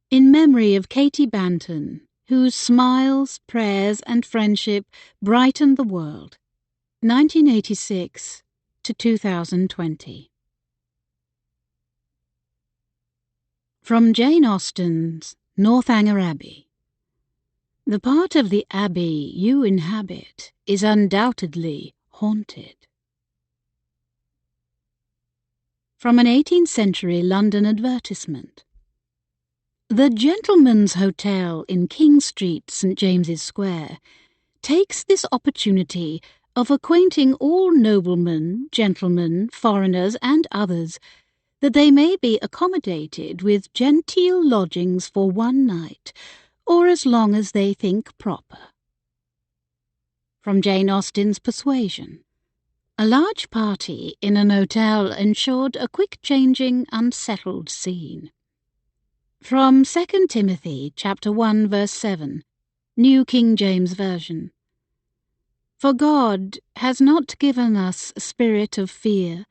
in memory of Katie Banton, whose smiles, prayers and friendship brightened the world, 1986 to 2020. From Jane Austen's Northanger Abbey. The part of the abbey you inhabit is undoubtedly haunted. From an 18th century London advertisement. The Gentleman's Hotel in King Street, St. James's Square, takes this opportunity of acquainting all noblemen, gentlemen, foreigners, and others that they may be accommodated with genteel lodgings for one night, or as long as they think proper. From Jane Austen's Persuasion. A large party in an hotel ensured a quick-changing, unsettled scene. From 2 Timothy chapter 1 verse 7, New King James Version. For God has not given us a spirit of fear,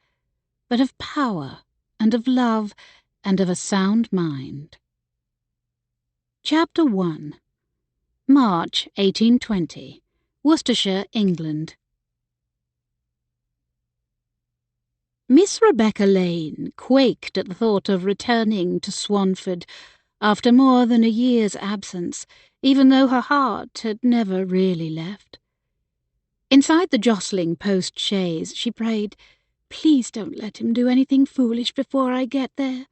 but of power, and of love, and of a sound mind. Chapter 1. March 1820. Worcestershire, England. Miss Rebecca Lane quaked at the thought of returning to Swanford after more than a year's absence, even though her heart had never really left. Inside the jostling post-chaise, she prayed, "Please don't let him do anything foolish before I get there."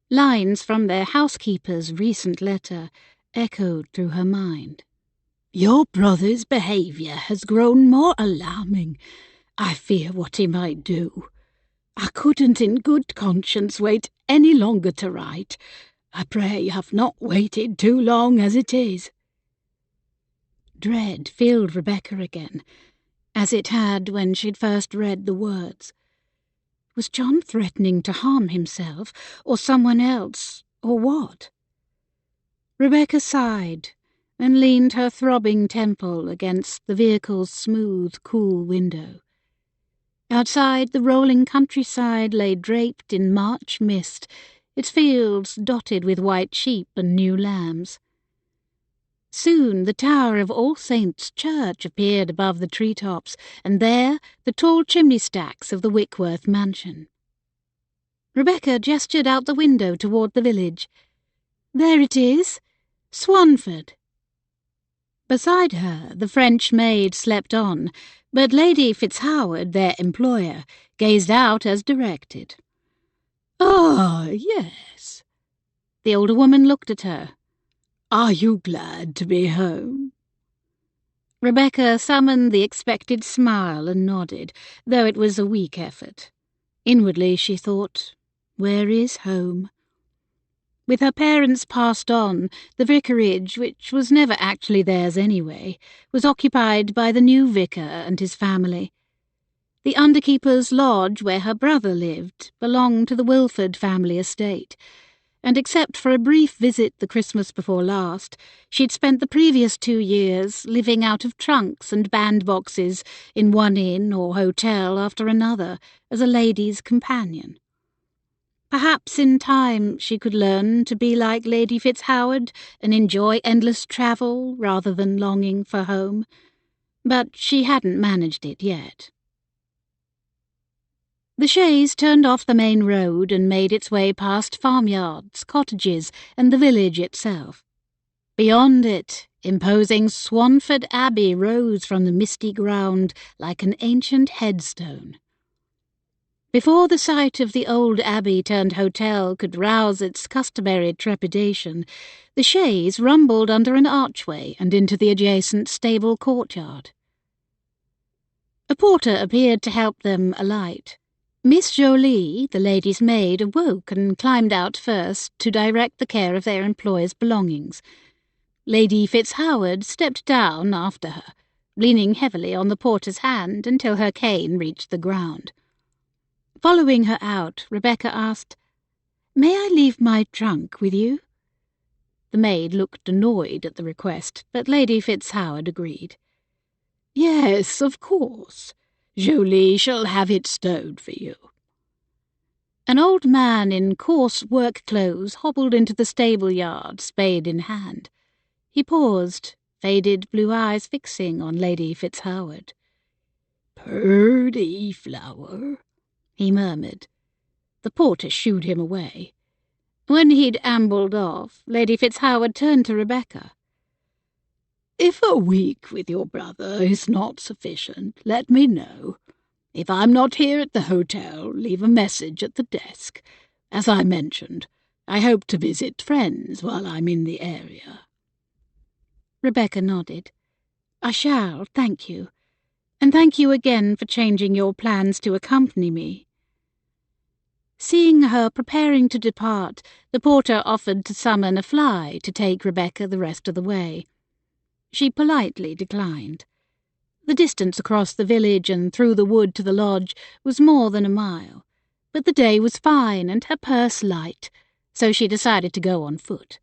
Lines from their housekeeper's recent letter echoed through her mind. "Your brother's behaviour has grown more alarming. I fear what he might do. I couldn't in good conscience wait any longer to write. I pray you have not waited too long as it is." Dread filled Rebecca again, as it had when she'd first read the words. Was John threatening to harm himself, or someone else, or what? Rebecca sighed and leaned her throbbing temple against the vehicle's smooth, cool window. Outside, the rolling countryside lay draped in March mist, its fields dotted with white sheep and new lambs. Soon the tower of All Saints' Church appeared above the tree-tops, and there the tall chimney-stacks of the Wickworth mansion. Rebecca gestured out the window toward the village. "There it is, Swanford." Beside her, the French maid slept on, but Lady Fitzhoward, their employer, gazed out as directed. "Ah, yes." The older woman looked at her. "Are you glad to be home?" Rebecca summoned the expected smile and nodded, though it was a weak effort. Inwardly she thought, where is home? With her parents passed on, the vicarage, which was never actually theirs anyway, was occupied by the new vicar and his family. The underkeeper's lodge, where her brother lived, belonged to the Wilford family estate, and except for a brief visit the Christmas before last, she'd spent the previous 2 years living out of trunks and bandboxes in one inn or hotel after another as a lady's companion. Perhaps in time she could learn to be like Lady Fitzhoward and enjoy endless travel rather than longing for home, but she hadn't managed it yet. The chaise turned off the main road and made its way past farmyards, cottages, and the village itself. Beyond it, imposing Swanford Abbey rose from the misty ground like an ancient headstone. Before the sight of the old abbey-turned-hotel could rouse its customary trepidation, the chaise rumbled under an archway and into the adjacent stable courtyard. A porter appeared to help them alight. Miss Jolie, the lady's maid, awoke and climbed out first to direct the care of their employer's belongings. Lady Fitzhoward stepped down after her, leaning heavily on the porter's hand until her cane reached the ground. Following her out, Rebecca asked, "May I leave my trunk with you?" The maid looked annoyed at the request, but Lady Fitzhoward agreed. "Yes, of course. Jolie shall have it stowed for you." An old man in coarse work clothes hobbled into the stable yard, spade in hand. He paused, faded blue eyes fixing on Lady Fitzhoward. "Purdy flower," he murmured. The porter shooed him away. When he'd ambled off, Lady Fitzhoward turned to Rebecca. "If a week with your brother is not sufficient, let me know. If I'm not here at the hotel, leave a message at the desk. As I mentioned, I hope to visit friends while I'm in the area." Rebecca nodded. "I shall, thank you. And thank you again for changing your plans to accompany me." Seeing her preparing to depart, the porter offered to summon a fly to take Rebecca the rest of the way. She politely declined. The distance across the village and through the wood to the lodge was more than a mile, but the day was fine and her purse light, so she decided to go on foot.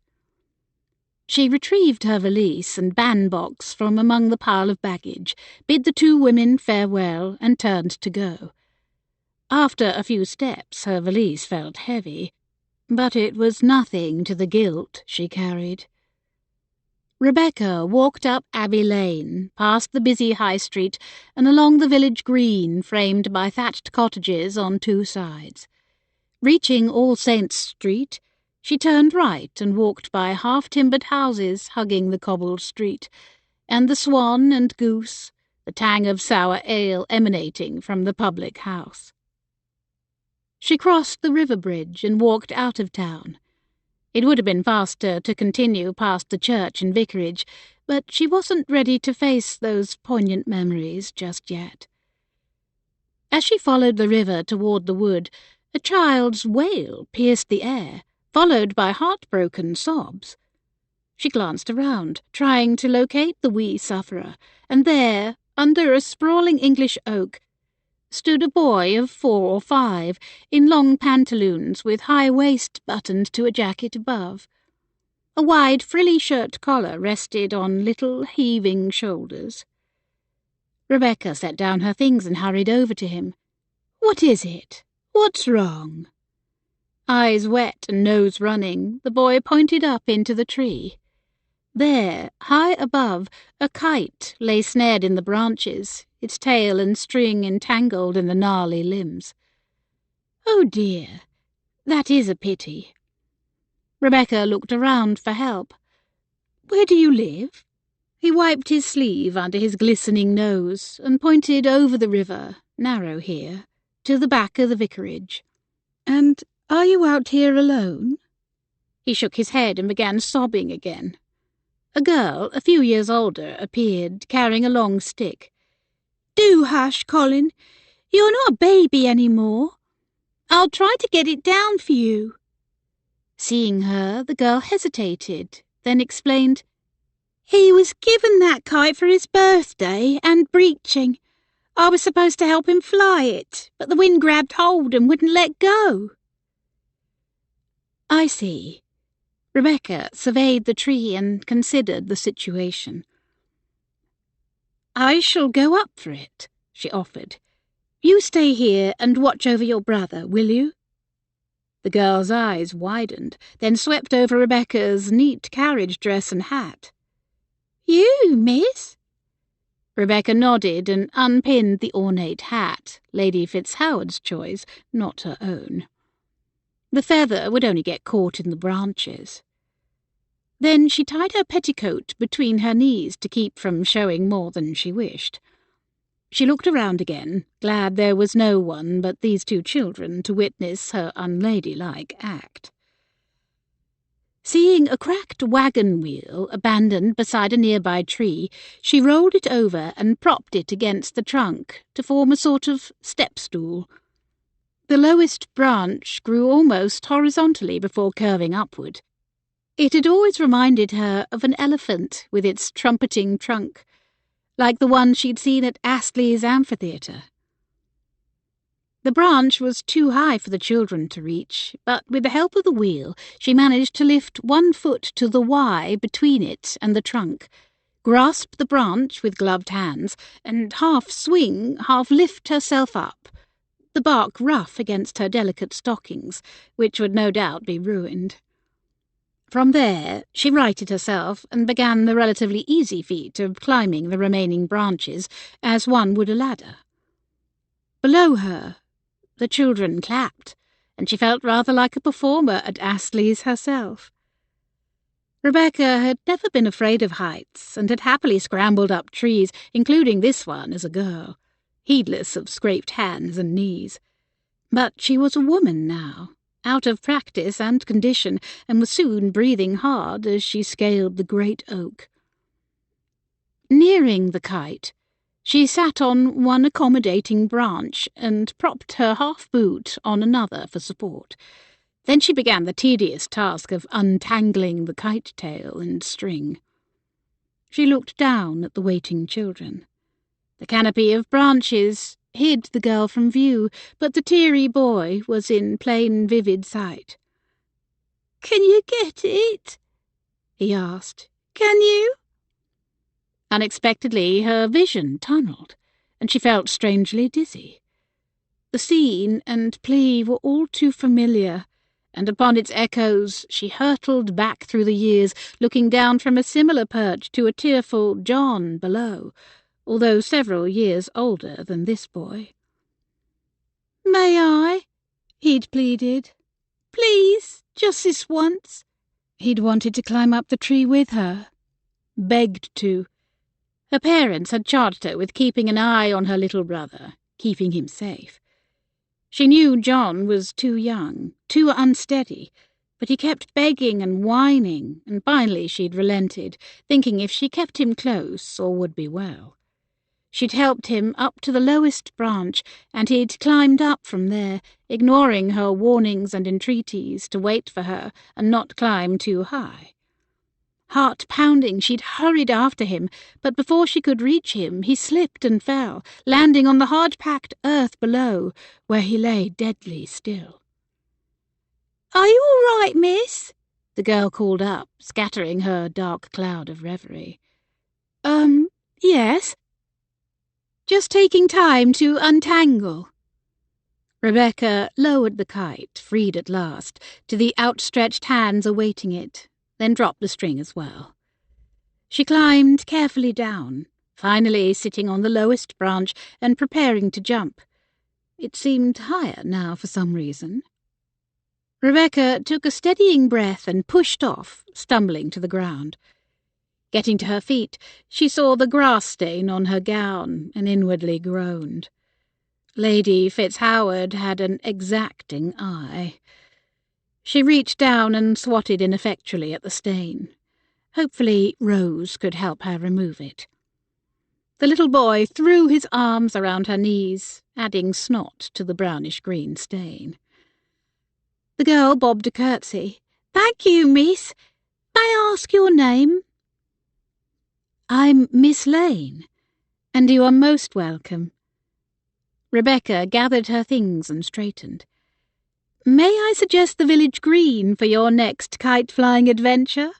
She retrieved her valise and bandbox from among the pile of baggage, bid the two women farewell, and turned to go. After a few steps, her valise felt heavy, but it was nothing to the guilt she carried. Rebecca walked up Abbey Lane, past the busy High Street, and along the village green framed by thatched cottages on two sides. Reaching All Saints' Street, she turned right and walked by half-timbered houses hugging the cobbled street, and the Swan and Goose, the tang of sour ale emanating from the public house. She crossed the river bridge and walked out of town. It would have been faster to continue past the church and vicarage, but she wasn't ready to face those poignant memories just yet. As she followed the river toward the wood, a child's wail pierced the air, followed by heartbroken sobs. She glanced around, trying to locate the wee sufferer, and there, under a sprawling English oak, stood a boy of 4 or 5, in long pantaloons with high waist buttoned to a jacket above. A wide frilly shirt collar rested on little heaving shoulders. Rebecca set down her things and hurried over to him. "What is it? What's wrong?" Eyes wet and nose running, the boy pointed up into the tree. There, high above, a kite lay snared in the branches, its tail and string entangled in the gnarly limbs. "Oh dear, that is a pity." Rebecca looked around for help. "Where do you live?" He wiped his sleeve under his glistening nose and pointed over the river, narrow here, to the back of the vicarage. "And are you out here alone?" He shook his head and began sobbing again. A girl, a few years older, appeared, carrying a long stick. "Do hush, Colin. You're not a baby any more. I'll try to get it down for you." Seeing her, the girl hesitated, then explained, "He was given that kite for his birthday and breeching. I was supposed to help him fly it, but the wind grabbed hold and wouldn't let go." "I see." Rebecca surveyed the tree and considered the situation. "I shall go up for it," she offered. "You stay here and watch over your brother, will you?" The girl's eyes widened, then swept over Rebecca's neat carriage dress and hat. "You, miss?" Rebecca nodded and unpinned the ornate hat, Lady Fitzhoward's choice, not her own. The feather would only get caught in the branches. Then she tied her petticoat between her knees to keep from showing more than she wished. She looked around again, glad there was no one but these two children to witness her unladylike act. Seeing a cracked wagon wheel abandoned beside a nearby tree, she rolled it over and propped it against the trunk to form a sort of step-stool. The lowest branch grew almost horizontally before curving upward. It had always reminded her of an elephant with its trumpeting trunk, like the one she'd seen at Astley's amphitheatre. The branch was too high for the children to reach, but with the help of the wheel she managed to lift one foot to the Y between it and the trunk, grasp the branch with gloved hands, and half swing, half lift herself up. the bark rough against her delicate stockings, which would no doubt be ruined. From there, she righted herself and began the relatively easy feat of climbing the remaining branches as one would a ladder. Below her, the children clapped, and she felt rather like a performer at Astley's herself. Rebecca had never been afraid of heights, and had happily scrambled up trees, including this one as a girl, heedless of scraped hands and knees. But she was a woman now, out of practice and condition, and was soon breathing hard as she scaled the great oak. Nearing the kite, she sat on one accommodating branch and propped her half-boot on another for support. Then she began the tedious task of untangling the kite tail and string. She looked down at the waiting children. The canopy of branches hid the girl from view, but the teary boy was in plain, vivid sight. "Can you get it?" he asked. "Can you?" Unexpectedly, her vision tunnelled, and she felt strangely dizzy. The scene and plea were all too familiar, and upon its echoes she hurtled back through the years, looking down from a similar perch to a tearful John below, although several years older than this boy. "May I?" he'd pleaded. "Please, just this once." He'd wanted to climb up the tree with her. Begged to. Her parents had charged her with keeping an eye on her little brother, keeping him safe. She knew John was too young, too unsteady, but he kept begging and whining, and finally she'd relented, thinking if she kept him close, all would be well. She'd helped him up to the lowest branch, and he'd climbed up from there, ignoring her warnings and entreaties to wait for her and not climb too high. Heart-pounding, she'd hurried after him, but before she could reach him, he slipped and fell, landing on the hard-packed earth below, where he lay deadly still. "Are you all right, miss?" the girl called up, scattering her dark cloud of reverie. Yes. Just taking time to untangle." Rebecca lowered the kite, freed at last, to the outstretched hands awaiting it, then dropped the string as well. She climbed carefully down, finally sitting on the lowest branch and preparing to jump. It seemed higher now for some reason. Rebecca took a steadying breath and pushed off, stumbling to the ground. Getting to her feet, she saw the grass stain on her gown and inwardly groaned. Lady Fitzhoward had an exacting eye. She reached down and swatted ineffectually at the stain. Hopefully Rose could help her remove it. The little boy threw his arms around her knees, adding snot to the brownish-green stain. The girl bobbed a curtsy. "Thank you, miss. May I ask your name?" "I'm Miss Lane, and you are most welcome." Rebecca gathered her things and straightened. "May I suggest the village green for your next kite-flying adventure?"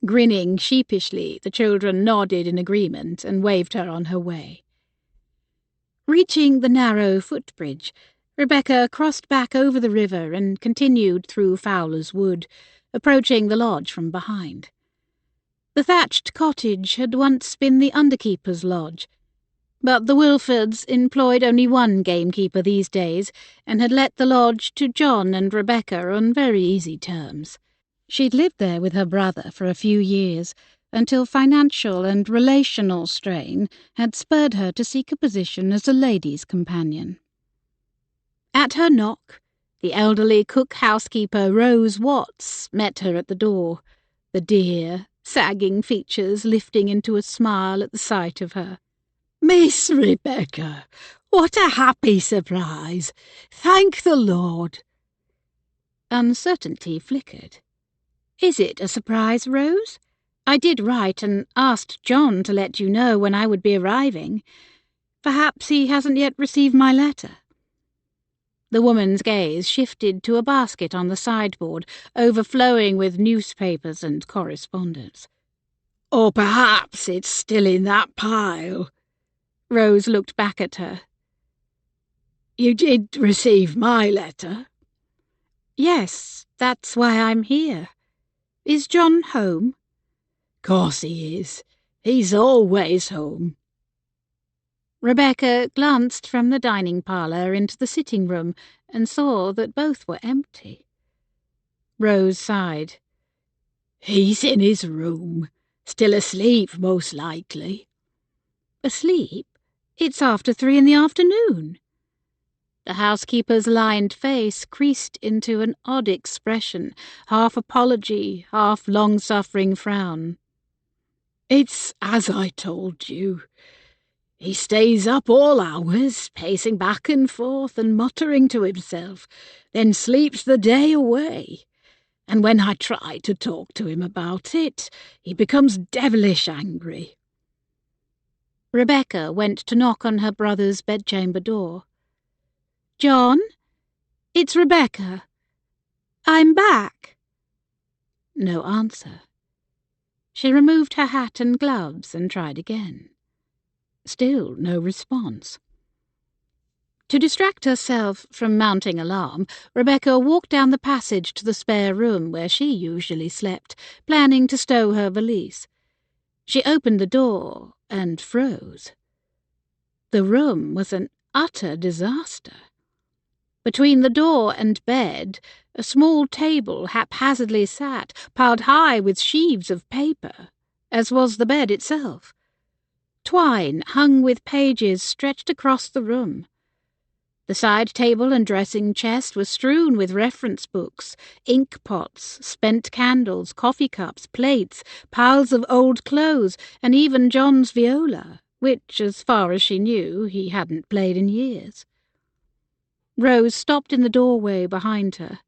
Grinning sheepishly, the children nodded in agreement and waved her on her way. Reaching the narrow footbridge, Rebecca crossed back over the river and continued through Fowler's Wood, approaching the lodge from behind. The thatched cottage had once been the underkeeper's lodge, but the Wilfords employed only one gamekeeper these days, and had let the lodge to John and Rebecca on very easy terms. She'd lived there with her brother for a few years, until financial and relational strain had spurred her to seek a position as a lady's companion. At her knock, the elderly cook-housekeeper Rose Watts met her at the door, the dear, sagging features lifting into a smile at the sight of her. "Miss Rebecca, what a happy surprise! Thank the Lord!" Uncertainty flickered. "Is it a surprise, Rose? I did write and asked John to let you know when I would be arriving. Perhaps he hasn't yet received my letter." The woman's gaze shifted to a basket on the sideboard, overflowing with newspapers and correspondence. "Or perhaps it's still in that pile." Rose looked back at her. You did receive my letter? Yes, that's why I'm here. Is John home? Course he is. He's always home. Rebecca glanced from the dining parlour into the sitting room and saw that both were empty. Rose sighed. He's in his room, still asleep most likely. Asleep? It's after 3 in the afternoon. The housekeeper's lined face creased into an odd expression, half apology, half long-suffering frown. It's as I told you. He stays up all hours, pacing back and forth and muttering to himself, then sleeps the day away. And when I try to talk to him about it, he becomes devilish angry. Rebecca went to knock on her brother's bedchamber door. John? It's Rebecca. I'm back. No answer. She removed her hat and gloves and tried again. Still no response. To distract herself from mounting alarm, Rebecca walked down the passage to the spare room where she usually slept, planning to stow her valise. She opened the door and froze. The room was an utter disaster. Between the door and bed, a small table haphazardly sat, piled high with sheaves of paper, as was the bed itself. Twine hung with pages stretched across the room. The side table and dressing chest were strewn with reference books, ink pots, spent candles, coffee cups, plates, piles of old clothes, and even John's viola, which, as far as she knew, he hadn't played in years. Rose stopped in the doorway behind her.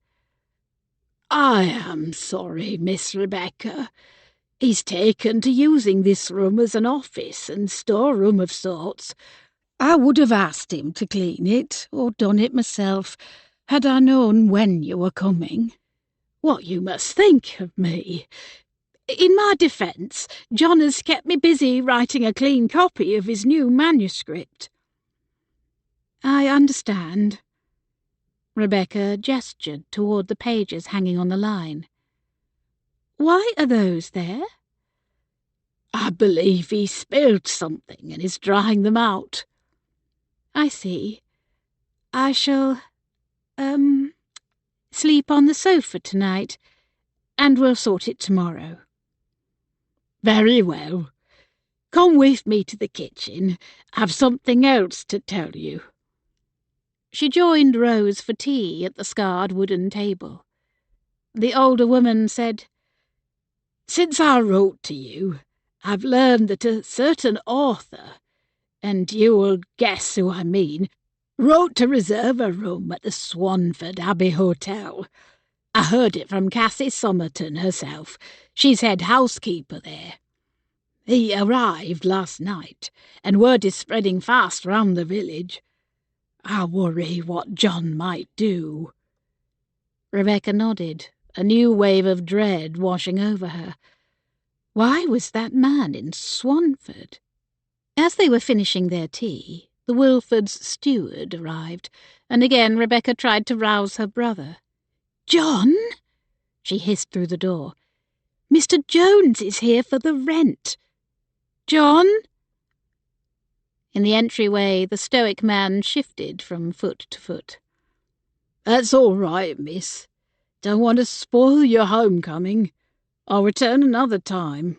I am sorry, Miss Rebecca. He's taken to using this room as an office and storeroom of sorts. I would have asked him to clean it, or done it myself, had I known when you were coming. What you must think of me. In my defence, John has kept me busy writing a clean copy of his new manuscript. I understand. Rebecca gestured toward the pages hanging on the line. Why are those there? I believe he spilled something and is drying them out. I see. I shall, sleep on the sofa tonight, and we'll sort it tomorrow. Very well. Come with me to the kitchen. I've something else to tell you. She joined Rose for tea at the scarred wooden table. The older woman said, Since I wrote to you, I've learned that a certain author, and you will guess who I mean, wrote to reserve a room at the Swanford Abbey Hotel. I heard it from Cassie Somerton herself. She's head housekeeper there. He arrived last night, and word is spreading fast round the village. I worry what John might do. Rebecca nodded, a new wave of dread washing over her. Why was that man in Swanford? As they were finishing their tea, the Wilfords' steward arrived, and again Rebecca tried to rouse her brother. "John," she hissed through the door, "Mr. Jones is here for the rent. John?" In the entryway, the stoic man shifted from foot to foot. "That's all right, miss. Don't want to spoil your homecoming. I'll return another time."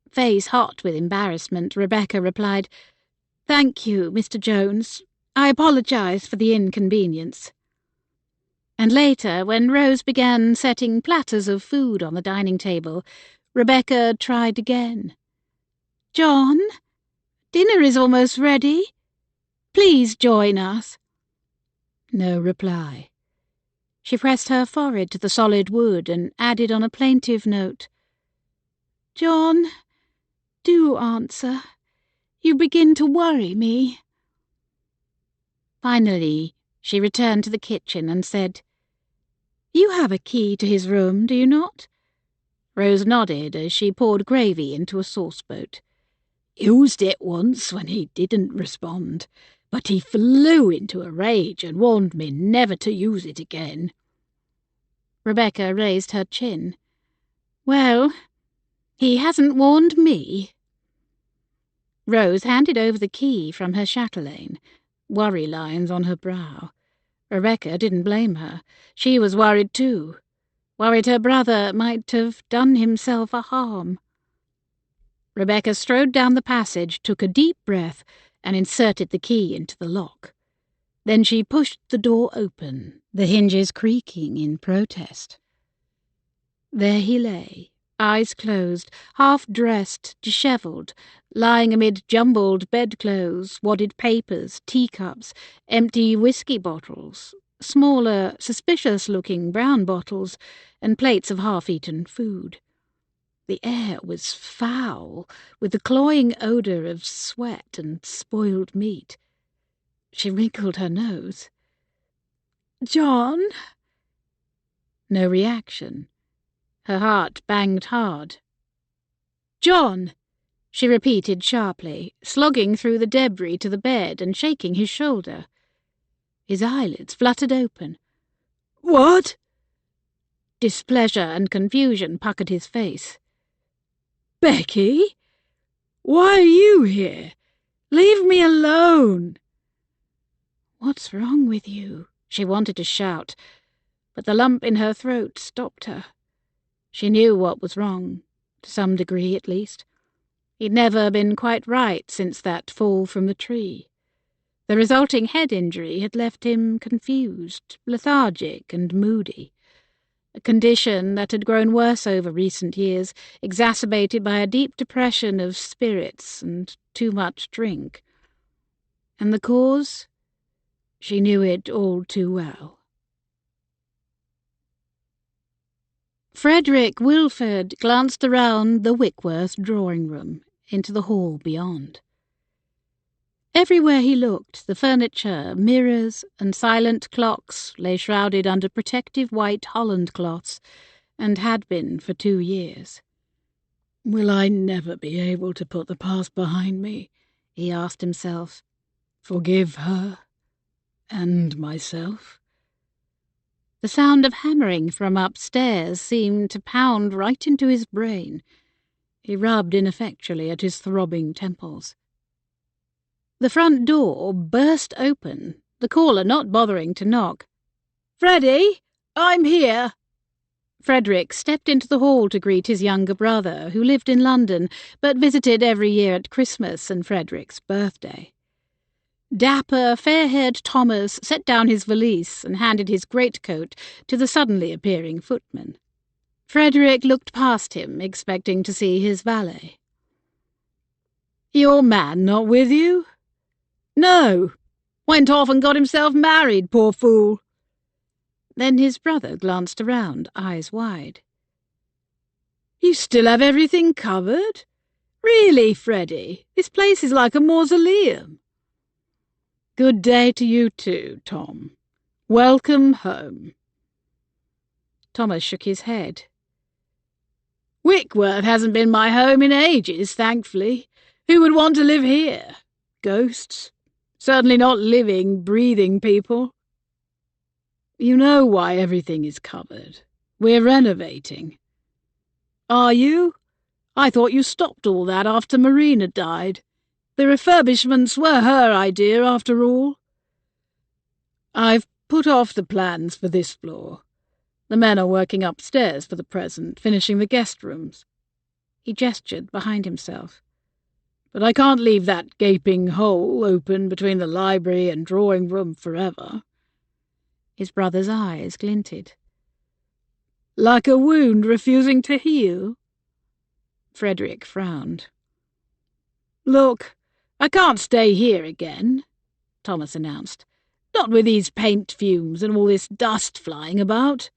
Face hot with embarrassment, Rebecca replied, "Thank you, Mr. Jones. I apologize for the inconvenience." And later, when Rose began setting platters of food on the dining table, Rebecca tried again. "John? Dinner is almost ready. Please join us." No reply. She pressed her forehead to the solid wood and added on a plaintive note, "John, do answer. You begin to worry me." Finally, she returned to the kitchen and said, "You have a key to his room, do you not?" Rose nodded as she poured gravy into a sauceboat. "Used it once when he didn't respond. but he flew into a rage and warned me never to use it again." Rebecca raised her chin. "Well, he hasn't warned me." Rose handed over the key from her chatelaine, worry lines on her brow. Rebecca didn't blame her. She was worried too. Worried her brother might have done himself a harm. Rebecca strode down the passage, took a deep breath, and inserted the key into the lock. Then she pushed the door open, the hinges creaking in protest. There he lay, eyes closed, half-dressed, dishevelled, lying amid jumbled bedclothes, wadded papers, teacups, empty whiskey bottles, smaller, suspicious-looking brown bottles, and plates of half-eaten food. The air was foul, with the cloying odour of sweat and spoiled meat. She wrinkled her nose. "John?" No reaction. Her heart banged hard. "John!" she repeated sharply, slogging through the debris to the bed and shaking his shoulder. His eyelids fluttered open. "What?" Displeasure and confusion puckered his face. "Becky? Why are you here? Leave me alone!" "What's wrong with you?" She wanted to shout, but the lump in her throat stopped her. She knew what was wrong, to some degree at least. He'd never been quite right since that fall from the tree. The resulting head injury had left him confused, lethargic and moody, a condition that had grown worse over recent years, exacerbated by a deep depression of spirits and too much drink. And the cause? She knew it all too well. Frederick Wilford glanced around the Wickworth drawing-room into the hall beyond. Everywhere he looked, the furniture, mirrors, and silent clocks lay shrouded under protective white holland cloths, and had been for 2 years. "Will I never be able to put the past behind me?" he asked himself. "Forgive her? And myself?" The sound of hammering from upstairs seemed to pound right into his brain. He rubbed ineffectually at his throbbing temples. The front door burst open, the caller not bothering to knock. "Freddie, I'm here!" Frederick stepped into the hall to greet his younger brother, who lived in London, but visited every year at Christmas and Frederick's birthday. Dapper, fair-haired Thomas set down his valise and handed his greatcoat to the suddenly appearing footman. Frederick looked past him, expecting to see his valet. "Your man not with you?" "No. Went off and got himself married, poor fool." Then his brother glanced around, eyes wide. "You still have everything covered? Really, Freddie, this place is like a mausoleum." "Good day to you too, Tom. Welcome home." Thomas shook his head. "Wickworth hasn't been my home in ages, thankfully. Who would want to live here? Ghosts? Certainly not living, breathing people." "You know why everything is covered. We're renovating." "Are you? I thought you stopped all that after Marina died. The refurbishments were her idea, after all." "I've put off the plans for this floor. The men are working upstairs for the present, finishing the guest rooms." He gestured behind himself. "But I can't leave that gaping hole open between the library and drawing-room forever." His brother's eyes glinted. "Like a wound refusing to heal?" Frederick frowned. "Look, I can't stay here again," Thomas announced. "Not with these paint fumes and all this dust flying about.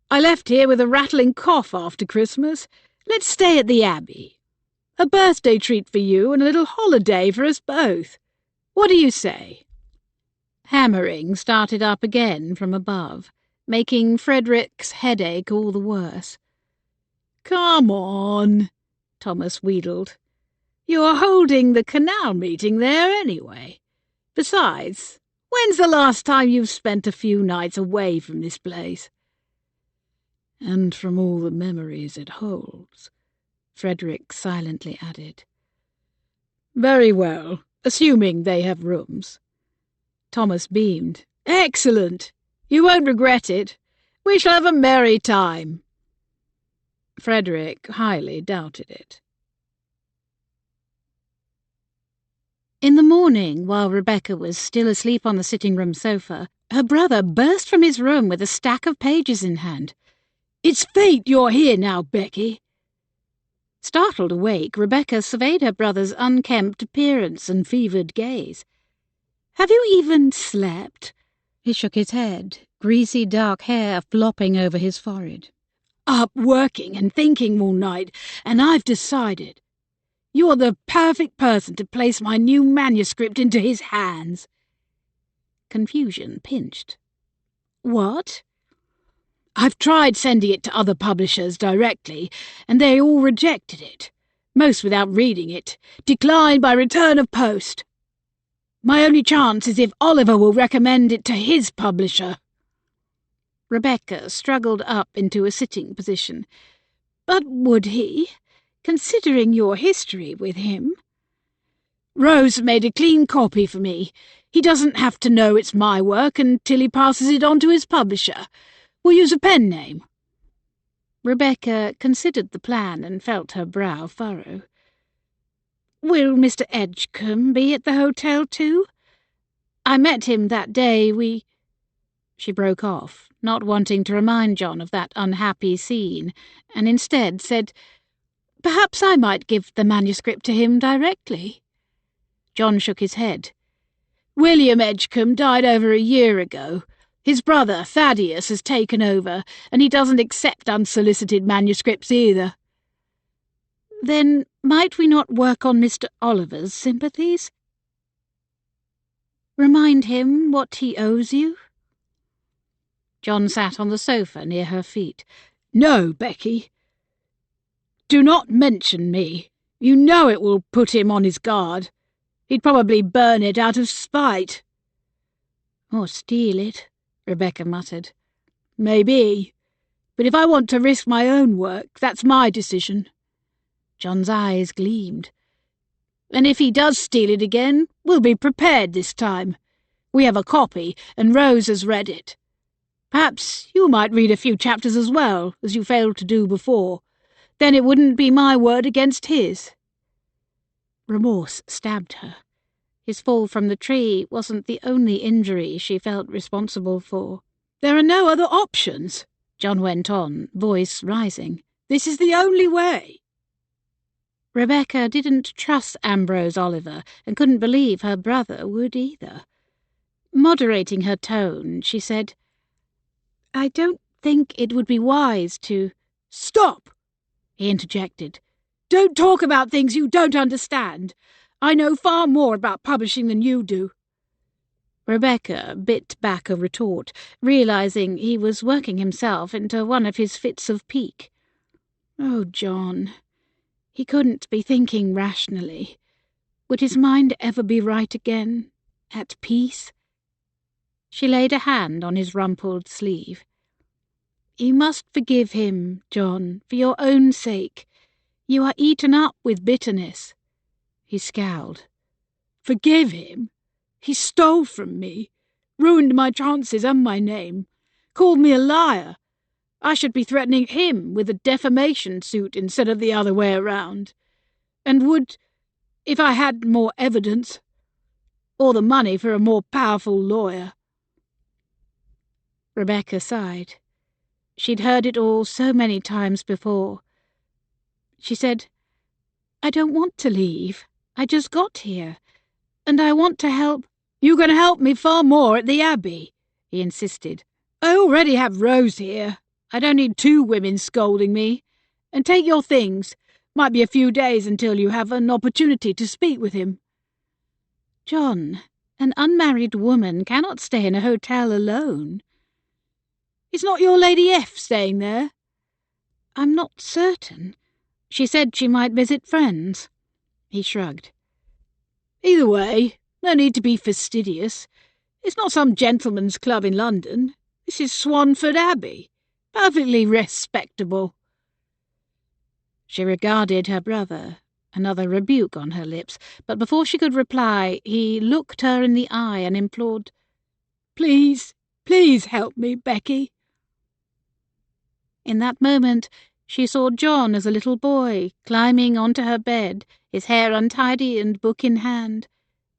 I left here with a rattling cough after Christmas. Let's stay at the Abbey. A birthday treat for you and a little holiday for us both. What do you say?" Hammering started up again from above, making Frederick's headache all the worse. "Come on," Thomas wheedled. "You're holding the canal meeting there anyway. Besides, when's the last time you've spent a few nights away from this place?" "And from all the memories it holds," Frederick silently added. "Very well, assuming they have rooms." Thomas beamed. "Excellent! You won't regret it. We shall have a merry time." Frederick highly doubted it. In the morning, while Rebecca was still asleep on the sitting-room sofa, her brother burst from his room with a stack of pages in hand. "It's fate you're here now, Becky." Startled awake, Rebecca surveyed her brother's unkempt appearance and fevered gaze. "Have you even slept?" He shook his head, greasy dark hair flopping over his forehead. "Up working and thinking all night, and I've decided. You're the perfect person to place my new manuscript into his hands." Confusion pinched. "What?" "I've tried sending it to other publishers directly, and they all rejected it, most without reading it, declined by return of post. My only chance is if Oliver will recommend it to his publisher." Rebecca struggled up into a sitting position. "But would he, considering your history with him?" "Rose made a clean copy for me. He doesn't have to know it's my work until he passes it on to his publisher. We'll use a pen name." Rebecca considered the plan and felt her brow furrow. "Will Mr. Edgecombe be at the hotel too? I met him that day we—" She broke off, not wanting to remind John of that unhappy scene, and instead said, "Perhaps I might give the manuscript to him directly." John shook his head. "William Edgecombe died over a year ago. His brother, Thaddeus, has taken over, and he doesn't accept unsolicited manuscripts either." "Then might we not work on Mr. Oliver's sympathies? Remind him what he owes you?" John sat on the sofa near her feet. "No, Becky. Do not mention me. You know it will put him on his guard. He'd probably burn it out of spite." "Or steal it," Rebecca muttered. "Maybe. But if I want to risk my own work, that's my decision." John's eyes gleamed. "And if he does steal it again, we'll be prepared this time. We have a copy, and Rose has read it. Perhaps you might read a few chapters as well, as you failed to do before. Then it wouldn't be my word against his." Remorse stabbed her. His fall from the tree wasn't the only injury she felt responsible for. "There are no other options," John went on, voice rising. "This is the only way." Rebecca didn't trust Ambrose Oliver and couldn't believe her brother would either. Moderating her tone, she said, "I don't think it would be wise to—" "Stop!" he interjected. "Don't talk about things you don't understand. I know far more about publishing than you do." Rebecca bit back a retort, realizing he was working himself into one of his fits of pique. Oh, John. He couldn't be thinking rationally. Would his mind ever be right again? At peace? She laid a hand on his rumpled sleeve. "You must forgive him, John, for your own sake. You are eaten up with bitterness." He scowled. "Forgive him? He stole from me, ruined my chances and my name, called me a liar. I should be threatening him with a defamation suit instead of the other way around. And would, if I had more evidence, or the money for a more powerful lawyer." Rebecca sighed. She'd heard it all so many times before. She said, "I don't want to leave. I just got here, and I want to help." "You can help me far more at the Abbey," he insisted. "I already have Rose here. I don't need two women scolding me. And take your things. Might be a few days until you have an opportunity to speak with him." "John, an unmarried woman cannot stay in a hotel alone." "Is not your Lady F staying there?" "I'm not certain. She said she might visit friends." He shrugged. "Either way, No need to be fastidious. It's not some gentleman's club in London. This is Swanford Abbey. Perfectly respectable." She regarded her brother, another rebuke on her lips, but before she could reply, he looked her in the eye and implored, "Please, please help me, Becky." In that moment, she saw John as a little boy, climbing onto her bed, his hair untidy and book in hand.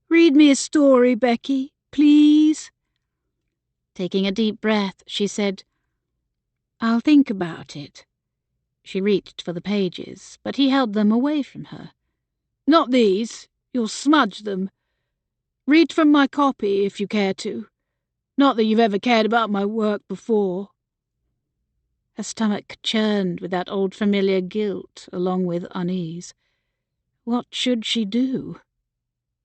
"Read me a story, Becky, please." Taking a deep breath, she said, "I'll think about it." She reached for the pages, but he held them away from her. "Not these. You'll smudge them. Read from my copy, if you care to. Not that you've ever cared about my work before." Her stomach churned with that old familiar guilt, along with unease. What should she do?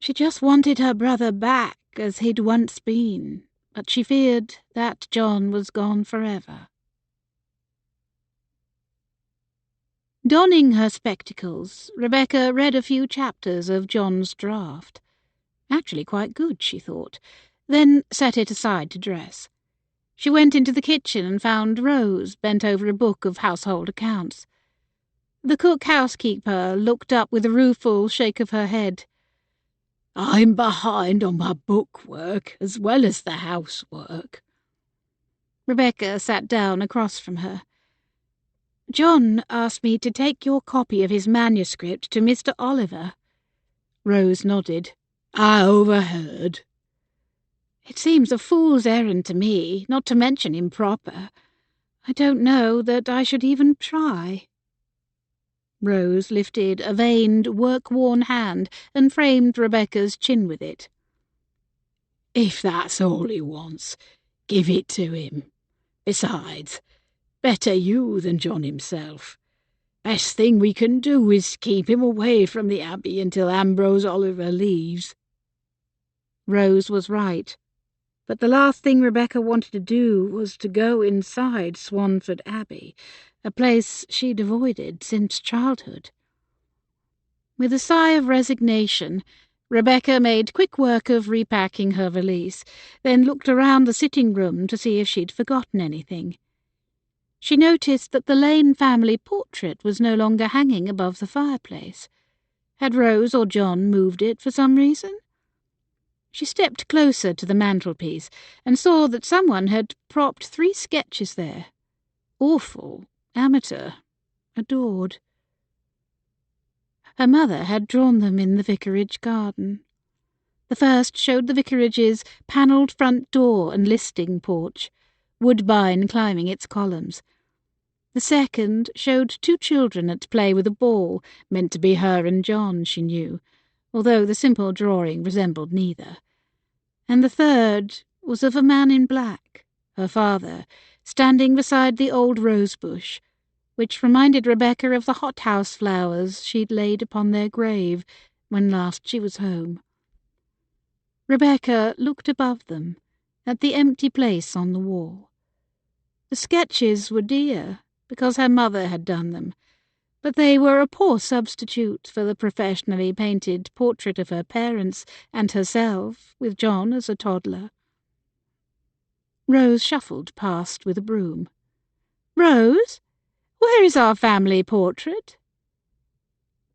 She just wanted her brother back as he'd once been, but she feared that John was gone forever. Donning her spectacles, Rebecca read a few chapters of John's draft. Actually quite good, she thought, then set it aside to dress. She went into the kitchen and found Rose bent over a book of household accounts. The cook-housekeeper looked up with a rueful shake of her head. "I'm behind on my book work as well as the housework." Rebecca sat down across from her. "John asked me to take your copy of his manuscript to Mr. Oliver." Rose nodded. "I overheard." "It seems a fool's errand to me, not to mention improper. I don't know that I should even try." Rose lifted a veined, work-worn hand and framed Rebecca's chin with it. "If that's all he wants, give it to him. Besides, better you than John himself. Best thing we can do is keep him away from the Abbey until Ambrose Oliver leaves." Rose was right, but the last thing Rebecca wanted to do was to go inside Swanford Abbey, a place she'd avoided since childhood. With a sigh of resignation, Rebecca made quick work of repacking her valise, then looked around the sitting room to see if she'd forgotten anything. She noticed that the Lane family portrait was no longer hanging above the fireplace. Had Rose or John moved it for some reason? She stepped closer to the mantelpiece and saw that someone had propped 3 sketches there. Awful, amateur, adored. Her mother had drawn them in the vicarage garden. The first showed the vicarage's panelled front door and listing porch, woodbine climbing its columns. The second showed 2 children at play with a ball, meant to be her and John, she knew, although the simple drawing resembled neither. And the third was of a man in black, her father, standing beside the old rose-bush, which reminded Rebecca of the hothouse flowers she'd laid upon their grave when last she was home. Rebecca looked above them, at the empty place on the wall. The sketches were dear, because her mother had done them, but they were a poor substitute for the professionally painted portrait of her parents and herself, with John as a toddler. Rose shuffled past with a broom. "Rose, where is our family portrait?"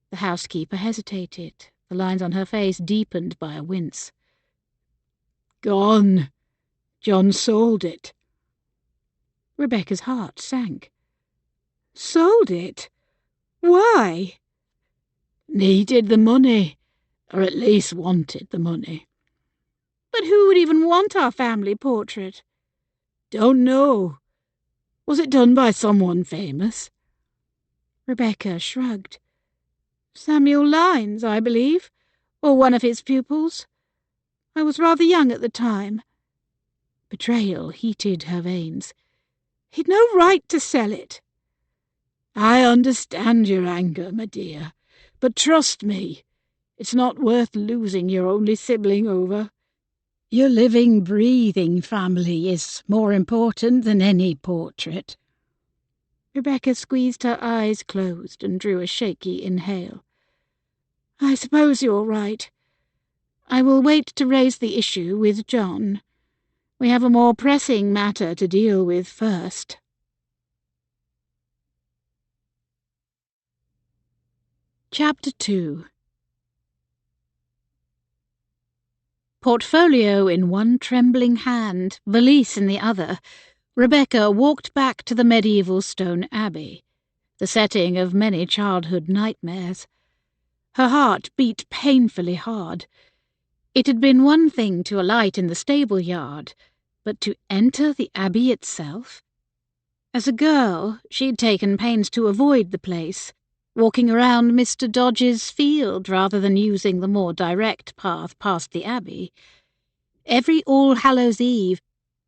The housekeeper hesitated, the lines on her face deepened by a wince. "Gone. John sold it." Rebecca's heart sank. "Sold it? Why?" "Needed the money, or at least wanted the money." "But who would even want our family portrait?" "Don't know. Was it done by someone famous?" Rebecca shrugged. "Samuel Lynes, I believe, or one of his pupils. I was rather young at the time." Betrayal heated her veins. "He'd no right to sell it." "I understand your anger, my dear, but trust me, it's not worth losing your only sibling over. Your living, breathing family is more important than any portrait." Rebecca squeezed her eyes closed and drew a shaky inhale. "I suppose you're right. I will wait to raise the issue with John. We have a more pressing matter to deal with first. Chapter 2. Portfolio in one trembling hand, valise in the other, Rebecca walked back to the medieval stone abbey, the setting of many childhood nightmares. Her heart beat painfully hard. It had been one thing to alight in the stable yard, but to enter the abbey itself? As a girl, she'd taken pains to avoid the place, walking around Mr. Dodge's field rather than using the more direct path past the abbey. Every All Hallows Eve,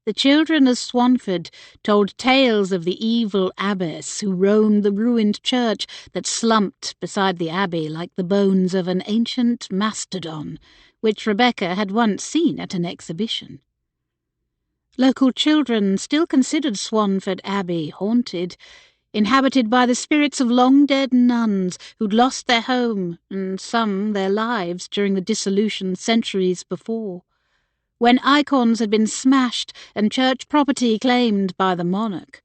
the children of Swanford told tales of the evil abbess who roamed the ruined church that slumped beside the abbey like the bones of an ancient mastodon, which Rebecca had once seen at an exhibition. Local children still considered Swanford Abbey haunted, inhabited by the spirits of long-dead nuns who'd lost their home and some their lives during the dissolution centuries before, when icons had been smashed and church property claimed by the monarch.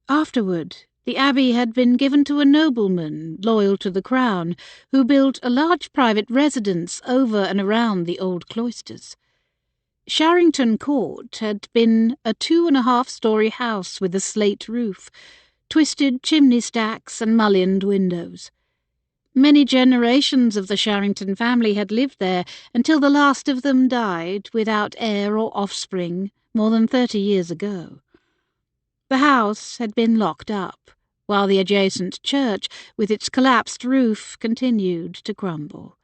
Afterward, the abbey had been given to a nobleman loyal to the crown, who built a large private residence over and around the old cloisters. Sharrington Court had been a 2.5-story house with a slate roof, twisted chimney stacks and mullioned windows. Many generations of the Sharrington family had lived there until the last of them died without heir or offspring more than 30 years ago. The house had been locked up, while the adjacent church, with its collapsed roof, continued to crumble.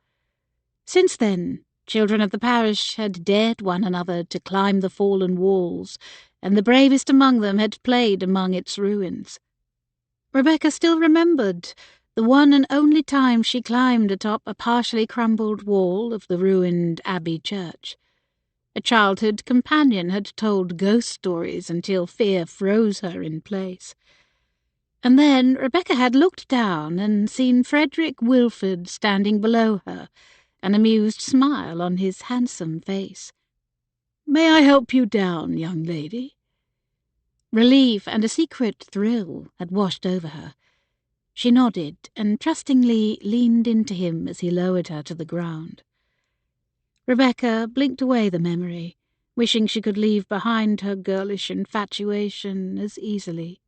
Since then, children of the parish had dared one another to climb the fallen walls, and the bravest among them had played among its ruins. Rebecca still remembered the one and only time she climbed atop a partially crumbled wall of the ruined Abbey church. A childhood companion had told ghost stories until fear froze her in place. And then Rebecca had looked down and seen Frederick Wilford standing below her, an amused smile on his handsome face. "May I help you down, young lady?" Relief and a secret thrill had washed over her. She nodded and trustingly leaned into him as he lowered her to the ground. Rebecca blinked away the memory, wishing she could leave behind her girlish infatuation as easily.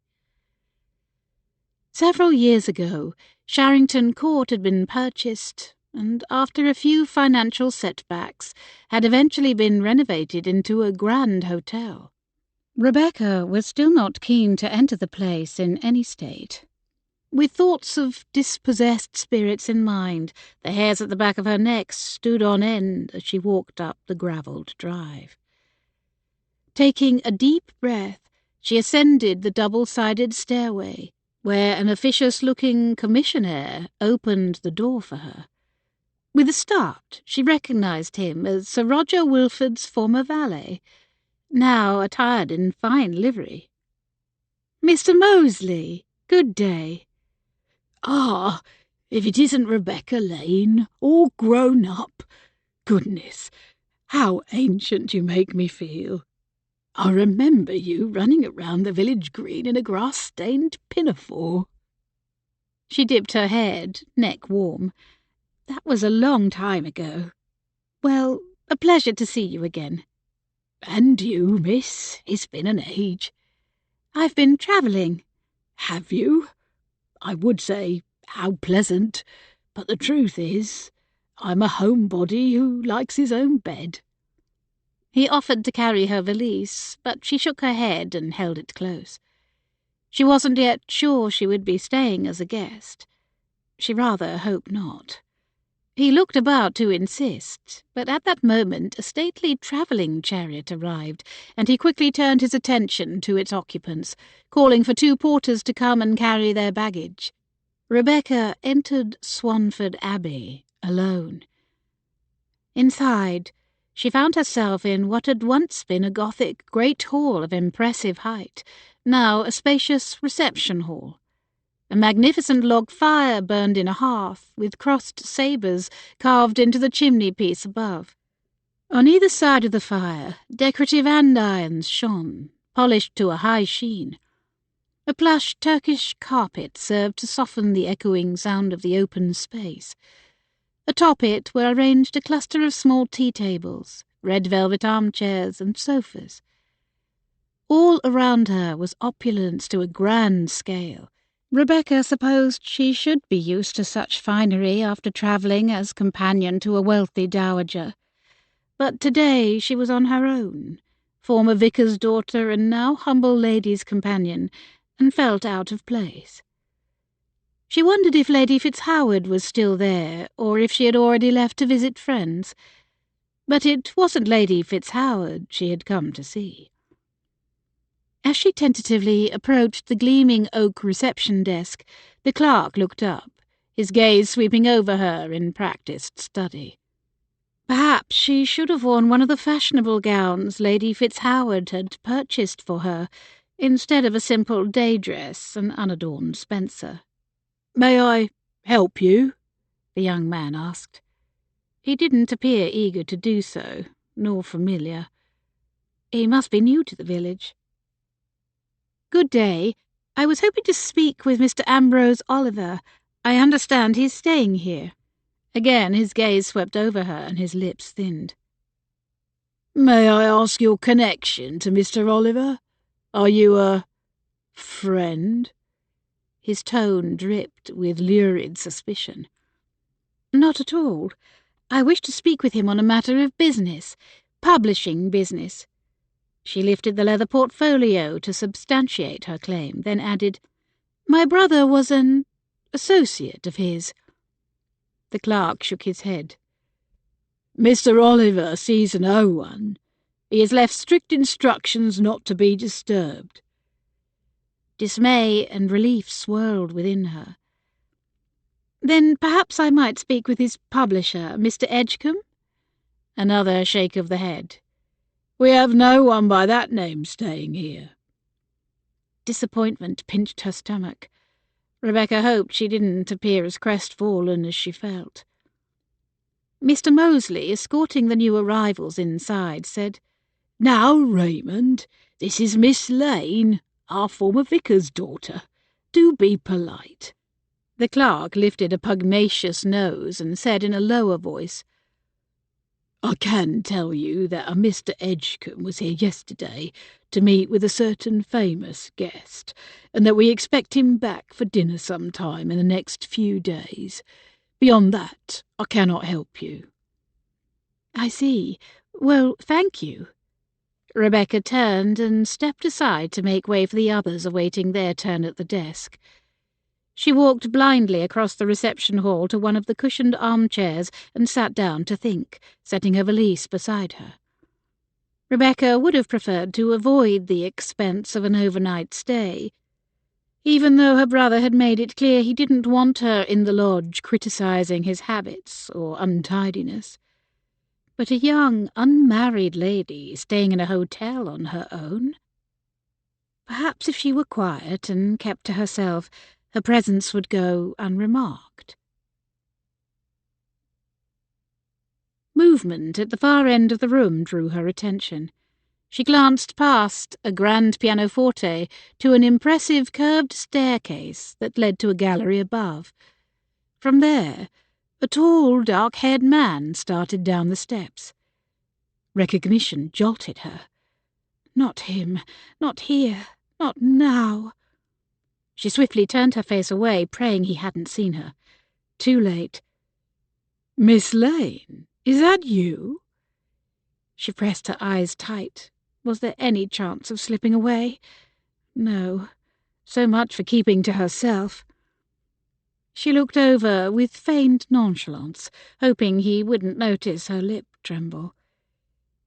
Several years ago, Sharrington Court had been purchased, and after a few financial setbacks, had eventually been renovated into a grand hotel. Rebecca was still not keen to enter the place in any state. With thoughts of dispossessed spirits in mind, the hairs at the back of her neck stood on end as she walked up the gravelled drive. Taking a deep breath, she ascended the double-sided stairway, where an officious-looking commissionaire opened the door for her. With a start, she recognised him as Sir Roger Wilford's former valet, now attired in fine livery. "Mr. Moseley, good day." "Ah, if it isn't Rebecca Lane, all grown up. Goodness, how ancient you make me feel. I remember you running around the village green in a grass-stained pinafore." She dipped her head, neck warm. "That was a long time ago. Well, a pleasure to see you again." "And you, miss, it's been an age." "I've been travelling." "Have you? I would say, how pleasant, but the truth is, I'm a homebody who likes his own bed." He offered to carry her valise, but she shook her head and held it close. She wasn't yet sure she would be staying as a guest. She rather hoped not. He looked about to insist, but at that moment a stately travelling chariot arrived, and he quickly turned his attention to its occupants, calling for 2 porters to come and carry their baggage. Rebecca entered Swanford Abbey alone. Inside, she found herself in what had once been a Gothic great hall of impressive height, now a spacious reception hall. A magnificent log fire burned in a hearth, with crossed sabres carved into the chimney-piece above. On either side of the fire, decorative andirons shone, polished to a high sheen. A plush Turkish carpet served to soften the echoing sound of the open space. Atop it were arranged a cluster of small tea-tables, red velvet armchairs and sofas. All around her was opulence to a grand scale. Rebecca supposed she should be used to such finery after travelling as companion to a wealthy dowager. But today she was on her own, former vicar's daughter and now humble lady's companion, and felt out of place. She wondered if Lady Fitzhoward was still there, or if she had already left to visit friends. But it wasn't Lady Fitzhoward she had come to see. As she tentatively approached the gleaming oak reception desk, the clerk looked up, his gaze sweeping over her in practised study. Perhaps she should have worn one of the fashionable gowns Lady Fitzhoward had purchased for her, instead of a simple day dress and unadorned spencer. "May I help you?" the young man asked. He didn't appear eager to do so, nor familiar. He must be new to the village. "Good day. I was hoping to speak with Mr. Ambrose Oliver. I understand he's staying here." Again his gaze swept over her and his lips thinned. "May I ask your connection to Mr. Oliver? Are you a friend?" His tone dripped with lurid suspicion. "Not at all. I wish to speak with him on a matter of business, publishing business." She lifted the leather portfolio to substantiate her claim, then added, "My brother was an associate of his." The clerk shook his head. "Mr. Oliver sees no one. He has left strict instructions not to be disturbed." Dismay and relief swirled within her. "Then perhaps I might speak with his publisher, Mr. Edgecombe?" Another shake of the head. "We have no one by that name staying here." Disappointment pinched her stomach. Rebecca hoped she didn't appear as crestfallen as she felt. Mr. Mosley, escorting the new arrivals inside, said, "Now, Raymond, this is Miss Lane, our former vicar's daughter. Do be polite." The clerk lifted a pugnacious nose and said in a lower voice, "I can tell you that a Mr. Edgecombe was here yesterday to meet with a certain famous guest, and that we expect him back for dinner sometime in the next few days. Beyond that, I cannot help you." "I see. Well, thank you." Rebecca turned and stepped aside to make way for the others awaiting their turn at the desk. She walked blindly across the reception hall to one of the cushioned armchairs and sat down to think, setting her valise beside her. Rebecca would have preferred to avoid the expense of an overnight stay, even though her brother had made it clear he didn't want her in the lodge criticising his habits or untidiness. But a young, unmarried lady staying in a hotel on her own? Perhaps if she were quiet and kept to herself, her presence would go unremarked. Movement at the far end of the room drew her attention. She glanced past a grand pianoforte to an impressive curved staircase that led to a gallery above. From there, a tall, dark-haired man started down the steps. Recognition jolted her. Not him, not here, not now. She swiftly turned her face away, praying he hadn't seen her. Too late. "Miss Lane, is that you?" She pressed her eyes tight. Was there any chance of slipping away? No. So much for keeping to herself. She looked over with feigned nonchalance, hoping he wouldn't notice her lip tremble.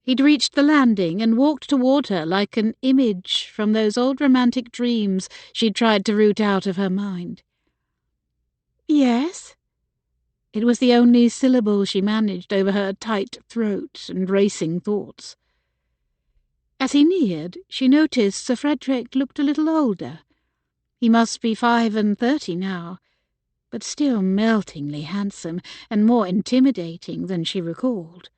He'd reached the landing and walked toward her like an image from those old romantic dreams she'd tried to root out of her mind. "Yes?" It was the only syllable she managed over her tight throat and racing thoughts. As he neared, she noticed Sir Frederick looked a little older. He must be 35 now, but still meltingly handsome and more intimidating than she recalled.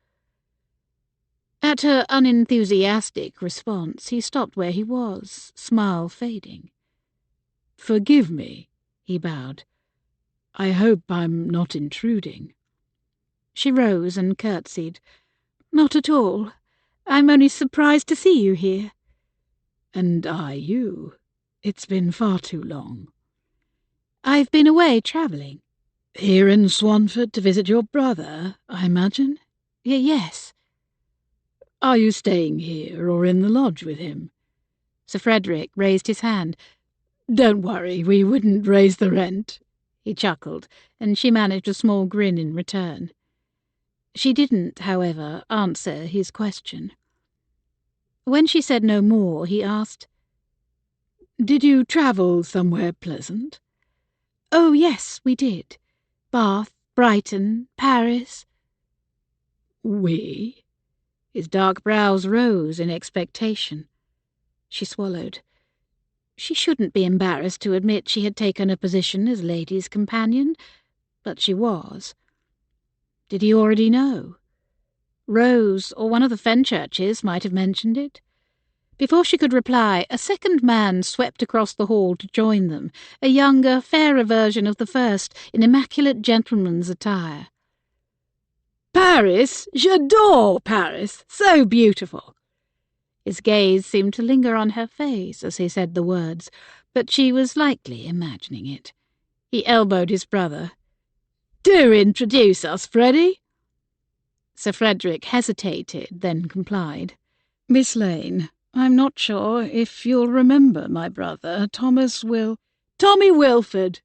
At her unenthusiastic response, he stopped where he was, smile fading. "Forgive me," he bowed. "I hope I'm not intruding." She rose and curtsied. "Not at all. I'm only surprised to see you here." "And I you. It's been far too long." "I've been away travelling." "Here in Swanford to visit your brother, I imagine?" Yes." "Are you staying here or in the lodge with him?" Sir Frederick raised his hand. "Don't worry, we wouldn't raise the rent." He chuckled, and she managed a small grin in return. She didn't, however, answer his question. When she said no more, he asked, "Did you travel somewhere pleasant?" "Oh, yes, we did. Bath, Brighton, Paris." "We?" His dark brows rose in expectation. She swallowed. She shouldn't be embarrassed to admit she had taken a position as lady's companion, but she was. Did he already know? Rose or one of the Fenchurches might have mentioned it. Before she could reply, a second man swept across the hall to join them, a younger, fairer version of the first, in immaculate gentleman's attire. "Paris! J'adore Paris! So beautiful!" His gaze seemed to linger on her face as he said the words, but she was likely imagining it. He elbowed his brother. "Do introduce us, Freddie." Sir Frederick hesitated, then complied. "Miss Lane, I'm not sure if you'll remember my brother, Tommy Wilford,"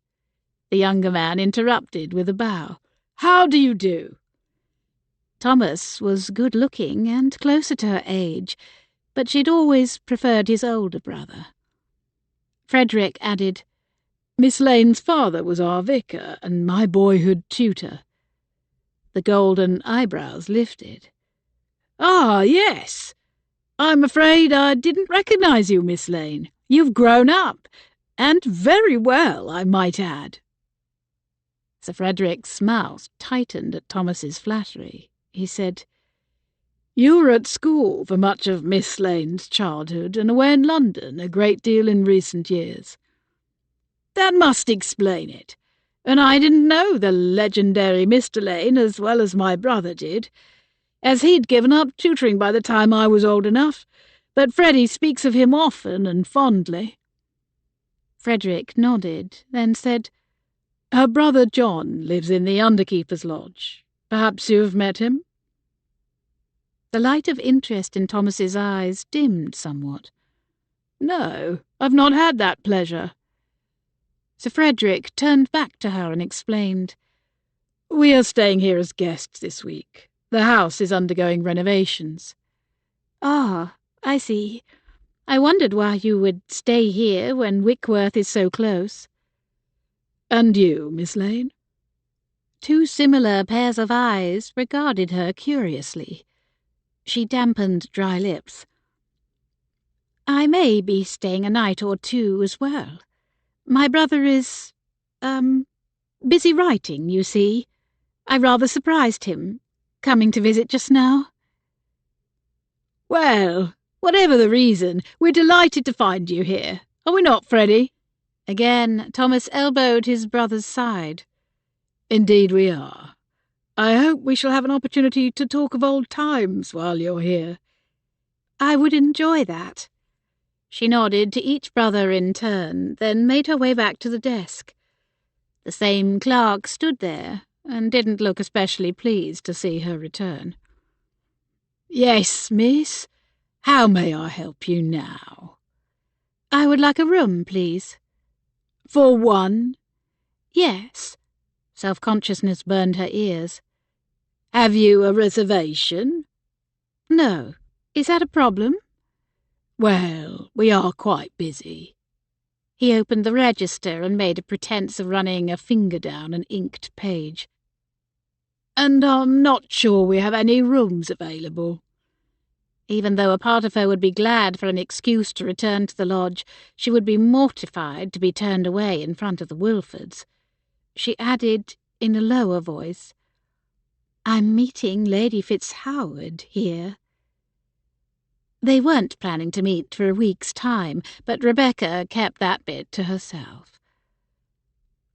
the younger man interrupted with a bow. "How do you do?" Thomas was good-looking and closer to her age, but she'd always preferred his older brother. Frederick added, "Miss Lane's father was our vicar and my boyhood tutor." The golden eyebrows lifted. "Ah, yes. I'm afraid I didn't recognize you, Miss Lane. You've grown up, and very well, I might add." Sir Frederick's mouth tightened at Thomas's flattery. He said, "You were at school for much of Miss Lane's childhood and away in London a great deal in recent years. That must explain it. And I didn't know the legendary Mr. Lane as well as my brother did, as he'd given up tutoring by the time I was old enough, but Freddie speaks of him often and fondly." Frederick nodded, then said, "Her brother John lives in the underkeeper's lodge. Perhaps you've met him?" The light of interest in Thomas's eyes dimmed somewhat. "No, I've not had that pleasure." Sir Frederick turned back to her and explained, "We are staying here as guests this week. The house is undergoing renovations." "Ah, I see. I wondered why you would stay here when Wickworth is so close." "And you, Miss Lane?" Two similar pairs of eyes regarded her curiously. She dampened dry lips. "I may be staying a night or two as well. My brother is, busy writing, you see. I rather surprised him, coming to visit just now." "Well, whatever the reason, we're delighted to find you here. Are we not, Freddie?" Again, Thomas elbowed his brother's side. "Indeed we are. I hope we shall have an opportunity to talk of old times while you're here." "I would enjoy that." She nodded to each brother in turn, then made her way back to the desk. The same clerk stood there, and didn't look especially pleased to see her return. "Yes, miss. How may I help you now?" "I would like a room, please." "For one?" "Yes." Self-consciousness burned her ears. "Have you a reservation?" "No. Is that a problem?" "Well, we are quite busy." He opened the register and made a pretence of running a finger down an inked page. "And I'm not sure we have any rooms available." Even though a part of her would be glad for an excuse to return to the lodge, she would be mortified to be turned away in front of the Wilfords. She added, in a lower voice, "I'm meeting Lady Fitzhoward here." They weren't planning to meet for a week's time, but Rebecca kept that bit to herself.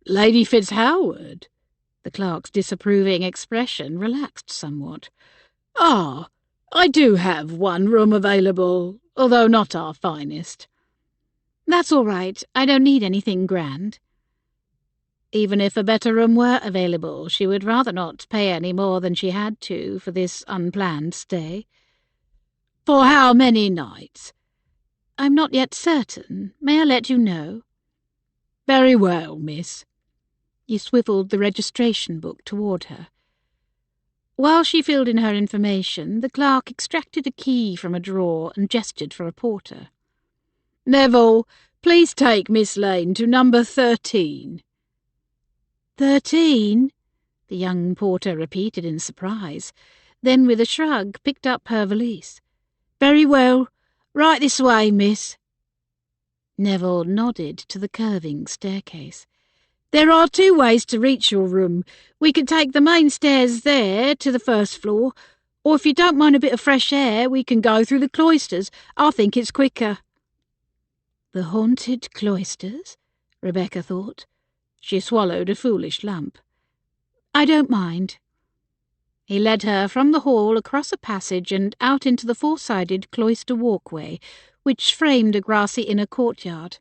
"Lady Fitzhoward?" The clerk's disapproving expression relaxed somewhat. "Ah, I do have one room available, although not our finest." "That's all right. I don't need anything grand." Even if a better room were available, she would rather not pay any more than she had to for this unplanned stay. "For how many nights?" "I'm not yet certain. May I let you know?" "Very well, miss." He swiveled the registration book toward her. While she filled in her information, the clerk extracted a key from a drawer and gestured for a porter. "Neville, please take Miss Lane to number 13. 13? The young porter repeated in surprise, then with a shrug picked up her valise. "Very well. Right this way, miss." Neville nodded to the curving staircase. "There are 2 ways to reach your room. We can take the main stairs there to the 1st floor, or if you don't mind a bit of fresh air, we can go through the cloisters. I think it's quicker." The haunted cloisters? Rebecca thought. She swallowed a foolish lump. "I don't mind." He led her from the hall across a passage and out into the 4-sided cloister walkway, which framed a grassy inner courtyard.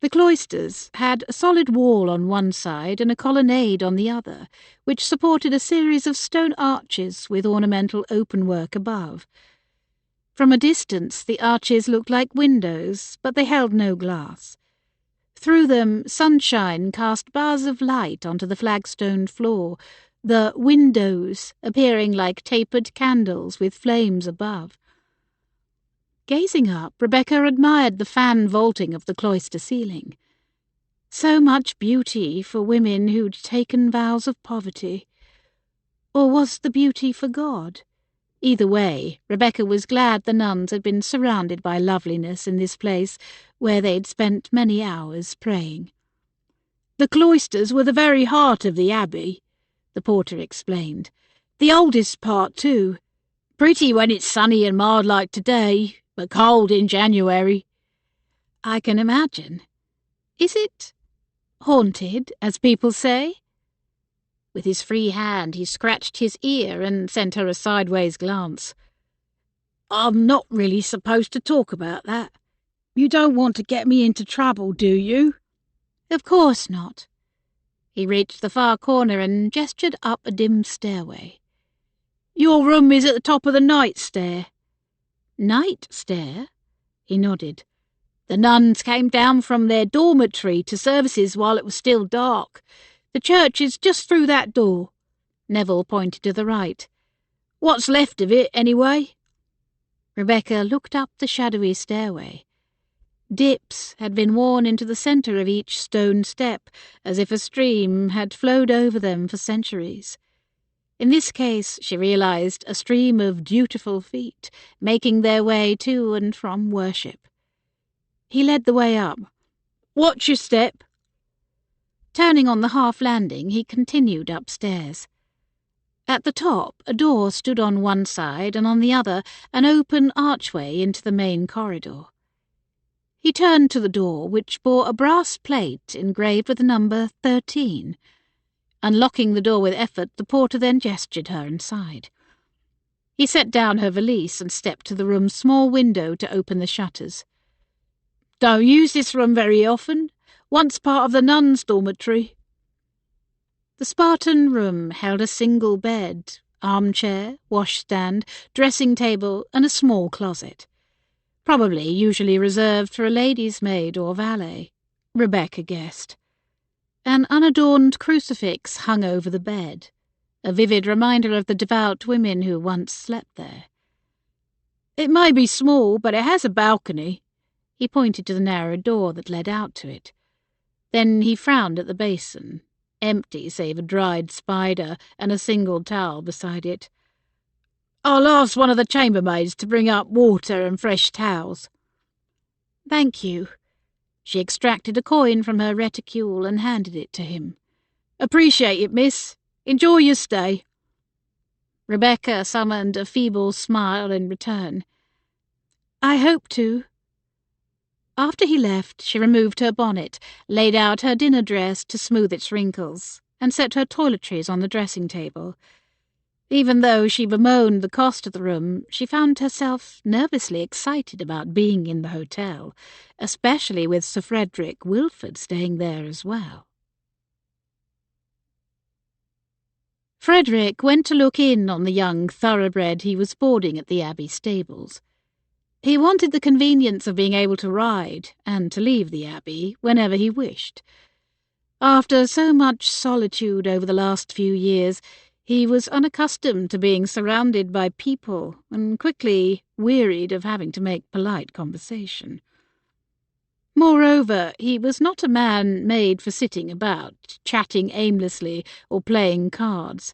The cloisters had a solid wall on one side and a colonnade on the other, which supported a series of stone arches with ornamental openwork above. From a distance the arches looked like windows, but they held no glass. Through them sunshine cast bars of light onto the flagstone floor, the windows appearing like tapered candles with flames above. Gazing up, Rebecca admired the fan vaulting of the cloister ceiling. So much beauty for women who'd taken vows of poverty. Or was the beauty for God? Either way, Rebecca was glad the nuns had been surrounded by loveliness in this place, where they'd spent many hours praying. "The cloisters were the very heart of the abbey," the porter explained. "The oldest part, too. Pretty when it's sunny and mild like today, but cold in January." "I can imagine. Is it haunted, as people say?" With his free hand he scratched his ear and sent her a sideways glance. "I'm not really supposed to talk about that. You don't want to get me into trouble, do you?" "Of course not." He reached the far corner and gestured up a dim stairway. "Your room is at the top of the night stair." "Night stair?" He nodded. "The nuns came down from their dormitory to services while it was still dark. The church is just through that door." Neville pointed to the right. "What's left of it, anyway?" Rebecca looked up the shadowy stairway. Dips had been worn into the centre of each stone step, as if a stream had flowed over them for centuries. In this case, she realized, a stream of dutiful feet, making their way to and from worship. He led the way up. "Watch your step." Turning on the half landing, he continued upstairs. At the top, a door stood on one side, and on the other, an open archway into the main corridor. He turned to the door, which bore a brass plate engraved with the number 13. Unlocking the door with effort, the porter then gestured her inside. He set down her valise and stepped to the room's small window to open the shutters. "Don't use this room very often. Once part of the nuns' dormitory." The Spartan room held a single bed, armchair, washstand, dressing table, and a small closet. Probably usually reserved for a lady's maid or valet, Rebecca guessed. An unadorned crucifix hung over the bed, a vivid reminder of the devout women who once slept there. "It may be small, but it has a balcony." He pointed to the narrow door that led out to it. Then he frowned at the basin, empty save a dried spider and a single towel beside it. I'll ask one of the chambermaids to bring up water and fresh towels." "Thank you." She extracted a coin from her reticule and handed it to him. "Appreciate it, miss. Enjoy your stay." Rebecca summoned a feeble smile in return. "I hope to." After he left, she removed her bonnet, laid out her dinner dress to smooth its wrinkles, and set her toiletries on the dressing table. Even though she bemoaned the cost of the room, she found herself nervously excited about being in the hotel, especially with Sir Frederick Wilford staying there as well. Frederick went to look in on the young thoroughbred he was boarding at the Abbey stables. He wanted the convenience of being able to ride and to leave the Abbey whenever he wished. After so much solitude over the last few years, he was unaccustomed to being surrounded by people and quickly wearied of having to make polite conversation. Moreover, he was not a man made for sitting about, chatting aimlessly or playing cards,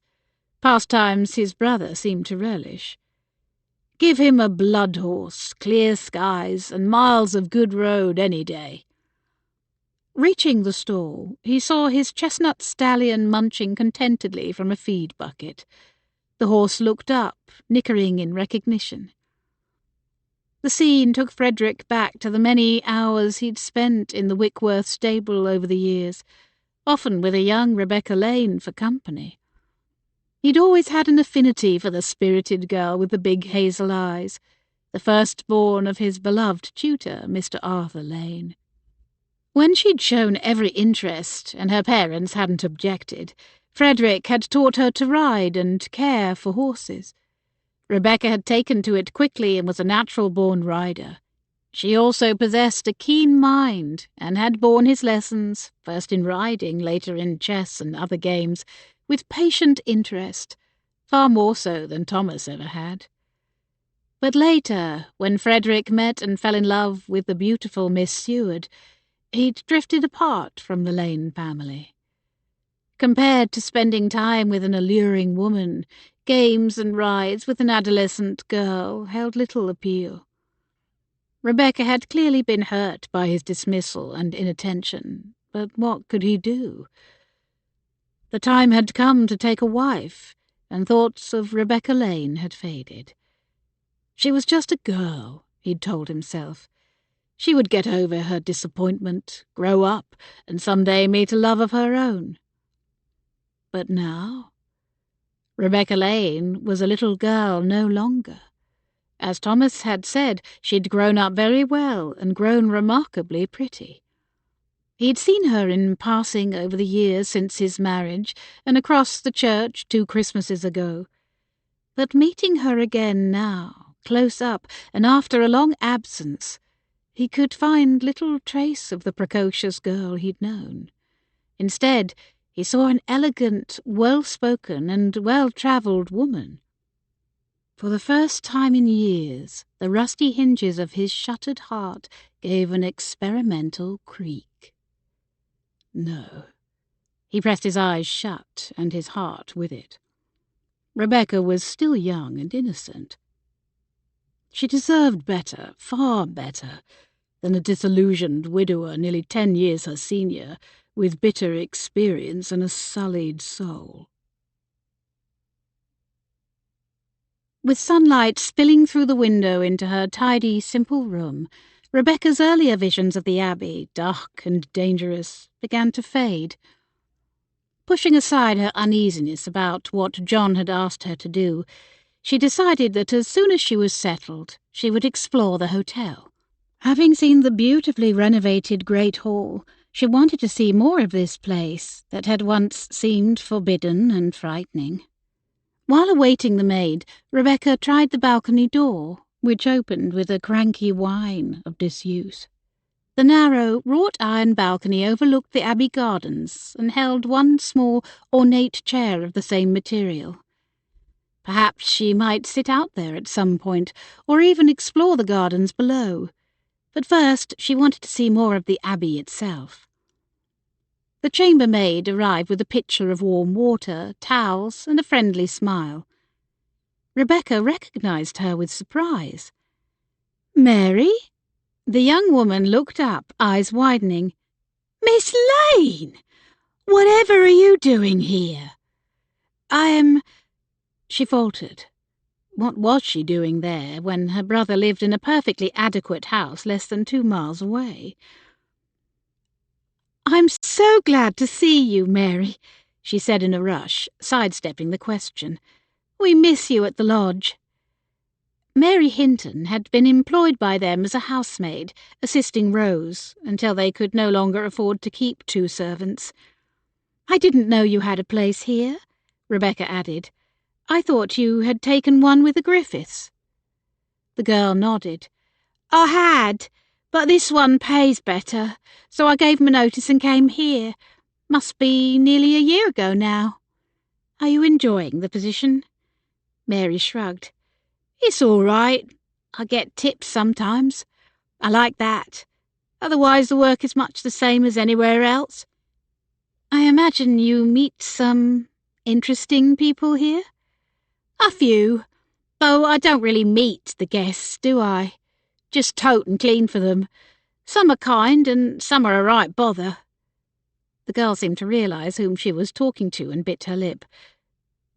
pastimes his brother seemed to relish. Give him a blood horse, clear skies, and miles of good road any day. Reaching the stall, he saw his chestnut stallion munching contentedly from a feed bucket. The horse looked up, nickering in recognition. The scene took Frederick back to the many hours he'd spent in the Wickworth stable over the years, often with a young Rebecca Lane for company. He'd always had an affinity for the spirited girl with the big hazel eyes, the firstborn of his beloved tutor, Mr. Arthur Lane. When she'd shown every interest, and her parents hadn't objected, Frederick had taught her to ride and care for horses. Rebecca had taken to it quickly and was a natural-born rider. She also possessed a keen mind, and had borne his lessons, first in riding, later in chess and other games, with patient interest, far more so than Thomas ever had. But later, when Frederick met and fell in love with the beautiful Miss Seward, he'd drifted apart from the Lane family. Compared to spending time with an alluring woman, games and rides with an adolescent girl held little appeal. Rebecca had clearly been hurt by his dismissal and inattention, but what could he do? The time had come to take a wife, and thoughts of Rebecca Lane had faded. She was just a girl, he'd told himself. She would get over her disappointment, grow up, and someday meet a love of her own. But now? Rebecca Lane was a little girl no longer. As Thomas had said, she'd grown up very well and grown remarkably pretty. He'd seen her in passing over the years since his marriage and across the church 2 Christmases ago. But meeting her again now, close up and after a long absence, he could find little trace of the precocious girl he'd known. Instead, he saw an elegant, well-spoken and well-travelled woman. For the first time in years, the rusty hinges of his shuttered heart gave an experimental creak. No. He pressed his eyes shut and his heart with it. Rebecca was still young and innocent. She deserved better, far better, than a disillusioned widower nearly 10 years her senior, with bitter experience and a sullied soul. With sunlight spilling through the window into her tidy, simple room, Rebecca's earlier visions of the Abbey, dark and dangerous, began to fade. Pushing aside her uneasiness about what John had asked her to do, she decided that as soon as she was settled, she would explore the hotel. Having seen the beautifully renovated Great Hall, she wanted to see more of this place that had once seemed forbidden and frightening. While awaiting the maid, Rebecca tried the balcony door, which opened with a cranky whine of disuse. The narrow, wrought-iron balcony overlooked the Abbey gardens and held one small, ornate chair of the same material. Perhaps she might sit out there at some point, or even explore the gardens below. But first she wanted to see more of the Abbey itself. The chambermaid arrived with a pitcher of warm water, towels, and a friendly smile. Rebecca recognised her with surprise. "Mary?" The young woman looked up, eyes widening. "Miss Lane! Whatever are you doing here?" "I am—" she faltered. What was she doing there when her brother lived in a perfectly adequate house less than 2 miles away? "I'm so glad to see you, Mary," she said in a rush, sidestepping the question. "We miss you at the lodge." Mary Hinton had been employed by them as a housemaid, assisting Rose, until they could no longer afford to keep 2 servants. "I didn't know you had a place here," Rebecca added. "I thought you had taken one with the Griffiths." The girl nodded. "I had, but this one pays better, so I gave 'em a notice and came here. Must be nearly a year ago now." "Are you enjoying the position?" Mary shrugged. "It's all right. I get tips sometimes. I like that. Otherwise the work is much the same as anywhere else." "I imagine you meet some interesting people here?" "A few, though I don't really meet the guests, do I? Just tote and clean for them. Some are kind and some are a right bother." The girl seemed to realise whom she was talking to and bit her lip.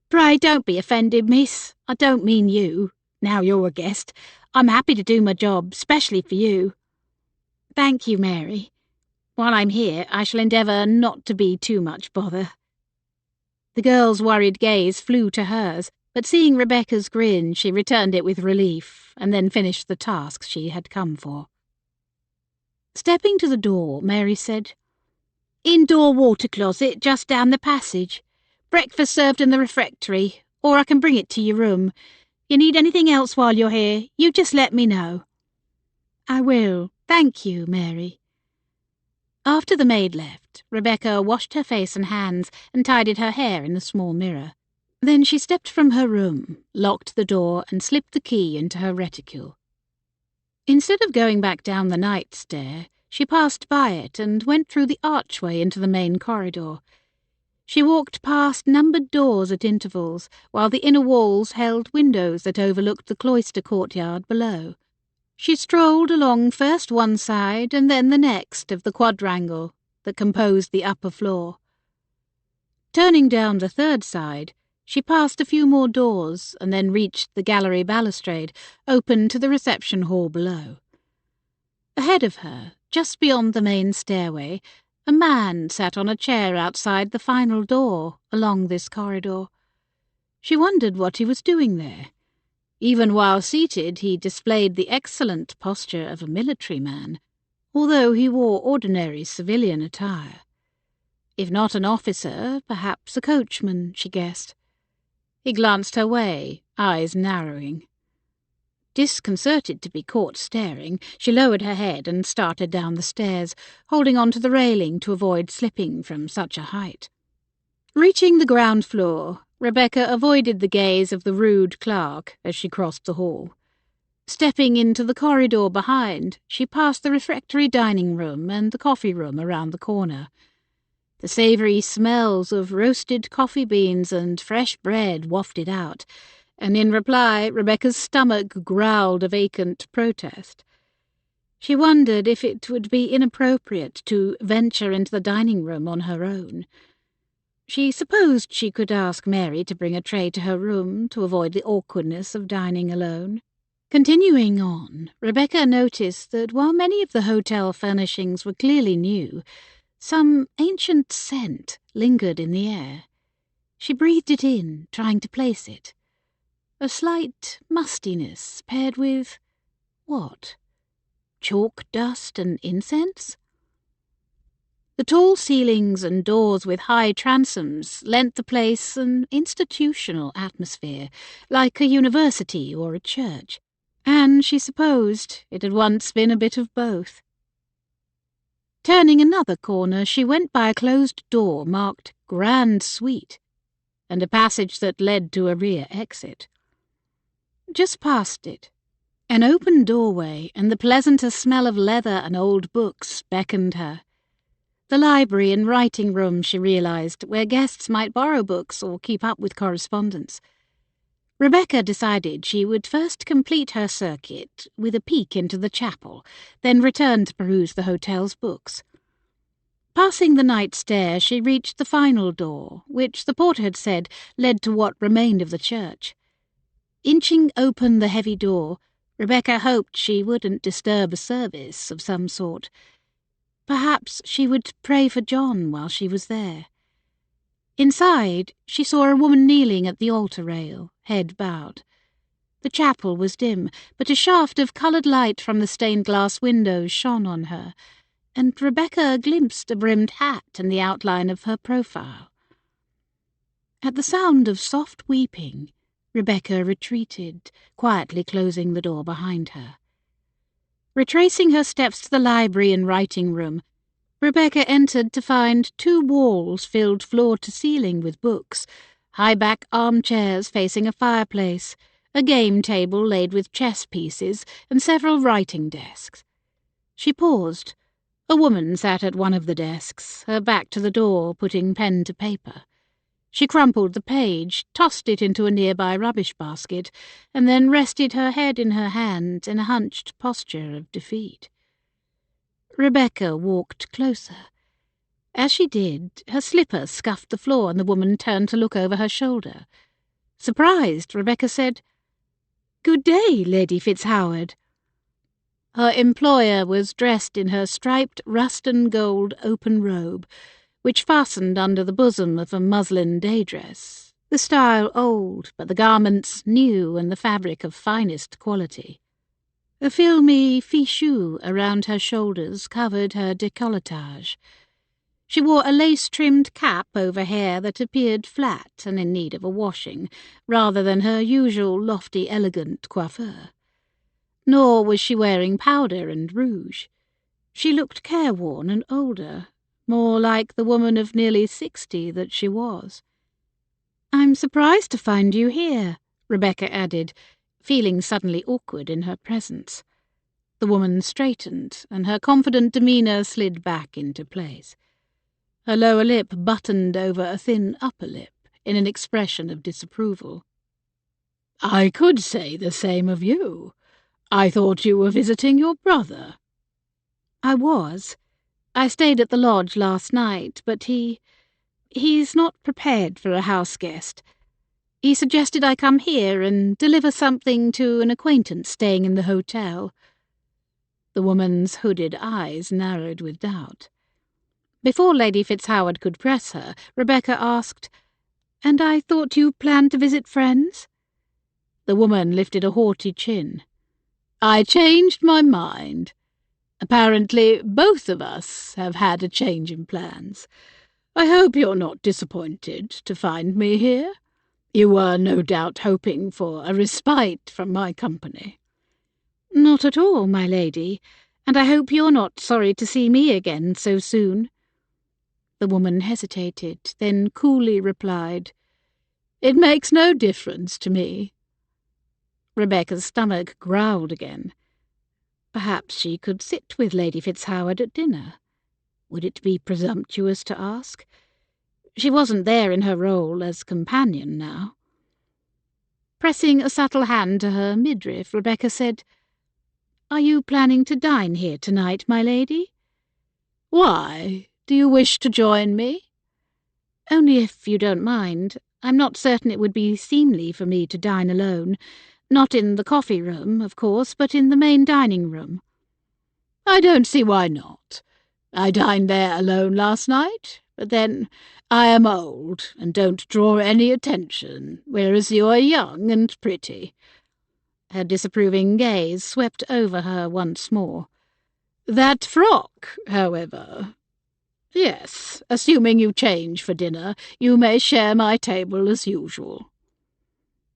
"Pray don't be offended, miss. I don't mean you. Now you're a guest, I'm happy to do my job, specially for you." "Thank you, Mary. While I'm here, I shall endeavour not to be too much bother." The girl's worried gaze flew to hers, but seeing Rebecca's grin, she returned it with relief, and then finished the task she had come for. Stepping to the door, Mary said, "Indoor water closet just down the passage. Breakfast served in the refectory, or I can bring it to your room. You need anything else while you're here, you just let me know." "I will. Thank you, Mary." After the maid left, Rebecca washed her face and hands and tidied her hair in a small mirror. Then she stepped from her room, locked the door, and slipped the key into her reticule. Instead of going back down the night stair, she passed by it and went through the archway into the main corridor. She walked past numbered doors at intervals, while the inner walls held windows that overlooked the cloister courtyard below. She strolled along first one side and then the next of the quadrangle that composed the upper floor. Turning down the third side, she passed a few more doors and then reached the gallery balustrade, open to the reception hall below. Ahead of her, just beyond the main stairway, a man sat on a chair outside the final door along this corridor. She wondered what he was doing there. Even while seated, he displayed the excellent posture of a military man, although he wore ordinary civilian attire. If not an officer, perhaps a coachman, she guessed. He glanced her way, eyes narrowing. Disconcerted to be caught staring, she lowered her head and started down the stairs, holding on to the railing to avoid slipping from such a height. Reaching the ground floor, Rebecca avoided the gaze of the rude clerk as she crossed the hall. Stepping into the corridor behind, she passed the refectory dining room and the coffee room around the corner. The savoury smells of roasted coffee beans and fresh bread wafted out, and in reply Rebecca's stomach growled a vacant protest. She wondered if it would be inappropriate to venture into the dining room on her own. She supposed she could ask Mary to bring a tray to her room to avoid the awkwardness of dining alone. Continuing on, Rebecca noticed that while many of the hotel furnishings were clearly new, some ancient scent lingered in the air. She breathed it in, trying to place it. A slight mustiness paired with what? Chalk dust and incense? The tall ceilings and doors with high transoms lent the place an institutional atmosphere, like a university or a church, and she supposed it had once been a bit of both. Turning another corner, she went by a closed door marked Grand Suite, and a passage that led to a rear exit. Just past it, an open doorway and the pleasanter smell of leather and old books beckoned her. The library and writing room, she realised, where guests might borrow books or keep up with correspondence. Rebecca decided she would first complete her circuit with a peek into the chapel, then return to peruse the hotel's books. Passing the night stair, she reached the final door, which the porter had said led to what remained of the church. Inching open the heavy door, Rebecca hoped she wouldn't disturb a service of some sort. Perhaps she would pray for John while she was there. Inside, she saw a woman kneeling at the altar rail, head bowed. The chapel was dim, but a shaft of coloured light from the stained-glass windows shone on her, and Rebecca glimpsed a brimmed hat and the outline of her profile. At the sound of soft weeping, Rebecca retreated, quietly closing the door behind her. Retracing her steps to the library and writing room, Rebecca entered to find 2 walls filled floor to ceiling with books, high-back armchairs facing a fireplace, a game table laid with chess pieces, and several writing desks. She paused. A woman sat at one of the desks, her back to the door, putting pen to paper. She crumpled the page, tossed it into a nearby rubbish basket, and then rested her head in her hands in a hunched posture of defeat. Rebecca walked closer. As she did, her slipper scuffed the floor and the woman turned to look over her shoulder. Surprised, Rebecca said, "Good day, Lady Fitzhoward." Her employer was dressed in her striped rust-and-gold open robe, which fastened under the bosom of a muslin day-dress, the style old, but the garments new and the fabric of finest quality. A filmy fichu around her shoulders covered her décolletage. She wore a lace-trimmed cap over hair that appeared flat and in need of a washing, rather than her usual lofty, elegant coiffure. Nor was she wearing powder and rouge. She looked careworn and older, more like the woman of nearly 60 that she was. "I'm surprised to find you here," Rebecca added, feeling suddenly awkward in her presence. The woman straightened, and her confident demeanour slid back into place. Her lower lip buttoned over a thin upper lip in an expression of disapproval. "I could say the same of you. I thought you were visiting your brother." "I was. I stayed at the lodge last night, but he's not prepared for a house guest. He suggested I come here and deliver something to an acquaintance staying in the hotel." The woman's hooded eyes narrowed with doubt. Before Lady Fitzhoward could press her, Rebecca asked, "And I thought you planned to visit friends?" The woman lifted a haughty chin. "I changed my mind. Apparently, both of us have had a change in plans. I hope you're not disappointed to find me here. You were no doubt hoping for a respite from my company." "Not at all, my lady, and I hope you're not sorry to see me again so soon." The woman hesitated, then coolly replied, "It makes no difference to me." Rebecca's stomach growled again. Perhaps she could sit with Lady Fitzhoward at dinner. Would it be presumptuous to ask? She wasn't there in her role as companion now. Pressing a subtle hand to her midriff, Rebecca said, "Are you planning to dine here tonight, my lady?" "Why? Do you wish to join me?" "Only if you don't mind. I'm not certain it would be seemly for me to dine alone. Not in the coffee-room, of course, but in the main dining-room." "I don't see why not. I dined there alone last night, but then I am old and don't draw any attention, whereas you are young and pretty." Her disapproving gaze swept over her once more. "That frock, however. Yes, assuming you change for dinner, you may share my table as usual."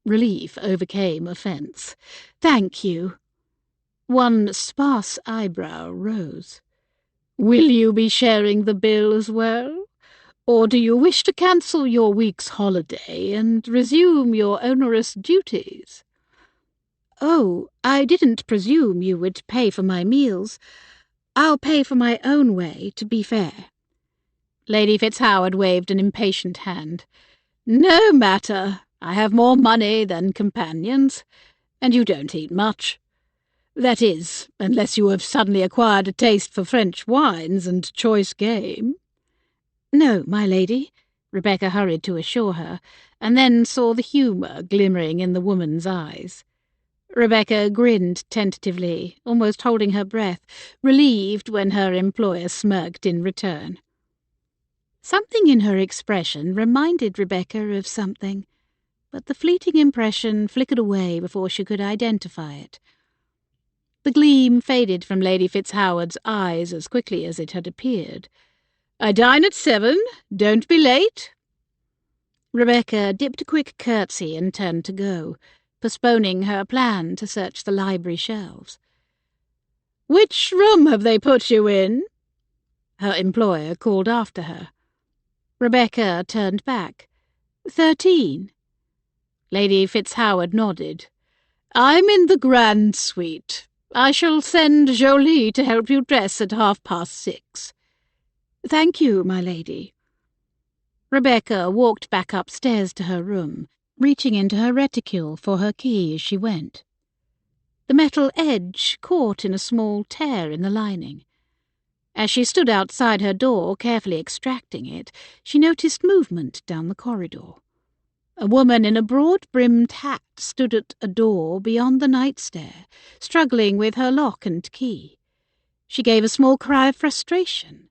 Relief overcame offence. "Thank you." One sparse eyebrow rose. "Will you be sharing the bill as well? Or do you wish to cancel your week's holiday and resume your onerous duties?" "Oh, I didn't presume you would pay for my meals. I'll pay for my own way, to be fair." Lady Fitzhoward waved an impatient hand. "No matter. I have more money than companions, and you don't eat much. That is, unless you have suddenly acquired a taste for French wines and choice game." "No, my lady," Rebecca hurried to assure her, and then saw the humour glimmering in the woman's eyes. Rebecca grinned tentatively, almost holding her breath, relieved when her employer smirked in return. Something in her expression reminded Rebecca of something, but the fleeting impression flickered away before she could identify it. The gleam faded from Lady Fitzhoward's eyes as quickly as it had appeared. "I dine at 7. Don't be late." Rebecca dipped a quick curtsy and turned to go, postponing her plan to search the library shelves. "Which room have they put you in?" her employer called after her. Rebecca turned back. 13. Lady Fitzhoward nodded. "I'm in the grand suite. I shall send Jolie to help you dress at 6:30. "Thank you, my lady." Rebecca walked back upstairs to her room, reaching into her reticule for her key as she went. The metal edge caught in a small tear in the lining. As she stood outside her door, carefully extracting it, she noticed movement down the corridor. A woman in a broad-brimmed hat stood at a door beyond the night stair, struggling with her lock and key. She gave a small cry of frustration.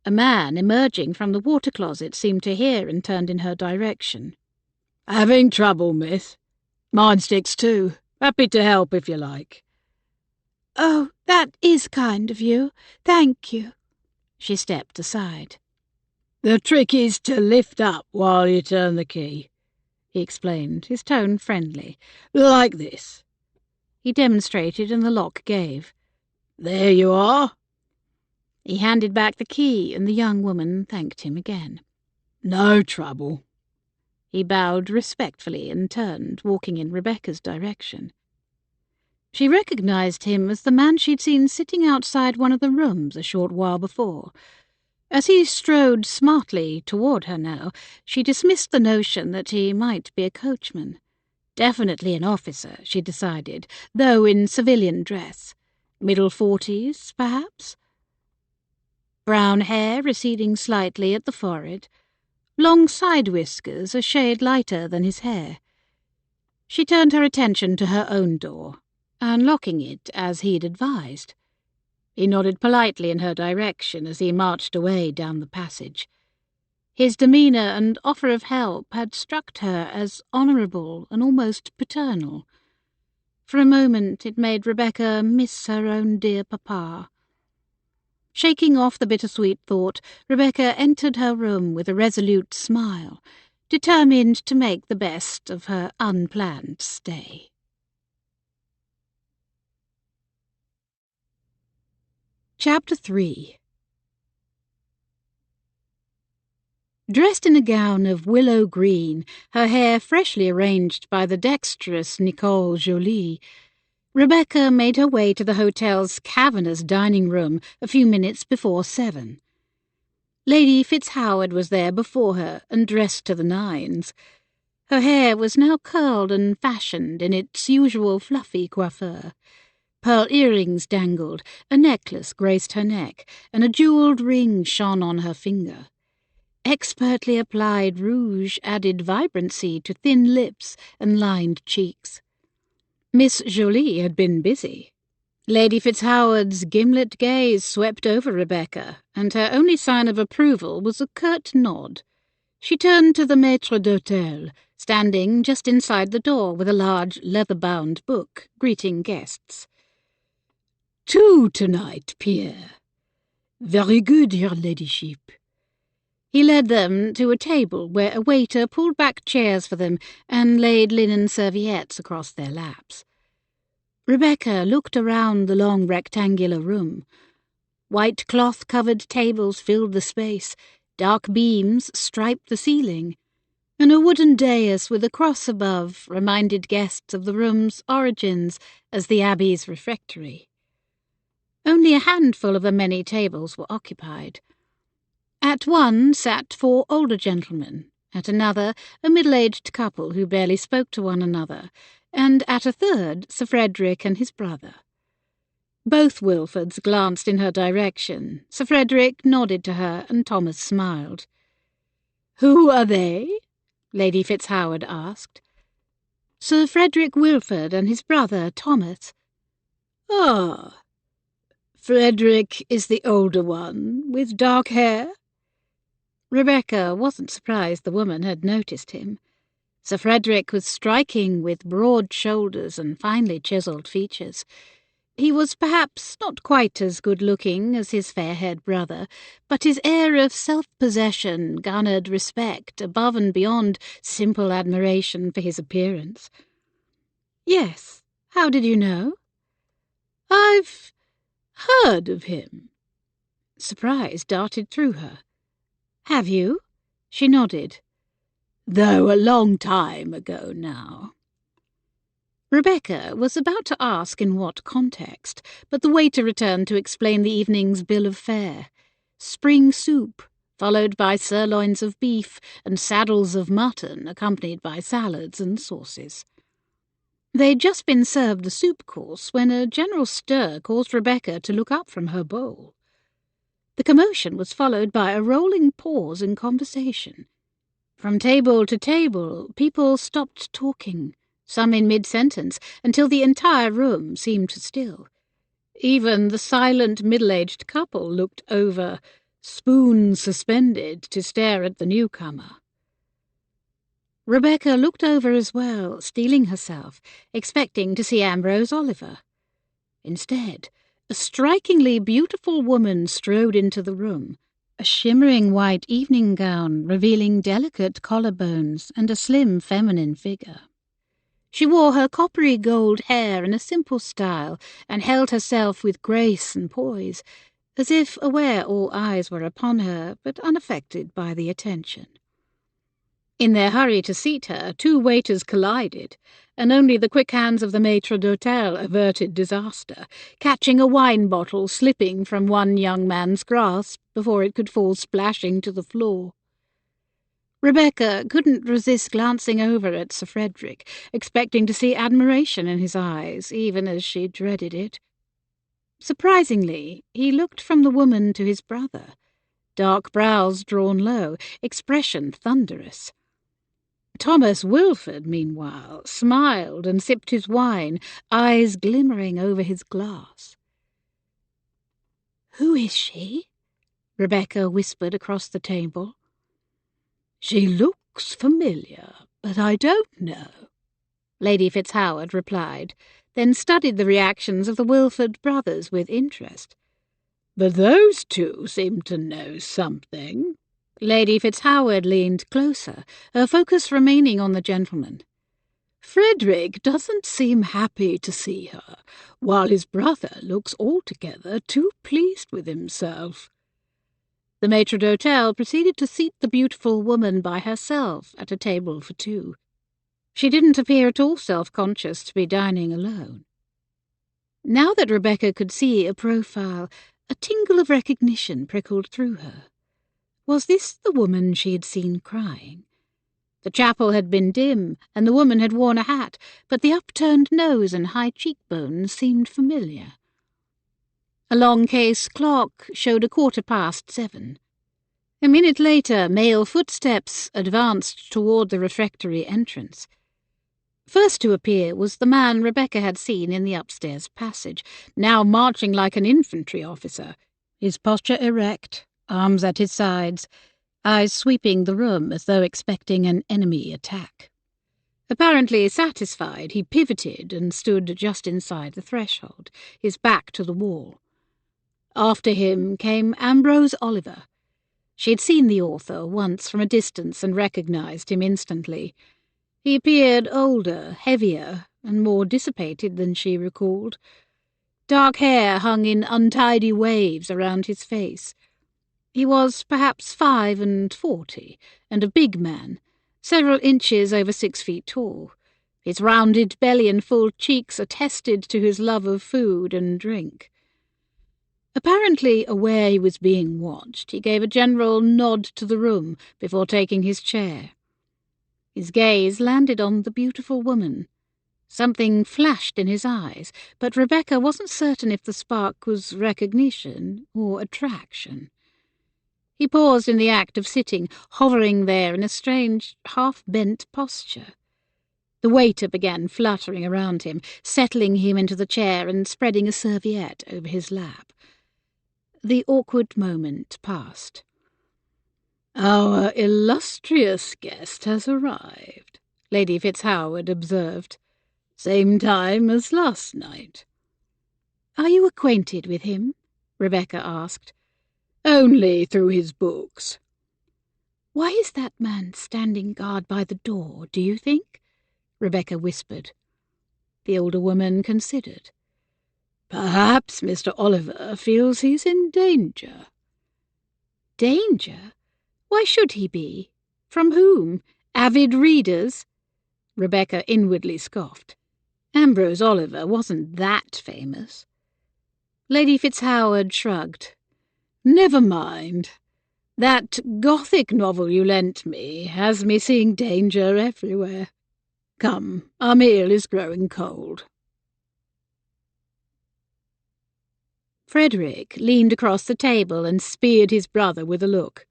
A man emerging from the water closet seemed to hear and turned in her direction. "Having trouble, miss? Mine sticks too. Happy to help if you like." "Oh, that is kind of you. Thank you." She stepped aside. "The trick is to lift up while you turn the key," he explained, his tone friendly. "Like this." He demonstrated, and the lock gave. "There you are." He handed back the key, and the young woman thanked him again. "No trouble." He bowed respectfully and turned, walking in Rebecca's direction. She recognized him as the man she'd seen sitting outside one of the rooms a short while before. As he strode smartly toward her now, she dismissed the notion that he might be a coachman. Definitely an officer, she decided, though in civilian dress. Middle 40s, perhaps? Brown hair receding slightly at the forehead, long side whiskers a shade lighter than his hair. She turned her attention to her own door, unlocking it as he'd advised. He nodded politely in her direction as he marched away down the passage. His demeanour and offer of help had struck her as honourable and almost paternal. For a moment it made Rebecca miss her own dear papa. Shaking off the bittersweet thought, Rebecca entered her room with a resolute smile, determined to make the best of her unplanned stay. Chapter 3. Dressed in a gown of willow green, her hair freshly arranged by the dexterous Nicole Jolie, Rebecca made her way to the hotel's cavernous dining room a few minutes before 7. Lady Fitzhoward was there before her and dressed to the nines. Her hair was now curled and fashioned in its usual fluffy coiffure. Pearl earrings dangled, a necklace graced her neck, and a jewelled ring shone on her finger. Expertly applied rouge added vibrancy to thin lips and lined cheeks. Miss Jolie had been busy. Lady Fitzhoward's gimlet gaze swept over Rebecca, and her only sign of approval was a curt nod. She turned to the maître d'hôtel, standing just inside the door with a large leather-bound book, greeting guests. "Two tonight, Pierre." "Very good, your ladyship." He led them to a table where a waiter pulled back chairs for them and laid linen serviettes across their laps. Rebecca looked around the long rectangular room. White cloth-covered tables filled the space, dark beams striped the ceiling, and a wooden dais with a cross above reminded guests of the room's origins as the Abbey's refectory. Only a handful of the many tables were occupied. At one sat 4 older gentlemen, At another, a middle-aged couple who barely spoke to one another, and at a third, Sir Frederick and his brother. Both Wilfords glanced in her direction. Sir Frederick nodded to her, and Thomas smiled. "Who are they?" Lady Fitzhoward asked. "Sir Frederick Wilford and his brother, Thomas." "Ah. Frederick is the older one, with dark hair?" Rebecca wasn't surprised the woman had noticed him. Sir Frederick was striking, with broad shoulders and finely chiselled features. He was perhaps not quite as good-looking as his fair-haired brother, but his air of self-possession garnered respect above and beyond simple admiration for his appearance. "Yes. How did you know?" "I've heard of him." Surprise darted through her. "Have you?" She nodded. "Though a long time ago now." Rebecca was about to ask in what context, but the waiter returned to explain the evening's bill of fare. Spring soup, followed by sirloins of beef and saddles of mutton, accompanied by salads and sauces. They'd just been served the soup course when a general stir caused Rebecca to look up from her bowl. The commotion was followed by a rolling pause in conversation. From table to table, people stopped talking, some in mid-sentence, until the entire room seemed still. Even the silent middle-aged couple looked over, spoon suspended, to stare at the newcomer. Rebecca looked over as well, steeling herself, expecting to see Ambrose Oliver. Instead, a strikingly beautiful woman strode into the room, a shimmering white evening gown revealing delicate collarbones and a slim feminine figure. She wore her coppery gold hair in a simple style and held herself with grace and poise, as if aware all eyes were upon her, but unaffected by the attention. In their hurry to seat her, two waiters collided, and only the quick hands of the maître d'hôtel averted disaster, catching a wine bottle slipping from one young man's grasp before it could fall splashing to the floor. Rebecca couldn't resist glancing over at Sir Frederick, expecting to see admiration in his eyes, even as she dreaded it. Surprisingly, he looked from the woman to his brother, dark brows drawn low, expression thunderous. Thomas Wilford, meanwhile, smiled and sipped his wine, eyes glimmering over his glass. "Who is she?" Rebecca whispered across the table. "She looks familiar, but I don't know," Lady Fitzhoward replied, then studied the reactions of the Wilford brothers with interest. "But those two seem to know something." Lady Fitzhoward leaned closer, her focus remaining on the gentleman. "Frederick doesn't seem happy to see her, while his brother looks altogether too pleased with himself." The maître d'hôtel proceeded to seat the beautiful woman by herself at a table for two. She didn't appear at all self-conscious to be dining alone. Now that Rebecca could see a profile, a tingle of recognition prickled through her. Was this the woman she had seen crying? The chapel had been dim, and the woman had worn a hat, but the upturned nose and high cheekbones seemed familiar. A long case clock showed 7:15. A minute later, male footsteps advanced toward the refectory entrance. First to appear was the man Rebecca had seen in the upstairs passage, now marching like an infantry officer, his posture erect, arms at his sides, eyes sweeping the room as though expecting an enemy attack. Apparently satisfied, he pivoted and stood just inside the threshold, his back to the wall. After him came Ambrose Oliver. She had seen the author once from a distance and recognized him instantly. He appeared older, heavier, and more dissipated than she recalled. Dark hair hung in untidy waves around his face. He was perhaps 45, and a big man, several inches over 6 feet tall. His rounded belly and full cheeks attested to his love of food and drink. Apparently aware he was being watched, he gave a general nod to the room before taking his chair. His gaze landed on the beautiful woman. Something flashed in his eyes, but Rebecca wasn't certain if the spark was recognition or attraction. He paused in the act of sitting, hovering there in a strange, half-bent posture. The waiter began fluttering around him, settling him into the chair and spreading a serviette over his lap. The awkward moment passed. "Our illustrious guest has arrived," Lady Fitzhoward observed. "Same time as last night." "Are you acquainted with him?" Rebecca asked. "Only through his books." "Why is that man standing guard by the door, do you think?" Rebecca whispered. The older woman considered. "Perhaps Mr. Oliver feels he's in danger." "Danger? Why should he be? From whom? Avid readers?" Rebecca inwardly scoffed. Ambrose Oliver wasn't that famous. Lady Fitzhoward shrugged. "Never mind. That Gothic novel you lent me has me seeing danger everywhere. Come, our meal is growing cold." Frederick leaned across the table and speared his brother with a look.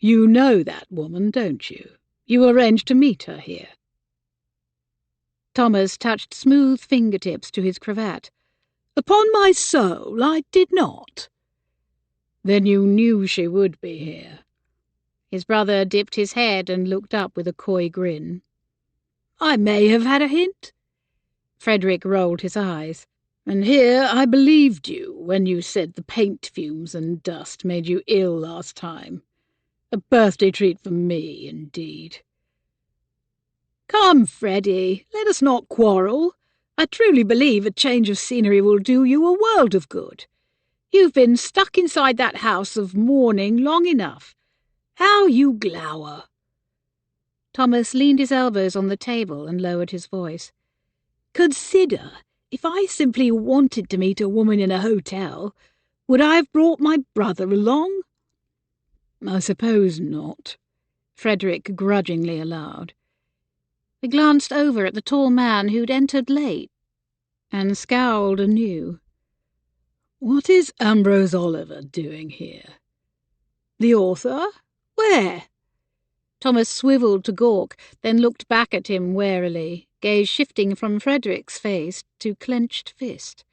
"You know that woman, don't you? You arranged to meet her here." Thomas touched smooth fingertips to his cravat. "Upon my soul, I did not." "Then you knew she would be here." His brother dipped his head and looked up with a coy grin. "I may have had a hint." Frederick rolled his eyes. "And here I believed you when you said the paint fumes and dust made you ill last time. A birthday treat for me, indeed." "Come, Freddie, let us not quarrel. I truly believe a change of scenery will do you a world of good. You've been stuck inside that house of mourning long enough. How you glower!" Thomas leaned his elbows on the table and lowered his voice. "Consider, if I simply wanted to meet a woman in a hotel, would I have brought my brother along?" "I suppose not," Frederick grudgingly allowed. He glanced over at the tall man who'd entered late and scowled anew. "What is Ambrose Oliver doing here?" "The author? Where?" Thomas swivelled to Gawk, then looked back at him warily, gaze shifting from Frederick's face to clenched fist.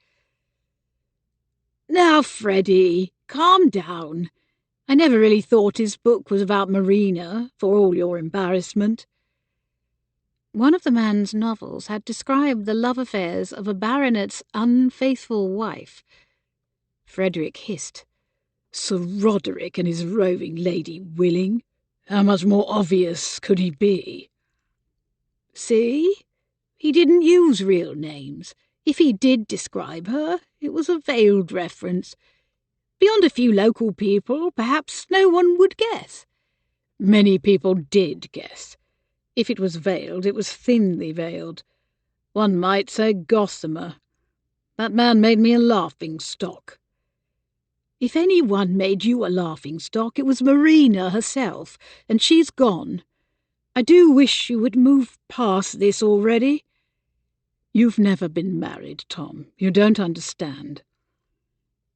"Now, Freddie, calm down. I never really thought his book was about Marina, for all your embarrassment." One of the man's novels had described the love affairs of a baronet's unfaithful wife. Frederick hissed. "Sir Roderick and his roving lady willing? How much more obvious could he be?" "See? He didn't use real names. If he did describe her, it was a veiled reference. Beyond a few local people, perhaps no one would guess." "Many people did guess. If it was veiled, it was thinly veiled. One might say gossamer. That man made me a laughing-stock." "If anyone made you a laughing-stock, it was Marina herself, and she's gone. I do wish you would move past this already." "You've never been married, Tom. You don't understand."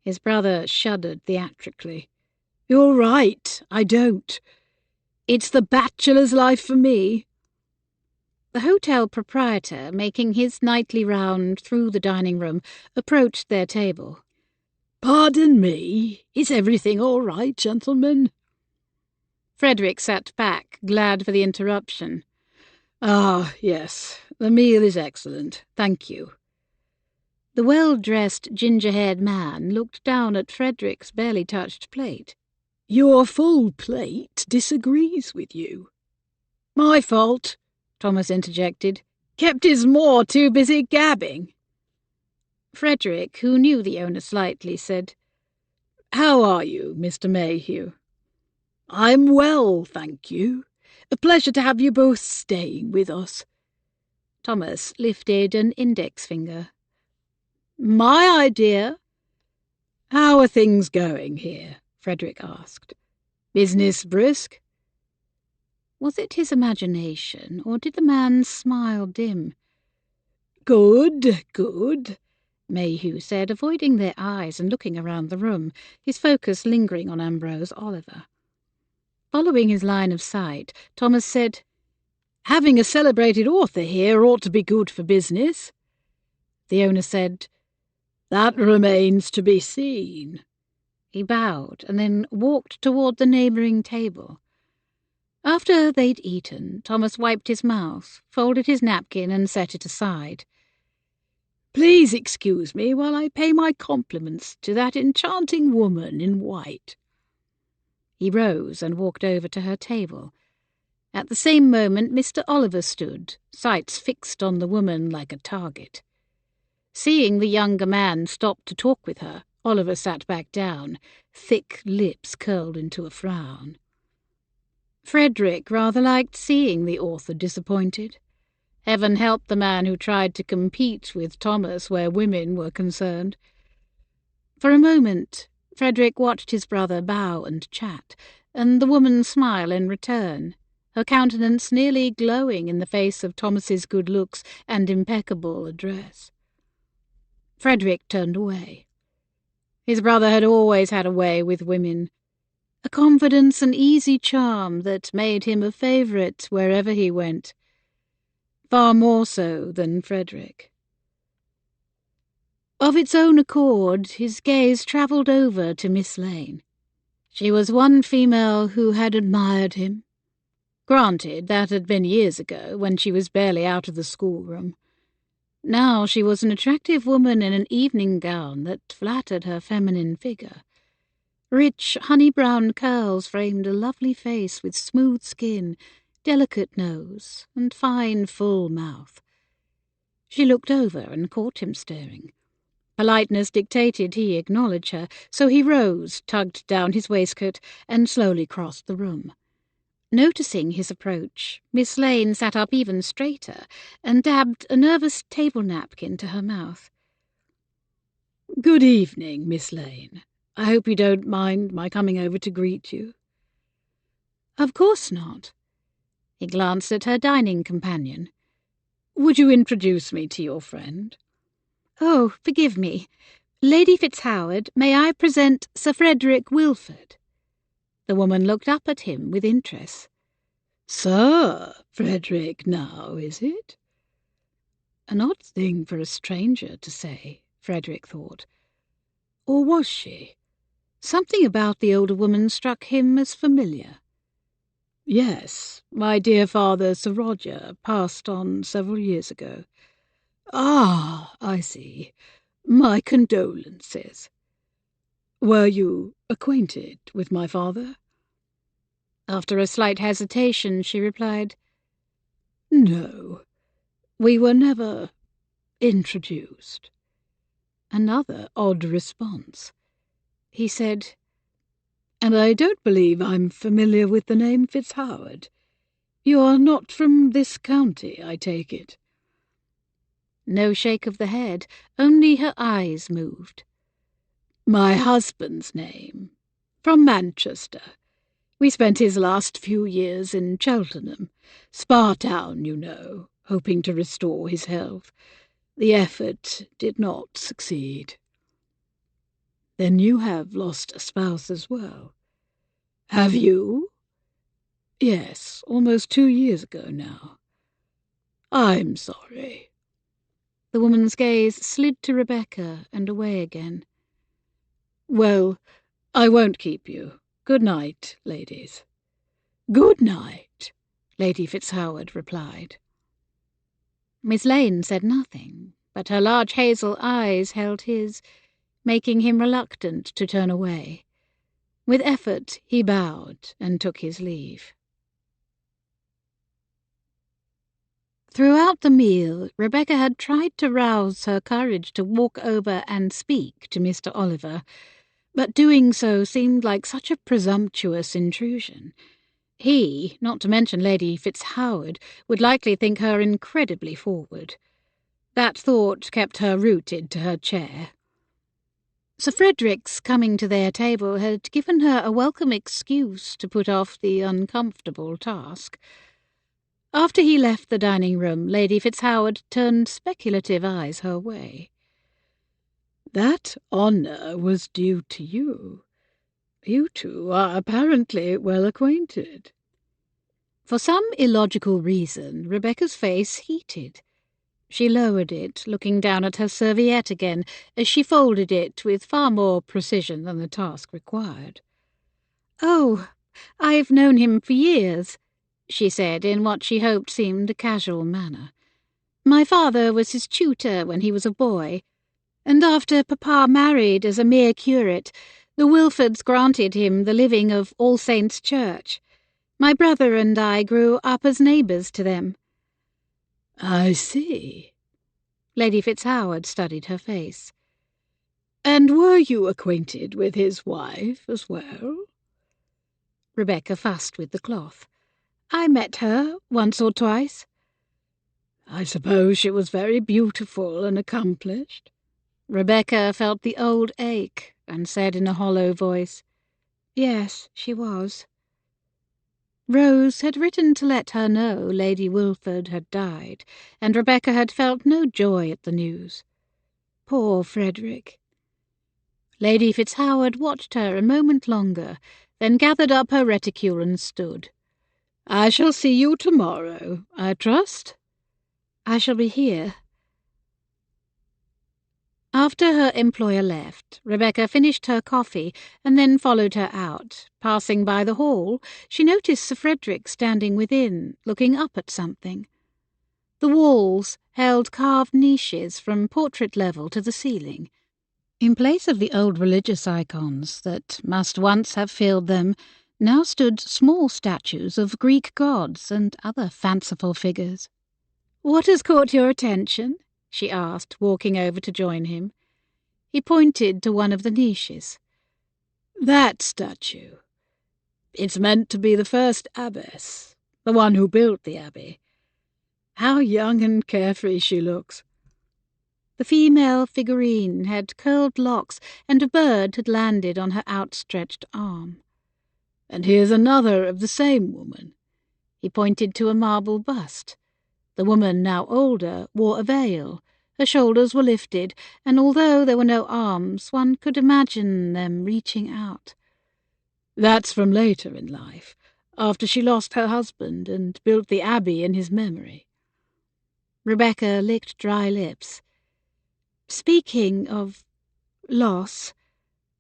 His brother shuddered theatrically. "You're right, I don't. It's the bachelor's life for me." The hotel proprietor, making his nightly round through the dining room, approached their table. "Pardon me, is everything all right, gentlemen?" Frederick sat back, glad for the interruption. "Ah, yes, the meal is excellent, thank you." The well-dressed, ginger-haired man looked down at Frederick's barely touched plate. "Your full plate disagrees with you." "My fault," Thomas interjected. "Kept his maw too busy gabbing." Frederick, who knew the owner slightly, said, "How are you, Mr. Mayhew?" "I'm well, thank you. A pleasure to have you both staying with us." Thomas lifted an index finger. "My idea." "How are things going here?" Frederick asked. "Business brisk?" Was it his imagination, or did the man's smile dim? "Good, good," Mayhew said, avoiding their eyes and looking around the room, his focus lingering on Ambrose Oliver. Following his line of sight, Thomas said, "Having a celebrated author here ought to be good for business." The owner said, "That remains to be seen." He bowed and then walked toward the neighbouring table. After they'd eaten, Thomas wiped his mouth, folded his napkin and set it aside. "Please excuse me while I pay my compliments to that enchanting woman in white." He rose and walked over to her table. At the same moment Mr. Oliver stood, sights fixed on the woman like a target. Seeing the younger man stop to talk with her, Oliver sat back down, thick lips curled into a frown. Frederick rather liked seeing the author disappointed. Heaven help the man who tried to compete with Thomas where women were concerned. For a moment, Frederick watched his brother bow and chat, and the woman smile in return, her countenance nearly glowing in the face of Thomas's good looks and impeccable address. Frederick turned away. His brother had always had a way with women, a confidence and easy charm that made him a favourite wherever he went. Far more so than Frederick. Of its own accord, his gaze travelled over to Miss Lane. She was one female who had admired him. Granted, that had been years ago, when she was barely out of the schoolroom. Now she was an attractive woman in an evening gown that flattered her feminine figure. Rich, honey-brown curls framed a lovely face with smooth skin, delicate nose, and fine, full mouth. She looked over and caught him staring. Politeness dictated he acknowledge her, so he rose, tugged down his waistcoat, and slowly crossed the room. Noticing his approach, Miss Lane sat up even straighter and dabbed a nervous table napkin to her mouth. "Good evening, Miss Lane. I hope you don't mind my coming over to greet you." "Of course not." He glanced at her dining companion. "Would you introduce me to your friend?" "Oh, forgive me. Lady Fitzhoward, may I present Sir Frederick Wilford?" The woman looked up at him with interest. "Sir Frederick now, is it?" An odd thing for a stranger to say, Frederick thought. Or was she? Something about the older woman struck him as familiar. "Yes, my dear father, Sir Roger, passed on several years ago." "Ah, I see. My condolences." "Were you acquainted with my father?" After a slight hesitation, she replied, "No, we were never introduced." Another odd response. He said, "And I don't believe I'm familiar with the name Fitzhoward. You are not from this county, I take it?" No shake of the head, only her eyes moved. "My husband's name. From Manchester. We spent his last few years in Cheltenham, Spa Town, you know, hoping to restore his health. The effort did not succeed." "Then you have lost a spouse as well." "Have you?" "Yes, almost 2 years ago now." "I'm sorry." The woman's gaze slid to Rebecca and away again. "Well, I won't keep you. Good night, ladies." "Good night," Lady Fitzhoward replied. Miss Lane said nothing, but her large hazel eyes held his, making him reluctant to turn away. With effort he bowed and took his leave. Throughout the meal, Rebecca had tried to rouse her courage to walk over and speak to Mr. Oliver, but doing so seemed like such a presumptuous intrusion. He, not to mention Lady Fitzhoward, would likely think her incredibly forward. That thought kept her rooted to her chair. Sir Frederick's coming to their table had given her a welcome excuse to put off the uncomfortable task. After he left the dining room, Lady Fitzhoward turned speculative eyes her way. That honour was due to you. You two are apparently well acquainted. For some illogical reason, Rebecca's face heated. She lowered it, looking down at her serviette again, as she folded it with far more precision than the task required. "Oh, I've known him for years," she said in what she hoped seemed a casual manner. "My father was his tutor when he was a boy, and after Papa married as a mere curate, the Wilfords granted him the living of All Saints' Church. My brother and I grew up as neighbours to them." "I see." Lady Fitzhoward studied her face. "And were you acquainted with his wife as well?" Rebecca fussed with the cloth. "I met her once or twice." "I suppose she was very beautiful and accomplished?" Rebecca felt the old ache and said in a hollow voice, "Yes, she was." Rose had written to let her know Lady Wilford had died, and Rebecca had felt no joy at the news. Poor Frederick. Lady Fitzhoward watched her a moment longer, then gathered up her reticule and stood. "I shall see you tomorrow, I trust?" "I shall be here." After her employer left, Rebecca finished her coffee and then followed her out. Passing by the hall, she noticed Sir Frederick standing within, looking up at something. The walls held carved niches from portrait level to the ceiling. In place of the old religious icons that must once have filled them, now stood small statues of Greek gods and other fanciful figures. "What has caught your attention?" she asked, walking over to join him. He pointed to one of the niches. "That statue. It's meant to be the first abbess, the one who built the abbey. How young and carefree she looks." The female figurine had curled locks, and a bird had landed on her outstretched arm. "And here's another of the same woman." He pointed to a marble bust. The woman, now older, wore a veil. Her shoulders were lifted, and although there were no arms, one could imagine them reaching out. "That's from later in life, after she lost her husband and built the abbey in his memory." Rebecca licked dry lips. "Speaking of loss,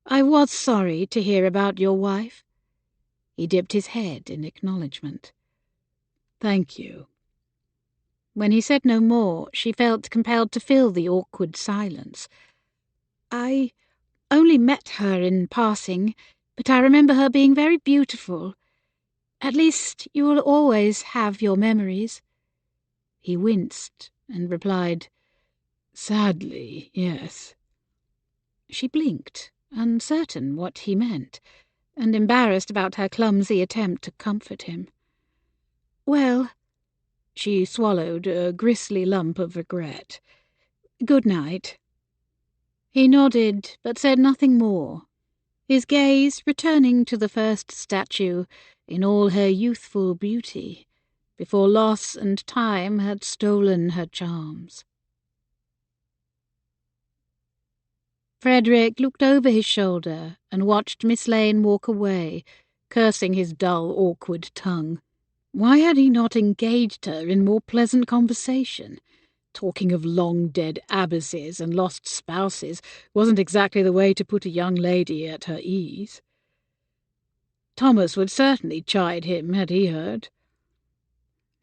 I was sorry to hear about your wife." He dipped his head in acknowledgement. "Thank you." When he said no more, she felt compelled to fill the awkward silence. "I only met her in passing, but I remember her being very beautiful. At least you will always have your memories." He winced and replied, "Sadly, yes." She blinked, uncertain what he meant, and embarrassed about her clumsy attempt to comfort him. "Well," she swallowed a gristly lump of regret. "Good night." He nodded, but said nothing more, his gaze returning to the first statue in all her youthful beauty, before loss and time had stolen her charms. Frederick looked over his shoulder and watched Miss Lane walk away, cursing his dull, awkward tongue. Why had he not engaged her in more pleasant conversation? Talking of long-dead abbesses and lost spouses wasn't exactly the way to put a young lady at her ease. Thomas would certainly chide him had he heard.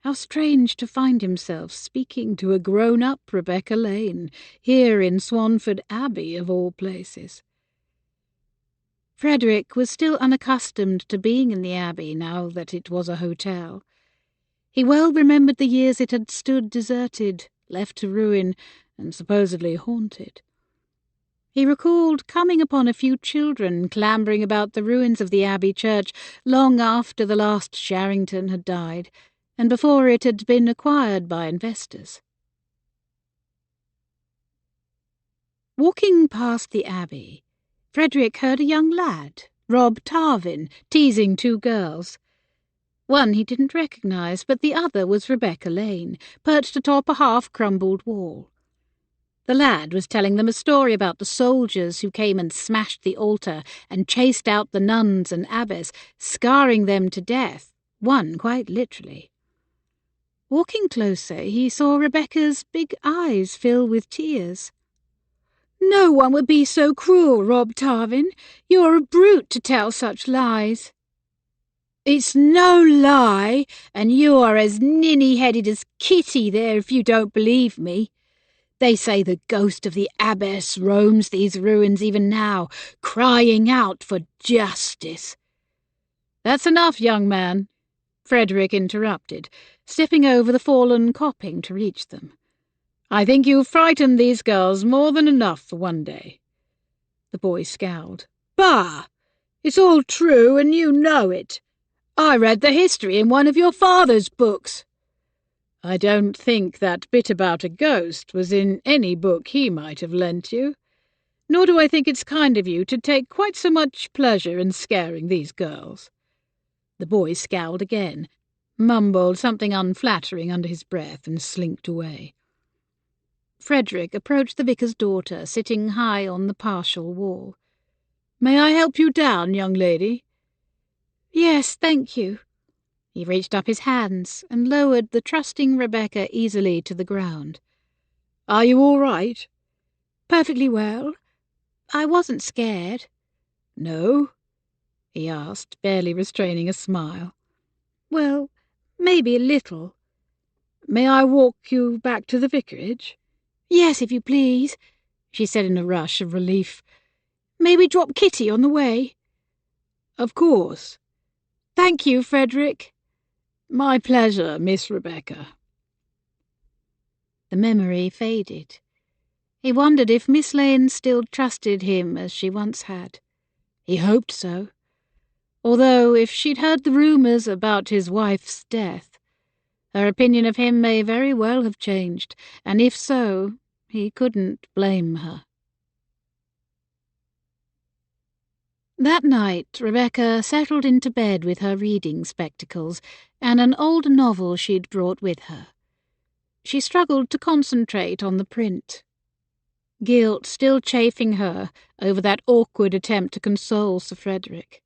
How strange to find himself speaking to a grown-up Rebecca Lane, here in Swanford Abbey of all places. Frederick was still unaccustomed to being in the Abbey now that it was a hotel. He well remembered the years it had stood deserted, left to ruin, and supposedly haunted. He recalled coming upon a few children clambering about the ruins of the Abbey church long after the last Sharrington had died, and before it had been acquired by investors. Walking past the Abbey, Frederick heard a young lad, Rob Tarvin, teasing two girls. One he didn't recognise, but the other was Rebecca Lane, perched atop a half-crumbled wall. The lad was telling them a story about the soldiers who came and smashed the altar and chased out the nuns and abbess, scarring them to death, one quite literally. Walking closer, he saw Rebecca's big eyes fill with tears. "No one would be so cruel, Rob Tarvin. You're a brute to tell such lies." "It's no lie, and you're as ninny-headed as Kitty there if you don't believe me. They say the ghost of the abbess roams these ruins even now, crying out for justice." "That's enough, young man," Frederick interrupted, stepping over the fallen coping to reach them. "I think you've frightened these girls more than enough for one day." The boy scowled. "Bah! It's all true, and you know it. I read the history in one of your father's books." "I don't think that bit about a ghost was in any book he might have lent you. Nor do I think it's kind of you to take quite so much pleasure in scaring these girls." The boy scowled again, mumbled something unflattering under his breath, and slinked away. Frederick approached the vicar's daughter, sitting high on the partial wall. "May I help you down, young lady?" "Yes, thank you." He reached up his hands and lowered the trusting Rebecca easily to the ground. "Are you all right?" "Perfectly well. I wasn't scared." "No?" he asked, barely restraining a smile. "Well, maybe a little." "May I walk you back to the vicarage?" "Yes, if you please," she said in a rush of relief. "Maybe drop Kitty on the way." "Of course." "Thank you, Frederick." "My pleasure, Miss Rebecca." The memory faded. He wondered if Miss Lane still trusted him as she once had. He hoped so. Although, if she'd heard the rumours about his wife's death, her opinion of him may very well have changed, and if so, he couldn't blame her. That night, Rebecca settled into bed with her reading spectacles and an old novel she'd brought with her. She struggled to concentrate on the print, guilt still chafing her over that awkward attempt to console Sir Frederick.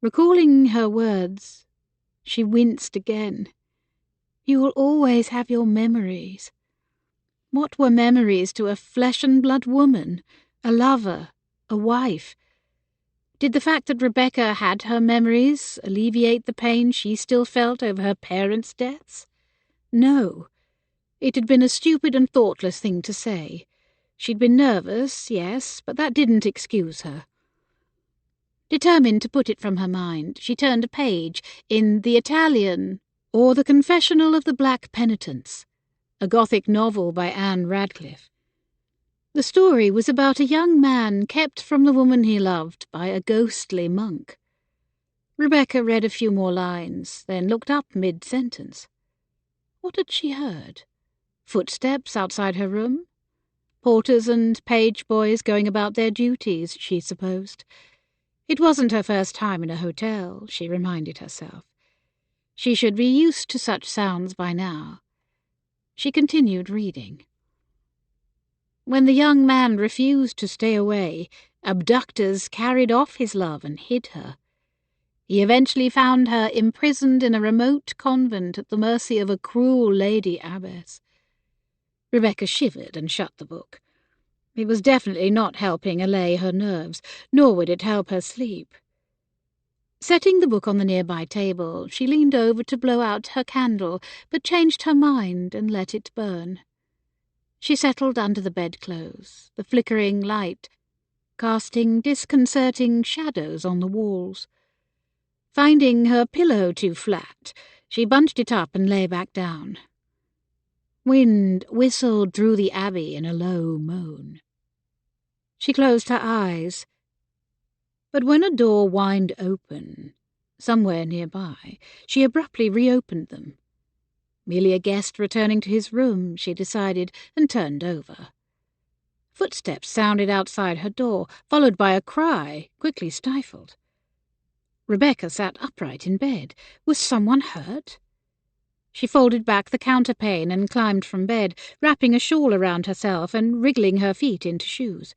Recalling her words, she winced again. "You will always have your memories." What were memories to a flesh-and-blood woman, a lover, a wife? Did the fact that Rebecca had her memories alleviate the pain she still felt over her parents' deaths? No. It had been a stupid and thoughtless thing to say. She'd been nervous, yes, but that didn't excuse her. Determined to put it from her mind, she turned a page in The Italian, or The Confessional of the Black Penitents, a Gothic novel by Anne Radcliffe. The story was about a young man kept from the woman he loved by a ghostly monk. Rebecca read a few more lines, then looked up mid-sentence. What had she heard? Footsteps outside her room? Porters and page boys going about their duties, she supposed. It wasn't her first time in a hotel, she reminded herself. She should be used to such sounds by now. She continued reading. When the young man refused to stay away, abductors carried off his love and hid her. He eventually found her imprisoned in a remote convent at the mercy of a cruel lady abbess. Rebecca shivered and shut the book. It was definitely not helping allay her nerves, nor would it help her sleep. Setting the book on the nearby table, she leaned over to blow out her candle, but changed her mind and let it burn. She settled under the bedclothes, the flickering light casting disconcerting shadows on the walls. Finding her pillow too flat, she bunched it up and lay back down. Wind whistled through the abbey in a low moan. She closed her eyes, but when a door whined open, somewhere nearby, she abruptly reopened them. Merely a guest returning to his room, she decided, and turned over. Footsteps sounded outside her door, followed by a cry, quickly stifled. Rebecca sat upright in bed. Was someone hurt? She folded back the counterpane and climbed from bed, wrapping a shawl around herself and wriggling her feet into shoes.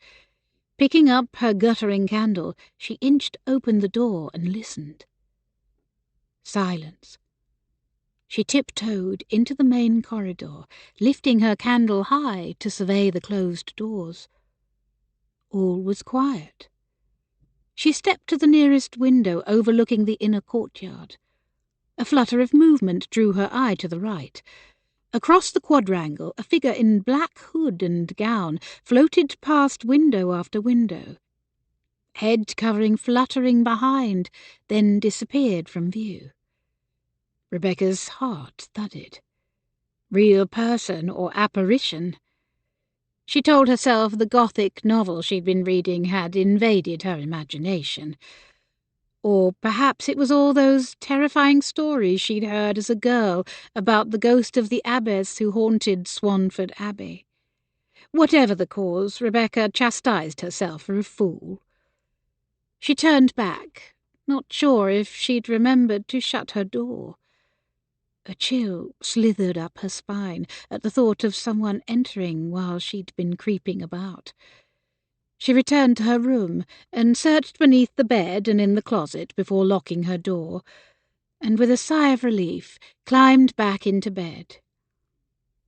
Picking up her guttering candle, she inched open the door and listened. Silence. She tiptoed into the main corridor, lifting her candle high to survey the closed doors. All was quiet. She stepped to the nearest window overlooking the inner courtyard. A flutter of movement drew her eye to the right. Across the quadrangle, a figure in black hood and gown floated past window after window. Head covering fluttering behind, then disappeared from view. Rebecca's heart thudded. Real person or apparition? She told herself the Gothic novel she'd been reading had invaded her imagination. Or perhaps it was all those terrifying stories she'd heard as a girl about the ghost of the abbess who haunted Swanford Abbey. Whatever the cause, Rebecca chastised herself for a fool. She turned back, not sure if she'd remembered to shut her door. A chill slithered up her spine at the thought of someone entering while she'd been creeping about. She returned to her room and searched beneath the bed and in the closet before locking her door, and with a sigh of relief climbed back into bed.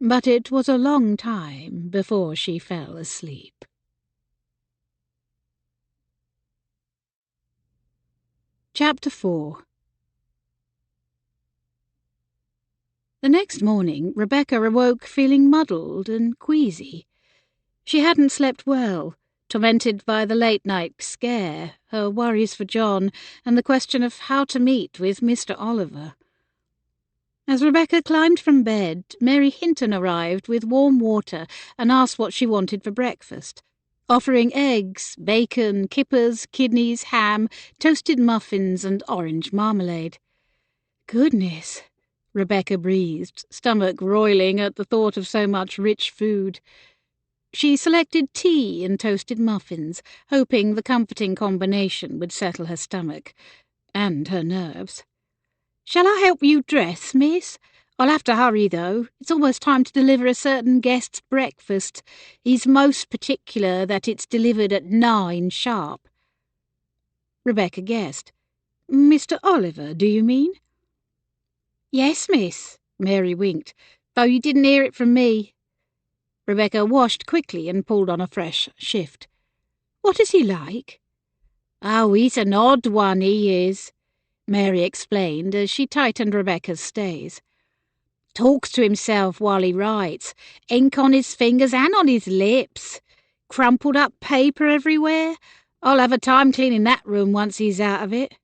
But it was a long time before she fell asleep. Chapter 4. The next morning, Rebecca awoke feeling muddled and queasy. She hadn't slept well, tormented by the late-night scare, her worries for John, and the question of how to meet with Mr. Oliver. As Rebecca climbed from bed, Mary Hinton arrived with warm water and asked what she wanted for breakfast, offering eggs, bacon, kippers, kidneys, ham, toasted muffins, and orange marmalade. "Goodness," Rebecca breathed, stomach roiling at the thought of so much rich food. She selected tea and toasted muffins, hoping the comforting combination would settle her stomach and her nerves. "Shall I help you dress, miss? I'll have to hurry, though. It's almost time to deliver a certain guest's breakfast. He's most particular that it's delivered at 9 sharp." Rebecca guessed. "Mr. Oliver, do you mean?" "Yes, miss," Mary winked, "though you didn't hear it from me." Rebecca washed quickly and pulled on a fresh shift. "What is he like?" "Oh, he's an odd one, he is," Mary explained as she tightened Rebecca's stays. "Talks to himself while he writes, ink on his fingers and on his lips. Crumpled up paper everywhere. I'll have a time cleaning that room once he's out of it."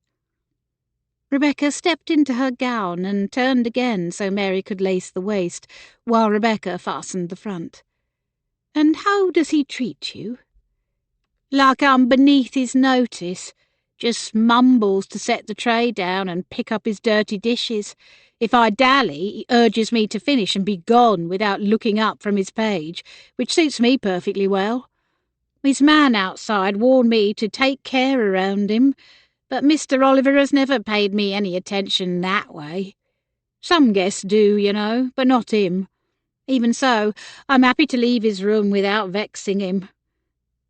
Rebecca stepped into her gown and turned again so Mary could lace the waist, while Rebecca fastened the front. "And how does he treat you?" "Like I'm beneath his notice. Just mumbles to set the tray down and pick up his dirty dishes. If I dally, he urges me to finish and be gone without looking up from his page, which suits me perfectly well. His man outside warned me to take care around him, but Mr. Oliver has never paid me any attention that way. Some guests do, you know, but not him. Even so, I'm happy to leave his room without vexing him.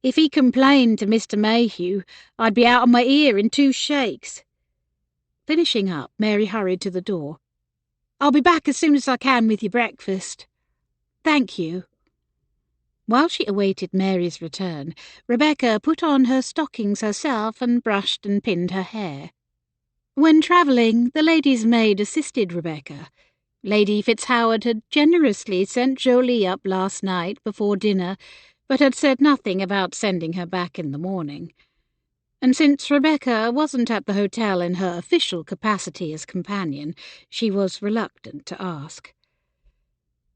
If he complained to Mr. Mayhew, I'd be out of my ear in 2 shakes." Finishing up, Mary hurried to the door. "I'll be back as soon as I can with your breakfast." "Thank you." While she awaited Mary's return, Rebecca put on her stockings herself and brushed and pinned her hair. When travelling, the lady's maid assisted Rebecca. Lady Fitzhoward had generously sent Jolie up last night before dinner, but had said nothing about sending her back in the morning. And since Rebecca wasn't at the hotel in her official capacity as companion, she was reluctant to ask.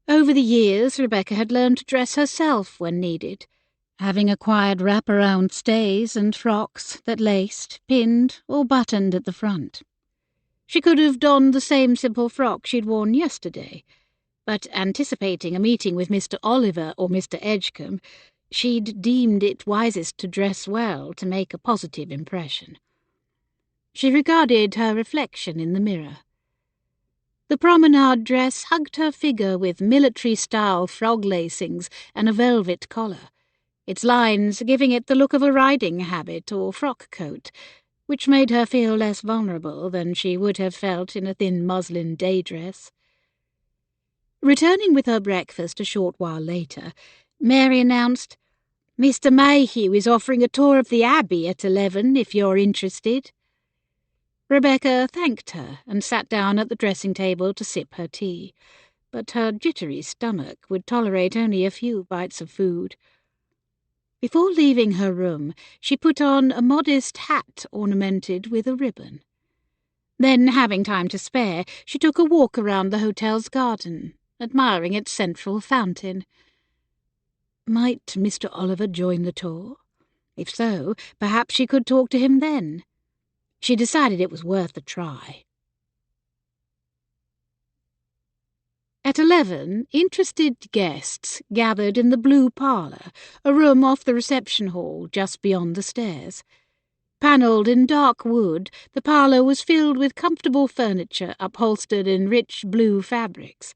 Over the years, Rebecca had learned to dress herself when needed, having acquired wraparound stays and frocks that laced, pinned, or buttoned at the front. She could have donned the same simple frock she'd worn yesterday, but anticipating a meeting with Mr. Oliver or Mr. Edgecombe, She'd deemed it wisest to dress well to make a positive impression. She regarded her reflection in the mirror. The promenade dress hugged her figure with military-style frog lacings and a velvet collar, its lines giving it the look of a riding habit or frock coat, which made her feel less vulnerable than she would have felt in a thin muslin day dress. Returning with her breakfast a short while later, Mary announced, "Mr. Mayhew is offering a tour of the Abbey at 11, if you're interested." Rebecca thanked her and sat down at the dressing-table to sip her tea, but her jittery stomach would tolerate only a few bites of food. Before leaving her room, she put on a modest hat ornamented with a ribbon. Then, having time to spare, she took a walk around the hotel's garden, admiring its central fountain. Might Mr. Oliver join the tour? If so, perhaps she could talk to him then. She decided it was worth a try. At 11, interested guests gathered in the Blue Parlour, a room off the reception hall just beyond the stairs. Panelled in dark wood, the parlour was filled with comfortable furniture upholstered in rich blue fabrics.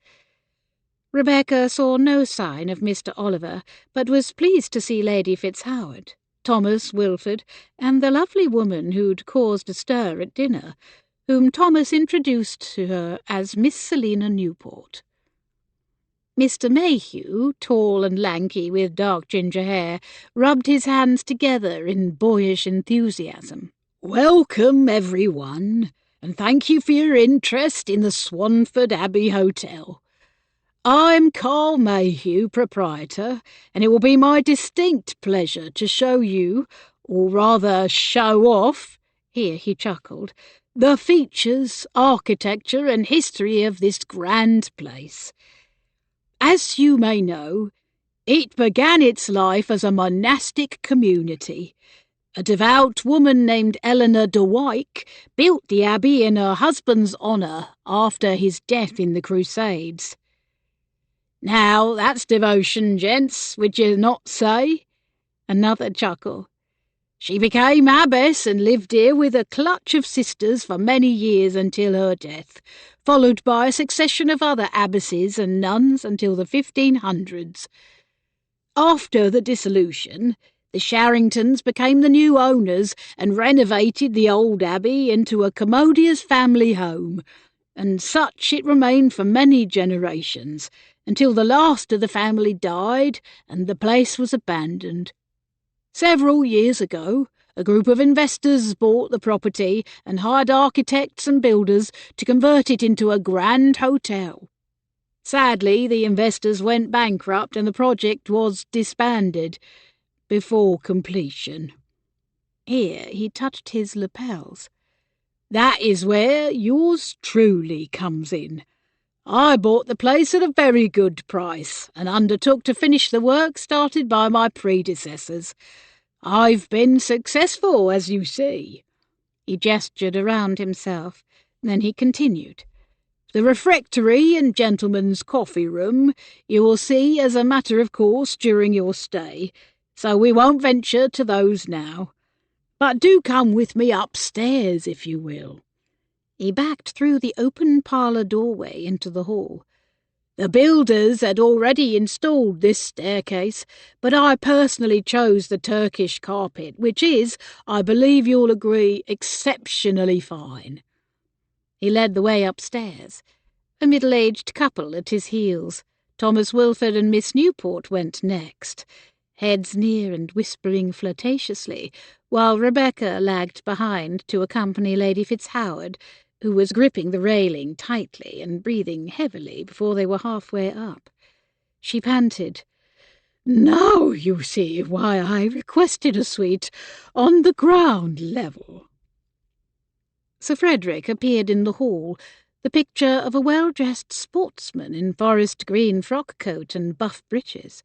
Rebecca saw no sign of Mr. Oliver, but was pleased to see Lady Fitzhoward, Thomas Wilford, and the lovely woman who'd caused a stir at dinner, whom Thomas introduced to her as Miss Selina Newport. Mr. Mayhew, tall and lanky with dark ginger hair, rubbed his hands together in boyish enthusiasm. "Welcome, everyone, and thank you for your interest in the Swanford Abbey Hotel. I'm Carl Mayhew, proprietor, and it will be my distinct pleasure to show you, or rather show off," here he chuckled, "the features, architecture, and history of this grand place. As you may know, it began its life as a monastic community. A devout woman named Eleanor de Wyke built the abbey in her husband's honour after his death in the Crusades. Now, that's devotion, gents, would you not say?" Another chuckle. "She became abbess and lived here with a clutch of sisters for many years until her death, followed by a succession of other abbesses and nuns until the 1500s. After the dissolution, the Sharringtons became the new owners and renovated the old abbey into a commodious family home, and such it remained for many generations, until the last of the family died and the place was abandoned. Several years ago, a group of investors bought the property and hired architects and builders to convert it into a grand hotel. Sadly, the investors went bankrupt and the project was disbanded before completion." Here he touched his lapels. "That is where yours truly comes in. I bought the place at a very good price and undertook to finish the work started by my predecessors. I've been successful, as you see." He gestured around himself. Then he continued. "The refectory and gentlemen's coffee room you will see as a matter of course during your stay, so we won't venture to those now. But do come with me upstairs, if you will." He backed through the open parlour doorway into the hall. "The builders had already installed this staircase, but I personally chose the Turkish carpet, which is, I believe you'll agree, exceptionally fine." He led the way upstairs, a middle-aged couple at his heels. Thomas Wilford and Miss Newport went next, heads near and whispering flirtatiously, while Rebecca lagged behind to accompany Lady Fitzhoward, who was gripping the railing tightly and breathing heavily before they were halfway up. She panted, "Now you see why I requested a suite on the ground level." Sir Frederick appeared in the hall, the picture of a well-dressed sportsman in forest green frock-coat and buff breeches.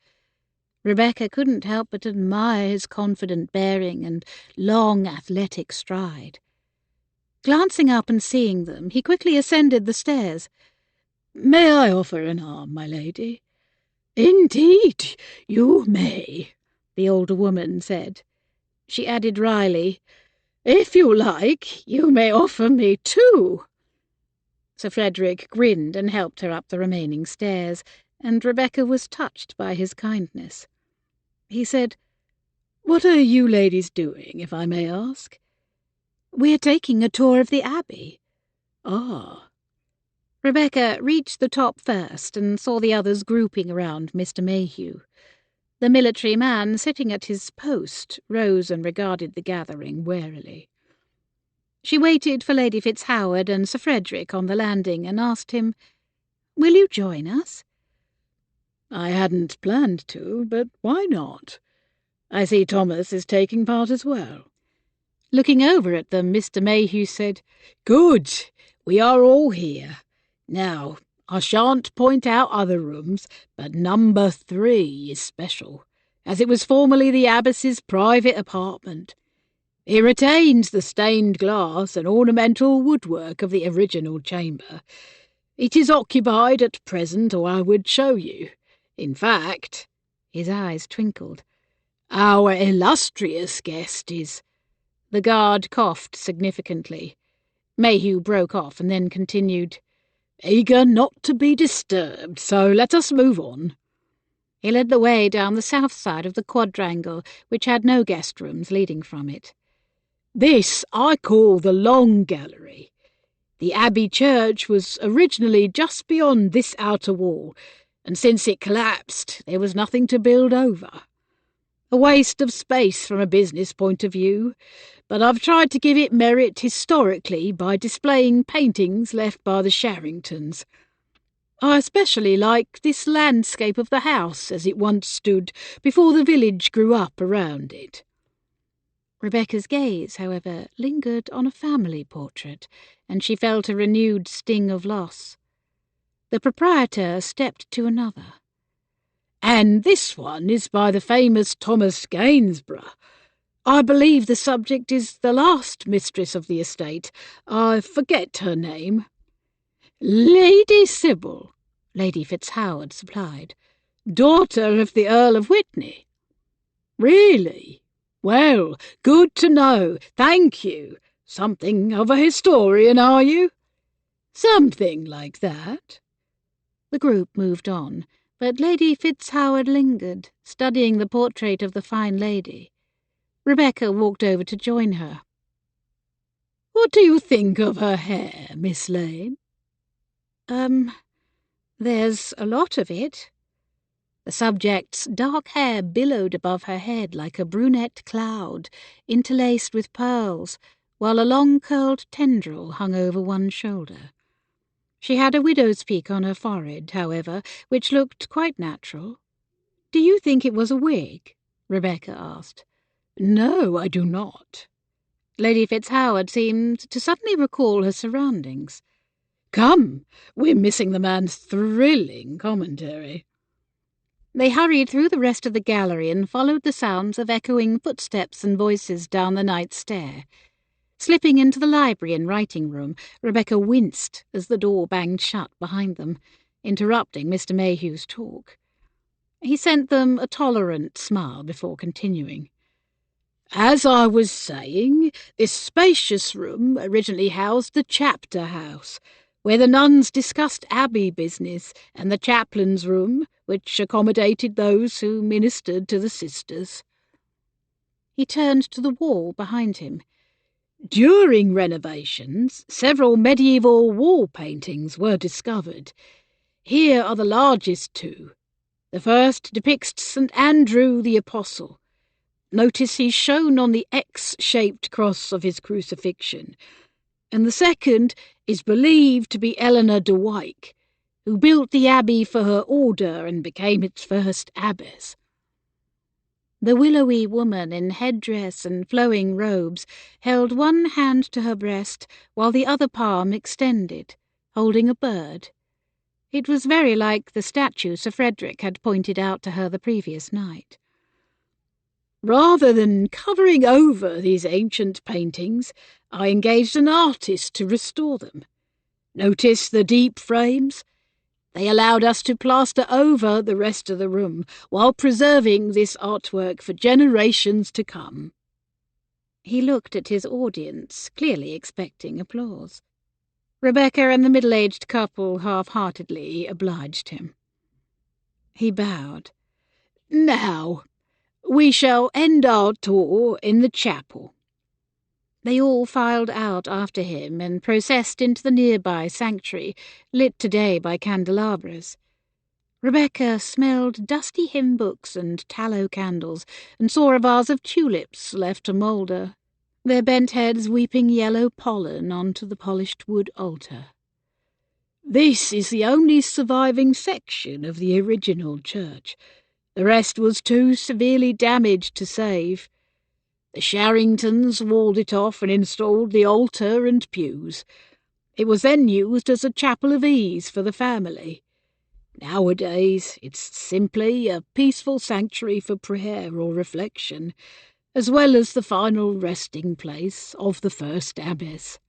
Rebecca couldn't help but admire his confident bearing and long athletic stride. Glancing up and seeing them, he quickly ascended the stairs. "May I offer an arm, my lady?" "Indeed, you may." the older woman said. She added wryly, "If you like, you may offer me 2. Sir Frederick grinned and helped her up the remaining stairs, and Rebecca was touched by his kindness. He said, "What are you ladies doing, if I may ask?" "We're taking a tour of the Abbey." "Ah." Rebecca reached the top first and saw the others grouping around Mr. Mayhew. The military man, sitting at his post, rose and regarded the gathering warily. She waited for Lady Fitzhoward and Sir Frederick on the landing and asked him, "Will you join us?" "I hadn't planned to, but why not? I see Thomas is taking part as well." Looking over at them, Mr. Mayhew said, "Good. We are all here. Now, I shan't point out other rooms, but number 3 is special, as it was formerly the abbess's private apartment. It retains the stained glass and ornamental woodwork of the original chamber. It is occupied at present, or I would show you. In fact," his eyes twinkled, "our illustrious guest is—" The guard coughed significantly. Mayhew broke off and then continued, "Eager not to be disturbed, so let us move on." He led the way down the south side of the quadrangle, which had no guest rooms leading from it. "This I call the Long Gallery. The Abbey Church was originally just beyond this outer wall, and since it collapsed, there was nothing to build over. A waste of space from a business point of view, but I've tried to give it merit historically by displaying paintings left by the Sharringtons. I especially like this landscape of the house as it once stood before the village grew up around it." Rebecca's gaze, however, lingered on a family portrait, and she felt a renewed sting of loss. The proprietor stepped to another. "And this one is by the famous Thomas Gainsborough. I believe the subject is the last mistress of the estate. I forget her name." "Lady Sybil," Lady Fitzhoward supplied. "Daughter of the Earl of Witney." "Really? Well, good to know. Thank you. Something of a historian, are you?" "Something like that." The group moved on, but Lady Fitzhoward lingered, studying the portrait of the fine lady. Rebecca walked over to join her. "What do you think of her hair, Miss Lane?" There's a lot of it." The subject's dark hair billowed above her head like a brunette cloud, interlaced with pearls, while a long curled tendril hung over one shoulder. She had a widow's peak on her forehead, however, which looked quite natural. "Do you think it was a wig?" Rebecca asked. "No, I do not." Lady Fitzhoward seemed to suddenly recall her surroundings. "Come, we're missing the man's thrilling commentary." They hurried through the rest of the gallery and followed the sounds of echoing footsteps and voices down the night stair. Slipping into the library and writing room, Rebecca winced as the door banged shut behind them, interrupting Mr. Mayhew's talk. He sent them a tolerant smile before continuing. "As I was saying, this spacious room originally housed the chapter house, where the nuns discussed abbey business, and the chaplain's room, which accommodated those who ministered to the sisters." He turned to the wall behind him. "During renovations, several medieval wall paintings were discovered. Here are the largest 2. The first depicts St. Andrew the Apostle. Notice he's shown on the X-shaped cross of his crucifixion. And the second is believed to be Eleanor de Wyke, who built the abbey for her order and became its first abbess." The willowy woman in headdress and flowing robes held one hand to her breast while the other palm extended, holding a bird. It was very like the statue Sir Frederick had pointed out to her the previous night. "Rather than covering over these ancient paintings, I engaged an artist to restore them. Notice the deep frames? They allowed us to plaster over the rest of the room while preserving this artwork for generations to come." He looked at his audience, clearly expecting applause. Rebecca and the middle-aged couple half-heartedly obliged him. He bowed. "Now, we shall end our tour in the chapel." They all filed out after him and processed into the nearby sanctuary, lit today by candelabras. Rebecca smelled dusty hymn books and tallow candles, and saw a vase of tulips left to moulder, their bent heads weeping yellow pollen onto the polished wood altar. "This is the only surviving section of the original church. The rest was too severely damaged to save. The Sharringtons walled it off and installed the altar and pews. It was then used as a chapel of ease for the family. Nowadays, it's simply a peaceful sanctuary for prayer or reflection, as well as the final resting place of the first abbess."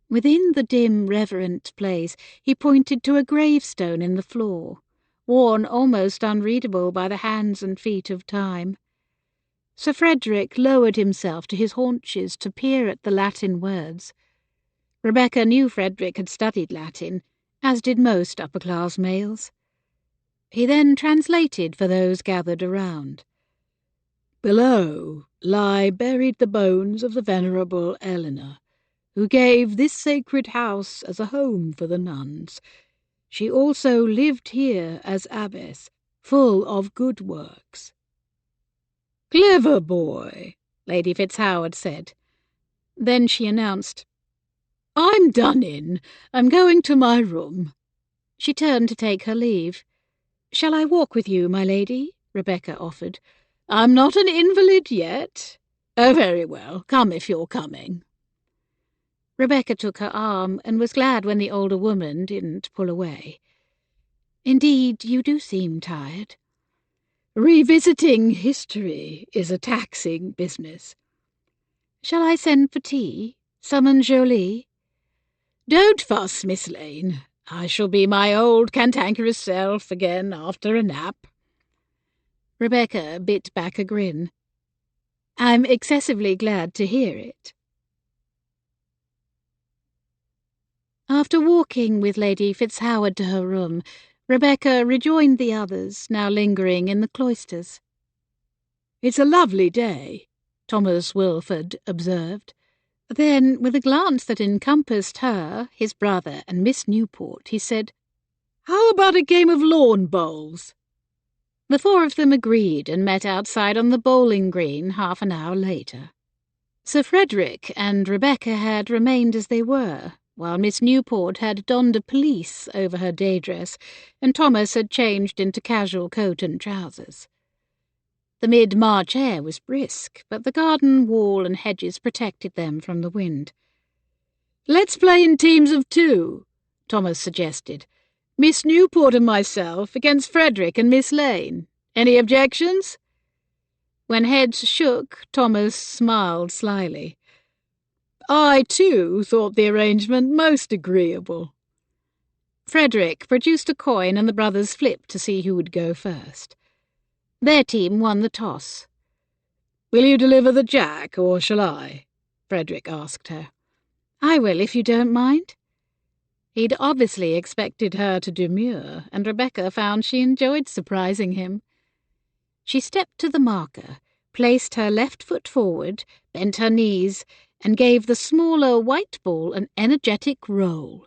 Within the dim, reverent place, he pointed to a gravestone in the floor, worn almost unreadable by the hands and feet of time. Sir Frederick lowered himself to his haunches to peer at the Latin words. Rebecca knew Frederick had studied Latin, as did most upper-class males. He then translated for those gathered around. "Below lie buried the bones of the Venerable Eleanor, who gave this sacred house as a home for the nuns. She also lived here as abbess, full of good works." "Clever boy," Lady Fitzhoward said. Then she announced, "I'm done in. I'm going to my room." She turned to take her leave. "Shall I walk with you, my lady?" Rebecca offered. "I'm not an invalid yet." "Oh, very well. Come if you're coming." Rebecca took her arm and was glad when the older woman didn't pull away. "Indeed, you do seem tired." "Revisiting history is a taxing business." "Shall I send for tea? Summon Jolie?" "Don't fuss, Miss Lane. I shall be my old cantankerous self again after a nap." Rebecca bit back a grin. "I'm excessively glad to hear it." After walking with Lady Fitzhoward to her room, Rebecca rejoined the others, now lingering in the cloisters. "It's a lovely day," Thomas Wilford observed. Then, with a glance that encompassed her, his brother, and Miss Newport, he said, "How about a game of lawn bowls?" The four of them agreed and met outside on the bowling green half an hour later. Sir Frederick and Rebecca had remained as they were, while Miss Newport had donned a pelisse over her day dress, and Thomas had changed into casual coat and trousers. The mid-March air was brisk, but the garden wall and hedges protected them from the wind. "Let's play in teams of two," Thomas suggested. "Miss Newport and myself against Frederick and Miss Lane. Any objections?" When heads shook, Thomas smiled slyly. "I, too, thought the arrangement most agreeable." Frederick produced a coin and the brothers flipped to see who would go first. Their team won the toss. "Will you deliver the jack, or shall I?" Frederick asked her. "I will, if you don't mind." He'd obviously expected her to demur, and Rebecca found she enjoyed surprising him. She stepped to the marker, placed her left foot forward, bent her knees, and gave the smaller white ball an energetic roll.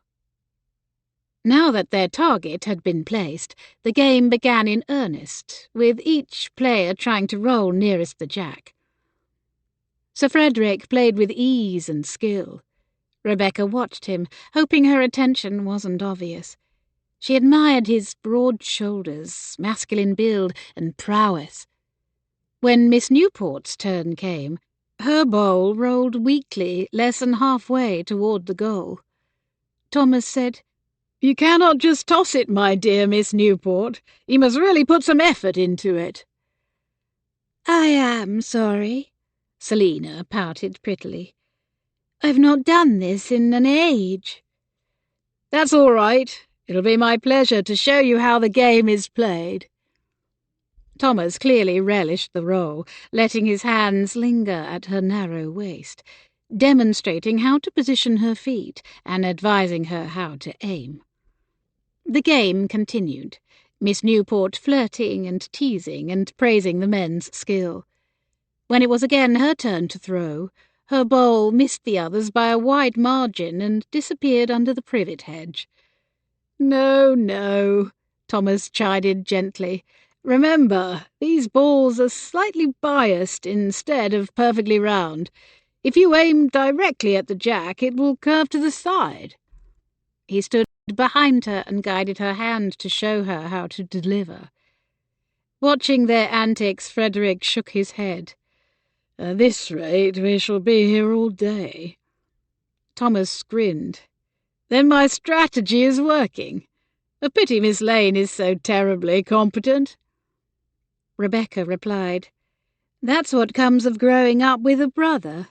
Now that their target had been placed, the game began in earnest, with each player trying to roll nearest the jack. Sir Frederick played with ease and skill. Rebecca watched him, hoping her attention wasn't obvious. She admired his broad shoulders, masculine build, and prowess. When Miss Newport's turn came, her bowl rolled weakly, less than halfway toward the goal. Thomas said, "You cannot just toss it, my dear Miss Newport. You must really put some effort into it." "I am sorry," Selina pouted prettily. "I've not done this in an age." "That's all right. It'll be my pleasure to show you how the game is played." Thomas clearly relished the role, letting his hands linger at her narrow waist, demonstrating how to position her feet and advising her how to aim. The game continued, Miss Newport flirting and teasing and praising the men's skill. When it was again her turn to throw, her bowl missed the others by a wide margin and disappeared under the privet hedge. "No, no," Thomas chided gently. "Remember, these balls are slightly biased instead of perfectly round. If you aim directly at the jack, it will curve to the side." He stood behind her and guided her hand to show her how to deliver. Watching their antics, Frederick shook his head. "At this rate, we shall be here all day." Thomas grinned. "Then my strategy is working. A pity Miss Lane is so terribly competent." Rebecca replied, "That's what comes of growing up with a brother."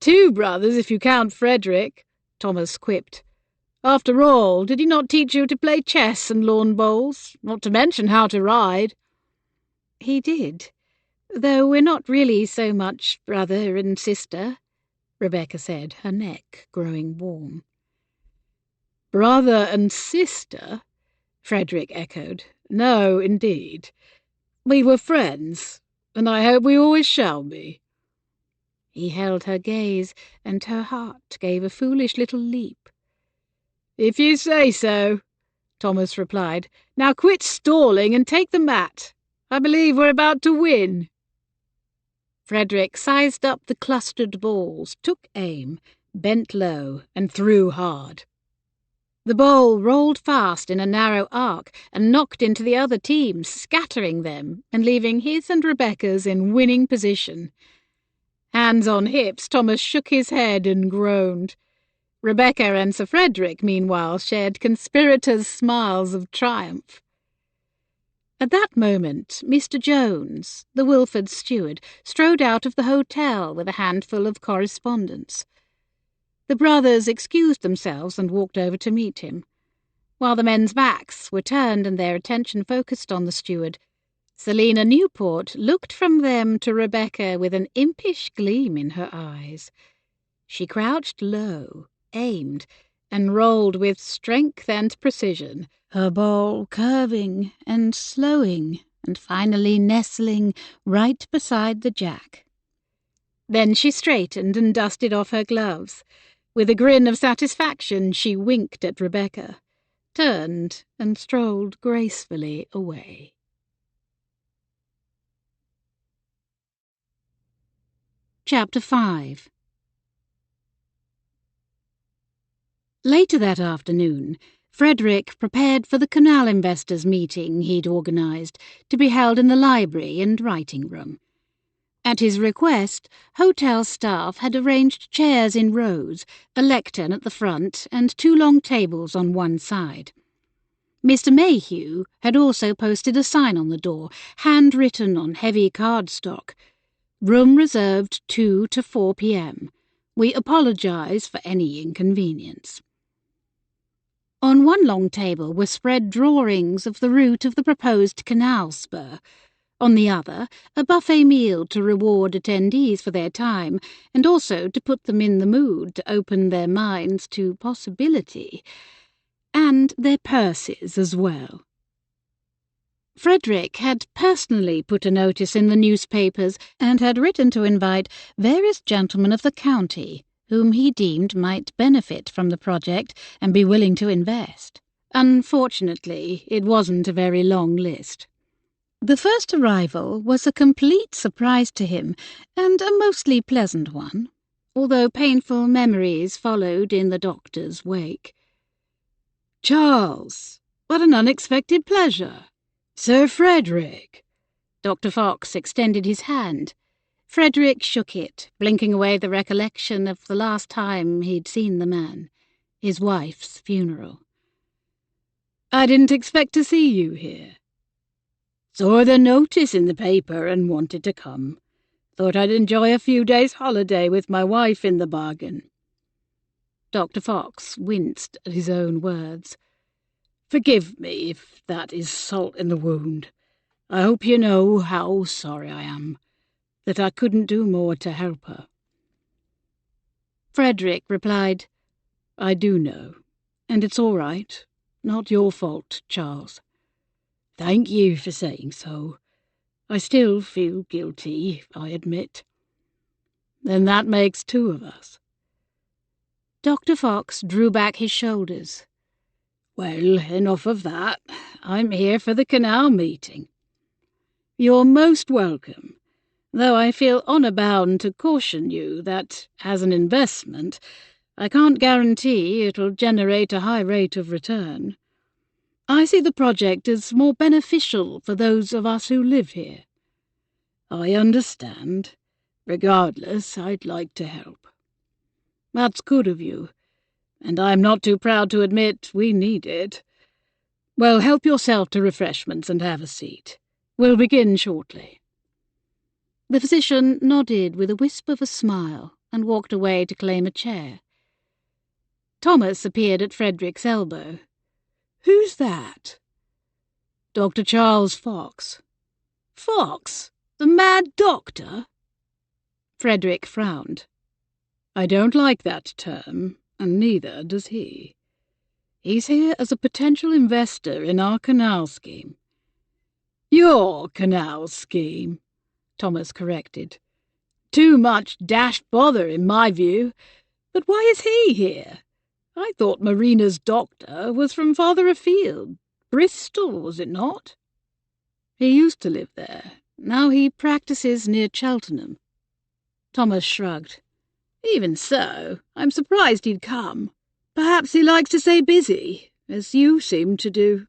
"Two brothers, if you count Frederick," Thomas quipped. "After all, did he not teach you to play chess and lawn bowls, not to mention how to ride?" "He did, though we're not really so much brother and sister," Rebecca said, her neck growing warm. "Brother and sister?" Frederick echoed. "No, indeed. We were friends, and I hope we always shall be." He held her gaze, and her heart gave a foolish little leap. "If you say so," Thomas replied. "Now quit stalling and take the mat. I believe we're about to win." Frederick sized up the clustered balls, took aim, bent low, and threw hard. The ball rolled fast in a narrow arc and knocked into the other teams, scattering them and leaving his and Rebecca's in winning position. Hands on hips, Thomas shook his head and groaned. Rebecca and Sir Frederick, meanwhile, shared conspirators' smiles of triumph. At that moment, Mr. Jones, the Wilford steward, strode out of the hotel with a handful of correspondence. The brothers excused themselves and walked over to meet him. While the men's backs were turned and their attention focused on the steward, Selina Newport looked from them to Rebecca with an impish gleam in her eyes. She crouched low, aimed, and rolled with strength and precision, her bowl curving and slowing and finally nestling right beside the jack. Then she straightened and dusted off her gloves. With a grin of satisfaction, she winked at Rebecca, turned, and strolled gracefully away. Chapter 5. Later that afternoon, Frederick prepared for the canal investors' meeting he'd organised to be held in the library and writing room. At his request, hotel staff had arranged chairs in rows, a lectern at the front, and 2 long tables on one side. Mr. Mayhew had also posted a sign on the door, handwritten on heavy cardstock, "Room reserved 2 to 4 p.m. We apologise for any inconvenience." On one long table were spread drawings of the route of the proposed canal spur. On the other, a buffet meal to reward attendees for their time, and also to put them in the mood to open their minds to possibility, and their purses as well. Frederick had personally put a notice in the newspapers and had written to invite various gentlemen of the county whom he deemed might benefit from the project and be willing to invest. Unfortunately, it wasn't a very long list. The first arrival was a complete surprise to him, and a mostly pleasant one, although painful memories followed in the doctor's wake. "Charles, what an unexpected pleasure! Sir Frederick!" Dr. Fox extended his hand. Frederick shook it, blinking away the recollection of the last time he'd seen the man, his wife's funeral. "I didn't expect to see you here. Saw the notice in the paper and wanted to come. Thought I'd enjoy a few days' holiday with my wife in the bargain." Dr. Fox winced at his own words. Forgive me if that is salt in the wound. I hope you know how sorry I am, that I couldn't do more to help her." Frederick replied, "I do know, and it's all right. Not your fault, Charles. Thank you for saying so. I still feel guilty, I admit. Then that makes two of us." Dr. Fox drew back his shoulders. "Well, enough of that. I'm here for the canal meeting. You're most welcome, though I feel honour bound to caution you that, as an investment, I can't guarantee it'll generate a high rate of return. I see the project as more beneficial for those of us who live here. I understand. Regardless, I'd like to help. That's good of you, and I'm not too proud to admit we need it. Well, help yourself to refreshments and have a seat. We'll begin shortly." The physician nodded with a wisp of a smile and walked away to claim a chair. Thomas appeared at Frederick's elbow. "Who's that?" "Dr. Charles Fox." "Fox? The mad doctor?" Frederick frowned. "I don't like that term, and neither does he. He's here as a potential investor in our canal scheme." "Your canal scheme," Thomas corrected. "Too much dashed bother, in my view. But why is he here? I thought Marina's doctor was from farther afield. Bristol, was it not?" "He used to live there. Now he practices near Cheltenham." Thomas shrugged. "Even so, I'm surprised he'd come. Perhaps he likes to stay busy, as you seem to do."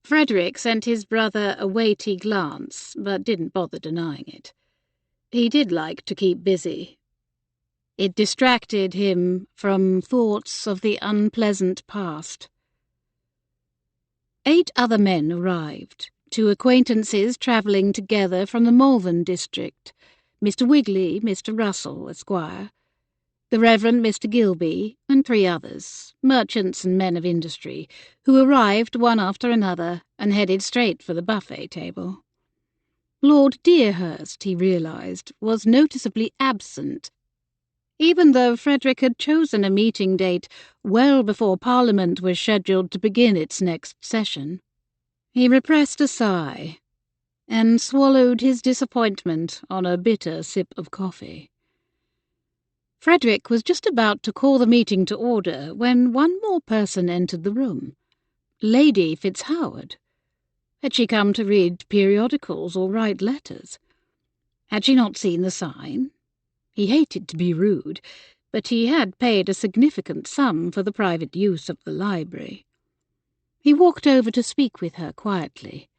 Frederick sent his brother a weighty glance, but didn't bother denying it. He did like to keep busy. It distracted him from thoughts of the unpleasant past. 8 other men arrived, 2 acquaintances travelling together from the Malvern district, Mr. Wigley, Mr. Russell, Esquire, the Reverend Mr. Gilby, and 3 others, merchants and men of industry, who arrived one after another and headed straight for the buffet table. Lord Deerhurst, he realised, was noticeably absent, even though Frederick had chosen a meeting date well before Parliament was scheduled to begin its next session. He repressed a sigh and swallowed his disappointment on a bitter sip of coffee. Frederick was just about to call the meeting to order when one more person entered the room. Lady Fitzhoward. Had she come to read periodicals or write letters? Had she not seen the sign? He hated to be rude, but he had paid a significant sum for the private use of the library. He walked over to speak with her quietly.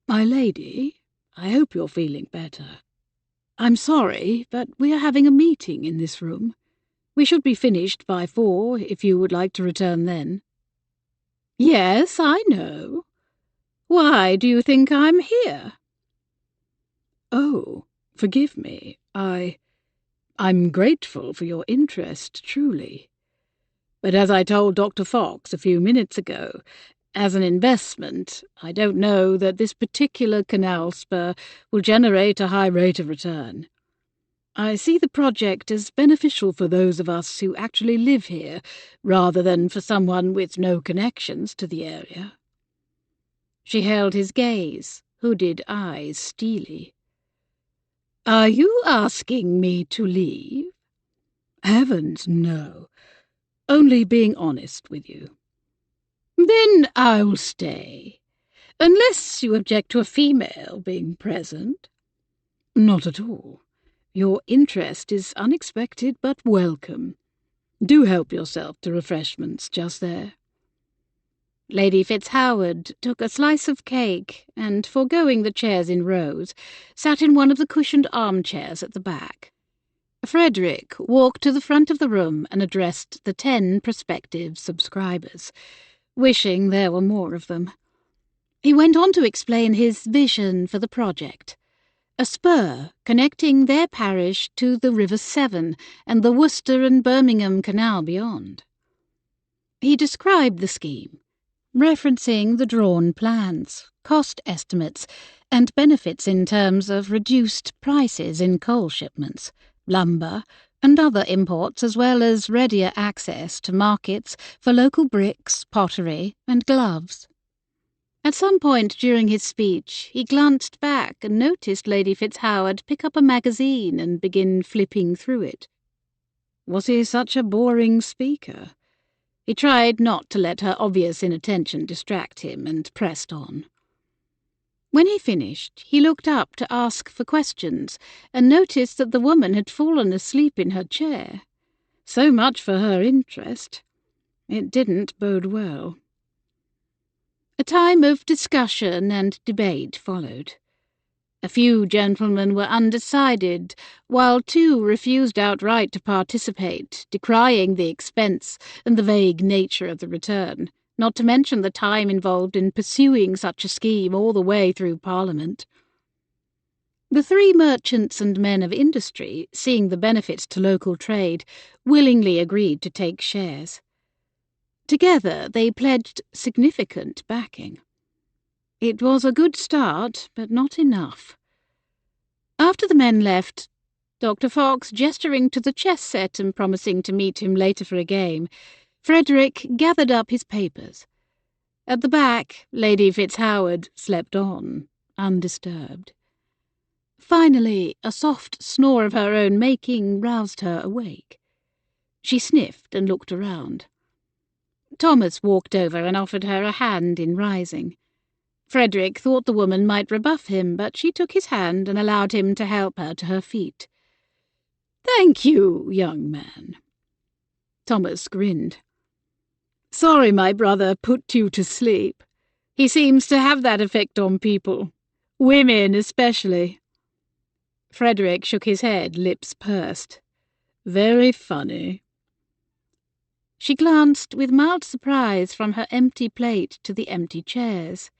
"My lady, I hope you're feeling better. I'm sorry, but we are having a meeting in this room. We should be finished by 4, if you would like to return then." "Yes, I know. Why do you think I'm here?" "Oh, forgive me. I'm grateful for your interest, truly. But as I told Dr. Fox a few minutes ago, as an investment, I don't know that this particular canal spur will generate a high rate of return. I see the project as beneficial for those of us who actually live here, rather than for someone with no connections to the area." She held his gaze, hooded eyes steely. "Are you asking me to leave?" "Heavens, no. Only being honest with you." "Then I'll stay, unless you object to a female being present." "Not at all. Your interest is unexpected but welcome. Do help yourself to refreshments just there." Lady Fitzhoward took a slice of cake and, foregoing the chairs in rows, sat in one of the cushioned armchairs at the back. Frederick walked to the front of the room and addressed the 10 prospective subscribers, wishing there were more of them. He went on to explain his vision for the project, a spur connecting their parish to the River Severn and the Worcester and Birmingham Canal beyond. He described the scheme, referencing the drawn plans, cost estimates, and benefits in terms of reduced prices in coal shipments, lumber, and other imports, as well as readier access to markets for local bricks, pottery, and gloves. At some point during his speech, he glanced back and noticed Lady Fitzhoward pick up a magazine and begin flipping through it. Was he such a boring speaker? He tried not to let her obvious inattention distract him and pressed on. When he finished, he looked up to ask for questions and noticed that the woman had fallen asleep in her chair. So much for her interest. It didn't bode well. A time of discussion and debate followed. A few gentlemen were undecided, while 2 refused outright to participate, decrying the expense and the vague nature of the return, not to mention the time involved in pursuing such a scheme all the way through Parliament. The 3 merchants and men of industry, seeing the benefits to local trade, willingly agreed to take shares. Together they pledged significant backing. It was a good start, but not enough. After the men left, Dr. Fox gesturing to the chess set and promising to meet him later for a game, Frederick gathered up his papers. At the back, Lady Fitzhoward slept on, undisturbed. Finally, a soft snore of her own making roused her awake. She sniffed and looked around. Thomas walked over and offered her a hand in rising. Frederick thought the woman might rebuff him, but she took his hand and allowed him to help her to her feet. "Thank you, young man." Thomas grinned. "Sorry my brother put you to sleep. He seems to have that effect on people. Women especially." Frederick shook his head, lips pursed. "Very funny." She glanced with mild surprise from her empty plate to the empty chairs.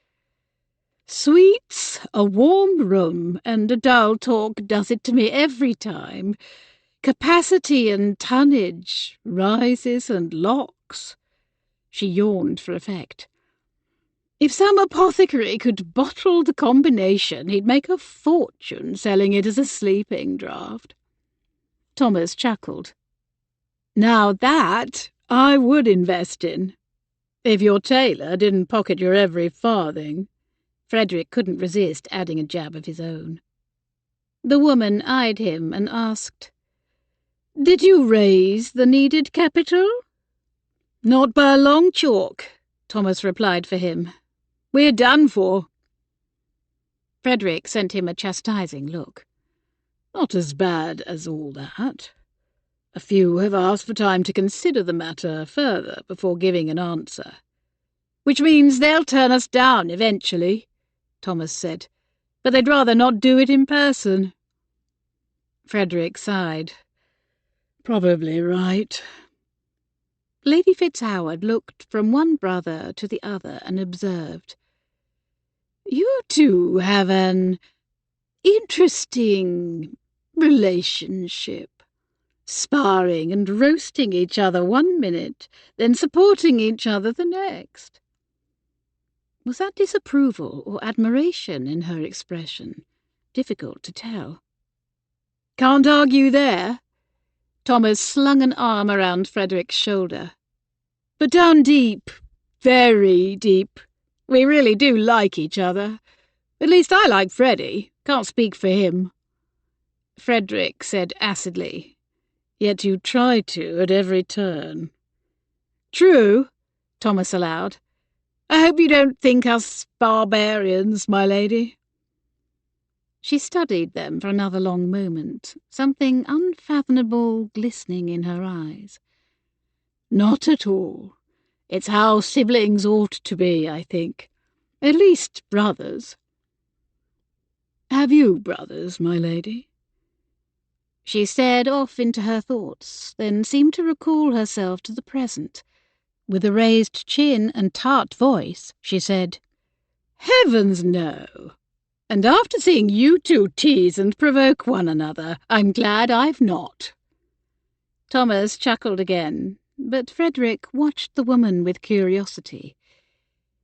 "Sweets, a warm room, and a dull talk does it to me every time. Capacity and tonnage, rises and locks." She yawned for effect. "If some apothecary could bottle the combination, he'd make a fortune selling it as a sleeping draught." Thomas chuckled. "Now that I would invest in. If your tailor didn't pocket your every farthing." Frederick couldn't resist adding a jab of his own. The woman eyed him and asked, "Did you raise the needed capital?" "Not by a long chalk," Thomas replied for him. "We're done for." Frederick sent him a chastising look. "Not as bad as all that. A few have asked for time to consider the matter further before giving an answer." "Which means they'll turn us down eventually," Thomas said, "but they'd rather not do it in person." Frederick sighed. "Probably right." Lady Fitzhoward looked from one brother to the other and observed, "You two have an interesting relationship. Sparring and roasting each other one minute, then supporting each other the next." Was that disapproval or admiration in her expression? Difficult to tell. "Can't argue there." Thomas slung an arm around Frederick's shoulder. "But down deep, very deep, we really do like each other. At least I like Freddie, can't speak for him." Frederick said acidly, "Yet you try to at every turn." "True," Thomas allowed. "I hope you don't think us barbarians, my lady." She studied them for another long moment, something unfathomable glistening in her eyes. "Not at all. It's how siblings ought to be, I think. At least brothers." "Have you brothers, my lady?" She stared off into her thoughts, then seemed to recall herself to the present. With a raised chin and tart voice, she said, "Heavens, no! And after seeing you two tease and provoke one another, I'm glad I've not." Thomas chuckled again, but Frederick watched the woman with curiosity.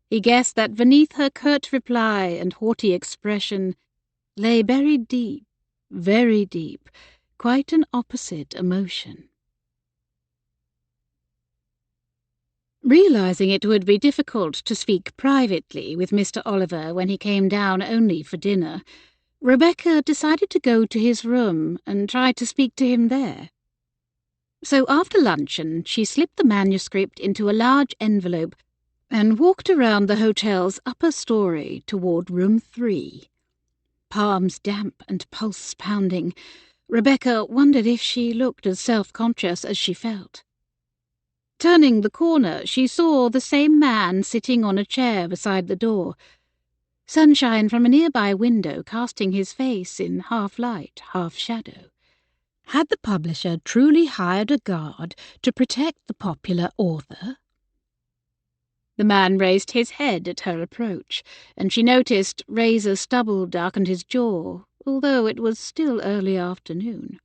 He guessed that beneath her curt reply and haughty expression lay buried deep, very deep, quite an opposite emotion. Realizing it would be difficult to speak privately with Mr. Oliver when he came down only for dinner, Rebecca decided to go to his room and try to speak to him there. So after luncheon, she slipped the manuscript into a large envelope and walked around the hotel's upper story toward room 3. Palms damp and pulse pounding, Rebecca wondered if she looked as self-conscious as she felt. Turning the corner, she saw the same man sitting on a chair beside the door, sunshine from a nearby window casting his face in half light, half shadow. Had the publisher truly hired a guard to protect the popular author? The man raised his head at her approach, and she noticed razor stubble darkened his jaw, although it was still early afternoon.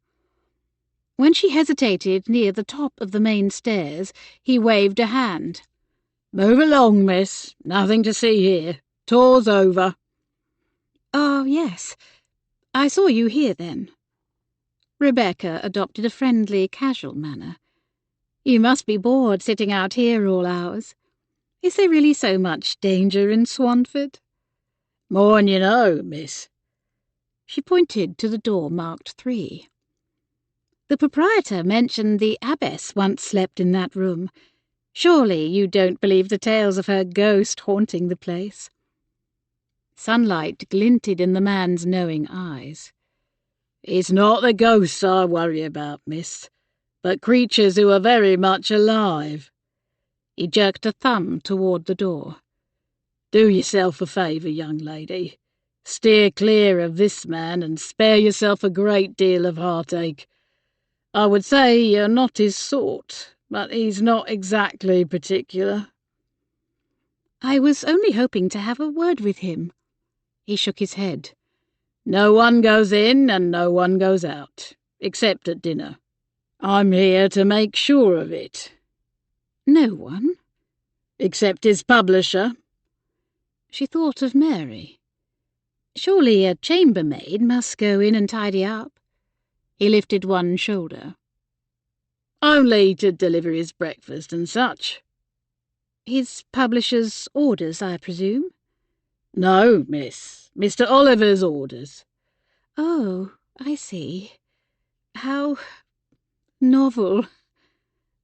When she hesitated near the top of the main stairs, he waved a hand. "Move along, miss. Nothing to see here. Tour's over." "Oh, yes. I saw you here, then." Rebecca adopted a friendly, casual manner. "You must be bored sitting out here all hours. Is there really so much danger in Swanford?" "More'n you know, miss." She pointed to the door marked 3. "The proprietor mentioned the abbess once slept in that room. Surely you don't believe the tales of her ghost haunting the place?" Sunlight glinted in the man's knowing eyes. "It's not the ghosts I worry about, miss, but creatures who are very much alive." He jerked a thumb toward the door. "Do yourself a favour, young lady. Steer clear of this man and spare yourself a great deal of heartache. I would say you're not his sort, but he's not exactly particular." "I was only hoping to have a word with him." He shook his head. "No one goes in and no one goes out, except at dinner. I'm here to make sure of it." "No one?" "Except his publisher." She thought of Mary. Surely a chambermaid must go in and tidy up. He lifted one shoulder. "Only to deliver his breakfast and such." "His publisher's orders, I presume?" "No, miss. Mr. Oliver's orders." "Oh, I see. How novel."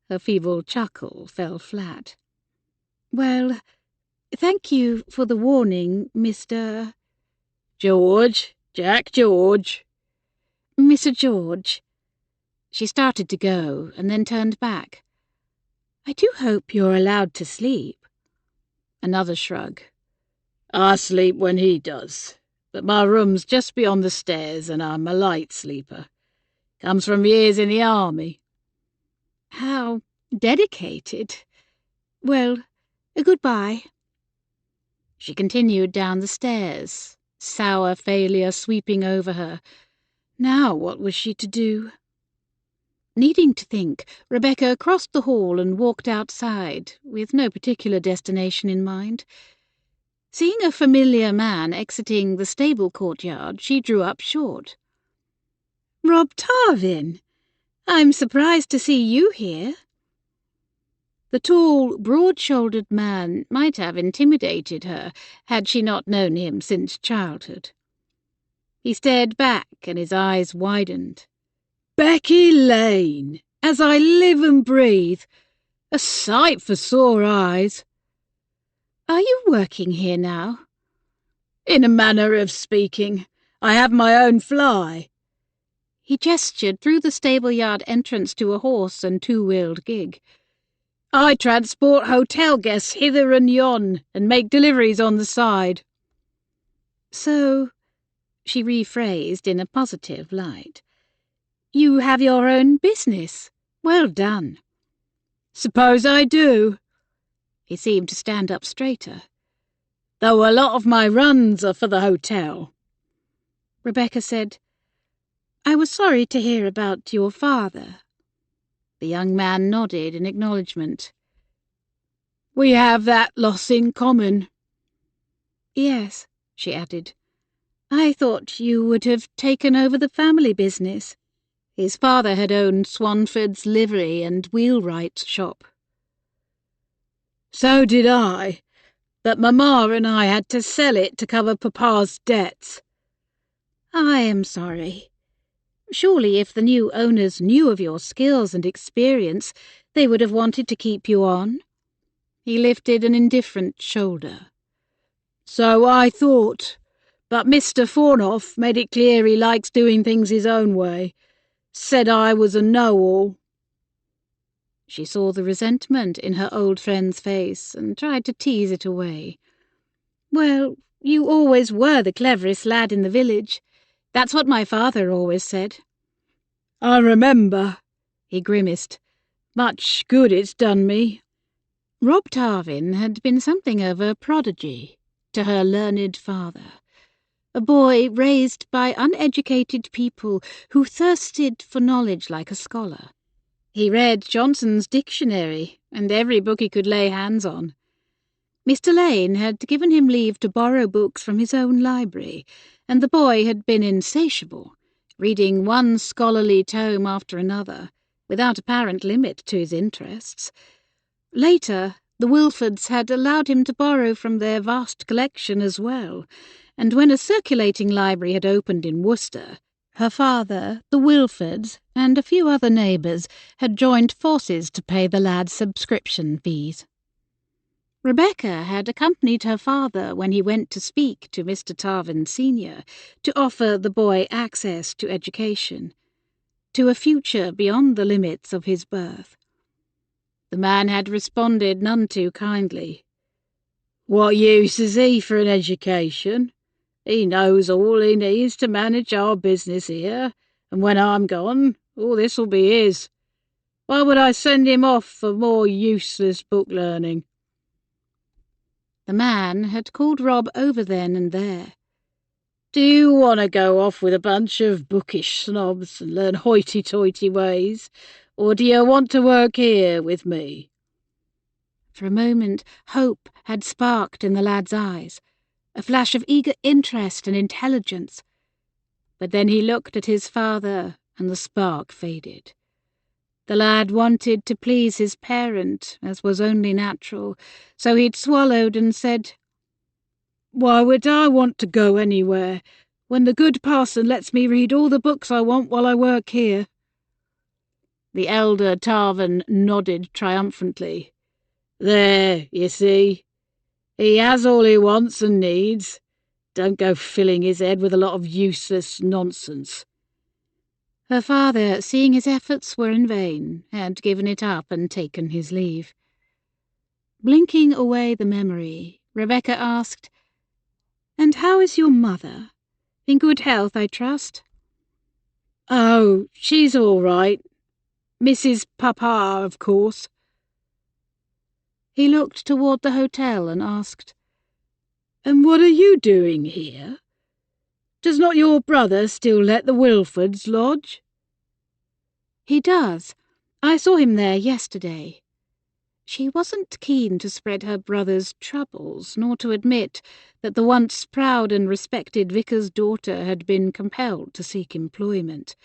Her feeble chuckle fell flat. "Well, thank you for the warning, Mr. "George. Jack George." Mr. George." She started to go and then turned back. "I do hope you're allowed to sleep." Another shrug. "I sleep when he does, but my room's just beyond the stairs and I'm a light sleeper. Comes from years in the army." "How dedicated. Well, goodbye." She continued down the stairs, sour failure sweeping over her. Now what was she to do? Needing to think, Rebecca crossed the hall and walked outside, with no particular destination in mind. Seeing a familiar man exiting the stable courtyard, she drew up short. "Rob Tarvin! I'm surprised to see you here." The tall, broad-shouldered man might have intimidated her had she not known him since childhood. He stared back and his eyes widened. "Becky Lane, as I live and breathe. A sight for sore eyes." "Are you working here now?" "In a manner of speaking. I have my own fly." He gestured through the stable-yard entrance to a horse and two-wheeled gig. "I transport hotel guests hither and yon and make deliveries on the side." "So," she rephrased in a positive light, "you have your own business. Well done." "Suppose I do." He seemed to stand up straighter. "Though a lot of my runs are for the hotel." Rebecca said, "I was sorry to hear about your father." The young man nodded in acknowledgement. We have that loss in common." "Yes," she added. "I thought you would have taken over the family business." His father had owned Swanford's livery and wheelwright's shop. "So did I, but Mamma and I had to sell it to cover Papa's debts." "I am sorry. Surely if the new owners knew of your skills and experience, they would have wanted to keep you on." He lifted an indifferent shoulder. "So I thought, but Mr. Fornoff made it clear he likes doing things his own way. Said I was a know-all." She saw the resentment in her old friend's face and tried to tease it away. "Well, you always were the cleverest lad in the village. That's what my father always said." "I remember," he grimaced. "Much good it's done me." Rob Tarvin had been something of a prodigy to her learned father, a boy raised by uneducated people who thirsted for knowledge like a scholar. He read Johnson's dictionary and every book he could lay hands on. Mr. Lane had given him leave to borrow books from his own library, and the boy had been insatiable, reading one scholarly tome after another, without apparent limit to his interests. Later, the Wilfords had allowed him to borrow from their vast collection as well, and when a circulating library had opened in Worcester, her father, the Wilfords, and a few other neighbours had joined forces to pay the lad's subscription fees. Rebecca had accompanied her father when he went to speak to Mr. Tarvin Sr. to offer the boy access to education, to a future beyond the limits of his birth. The man had responded none too kindly. "What use is he for an education? He knows all he needs to manage our business here, and when I'm gone, all this'll be his. Why would I send him off for more useless book learning?" The man had called Rob over then and there. "Do you want to go off with a bunch of bookish snobs and learn hoity-toity ways, or do you want to work here with me?" For a moment, hope had sparked in the lad's eyes, a flash of eager interest and intelligence. But then he looked at his father, and the spark faded. The lad wanted to please his parent, as was only natural, so he'd swallowed and said, "Why would I want to go anywhere, when the good parson lets me read all the books I want while I work here?" The elder Tarvin nodded triumphantly. "There, you see. He has all he wants and needs. Don't go filling his head with a lot of useless nonsense." Her father, seeing his efforts were in vain, had given it up and taken his leave. Blinking away the memory, Rebecca asked, "And how is your mother? In good health, I trust?" "Oh, she's all right. Mrs. Papa, of course." He looked toward the hotel and asked, "And what are you doing here? Does not your brother still let the Wilfords lodge?" "He does. I saw him there yesterday." She wasn't keen to spread her brother's troubles, nor to admit that the once proud and respected vicar's daughter had been compelled to seek employment.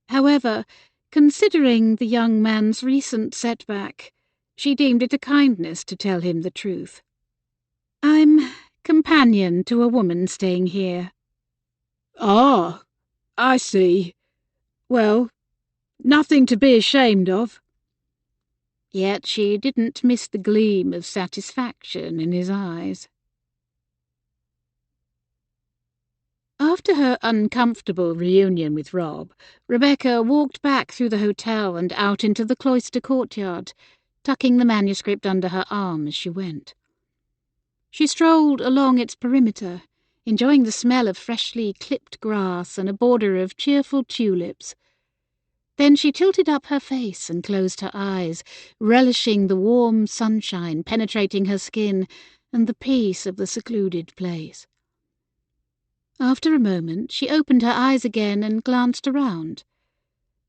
However, considering the young man's recent setback, she deemed it a kindness to tell him the truth. "I'm companion to a woman staying here." "Ah, I see. Well, nothing to be ashamed of." Yet she didn't miss the gleam of satisfaction in his eyes. After her uncomfortable reunion with Rob, Rebecca walked back through the hotel and out into the cloister courtyard, tucking the manuscript under her arm as she went. She strolled along its perimeter, enjoying the smell of freshly clipped grass and a border of cheerful tulips. Then she tilted up her face and closed her eyes, relishing the warm sunshine penetrating her skin and the peace of the secluded place. After a moment, she opened her eyes again and glanced around.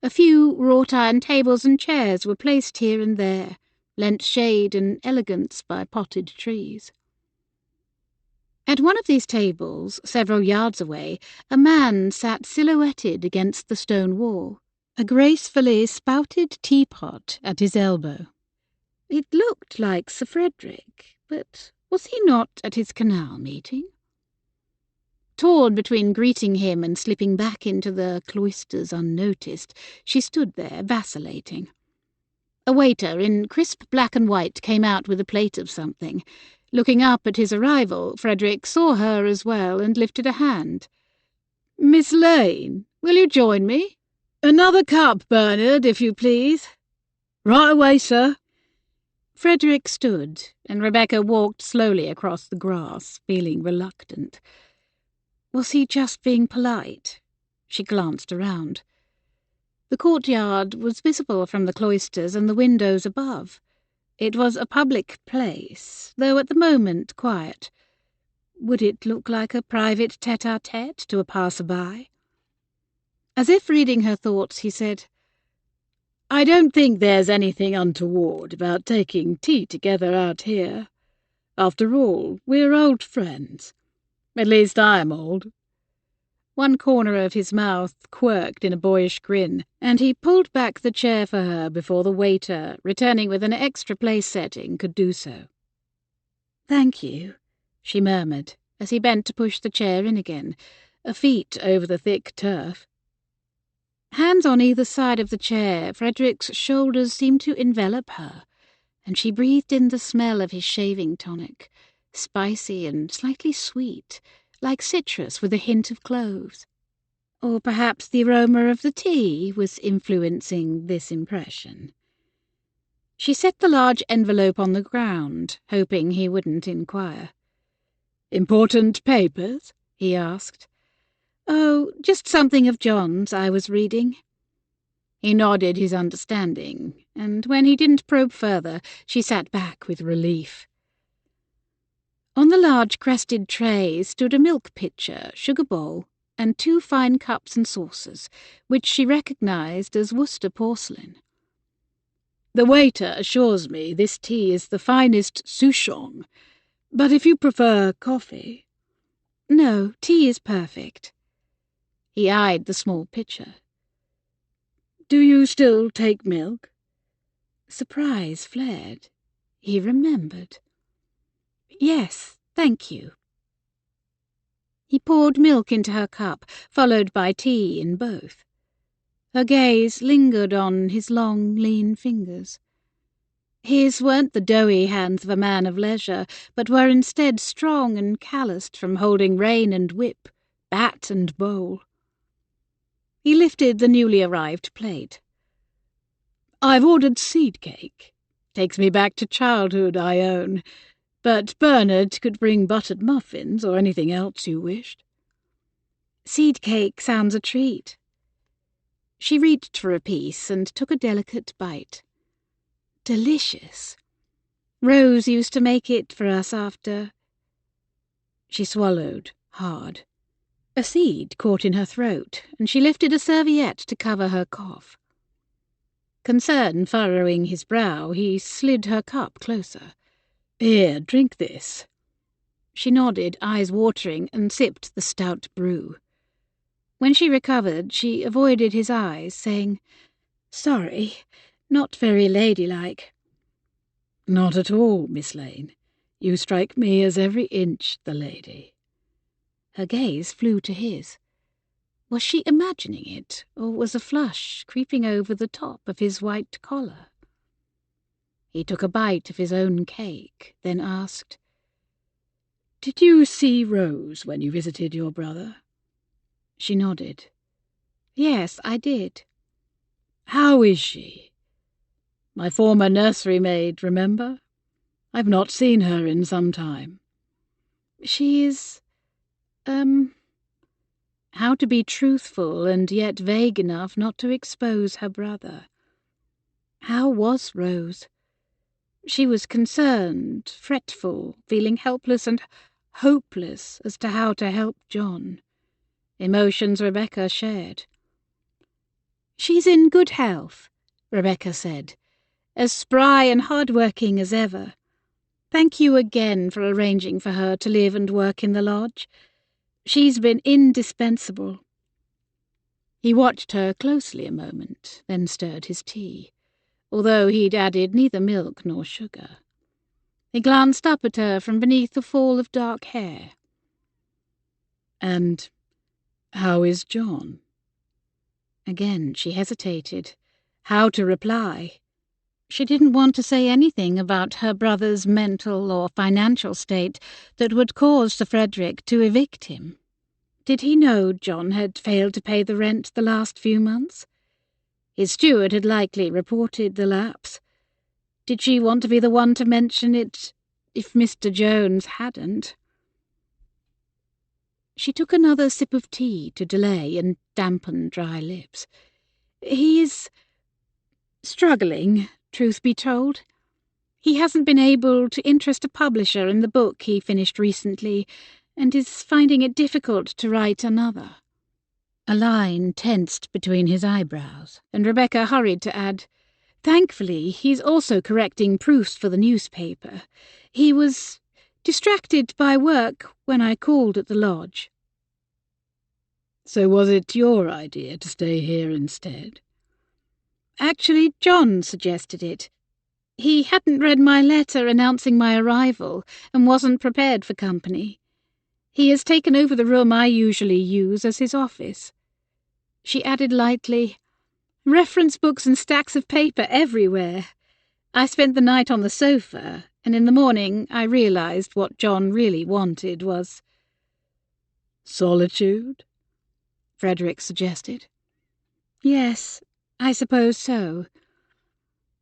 A few wrought-iron tables and chairs were placed here and there, lent shade and elegance by potted trees. At one of these tables, several yards away, a man sat silhouetted against the stone wall, a gracefully spouted teapot at his elbow. It looked like Sir Frederick, but was he not at his canal meeting? Torn between greeting him and slipping back into the cloisters unnoticed, she stood there, vacillating. A waiter in crisp black and white came out with a plate of something. Looking up at his arrival, Frederick saw her as well and lifted a hand. "Miss Lane, will you join me? Another cup, Bernard, if you please." "Right away, sir." Frederick stood, and Rebecca walked slowly across the grass, feeling reluctant. Was he just being polite? She glanced around. The courtyard was visible from the cloisters and the windows above. It was a public place, though at the moment quiet. Would it look like a private tete-a-tete to a passer-by? As if reading her thoughts, he said, "I don't think there's anything untoward about taking tea together out here. After all, we're old friends. At least I'm old." One corner of his mouth quirked in a boyish grin, and he pulled back the chair for her before the waiter, returning with an extra place setting, could do so. "Thank you," she murmured, as he bent to push the chair in again, a feet over the thick turf. Hands on either side of the chair, Frederick's shoulders seemed to envelop her, and she breathed in the smell of his shaving tonic, spicy and slightly sweet, like citrus with a hint of cloves. Or perhaps the aroma of the tea was influencing this impression. She set the large envelope on the ground, hoping he wouldn't inquire. "Important papers?" he asked. "Oh, just something of John's I was reading." He nodded his understanding, and when he didn't probe further, she sat back with relief. On the large crested tray stood a milk pitcher, sugar bowl, and 2 fine cups and saucers, which she recognized as Worcester porcelain. "The waiter assures me this tea is the finest souchong, but if you prefer coffee—" "No, tea is perfect." He eyed the small pitcher. "Do you still take milk?" Surprise flared. He remembered. "Yes, thank you." He poured milk into her cup, followed by tea in both. Her gaze lingered on his long, lean fingers. His weren't the doughy hands of a man of leisure, but were instead strong and calloused from holding rein and whip, bat and bowl. He lifted the newly arrived plate. "I've ordered seed cake. Takes me back to childhood, I own. But Bernard could bring buttered muffins or anything else you wished." "Seed cake sounds a treat." She reached for a piece and took a delicate bite. Delicious. Rose used to make it for us after... She swallowed, hard. A seed caught in her throat, and she lifted a serviette to cover her cough. Concern furrowing his brow, he slid her cup closer. "Here, drink this." She nodded, eyes watering, and sipped the stout brew. When she recovered, she avoided his eyes, saying, "Sorry, not very ladylike." "Not at all, Miss Lane. You strike me as every inch the lady." Her gaze flew to his. Was she imagining it, or was a flush creeping over the top of his white collar? He took a bite of his own cake, then asked, "Did you see Rose when you visited your brother?" She nodded. "Yes, I did." "How is she? My former nursery maid, remember? I've not seen her in some time." "She is... How to be truthful and yet vague enough not to expose her brother. How was Rose? She was concerned, fretful, feeling helpless and hopeless as to how to help John. Emotions Rebecca shared. "She's in good health," Rebecca said, as spry and hard-working as ever. Thank you again for arranging for her to live and work in the lodge. She's been indispensable." He watched her closely a moment, then stirred his tea, although he'd added neither milk nor sugar. He glanced up at her from beneath a fall of dark hair. "And how is John?" Again she hesitated. How to reply? She didn't want to say anything about her brother's mental or financial state that would cause Sir Frederick to evict him. Did he know John had failed to pay the rent the last few months? His steward had likely reported the lapse. Did she want to be the one to mention it if Mr. Jones hadn't? She took another sip of tea to delay and dampen dry lips. "He is struggling, truth be told. He hasn't been able to interest a publisher in the book he finished recently, and is finding it difficult to write another." A line tensed between his eyebrows, and Rebecca hurried to add, "Thankfully, he's also correcting proofs for the newspaper. He was distracted by work when I called at the lodge." "So was it your idea to stay here instead?" "Actually, John suggested it. He hadn't read my letter announcing my arrival and wasn't prepared for company. He has taken over the room I usually use as his office." She added lightly, "Reference books and stacks of paper everywhere. I spent the night on the sofa, and in the morning I realized what John really wanted was—" "Solitude?" Frederick suggested. "Yes, I suppose so.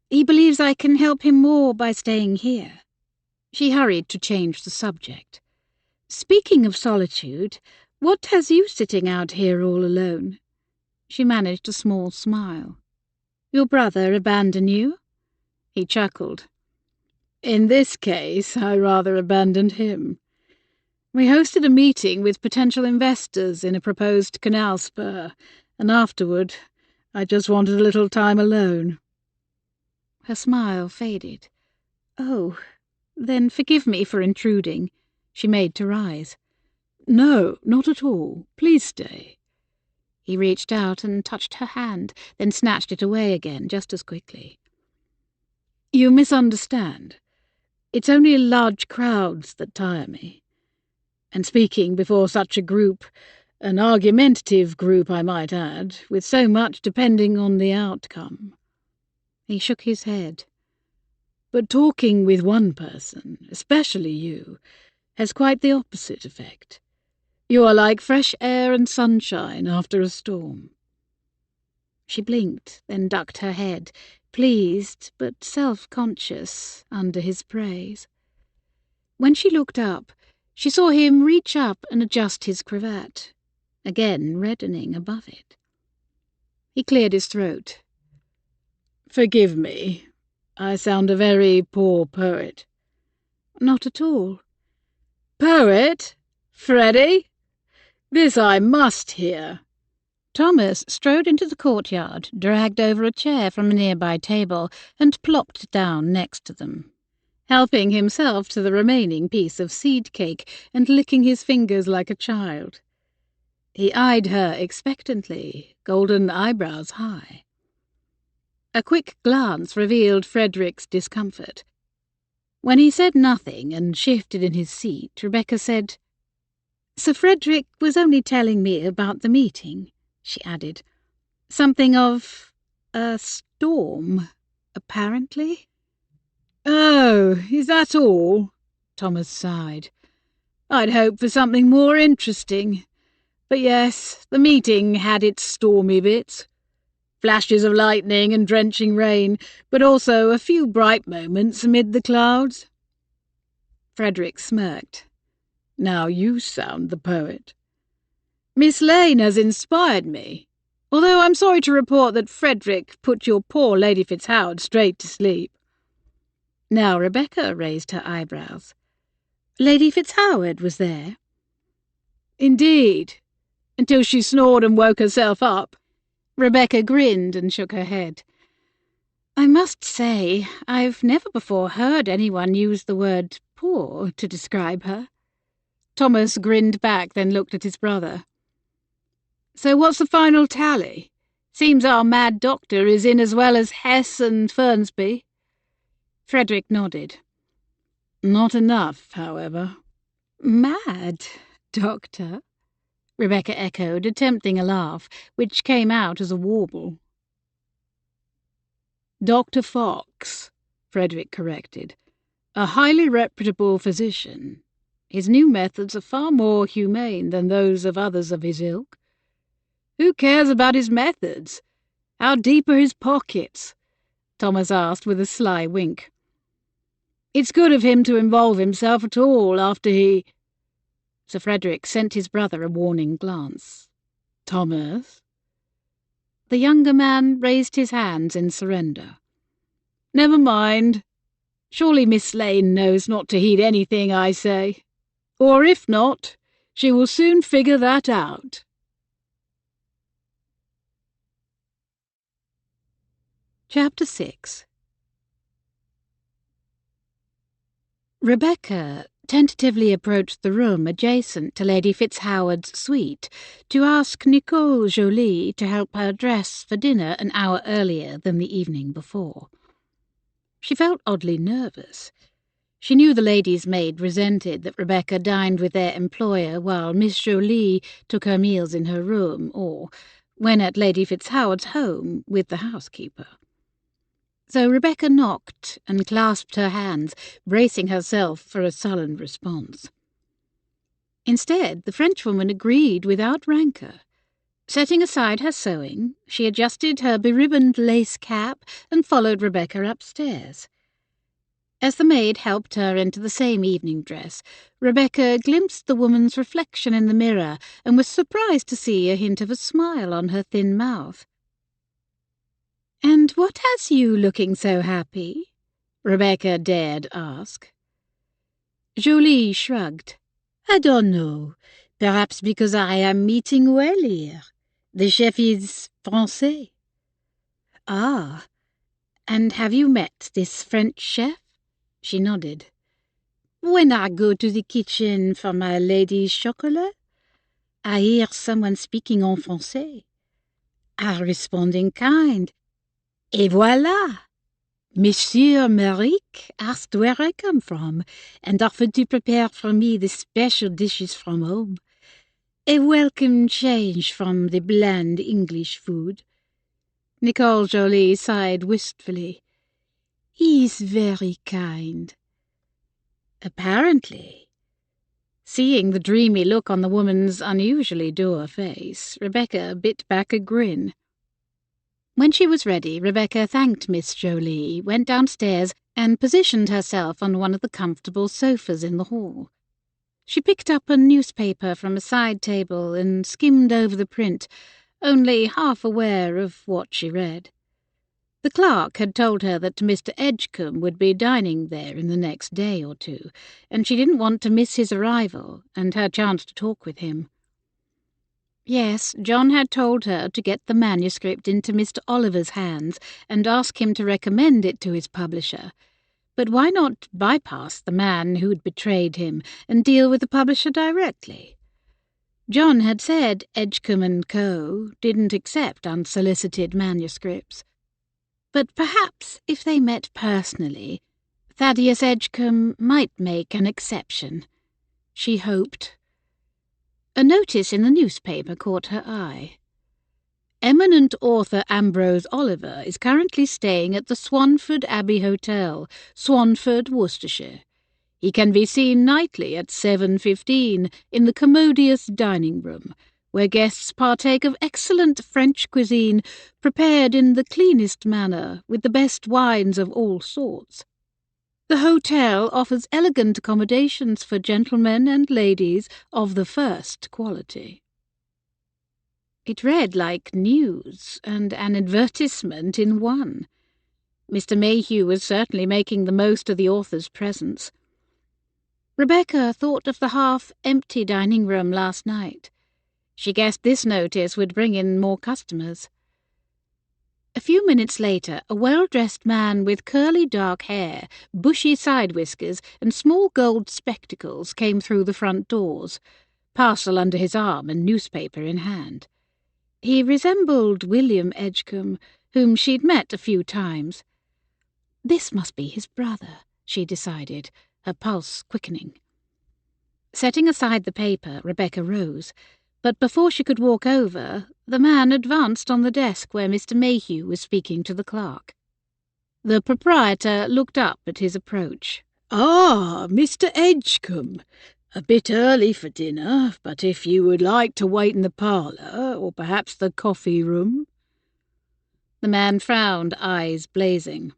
He believes I can help him more by staying here." She hurried to change the subject. "Speaking of solitude, what has you sitting out here all alone?" She managed a small smile. "Your brother abandon you?" He chuckled. "In this case, I rather abandoned him. We hosted a meeting with potential investors in a proposed canal spur, and afterward I just wanted a little time alone." Her smile faded. "Oh, then forgive me for intruding." She made to rise. "No, not at all. Please stay." He reached out and touched her hand, then snatched it away again just as quickly. "You misunderstand. It's only large crowds that tire me. And speaking before such a group, an argumentative group, I might add, with so much depending on the outcome." He shook his head. "But talking with one person, especially you, has quite the opposite effect. You are like fresh air and sunshine after a storm." She blinked, then ducked her head, pleased but self-conscious under his praise. When she looked up, she saw him reach up and adjust his cravat, again reddening above it. He cleared his throat. "Forgive me. I sound a very poor poet." "Not at all." "Poet? Freddie? This I must hear." Thomas strode into the courtyard, dragged over a chair from a nearby table, and plopped down next to them, helping himself to the remaining piece of seed cake and licking his fingers like a child. He eyed her expectantly, golden eyebrows high. A quick glance revealed Frederick's discomfort. When he said nothing and shifted in his seat, Rebecca said, "Sir Frederick was only telling me about the meeting," she added. "Something of a storm, apparently." "Oh, is that all?" Thomas sighed. "I'd hoped for something more interesting. But yes, the meeting had its stormy bits. Flashes of lightning and drenching rain, but also a few bright moments amid the clouds." Frederick smirked. "Now you sound the poet." "Miss Lane has inspired me, although I'm sorry to report that Frederick put your poor Lady Fitzhoward straight to sleep." Now Rebecca raised her eyebrows. "Lady Fitzhoward was there?" "Indeed, until she snored and woke herself up." Rebecca grinned and shook her head. I must say, I've never before heard anyone use the word poor to describe her. Thomas grinned back, then looked at his brother. So what's the final tally? Seems our mad doctor is in as well as Hess and Fernsby. Frederick nodded. Not enough, however. Mad doctor? Rebecca echoed, attempting a laugh, which came out as a warble. Dr. Fox, Frederick corrected. A highly reputable physician. His new methods are far more humane than those of others of his ilk. Who cares about his methods? How deep are his pockets? Thomas asked with a sly wink. It's good of him to involve himself at all after he... Sir Frederick sent his brother a warning glance. Thomas? The younger man raised his hands in surrender. Never mind. Surely Miss Lane knows not to heed anything I say. Or if not, she will soon figure that out. Chapter 6. Rebecca tentatively approached the room adjacent to Lady Fitzhoward's suite to ask Nicole Jolie to help her dress for dinner an hour earlier than the evening before. She felt oddly nervous. She knew the lady's maid resented that Rebecca dined with their employer while Miss Jolie took her meals in her room or, when at Lady Fitzhoward's home, with the housekeeper. So Rebecca knocked and clasped her hands, bracing herself for a sullen response. Instead, the Frenchwoman agreed without rancour. Setting aside her sewing, she adjusted her beribboned lace cap and followed Rebecca upstairs. As the maid helped her into the same evening dress, Rebecca glimpsed the woman's reflection in the mirror and was surprised to see a hint of a smile on her thin mouth. "And what has you looking so happy?" Rebecca dared ask. Jolie shrugged. "I don't know. Perhaps because I am eating well here. The chef is Français." "Ah, and have you met this French chef?" She nodded. "When I go to the kitchen for my lady's chocolat, I hear someone speaking en français. I respond in kind. Et voilà! Monsieur Merrick asked where I come from, and offered to prepare for me the special dishes from home. A welcome change from the bland English food." Nicole Jolie sighed wistfully. "He's very kind." Apparently. Seeing the dreamy look on the woman's unusually dour face, Rebecca bit back a grin. When she was ready, Rebecca thanked Miss Jolie, went downstairs, and positioned herself on one of the comfortable sofas in the hall. She picked up a newspaper from a side table and skimmed over the print, only half aware of what she read. The clerk had told her that Mr. Edgecombe would be dining there in the next day or two, and she didn't want to miss his arrival and her chance to talk with him. Yes, John had told her to get the manuscript into Mr. Oliver's hands and ask him to recommend it to his publisher. But why not bypass the man who'd betrayed him and deal with the publisher directly? John had said Edgecombe & Co. didn't accept unsolicited manuscripts. But perhaps if they met personally, Thaddeus Edgecombe might make an exception. She hoped. A notice in the newspaper caught her eye. Eminent author Ambrose Oliver is currently staying at the Swanford Abbey Hotel, Swanford, Worcestershire. He can be seen nightly at 7:15 in the commodious dining room, where guests partake of excellent French cuisine prepared in the cleanest manner with the best wines of all sorts. The hotel offers elegant accommodations for gentlemen and ladies of the first quality. It read like news and an advertisement in one. Mr. Mayhew was certainly making the most of the author's presence. Rebecca thought of the half-empty dining room last night. She guessed this notice would bring in more customers. A few minutes later, a well-dressed man with curly dark hair, bushy side whiskers, and small gold spectacles came through the front doors, parcel under his arm and newspaper in hand. He resembled William Edgcombe, whom she'd met a few times. This must be his brother, she decided, her pulse quickening. Setting aside the paper, Rebecca rose, but before she could walk over, the man advanced on the desk where Mr. Mayhew was speaking to the clerk. The proprietor looked up at his approach. "Ah, Mr. Edgcombe. A bit early for dinner, but if you would like to wait in the parlour, or perhaps the coffee-room." The man frowned, eyes blazing.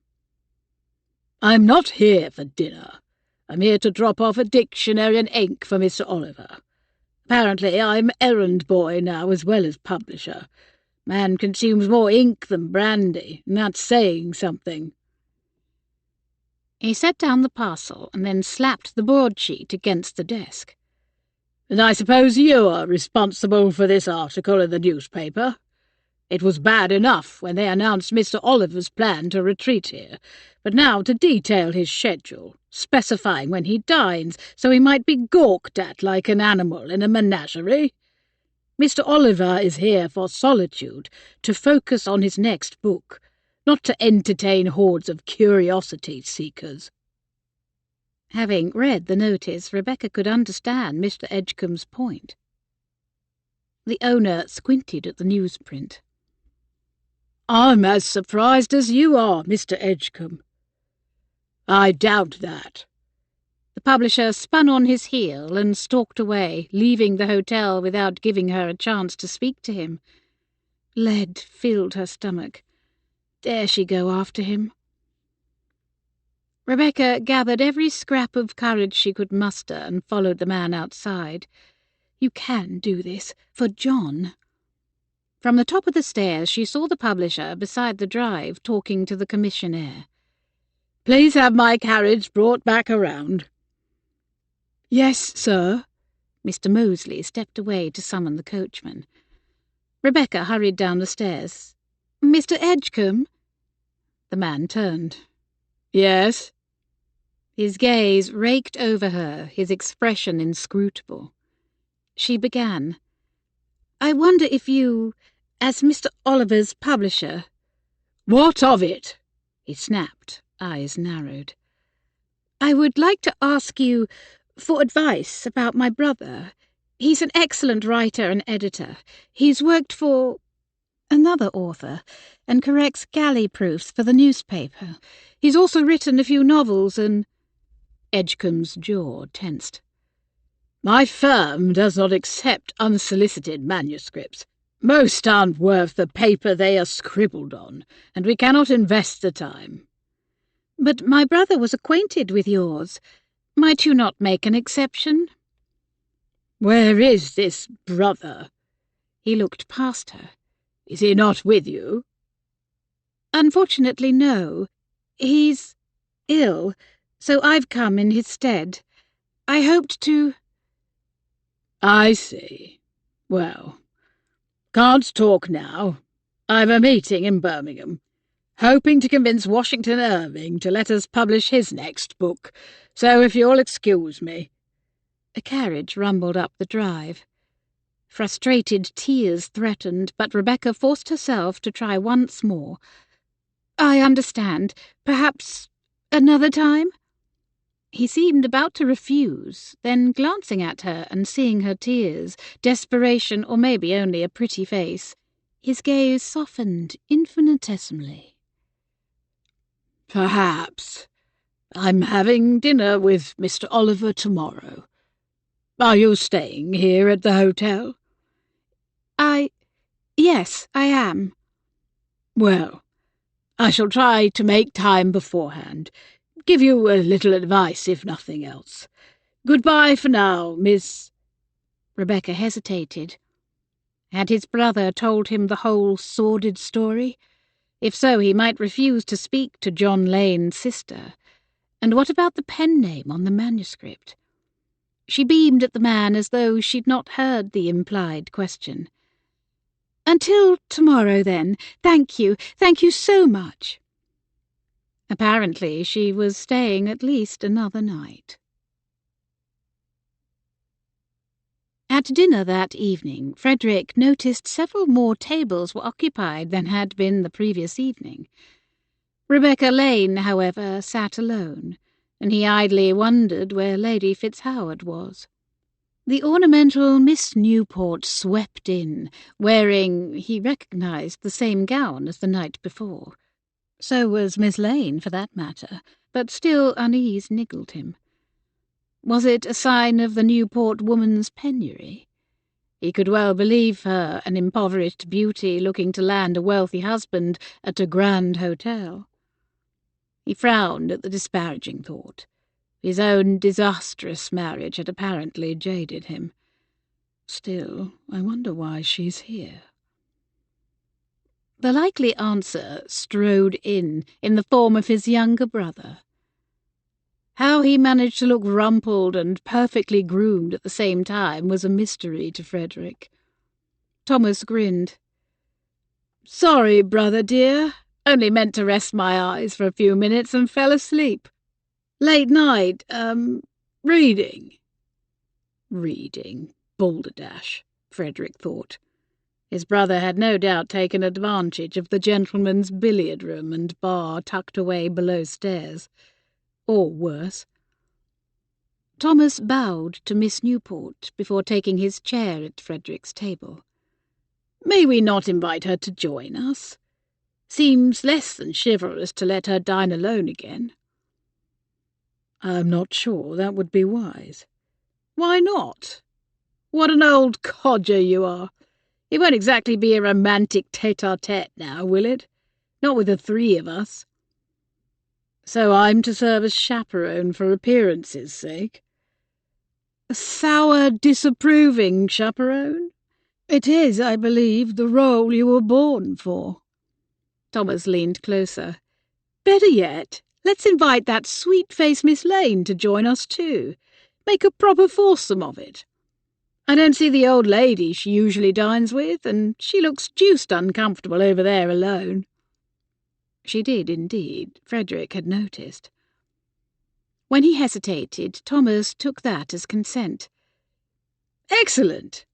"I'm not here for dinner. I'm here to drop off a dictionary and ink for Mr. Oliver. Apparently I'm errand boy now as well as publisher. Man consumes more ink than brandy, and that's saying something." He set down the parcel and then slapped the broadsheet against the desk. "And I suppose you are responsible for this article in the newspaper? It was bad enough when they announced Mr. Oliver's plan to retreat here, but now to detail his schedule, specifying when he dines, so he might be gawked at like an animal in a menagerie. Mr. Oliver is here for solitude, to focus on his next book, not to entertain hordes of curiosity-seekers." Having read the notice, Rebecca could understand Mr. Edgcombe's point. The owner squinted at the newsprint. "I'm as surprised as you are, Mr. Edgcombe." "I doubt that." The publisher spun on his heel and stalked away, leaving the hotel without giving her a chance to speak to him. Lead filled her stomach. Dare she go after him? Rebecca gathered every scrap of courage she could muster and followed the man outside. You can do this, for John. From the top of the stairs she saw the publisher beside the drive talking to the commissionaire. "Please have my carriage brought back around." "Yes, sir." Mr. Moseley stepped away to summon the coachman. Rebecca hurried down the stairs. "Mr. Edgcombe?" The man turned. "Yes?" His gaze raked over her, his expression inscrutable. She began. "I wonder if you, as Mr. Oliver's publisher—" "What of it?" he snapped, eyes narrowed. "I would like to ask you for advice about my brother. He's an excellent writer and editor. He's worked for another author and corrects galley proofs for the newspaper. He's also written a few novels and—" Edgcombe's jaw tensed. "My firm does not accept unsolicited manuscripts. Most aren't worth the paper they are scribbled on, and we cannot invest the time." "But my brother was acquainted with yours. Might you not make an exception?" "Where is this brother?" He looked past her. "Is he not with you?" "Unfortunately, no. He's ill, so I've come in his stead. I hoped to—" "I see. Well, can't talk now. I've a meeting in Birmingham, hoping to convince Washington Irving to let us publish his next book, so if you'll excuse me." A carriage rumbled up the drive. Frustrated tears threatened, but Rebecca forced herself to try once more. "I understand. Perhaps another time?" He seemed about to refuse, then glancing at her and seeing her tears, desperation, or maybe only a pretty face, his gaze softened infinitesimally. "Perhaps. I'm having dinner with Mr. Oliver tomorrow. Are you staying here at the hotel?" Yes, I am." "Well, I shall try to make time beforehand. Give you a little advice, if nothing else. Goodbye for now, Miss—" Rebecca hesitated. Had his brother told him the whole sordid story? If so, he might refuse to speak to John Lane's sister. And what about the pen name on the manuscript? She beamed at the man as though she'd not heard the implied question. Until tomorrow, then. Thank you so much. Apparently she was staying at least another night. At dinner that evening, Frederick noticed several more tables were occupied than had been the previous evening. Rebecca Lane, however, sat alone, and he idly wondered where Lady Fitzhoward was. The ornamental Miss Newport swept in, wearing, he recognised, the same gown as the night before. So was Miss Lane, for that matter, but still unease niggled him. Was it a sign of the Newport woman's penury? He could well believe her an impoverished beauty looking to land a wealthy husband at a grand hotel. He frowned at the disparaging thought. His own disastrous marriage had apparently jaded him. Still, I wonder why she's here. The likely answer strode in the form of his younger brother. How he managed to look rumpled and perfectly groomed at the same time was a mystery to Frederick. Thomas grinned. "Sorry, brother dear. Only meant to rest my eyes for a few minutes and fell asleep. Late night, reading." Reading, balderdash, Frederick thought. His brother had no doubt taken advantage of the gentleman's billiard-room and bar tucked away below stairs. Or worse. Thomas bowed to Miss Newport before taking his chair at Frederick's table. "May we not invite her to join us? Seems less than chivalrous to let her dine alone again." "I'm not sure that would be wise." "Why not? What an old codger you are. It won't exactly be a romantic tete-a-tete now, will it? Not with the three of us." "So I'm to serve as chaperone for appearances' sake?" "A sour, disapproving chaperone? It is, I believe, the role you were born for." Thomas leaned closer. "Better yet, let's invite that sweet-faced Miss Lane to join us too. Make a proper foursome of it. I don't see the old lady she usually dines with, and she looks deuced uncomfortable over there alone." She did indeed, Frederick had noticed. When he hesitated, Thomas took that as consent. "Excellent!"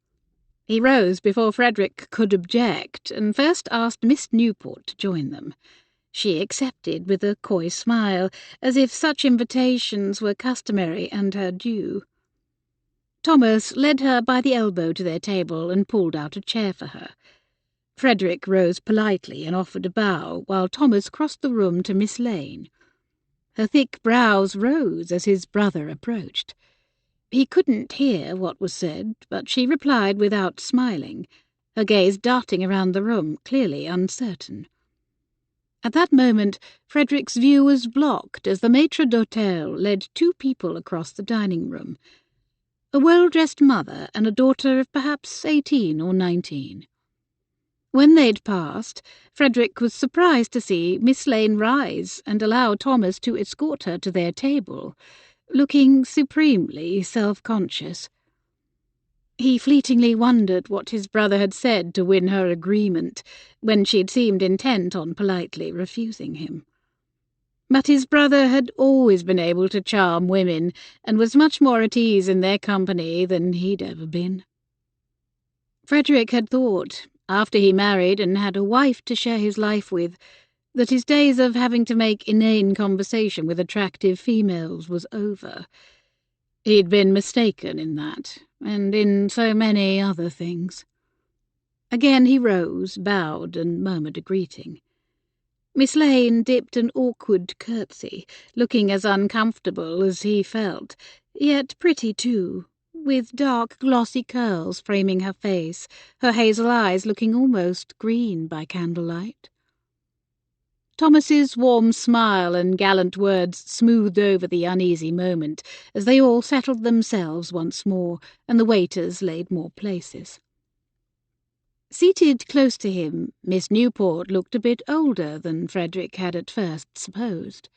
He rose before Frederick could object, and first asked Miss Newport to join them. She accepted with a coy smile, as if such invitations were customary and her due. Thomas led her by the elbow to their table and pulled out a chair for her. Frederick rose politely and offered a bow, while Thomas crossed the room to Miss Lane. Her thick brows rose as his brother approached. He couldn't hear what was said, but she replied without smiling, her gaze darting around the room, clearly uncertain. At that moment, Frederick's view was blocked as the maître d'hôtel led two people across the dining-room, a well-dressed mother and a daughter of perhaps 18 or 19. When they'd passed, Frederick was surprised to see Miss Lane rise and allow Thomas to escort her to their table, looking supremely self-conscious. He fleetingly wondered what his brother had said to win her agreement, when she'd seemed intent on politely refusing him. But his brother had always been able to charm women, and was much more at ease in their company than he'd ever been. Frederick had thought, after he married and had a wife to share his life with, that his days of having to make inane conversation with attractive females was over. He'd been mistaken in that, and in so many other things. Again he rose, bowed, and murmured a greeting. Miss Lane dipped an awkward curtsy, looking as uncomfortable as he felt, yet pretty too, with dark glossy curls framing her face, her hazel eyes looking almost green by candlelight. Thomas's warm smile and gallant words smoothed over the uneasy moment as they all settled themselves once more, and the waiters laid more places. Seated close to him, Miss Newport looked a bit older than Frederick had at first supposed.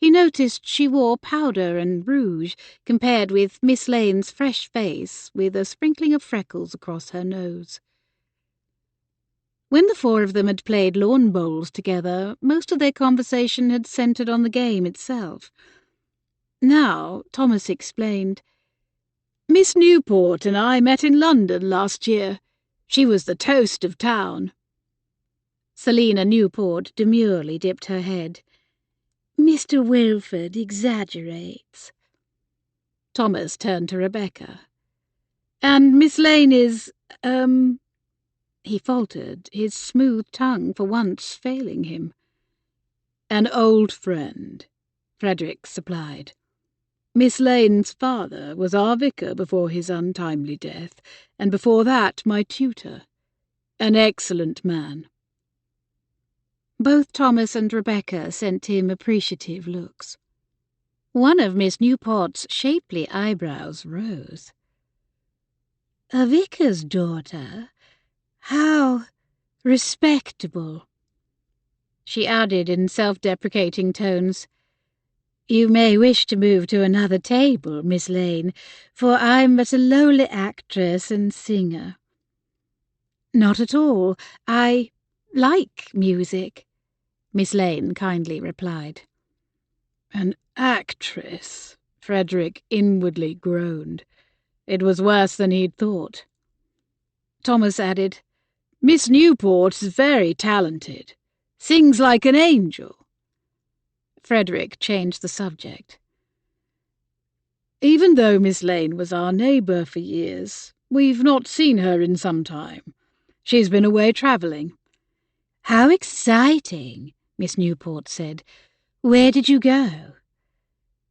He noticed she wore powder and rouge, compared with Miss Lane's fresh face, with a sprinkling of freckles across her nose. When the four of them had played lawn bowls together, most of their conversation had centred on the game itself. Now, Thomas explained, "Miss Newport and I met in London last year. She was the toast of town." Selina Newport demurely dipped her head. "Mr. Wilford exaggerates." Thomas turned to Rebecca. "And Miss Lane is, He faltered, his smooth tongue for once failing him. "An old friend," Frederick supplied. "Miss Lane's father was our vicar before his untimely death, and before that my tutor. An excellent man." Both Thomas and Rebecca sent him appreciative looks. One of Miss Newport's shapely eyebrows rose. "A vicar's daughter? How respectable." She added in self-deprecating tones, "You may wish to move to another table, Miss Lane, for I'm but a lowly actress and singer." "Not at all. I like music," Miss Lane kindly replied. "An actress," Frederick inwardly groaned. It was worse than he'd thought. Thomas added, "Miss Newport is very talented. Sings like an angel." Frederick changed the subject. "Even though Miss Lane was our neighbour for years, we've not seen her in some time. She's been away travelling." "How exciting," Miss Newport said. "Where did you go?"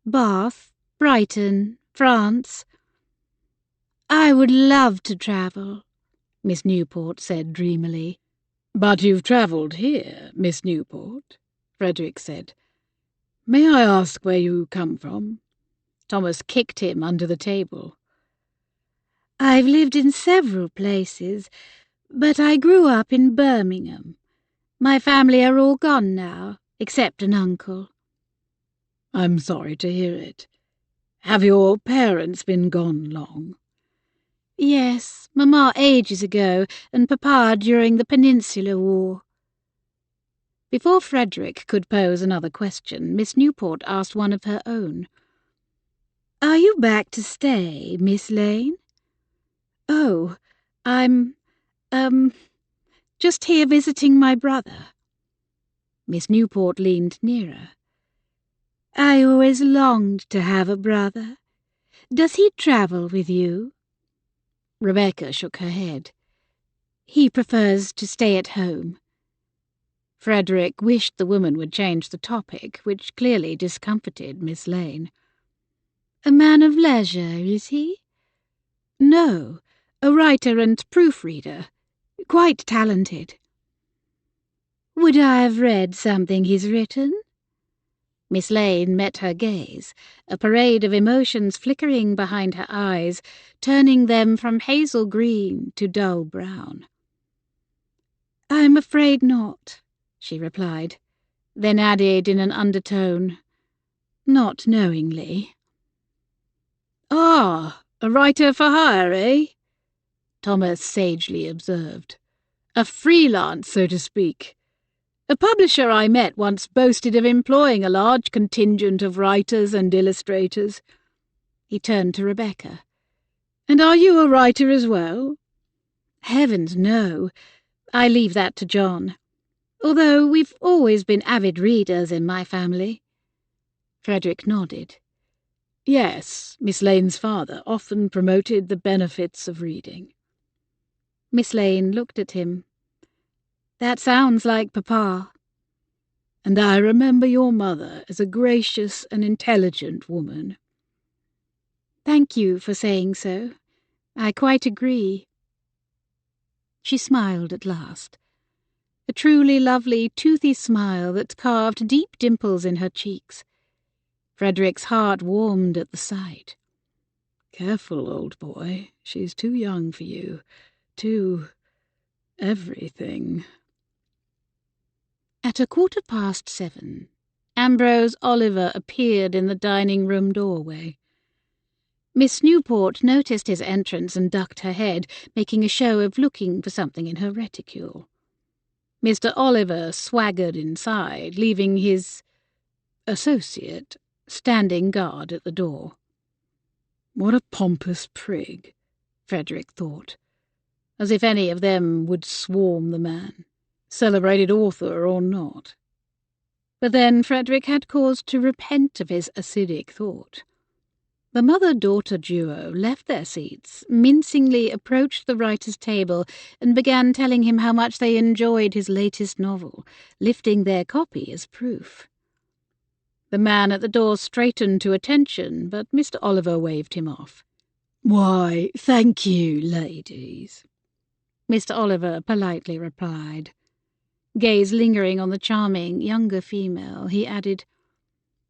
"Bath, Brighton, France." "I would love to travel," Miss Newport said dreamily. "But you've travelled here, Miss Newport," Frederick said. "May I ask where you come from?" Thomas kicked him under the table. "I've lived in several places, but I grew up in Birmingham. My family are all gone now, except an uncle." "I'm sorry to hear it. Have your parents been gone long?" "Yes, Mamma ages ago, and Papa during the Peninsular War." Before Frederick could pose another question, Miss Newport asked one of her own. "Are you back to stay, Miss Lane?" "Oh, I'm, just here visiting my brother." Miss Newport leaned nearer. "I always longed to have a brother. Does he travel with you?" Rebecca shook her head. "He prefers to stay at home." Frederick wished the woman would change the topic, which clearly discomfited Miss Lane. "A man of leisure, is he?" "No, a writer and proofreader. Quite talented." "Would I have read something he's written?" Miss Lane met her gaze, a parade of emotions flickering behind her eyes, turning them from hazel green to dull brown. "I'm afraid not," she replied, then added in an undertone, "not knowingly." "Ah, a writer for hire, eh?" Thomas sagely observed. "A freelance, so to speak. A publisher I met once boasted of employing a large contingent of writers and illustrators." He turned to Rebecca. "And are you a writer as well?" "Heavens, no. I leave that to John. Although we've always been avid readers in my family." Frederick nodded. "Yes, Miss Lane's father often promoted the benefits of reading." Miss Lane looked at him. "That sounds like Papa." "And I remember your mother as a gracious and intelligent woman." "Thank you for saying so. I quite agree." She smiled at last. A truly lovely, toothy smile that carved deep dimples in her cheeks. Frederick's heart warmed at the sight. "Careful, old boy. She's too young for you. Too everything." At 7:15, Ambrose Oliver appeared in the dining-room doorway. Miss Newport noticed his entrance and ducked her head, making a show of looking for something in her reticule. Mr. Oliver swaggered inside, leaving his associate standing guard at the door. What a pompous prig, Frederick thought, as if any of them would swarm the man, celebrated author or not. But then Frederick had cause to repent of his acidic thought. The mother-daughter duo left their seats, mincingly approached the writer's table, and began telling him how much they enjoyed his latest novel, lifting their copy as proof. The man at the door straightened to attention, but Mr. Oliver waved him off. "Why, thank you, ladies," Mr. Oliver politely replied. Gaze lingering on the charming, younger female, he added,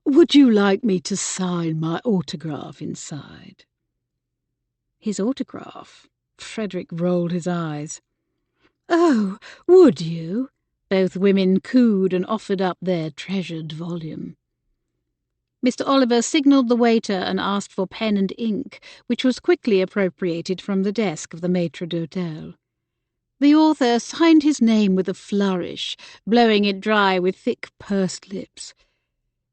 "Would you like me to sign my autograph inside?" His autograph? Frederick rolled his eyes. "Oh, would you?" Both women cooed and offered up their treasured volume. Mr. Oliver signalled the waiter and asked for pen and ink, which was quickly appropriated from the desk of the maître d'hôtel. The author signed his name with a flourish, blowing it dry with thick pursed lips.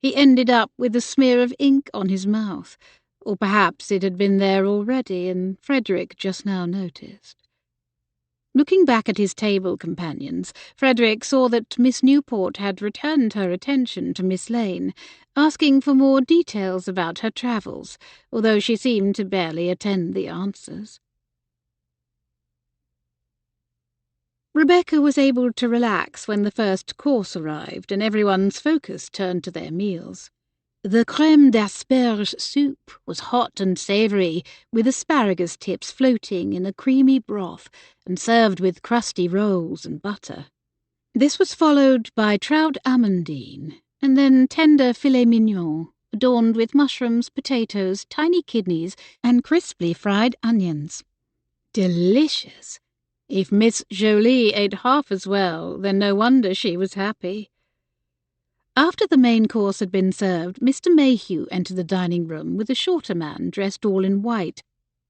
He ended up with a smear of ink on his mouth, or perhaps it had been there already and Frederick just now noticed. Looking back at his table companions, Frederick saw that Miss Newport had returned her attention to Miss Lane, asking for more details about her travels, although she seemed to barely attend the answers. Rebecca was able to relax when the first course arrived and everyone's focus turned to their meals. The crème d'asperge soup was hot and savoury, with asparagus tips floating in a creamy broth and served with crusty rolls and butter. This was followed by trout amandine, and then tender filet mignon, adorned with mushrooms, potatoes, tiny kidneys, and crisply fried onions. Delicious! If Miss Jolie ate half as well, then no wonder she was happy. After the main course had been served, Mr. Mayhew entered the dining room with a shorter man dressed all in white,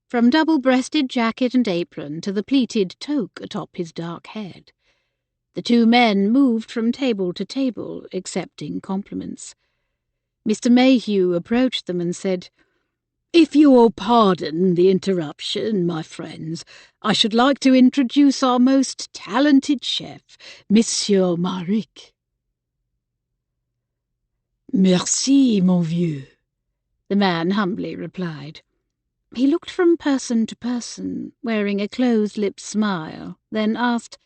from double-breasted jacket and apron to the pleated toque atop his dark head. The two men moved from table to table, accepting compliments. Mr. Mayhew approached them and said, "If you'll pardon the interruption, my friends, I should like to introduce our most talented chef, Monsieur Maric." "Merci, mon vieux," the man humbly replied. He looked from person to person, wearing a closed-lipped smile, then asked,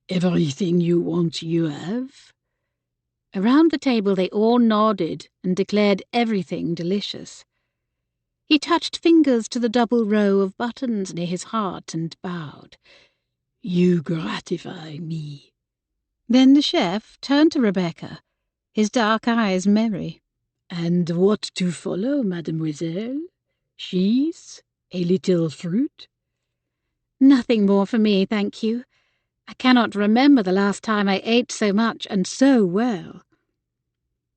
"Everything you want you have?" Around the table they all nodded and declared everything delicious. He touched fingers to the double row of buttons near his heart and bowed. "You gratify me." Then the chef turned to Rebecca, his dark eyes merry. "And what to follow, mademoiselle? Cheese? A little fruit?" "Nothing more for me, thank you. I cannot remember the last time I ate so much and so well."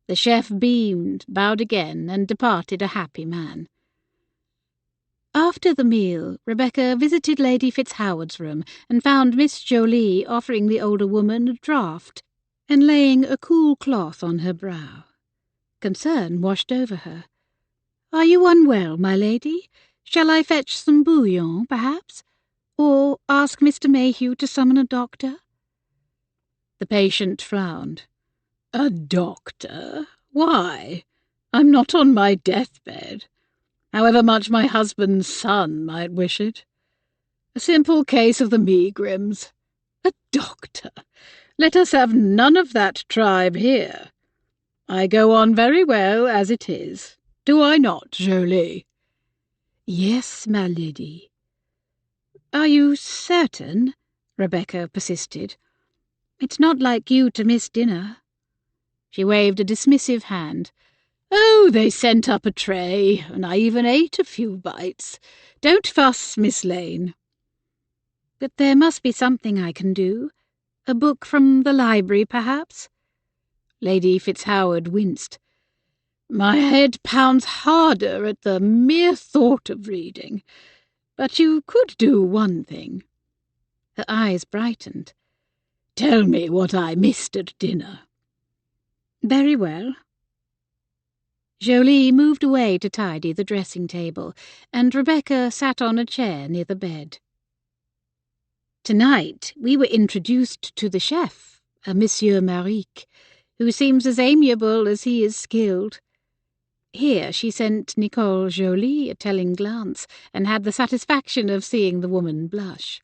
The chef beamed, bowed again, and departed a happy man. After the meal, Rebecca visited Lady Fitzhoward's room and found Miss Jolie offering the older woman a draught and laying a cool cloth on her brow. Concern washed over her. "Are you unwell, my lady? Shall I fetch some bouillon, perhaps? Or ask Mr. Mayhew to summon a doctor?" The patient frowned. "A doctor? Why? I'm not on my deathbed, however much my husband's son might wish it. A simple case of the megrims. A doctor? Let us have none of that tribe here. I go on very well as it is. Do I not, Jolie?" "Yes, my lady." "Are you certain?" Rebecca persisted. "It's not like you to miss dinner." She waved a dismissive hand. "Oh, they sent up a tray, and I even ate a few bites. Don't fuss, Miss Lane." "But there must be something I can do. A book from the library, perhaps?" Lady Fitzhoward winced. "My head pounds harder at the mere thought of reading. But you could do one thing." Her eyes brightened. Tell me what I missed at dinner." "Very well." Jolie moved away to tidy the dressing-table, and Rebecca sat on a chair near the bed. "Tonight we were introduced to the chef, a Monsieur Marique, who seems as amiable as he is skilled." Here she sent Nicole Jolie a telling glance, and had the satisfaction of seeing the woman blush.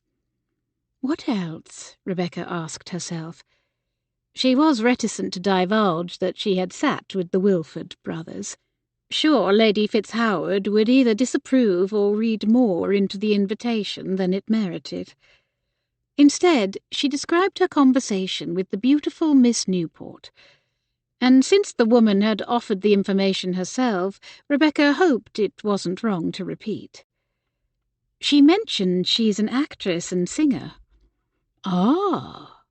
What else? Rebecca asked herself. She was reticent to divulge that she had sat with the Wilford brothers. Sure, Lady Fitzhoward would either disapprove or read more into the invitation than it merited. Instead, she described her conversation with the beautiful Miss Newport, and since the woman had offered the information herself, Rebecca hoped it wasn't wrong to repeat. She mentioned she's an actress and singer. "Ah,"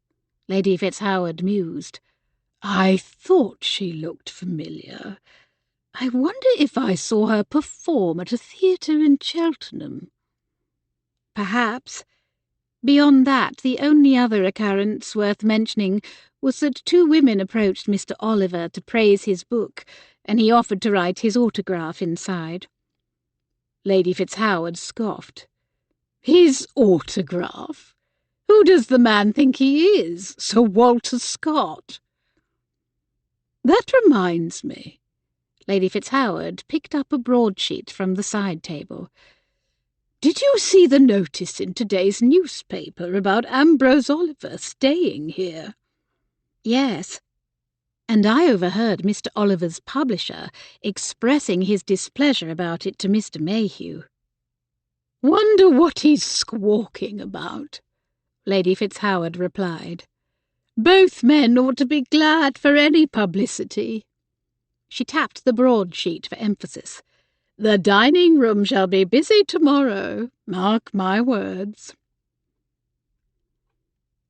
Lady Fitzhoward mused. "I thought she looked familiar. I wonder if I saw her perform at a theatre in Cheltenham." Perhaps. Beyond that, the only other occurrence worth mentioning was that two women approached Mr. Oliver to praise his book, and he offered to write his autograph inside. Lady Fitzhoward scoffed. "His autograph? Who does the man think he is, Sir Walter Scott?" "That reminds me." Lady Fitzhoward picked up a broadsheet from the side table. "Did you see the notice in today's newspaper about Ambrose Oliver staying here?" "Yes. And I overheard Mr. Oliver's publisher expressing his displeasure about it to Mr. Mayhew." "Wonder what he's squawking about," Lady Fitzhoward replied. "Both men ought to be glad for any publicity." She tapped the broadsheet for emphasis. "The dining-room shall be busy tomorrow, mark my words."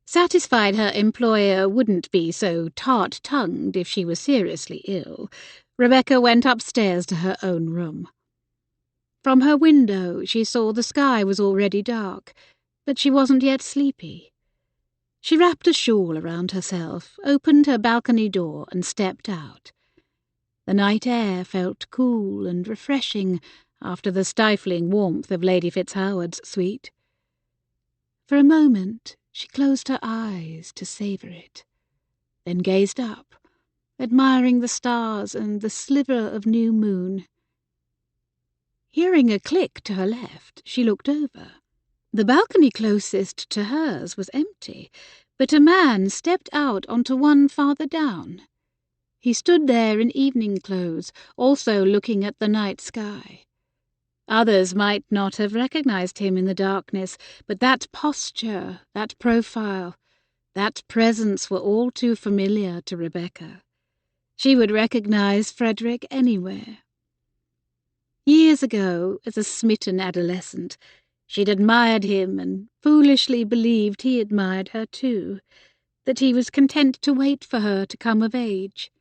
Satisfied her employer wouldn't be so tart-tongued if she was seriously ill, Rebecca went upstairs to her own room. From her window she saw the sky was already dark, but she wasn't yet sleepy. She wrapped a shawl around herself, opened her balcony door, and stepped out. The night air felt cool and refreshing after the stifling warmth of Lady Fitzhoward's suite. For a moment she closed her eyes to savour it, then gazed up, admiring the stars and the sliver of new moon. Hearing a click to her left, she looked over. The balcony closest to hers was empty, but a man stepped out onto one farther down. He stood there in evening clothes, also looking at the night sky. Others might not have recognized him in the darkness, but that posture, that profile, that presence were all too familiar to Rebecca. She would recognize Frederick anywhere. Years ago, as a smitten adolescent, she'd admired him and foolishly believed he admired her too, that he was content to wait for her to come of age.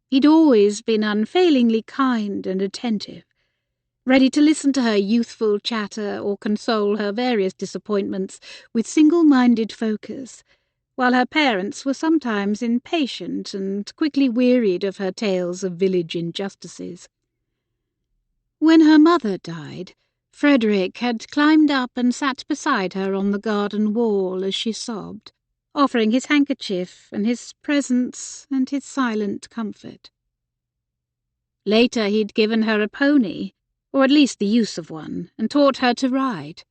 He'd always been unfailingly kind and attentive, ready to listen to her youthful chatter or console her various disappointments with single-minded focus, while her parents were sometimes impatient and quickly wearied of her tales of village injustices. When her mother died, Frederick had climbed up and sat beside her on the garden wall as she sobbed, offering his handkerchief and his presence and his silent comfort. Later he'd given her a pony, or at least the use of one, and taught her to ride.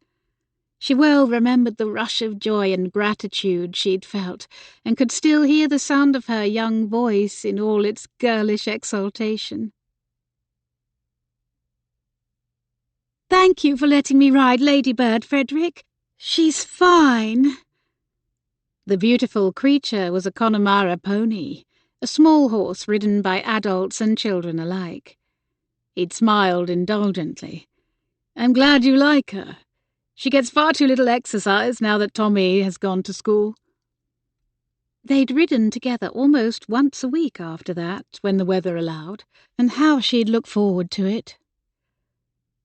She well remembered the rush of joy and gratitude she'd felt, and could still hear the sound of her young voice in all its girlish exultation. "Thank you for letting me ride Ladybird, Frederick. She's fine." The beautiful creature was a Connemara pony, a small horse ridden by adults and children alike. He'd smiled indulgently. "I'm glad you like her. She gets far too little exercise now that Tommy has gone to school." They'd ridden together almost once a week after that, when the weather allowed, and how she'd look forward to it.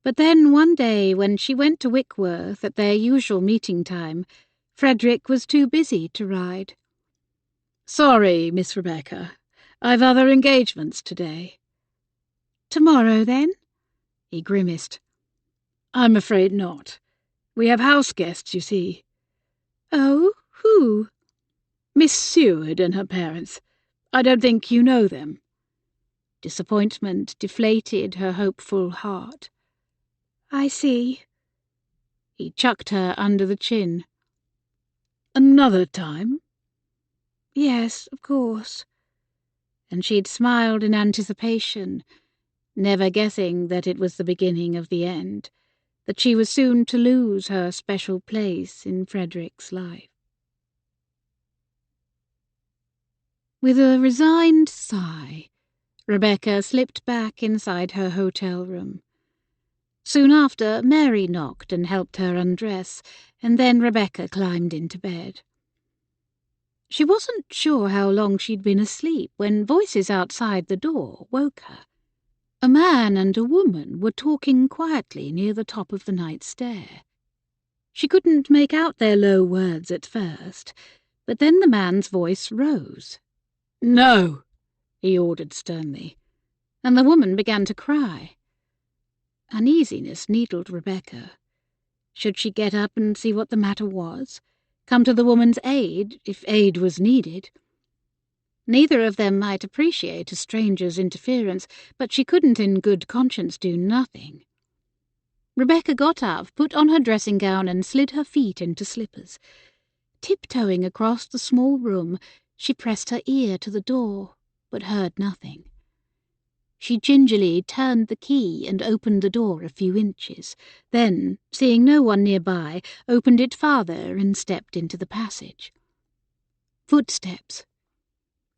But then one day when she went to Wickworth at their usual meeting time, Frederick was too busy to ride. "Sorry, Miss Rebecca. I've other engagements today." "Tomorrow, then?" He grimaced. "I'm afraid not. We have house guests, you see." "Oh, who?" "Miss Seward and her parents. I don't think you know them." Disappointment deflated her hopeful heart. "I see." He chucked her under the chin. "Another time?" "Yes, of course." And she'd smiled in anticipation, never guessing that it was the beginning of the end, that she was soon to lose her special place in Frederick's life. With a resigned sigh, Rebecca slipped back inside her hotel room. Soon after, Mary knocked and helped her undress, and then Rebecca climbed into bed. She wasn't sure how long she'd been asleep when voices outside the door woke her. A man and a woman were talking quietly near the top of the night stair. She couldn't make out their low words at first, but then the man's voice rose. "No," he ordered sternly, and the woman began to cry. Uneasiness needled Rebecca. Should she get up and see what the matter was? Come to the woman's aid, if aid was needed? Neither of them might appreciate a stranger's interference, but she couldn't in good conscience do nothing. Rebecca got up, put on her dressing gown, and slid her feet into slippers. Tiptoeing across the small room, she pressed her ear to the door, but heard nothing. She gingerly turned the key and opened the door a few inches, then, seeing no one nearby, opened it farther and stepped into the passage. Footsteps.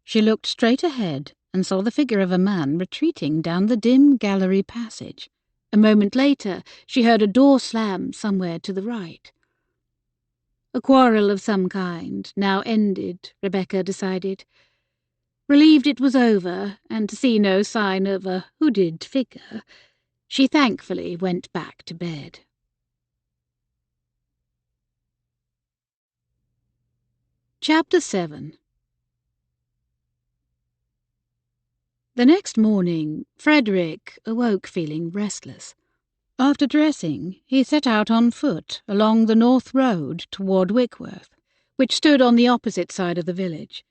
She looked straight ahead and saw the figure of a man retreating down the dim gallery passage. A moment later, she heard a door slam somewhere to the right. A quarrel of some kind, now ended, Rebecca decided. Relieved it was over, and to see no sign of a hooded figure, she thankfully went back to bed. Chapter 7. The next morning, Frederick awoke feeling restless. After dressing, he set out on foot along the North Road toward Wickworth, which stood on the opposite side of the village.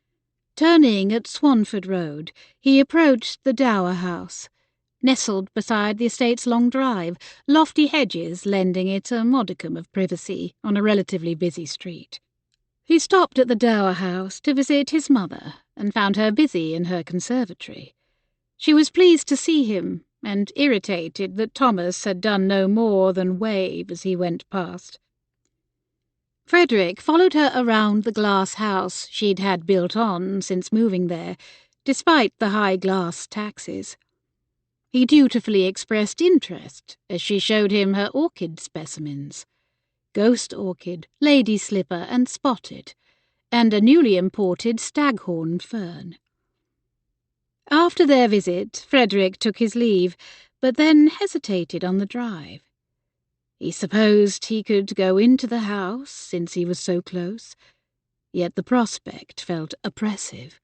Turning at Swanford Road, he approached the Dower House, nestled beside the estate's long drive, lofty hedges lending it a modicum of privacy on a relatively busy street. He stopped at the Dower House to visit his mother and found her busy in her conservatory. She was pleased to see him and irritated that Thomas had done no more than wave as he went past. Frederick followed her around the glass house she'd had built on since moving there, despite the high glass taxes. He dutifully expressed interest as she showed him her orchid specimens: ghost orchid, lady slipper, and spotted, and a newly imported staghorn fern. After their visit, Frederick took his leave, but then hesitated on the drive. He supposed he could go into the house, since he was so close, yet the prospect felt oppressive.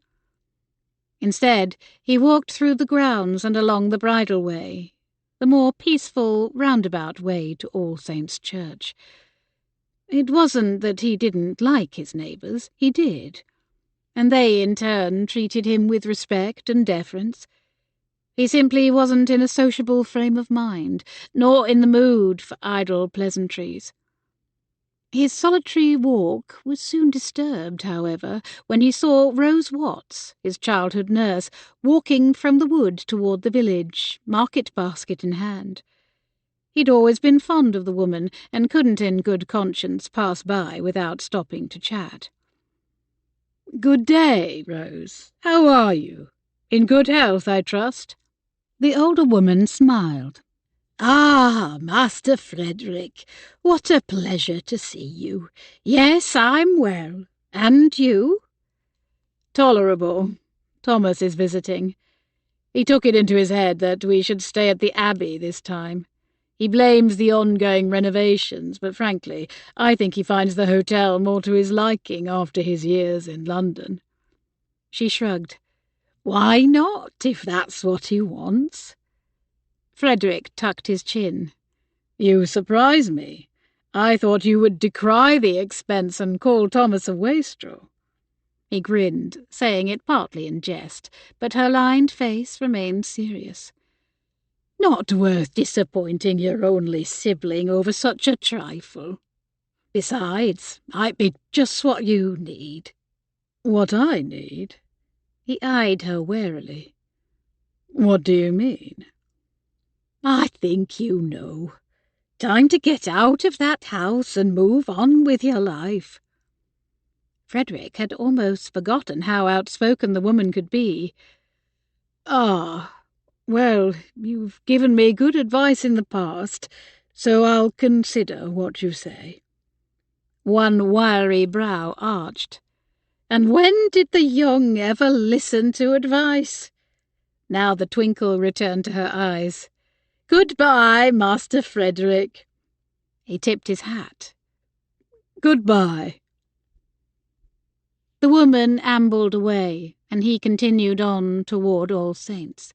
Instead, he walked through the grounds and along the bridle way, the more peaceful, roundabout way to All Saints' Church. It wasn't that he didn't like his neighbours, he did, and they in turn treated him with respect and deference. He simply wasn't in a sociable frame of mind, nor in the mood for idle pleasantries. His solitary walk was soon disturbed, however, when he saw Rose Watts, his childhood nurse, walking from the wood toward the village, market-basket in hand. He'd always been fond of the woman, and couldn't in good conscience pass by without stopping to chat. "Good day, Rose. How are you? In good health, I trust?" The older woman smiled. "Ah, Master Frederick, what a pleasure to see you. Yes, I'm well. And you?" "Tolerable. Thomas is visiting. He took it into his head that we should stay at the Abbey this time. He blames the ongoing renovations, but frankly, I think he finds the hotel more to his liking after his years in London." She shrugged. "Why not, if that's what he wants?" Frederick tucked his chin. "You surprise me. I thought you would decry the expense and call Thomas a wastrel." He grinned, saying it partly in jest, but her lined face remained serious. "Not worth disappointing your only sibling over such a trifle. Besides, might be just what you need." "What I need?" He eyed her warily. "What do you mean?" "I think you know. Time to get out of that house and move on with your life." Frederick had almost forgotten how outspoken the woman could be. "Ah, well, you've given me good advice in the past, so I'll consider what you say." One wiry brow arched. "And when did the young ever listen to advice?" Now the twinkle returned to her eyes. "Goodbye, Master Frederick." He tipped his hat. "Goodbye." The woman ambled away, and he continued on toward All Saints.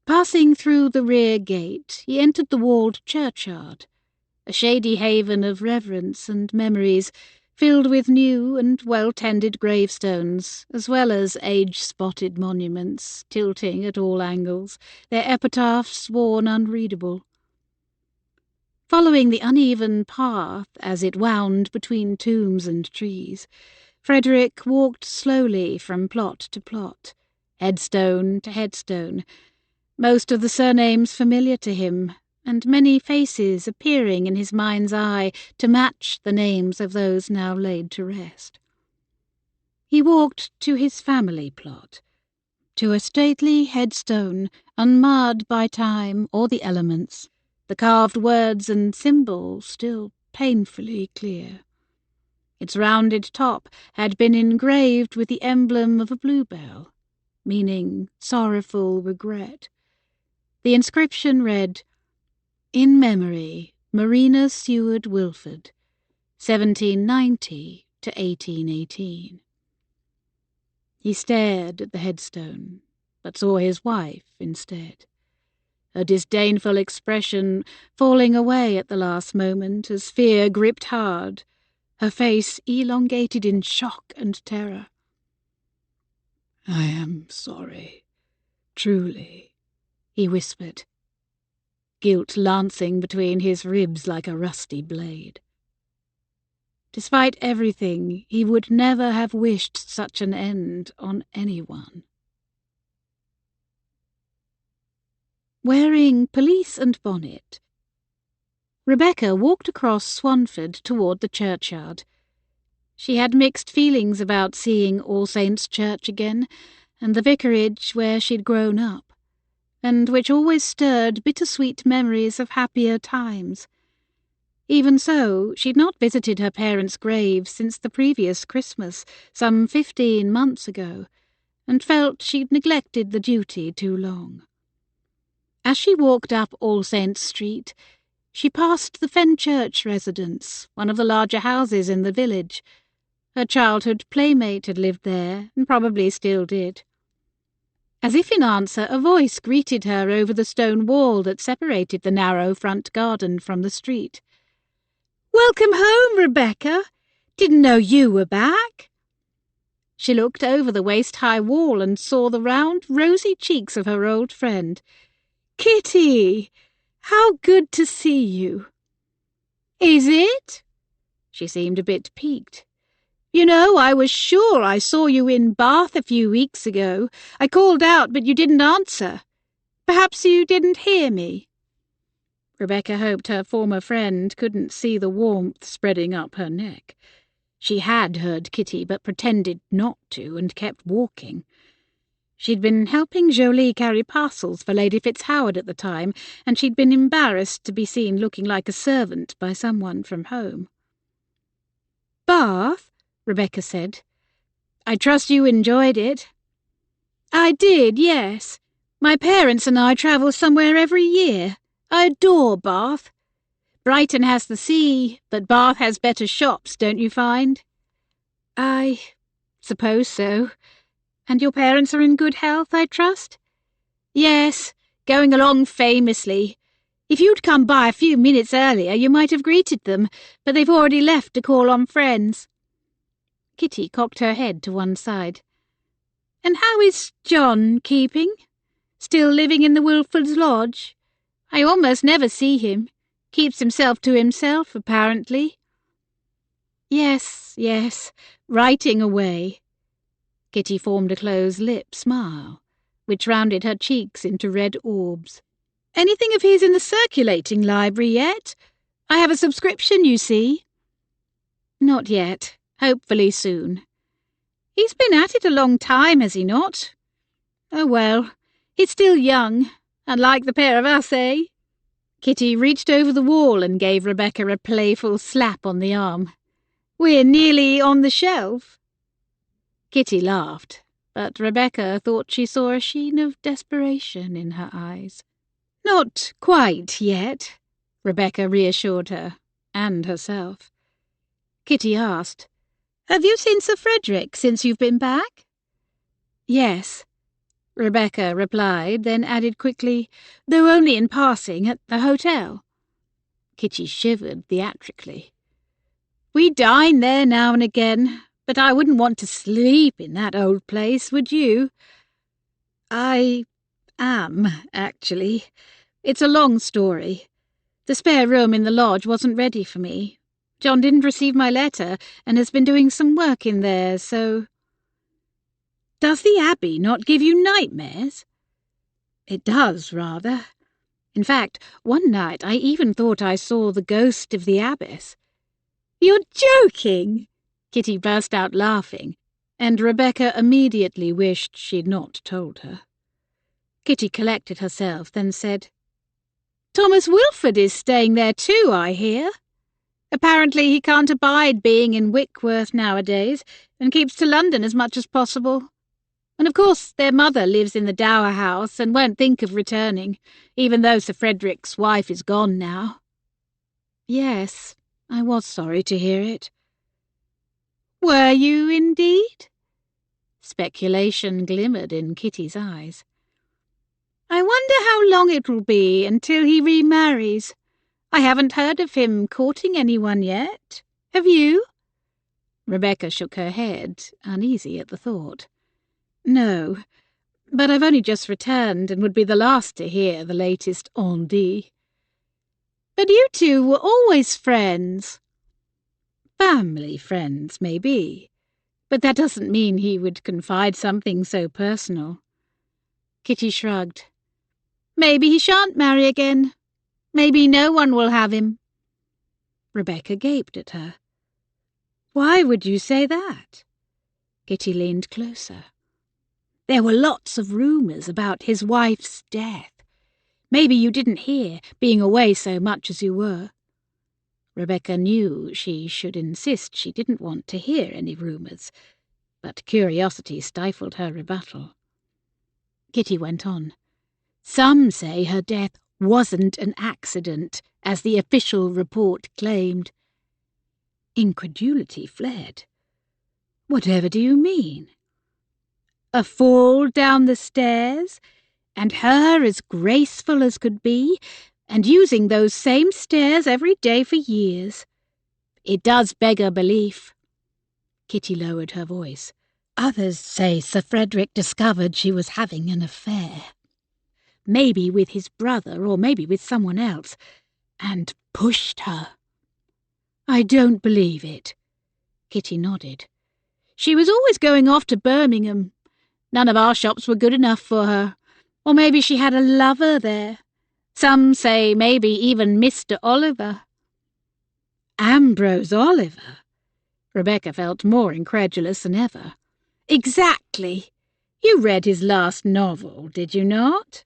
Passing through the rear gate, he entered the walled churchyard, a shady haven of reverence and memories, filled with new and well-tended gravestones, as well as age-spotted monuments, tilting at all angles, their epitaphs worn unreadable. Following the uneven path as it wound between tombs and trees, Frederick walked slowly from plot to plot, headstone to headstone, most of the surnames familiar to him, and many faces appearing in his mind's eye to match the names of those now laid to rest. He walked to his family plot, to a stately headstone unmarred by time or the elements, the carved words and symbols still painfully clear. Its rounded top had been engraved with the emblem of a bluebell, meaning sorrowful regret. The inscription read, "In memory, Marina Seward Wilford, 1790 to 1818. He stared at the headstone, but saw his wife instead, her disdainful expression falling away at the last moment as fear gripped hard, her face elongated in shock and terror. "I am sorry, truly," he whispered, guilt lancing between his ribs like a rusty blade. Despite everything, he would never have wished such an end on anyone. Wearing pelisse and bonnet, Rebecca walked across Swanford toward the churchyard. She had mixed feelings about seeing All Saints' Church again, and the vicarage where she'd grown up, and which always stirred bittersweet memories of happier times. Even so, she'd not visited her parents' graves since the previous Christmas, some 15 months ago, and felt she'd neglected the duty too long. As she walked up All Saints' Street, she passed the Fenchurch residence, one of the larger houses in the village. Her childhood playmate had lived there, and probably still did. As if in answer, a voice greeted her over the stone wall that separated the narrow front garden from the street. "Welcome home, Rebecca! Didn't know you were back." She looked over the waist-high wall and saw the round, rosy cheeks of her old friend. "Kitty! How good to see you." "Is it?" She seemed a bit piqued. "You know, I was sure I saw you in Bath a few weeks ago. I called out, but you didn't answer. Perhaps you didn't hear me." Rebecca hoped her former friend couldn't see the warmth spreading up her neck. She had heard Kitty, but pretended not to, and kept walking. She'd been helping Julie carry parcels for Lady Fitzhoward at the time, and she'd been embarrassed to be seen looking like a servant by someone from home. "Bath?" Rebecca said. "I trust you enjoyed it." "I did, yes. My parents and I travel somewhere every year. I adore Bath. Brighton has the sea, but Bath has better shops, don't you find? I suppose so. And your parents are in good health, I trust? Yes, going along famously. If you'd come by a few minutes earlier, you might have greeted them, but they've already left to call on friends. Kitty cocked her head to one side. And how is John keeping? Still living in the Wilfords' lodge? I almost never see him. Keeps himself to himself, apparently. Yes, writing away. Kitty formed a close-lip smile, which rounded her cheeks into red orbs. Anything of his in the circulating library yet? I have a subscription, you see. Not yet. Hopefully soon. He's been at it a long time, has he not? Oh well, he's still young, unlike the pair of us, eh? Kitty reached over the wall and gave Rebecca a playful slap on the arm. We're nearly on the shelf. Kitty laughed, but Rebecca thought she saw a sheen of desperation in her eyes. Not quite yet, Rebecca reassured her, and herself. Kitty asked, Have you seen Sir Frederick since you've been back? Yes, Rebecca replied, then added quickly, though only in passing at the hotel. Kitty shivered theatrically. We dine there now and again, but I wouldn't want to sleep in that old place, would you? I am, actually. It's a long story. The spare room in the lodge wasn't ready for me. John didn't receive my letter and has been doing some work in there, so... Does the Abbey not give you nightmares? It does, rather. In fact, one night I even thought I saw the ghost of the abbess. You're joking! Kitty burst out laughing, and Rebecca immediately wished she'd not told her. Kitty collected herself, then said, Thomas Wilford is staying there too, I hear. Apparently he can't abide being in Wickworth nowadays, and keeps to London as much as possible. And of course their mother lives in the Dower House and won't think of returning, even though Sir Frederick's wife is gone now. Yes, I was sorry to hear it. Were you indeed? Speculation glimmered in Kitty's eyes. I wonder how long it will be until he remarries. I haven't heard of him courting anyone yet. Have you? Rebecca shook her head, uneasy at the thought. No, but I've only just returned and would be the last to hear the latest on dit. But you two were always friends. Family friends, maybe, but that doesn't mean he would confide something so personal. Kitty shrugged. Maybe he shan't marry again. Maybe no one will have him. Rebecca gaped at her. Why would you say that? Kitty leaned closer. There were lots of rumours about his wife's death. Maybe you didn't hear, being away so much as you were. Rebecca knew she should insist she didn't want to hear any rumours, but curiosity stifled her rebuttal. Kitty went on. Some say her death wasn't an accident, as the official report claimed. Incredulity fled. Whatever do you mean? A fall down the stairs, and her as graceful as could be, and using those same stairs every day for years. It does beggar belief. Kitty lowered her voice. Others say Sir Frederick discovered she was having an affair. Maybe with his brother, or maybe with someone else, and pushed her. I don't believe it. Kitty nodded. She was always going off to Birmingham. None of our shops were good enough for her. Or maybe she had a lover there. Some say maybe even Mr. Oliver. Ambrose Oliver? Rebecca felt more incredulous than ever. Exactly. You read his last novel, did you not?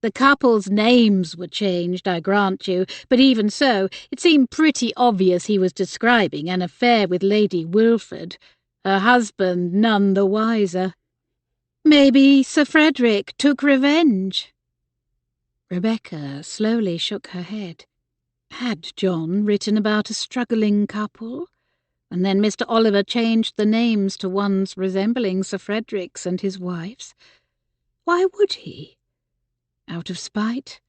The couple's names were changed, I grant you, but even so, it seemed pretty obvious he was describing an affair with Lady Wilford, her husband none the wiser. Maybe Sir Frederick took revenge. Rebecca slowly shook her head. Had John written about a struggling couple? And then Mr. Oliver changed the names to ones resembling Sir Frederick's and his wife's? Why would he? Out of spite?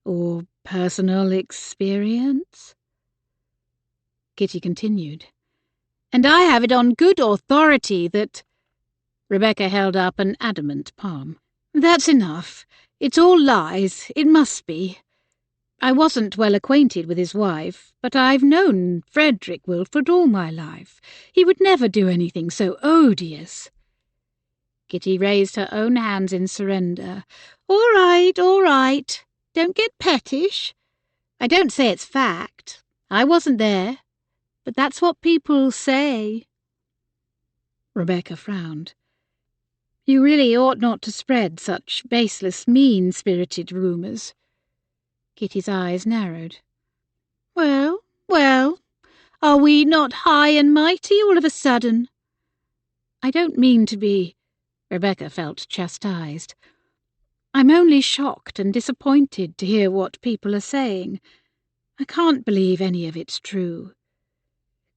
Or personal experience? Kitty continued. And I have it on good authority that... Rebecca held up an adamant palm. That's enough. It's all lies. It must be. I wasn't well acquainted with his wife, but I've known Frederick Wilford all my life. He would never do anything so odious. Kitty raised her own hands in surrender. All right, all right. Don't get pettish. I don't say it's fact. I wasn't there. But that's what people say. Rebecca frowned. You really ought not to spread such baseless, mean-spirited rumours. Kitty's eyes narrowed. Well, well, are we not high and mighty all of a sudden? I don't mean to be... Rebecca felt chastised. I'm only shocked and disappointed to hear what people are saying. I can't believe any of it's true.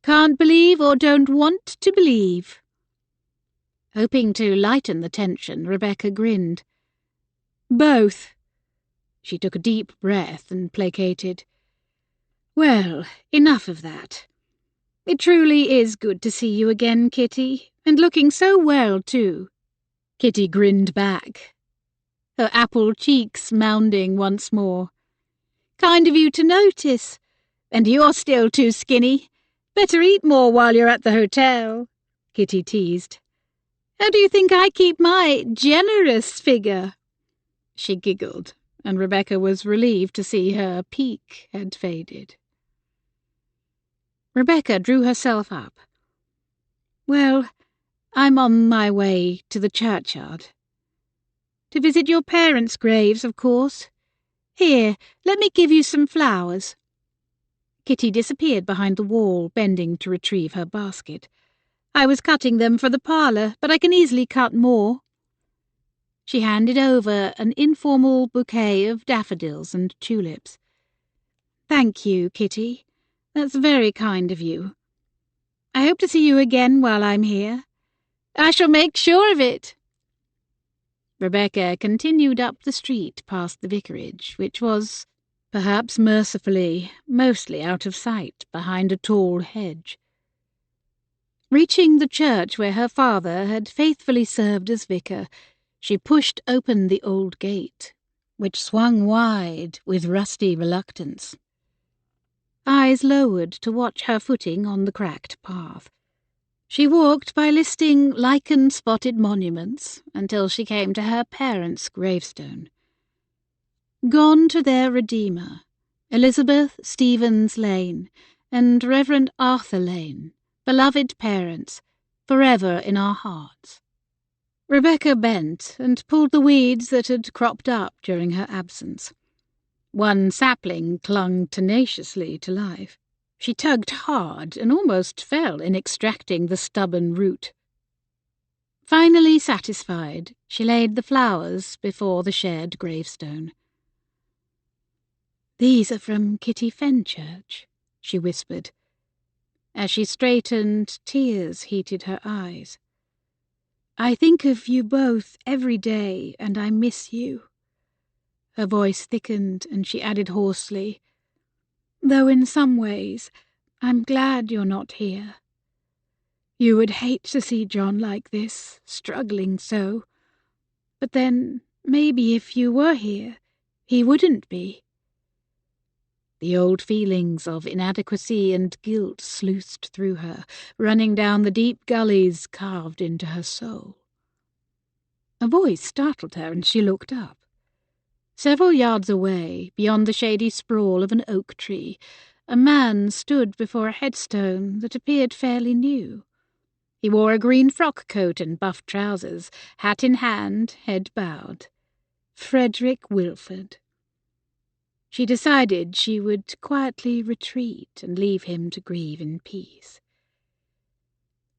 Can't believe or don't want to believe. Hoping to lighten the tension, Rebecca grinned. Both. She took a deep breath and placated. Well, enough of that. It truly is good to see you again, Kitty, and looking so well, too. Kitty grinned back, her apple cheeks mounding once more. Kind of you to notice. And you're still too skinny. Better eat more while you're at the hotel, Kitty teased. How do you think I keep my generous figure? She giggled, and Rebecca was relieved to see her pique had faded. Rebecca drew herself up. Well, I'm on my way to the churchyard. To visit your parents' graves, of course. Here, let me give you some flowers. Kitty disappeared behind the wall, bending to retrieve her basket. I was cutting them for the parlour, but I can easily cut more. She handed over an informal bouquet of daffodils and tulips. Thank you, Kitty. That's very kind of you. I hope to see you again while I'm here. I shall make sure of it. Rebecca continued up the street past the vicarage, which was, perhaps mercifully, mostly out of sight behind a tall hedge. Reaching the church where her father had faithfully served as vicar, she pushed open the old gate, which swung wide with rusty reluctance. Eyes lowered to watch her footing on the cracked path. She walked by listing lichen-spotted monuments until she came to her parents' gravestone. Gone to their Redeemer, Elizabeth Stevens Lane and Reverend Arthur Lane, beloved parents, forever in our hearts. Rebecca bent and pulled the weeds that had cropped up during her absence. One sapling clung tenaciously to life. She tugged hard and almost fell in extracting the stubborn root. Finally satisfied, she laid the flowers before the shared gravestone. These are from Kitty Fenchurch, she whispered. As she straightened, tears heated her eyes. I think of you both every day, and I miss you. Her voice thickened, and she added hoarsely, though in some ways, I'm glad you're not here. You would hate to see John like this, struggling so. But then, maybe if you were here, he wouldn't be. The old feelings of inadequacy and guilt sluiced through her, running down the deep gullies carved into her soul. A voice startled her, and she looked up. Several yards away, beyond the shady sprawl of an oak tree, a man stood before a headstone that appeared fairly new. He wore a green frock coat and buff trousers, hat in hand, head bowed. Frederick Wilford. She decided she would quietly retreat and leave him to grieve in peace.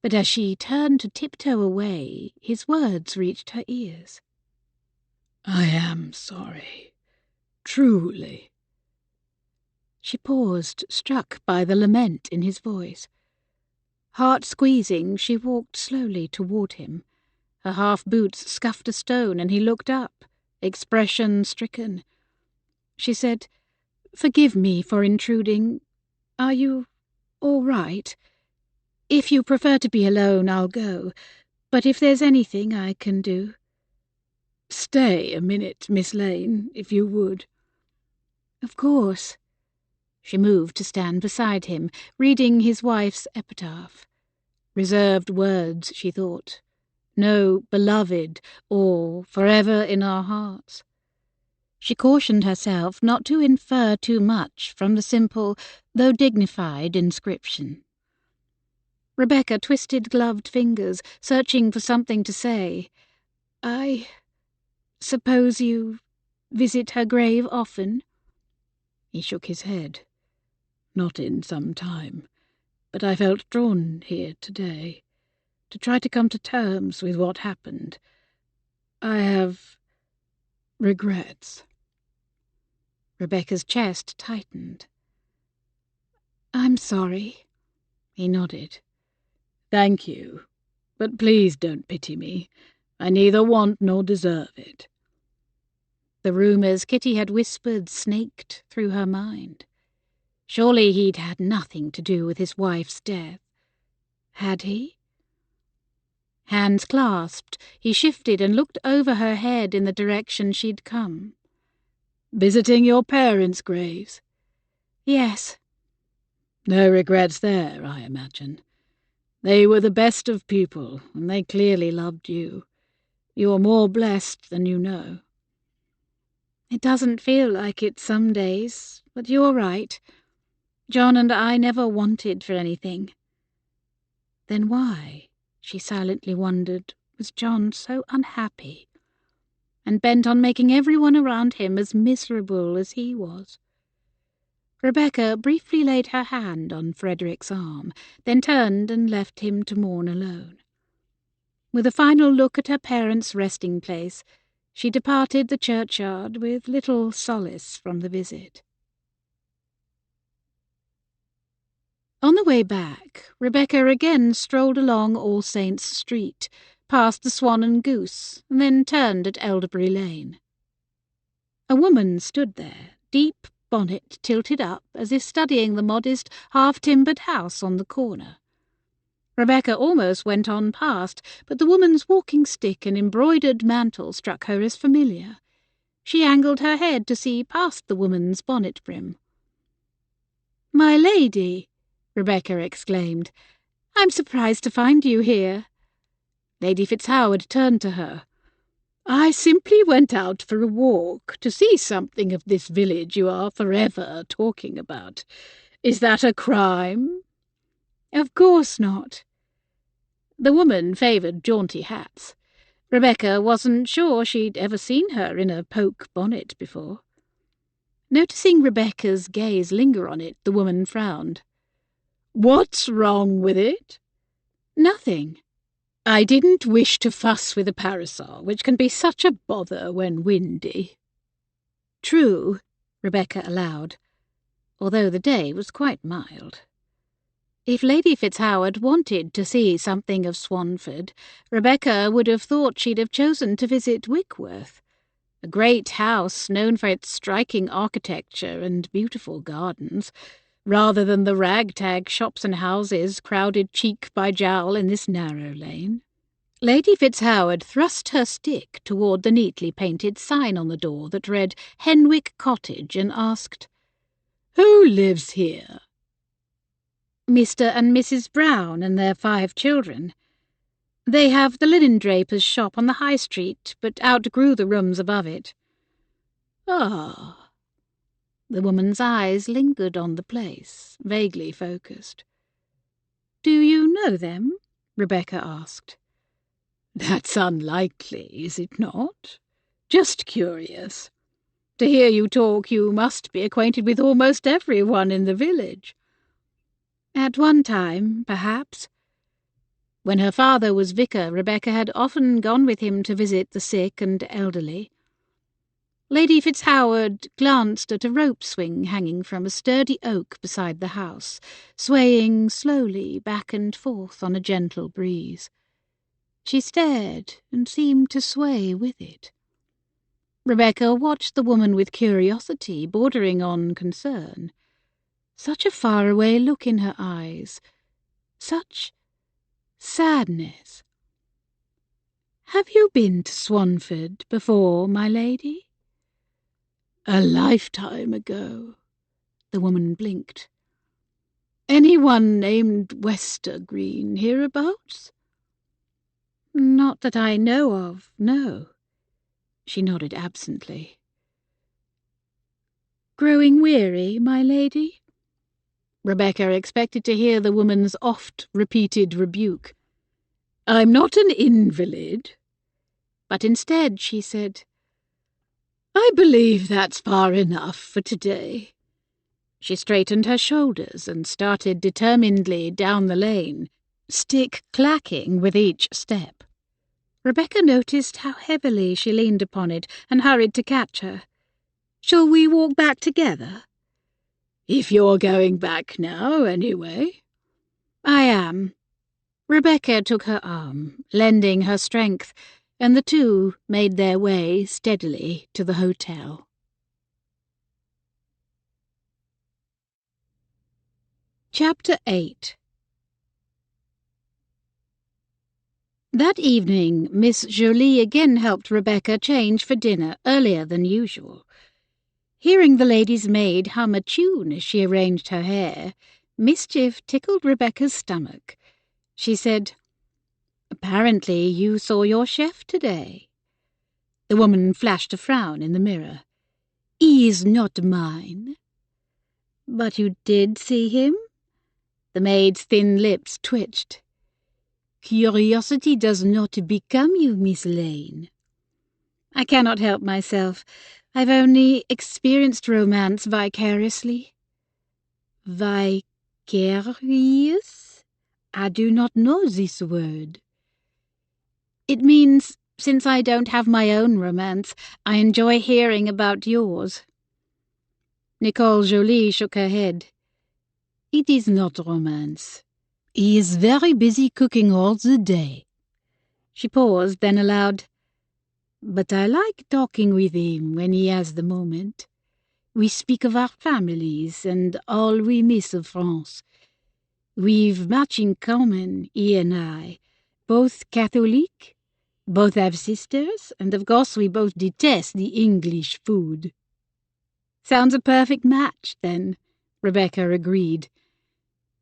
But as she turned to tiptoe away, his words reached her ears. I am sorry. Truly." She paused, struck by the lament in his voice. Heart squeezing, she walked slowly toward him. Her half-boots scuffed a stone, and he looked up, expression stricken. She said, "Forgive me for intruding. Are you all right? If you prefer to be alone, I'll go. But if there's anything I can do—" "Stay a minute, Miss Lane, if you would." "Of course." She moved to stand beside him, reading his wife's epitaph. Reserved words, she thought. No beloved, or forever in our hearts. She cautioned herself not to infer too much from the simple, though dignified, inscription. Rebecca twisted gloved fingers, searching for something to say. "I suppose you visit her grave often?" He shook his head. "Not in some time, but I felt drawn here today, to try to come to terms with what happened. I have regrets." Rebecca's chest tightened. "I'm sorry." He nodded. "Thank you, but please don't pity me. I neither want nor deserve it." The rumours Kitty had whispered snaked through her mind. Surely he'd had nothing to do with his wife's death. Had he? Hands clasped, he shifted and looked over her head in the direction she'd come. "Visiting your parents' graves?" "Yes." "No regrets there, I imagine. They were the best of people, and they clearly loved you. You are more blessed than you know." "It doesn't feel like it some days, but you're right. John and I never wanted for anything." Then why, she silently wondered, was John so unhappy, and bent on making everyone around him as miserable as he was? Rebecca briefly laid her hand on Frederick's arm, then turned and left him to mourn alone. With a final look at her parents' resting place, she departed the churchyard with little solace from the visit. On the way back, Rebecca again strolled along All Saints' Street, past the Swan and Goose, and then turned at Elderbury Lane. A woman stood there, deep bonnet tilted up, as if studying the modest, half-timbered house on the corner. Rebecca almost went on past, but the woman's walking stick and embroidered mantle struck her as familiar. She angled her head to see past the woman's bonnet brim. "My lady!" Rebecca exclaimed. "I'm surprised to find you here." Lady Fitzhoward turned to her. "I simply went out for a walk to see something of this village you are forever talking about. Is that a crime?" "Of course not." The woman favoured jaunty hats. Rebecca wasn't sure she'd ever seen her in a poke bonnet before. Noticing Rebecca's gaze linger on it, the woman frowned. "What's wrong with it?" "Nothing." "I didn't wish to fuss with a parasol, which can be such a bother when windy." "True," Rebecca allowed, although the day was quite mild. If Lady Fitzhoward wanted to see something of Swanford, Rebecca would have thought she'd have chosen to visit Wickworth, a great house known for its striking architecture and beautiful gardens, rather than the ragtag shops and houses crowded cheek by jowl in this narrow lane. Lady Fitzhoward thrust her stick toward the neatly painted sign on the door that read Henwick Cottage and asked, "Who lives here?" "Mr. and Mrs. Brown and their 5 children. They have the linen-draper's shop on the High Street, but outgrew the rooms above it." "Ah." The woman's eyes lingered on the place, vaguely focused. "Do you know them?" Rebecca asked. "That's unlikely, is it not? Just curious. To hear you talk, you must be acquainted with almost everyone in the village." "At one time, perhaps." When her father was vicar, Rebecca had often gone with him to visit the sick and elderly. Lady Fitzhoward glanced at a rope swing hanging from a sturdy oak beside the house, swaying slowly back and forth on a gentle breeze. She stared and seemed to sway with it. Rebecca watched the woman with curiosity bordering on concern. Such a faraway look in her eyes. Such sadness. "Have you been to Swanford before, my lady?" "A lifetime ago." The woman blinked. "Anyone named Westergreen hereabouts?" "Not that I know of, no." She nodded absently. "Growing weary, my lady?" Rebecca expected to hear the woman's oft-repeated rebuke. "I'm not an invalid." But instead she said, "I believe that's far enough for today." She straightened her shoulders and started determinedly down the lane, stick clacking with each step. Rebecca noticed how heavily she leaned upon it and hurried to catch her. "Shall we walk back together?" "If you're going back now, anyway." "I am." Rebecca took her arm, lending her strength, and the two made their way steadily to the hotel. Chapter 8. That evening, Miss Jolie again helped Rebecca change for dinner earlier than usual. Hearing the lady's maid hum a tune as she arranged her hair, mischief tickled Rebecca's stomach. She said, "Apparently you saw your chef today." The woman flashed a frown in the mirror. "He is not mine." "But you did see him?" The maid's thin lips twitched. "Curiosity does not become you, Miss Lane." "I cannot help myself. I've only experienced romance vicariously." "Vicarious? I do not know this word." "It means, since I don't have my own romance, I enjoy hearing about yours." Nicole Jolie shook her head. "It is not romance. He is very busy cooking all the day." She paused, then aloud, "But I like talking with him when he has the moment. We speak of our families and all we miss of France. We've much in common, he and I. Both Catholic, both have sisters, and of course we both detest the English food." "Sounds a perfect match, then," Rebecca agreed.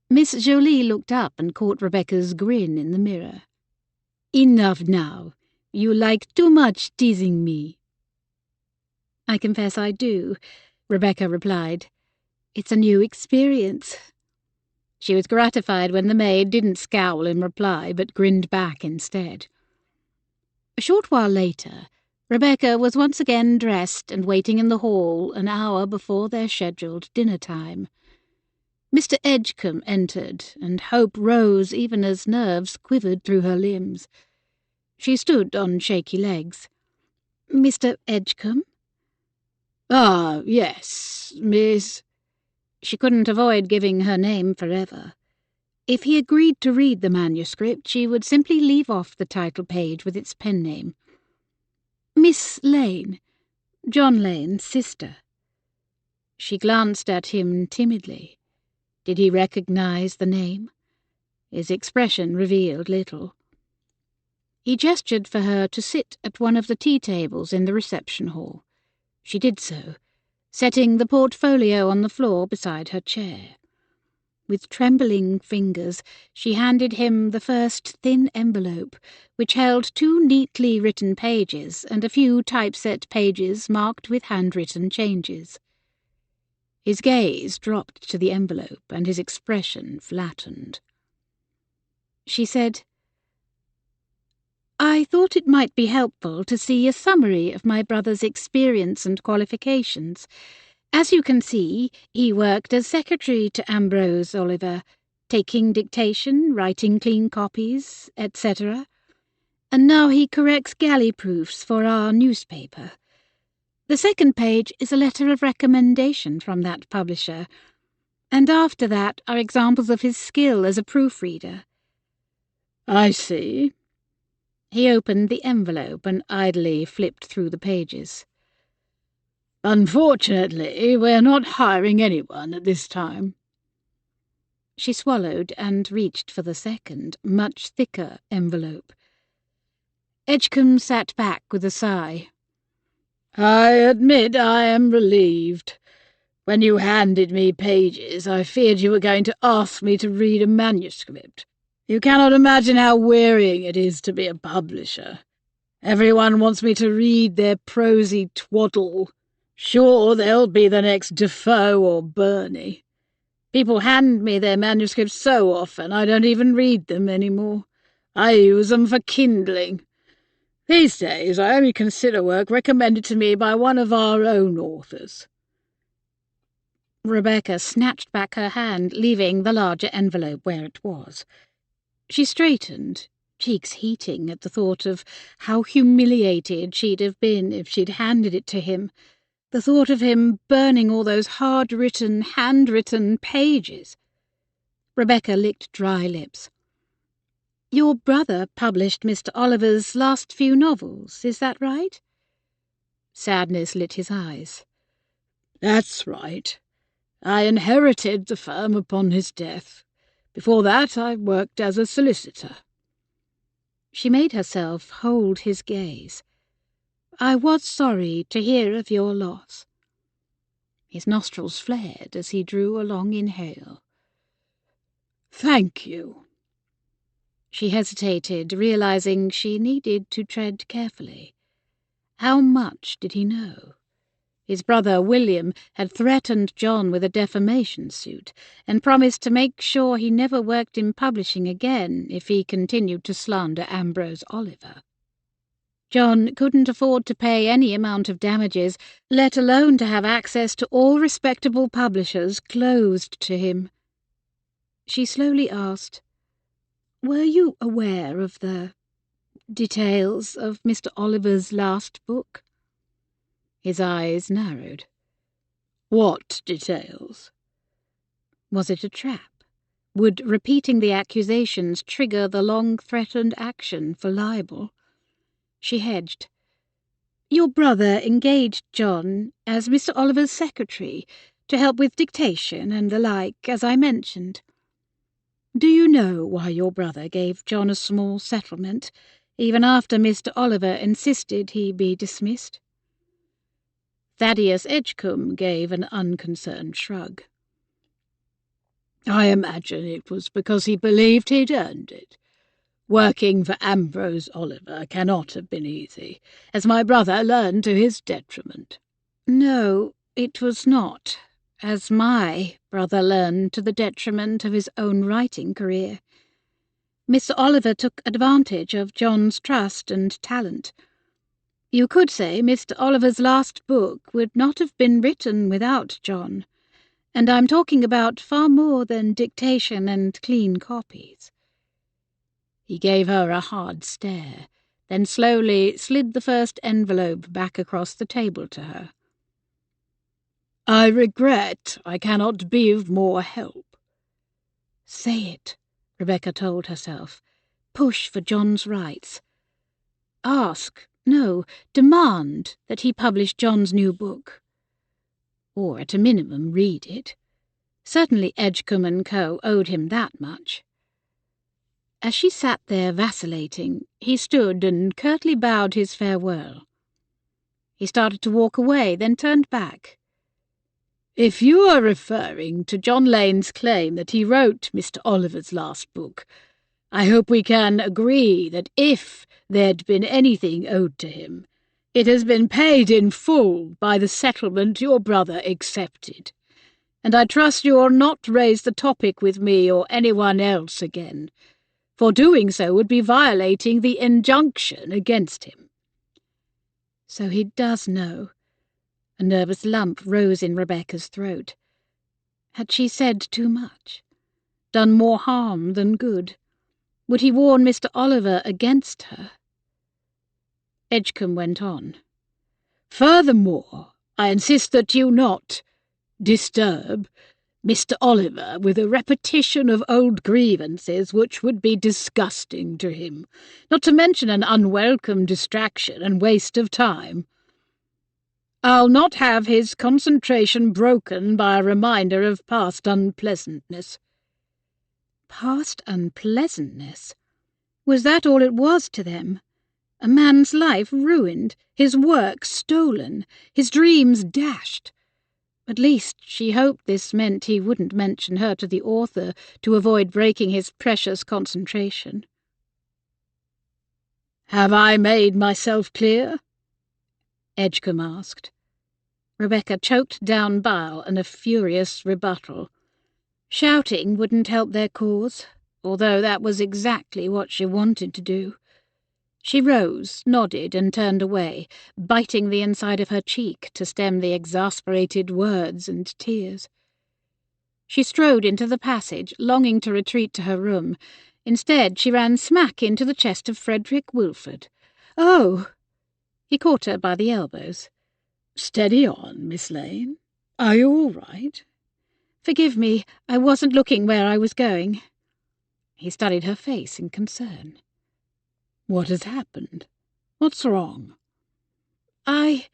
Miss Jolie looked up and caught Rebecca's grin in the mirror. "Enough now. You like too much teasing me." "I confess I do," Rebecca replied. "It's a new experience." She was gratified when the maid didn't scowl in reply, but grinned back instead. A short while later, Rebecca was once again dressed and waiting in the hall an hour before their scheduled dinner time. Mr. Edgecombe entered, and hope rose even as nerves quivered through her limbs. She stood on shaky legs. "Mr. Edgecombe?" "Ah, yes, Miss—" She couldn't avoid giving her name forever. If he agreed to read the manuscript, she would simply leave off the title page with its pen name. "Miss Lane. John Lane's sister." She glanced at him timidly. Did he recognize the name? His expression revealed little. He gestured for her to sit at one of the tea tables in the reception hall. She did so, setting the portfolio on the floor beside her chair. With trembling fingers, she handed him the first thin envelope, which held 2 neatly written pages and a few typeset pages marked with handwritten changes. His gaze dropped to the envelope, and his expression flattened. She said, "I thought it might be helpful to see a summary of my brother's experience and qualifications. As you can see, he worked as secretary to Ambrose Oliver, taking dictation, writing clean copies, etc. And now he corrects galley proofs for our newspaper. The second page is a letter of recommendation from that publisher, and after that are examples of his skill as a proofreader." "I see." He opened the envelope and idly flipped through the pages. "Unfortunately, we're not hiring anyone at this time." She swallowed and reached for the second, much thicker envelope. Edgecombe sat back with a sigh. "I admit I am relieved. When you handed me pages, I feared you were going to ask me to read a manuscript. You cannot imagine how wearying it is to be a publisher. Everyone wants me to read their prosy twaddle. Sure, they'll be the next Defoe or Burney. People hand me their manuscripts so often I don't even read them anymore. I use them for kindling. These days I only consider work recommended to me by one of our own authors." Rebecca snatched back her hand, leaving the larger envelope where it was. She straightened, cheeks heating at the thought of how humiliated she'd have been if she'd handed it to him, the thought of him burning all those hard-written, handwritten pages. Rebecca licked dry lips. "Your brother published Mr. Oliver's last few novels, is that right?" Sadness lit his eyes. "That's right. I inherited the firm upon his death. Before that I worked as a solicitor." She made herself hold his gaze. "I was sorry to hear of your loss." His nostrils flared as he drew a long inhale. "Thank you." She hesitated, realizing she needed to tread carefully. How much did he know? His brother William had threatened John with a defamation suit and promised to make sure he never worked in publishing again if he continued to slander Ambrose Oliver. John couldn't afford to pay any amount of damages, let alone to have access to all respectable publishers closed to him. She slowly asked, "Were you aware of the details of Mr. Oliver's last book?" His eyes narrowed. "What details?" Was it a trap? Would repeating the accusations trigger the long-threatened action for libel? She hedged. "Your brother engaged John as Mr. Oliver's secretary to help with dictation and the like, as I mentioned. Do you know why your brother gave John a small settlement, even after Mr. Oliver insisted he be dismissed?" Thaddeus Edgecombe gave an unconcerned shrug. "I imagine it was because he believed he'd earned it. Working for Ambrose Oliver cannot have been easy, as my brother learned to his detriment." "No, it was not, as my brother learned to the detriment of his own writing career. Mr. Oliver took advantage of John's trust and talent. You could say Mr. Oliver's last book would not have been written without John, and I'm talking about far more than dictation and clean copies." He gave her a hard stare, then slowly slid the first envelope back across the table to her. "I regret I cannot be of more help." "Say it," Rebecca told herself. "Push for John's rights. Ask, no, demand that he publish John's new book. Or, at a minimum, read it. Certainly Edgecombe & Co. owed him that much." As she sat there vacillating, he stood and curtly bowed his farewell. He started to walk away, then turned back. "If you are referring to John Lane's claim that he wrote Mr. Oliver's last book, I hope we can agree that if there'd been anything owed to him, it has been paid in full by the settlement your brother accepted, and I trust you'll not raise the topic with me or anyone else again, for doing so would be violating the injunction against him." So he does know. A nervous lump rose in Rebecca's throat. Had she said too much? Done more harm than good? Would he warn Mr. Oliver against her? Edgecombe went on. Furthermore, I insist that you not disturb Mr. Oliver with a repetition of old grievances which would be disgusting to him, not to mention an unwelcome distraction and waste of time. I'll not have his concentration broken by a reminder of past unpleasantness. Past unpleasantness? Was that all it was to them? A man's life ruined, his work stolen, his dreams dashed. At least she hoped this meant he wouldn't mention her to the author to avoid breaking his precious concentration. "Have I made myself clear?" Edgecombe asked. Rebecca choked down bile and a furious rebuttal. Shouting wouldn't help their cause, although that was exactly what she wanted to do. She rose, nodded, and turned away, biting the inside of her cheek to stem the exasperated words and tears. She strode into the passage, longing to retreat to her room. Instead, she ran smack into the chest of Frederick Wilford. "Oh!" He caught her by the elbows. "Steady on, Miss Lane. Are you all right?" "Forgive me, I wasn't looking where I was going." He studied her face in concern. "What has happened? What's wrong?" "I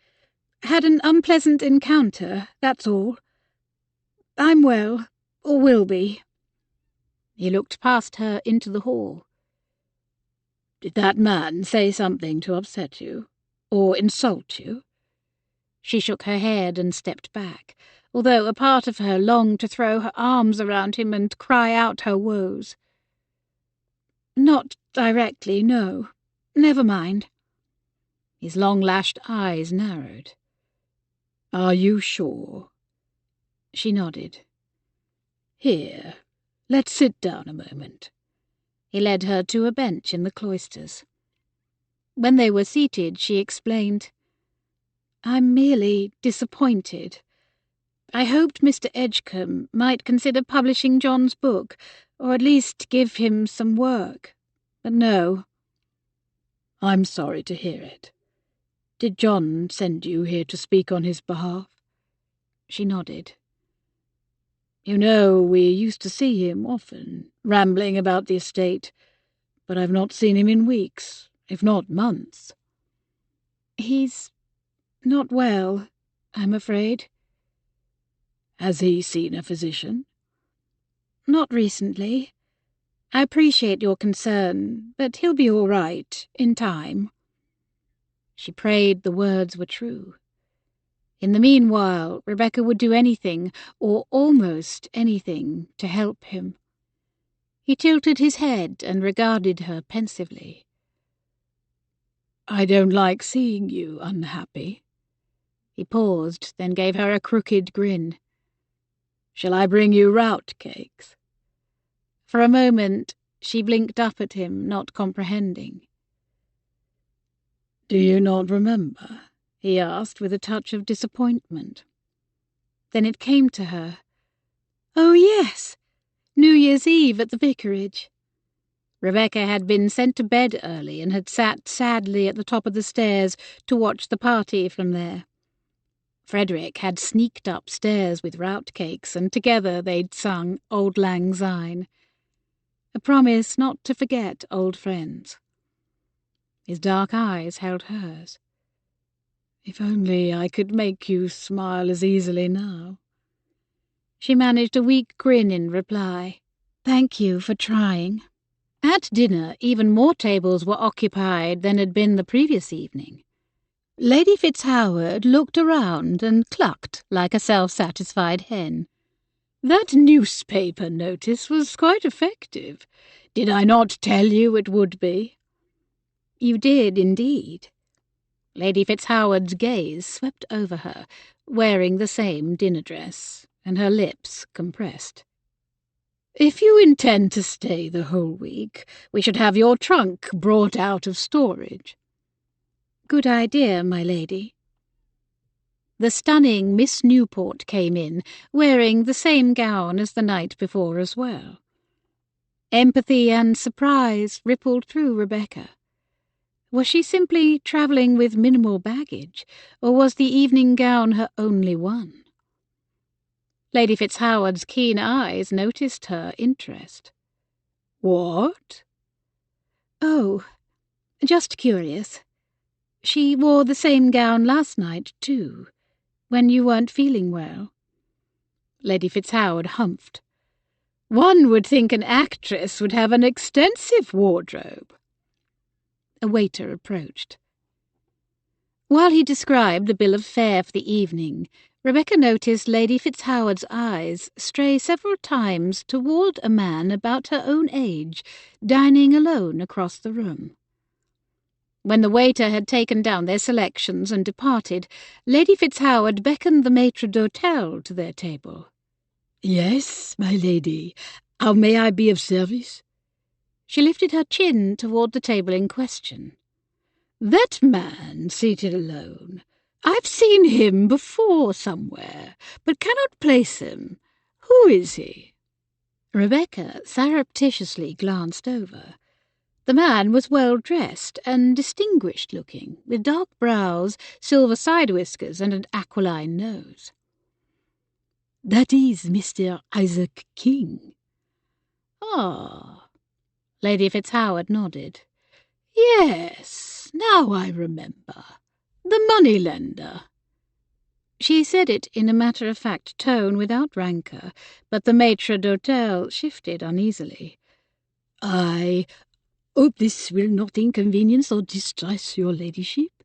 had an unpleasant encounter, that's all. I'm well, or will be." He looked past her into the hall. "Did that man say something to upset you? Or insult you?" She shook her head and stepped back, although a part of her longed to throw her arms around him and cry out her woes. "Not directly, no. Never mind." His long-lashed eyes narrowed. "Are you sure?" She nodded. "Here, let's sit down a moment." He led her to a bench in the cloisters. When they were seated, she explained, "I'm merely disappointed. I hoped Mr. Edgecombe might consider publishing John's book, or at least give him some work. But no." "I'm sorry to hear it. Did John send you here to speak on his behalf?" She nodded. "You know, we used to see him often, rambling about the estate, but I've not seen him in weeks, if not months." "He's not well, I'm afraid." "Has he seen a physician?" "Not recently. I appreciate your concern, but he'll be all right, in time." She prayed the words were true. In the meanwhile, Rebecca would do anything, or almost anything, to help him. He tilted his head and regarded her pensively. "I don't like seeing you unhappy." He paused, then gave her a crooked grin. "Shall I bring you rout cakes?" For a moment, she blinked up at him, not comprehending. "Do you not remember?" he asked with a touch of disappointment. Then it came to her. "Oh, yes, New Year's Eve at the vicarage." Rebecca had been sent to bed early and had sat sadly at the top of the stairs to watch the party from there. Frederick had sneaked upstairs with rout cakes, and together they'd sung Auld Lang Syne, a promise not to forget old friends. His dark eyes held hers. "If only I could make you smile as easily now." She managed a weak grin in reply. "Thank you for trying." At dinner, even more tables were occupied than had been the previous evening. Lady Fitzhoward looked around and clucked like a self-satisfied hen. "That newspaper notice was quite effective. Did I not tell you it would be?" "You did, indeed." Lady Fitzhoward's gaze swept over her, wearing the same dinner dress, and her lips compressed. "If you intend to stay the whole week, we should have your trunk brought out of storage." "Good idea, my lady." The stunning Miss Newport came in, wearing the same gown as the night before as well. Empathy and surprise rippled through Rebecca. Was she simply travelling with minimal baggage, or was the evening gown her only one? Lady Fitzhoward's keen eyes noticed her interest. What? Oh, just curious. She wore the same gown last night, too, when you weren't feeling well. Lady Fitzhoward humphed. One would think an actress would have an extensive wardrobe. A waiter approached. While he described the bill of fare for the evening, Rebecca noticed Lady Fitzhoward's eyes stray several times toward a man about her own age, dining alone across the room. When the waiter had taken down their selections and departed, Lady Fitzhoward beckoned the maitre d'hotel to their table. Yes, my lady. How may I be of service? She lifted her chin toward the table in question. That man seated alone. I've seen him before somewhere, but cannot place him. Who is he? Rebecca surreptitiously glanced over. The man was well-dressed and distinguished-looking, with dark brows, silver side-whiskers, and an aquiline nose. That is Mr. Isaac King. Ah. Lady Fitzhoward nodded. Yes, now I remember. The money-lender. She said it in a matter-of-fact tone without rancour, but the maitre d'hotel shifted uneasily. I hope this will not inconvenience or distress your ladyship.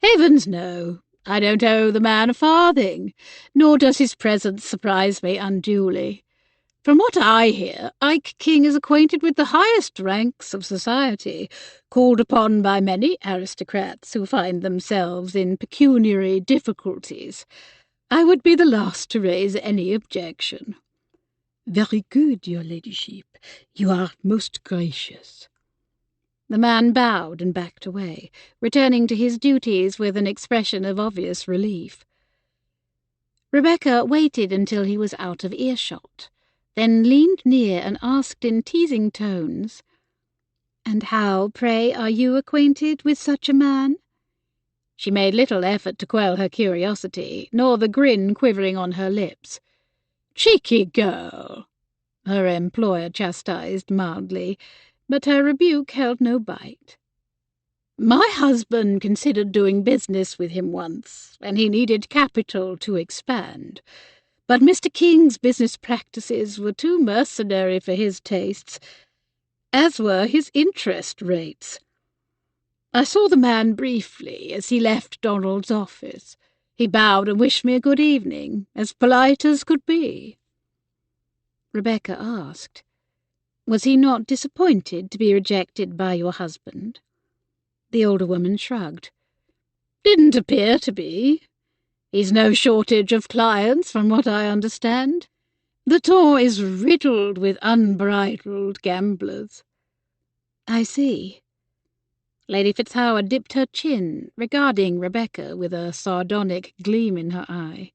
Heavens, no. I don't owe the man a farthing, nor does his presence surprise me unduly. From what I hear, Ike King is acquainted with the highest ranks of society, called upon by many aristocrats who find themselves in pecuniary difficulties. I would be the last to raise any objection. Very good, your ladyship. You are most gracious. The man bowed and backed away, returning to his duties with an expression of obvious relief. Rebecca waited until he was out of earshot, then leaned near and asked in teasing tones, "And how, pray, are you acquainted with such a man?" She made little effort to quell her curiosity, nor the grin quivering on her lips. "Cheeky girl," her employer chastised mildly, but her rebuke held no bite. "My husband considered doing business with him once, and he needed capital to expand. But Mr. King's business practices were too mercenary for his tastes, as were his interest rates. I saw the man briefly as he left Donald's office. He bowed and wished me a good evening, as polite as could be." Rebecca asked, "Was he not disappointed to be rejected by your husband?" The older woman shrugged. "Didn't appear to be. He's no shortage of clients, from what I understand. The tour is riddled with unbridled gamblers." "I see." Lady Fitzhoward dipped her chin, regarding Rebecca with a sardonic gleam in her eye.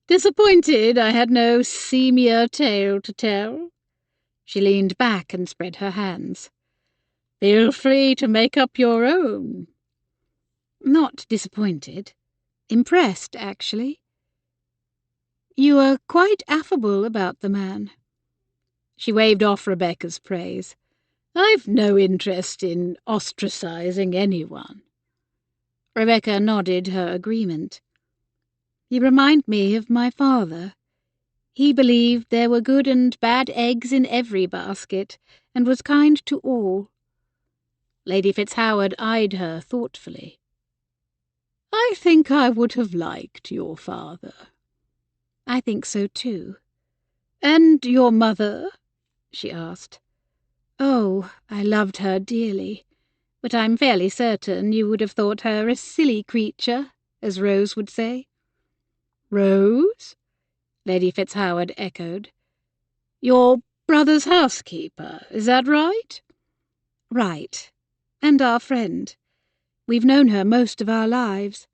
"Disappointed I had no seamier tale to tell?" She leaned back and spread her hands. "Feel free to make up your own." "Not disappointed. Impressed, actually. You are quite affable about the man." She waved off Rebecca's praise. "I've no interest in ostracizing anyone." Rebecca nodded her agreement. "You remind me of my father. He believed there were good and bad eggs in every basket, and was kind to all." Lady Fitzhoward eyed her thoughtfully. "I think I would have liked your father." "I think so too." "And your mother?" she asked. "Oh, I loved her dearly, but I'm fairly certain you would have thought her a silly creature, as Rose would say." "Rose?" Lady Fitzhoward echoed. "Your brother's housekeeper, is that right?" "Right. And our friend. We've known her most of our lives."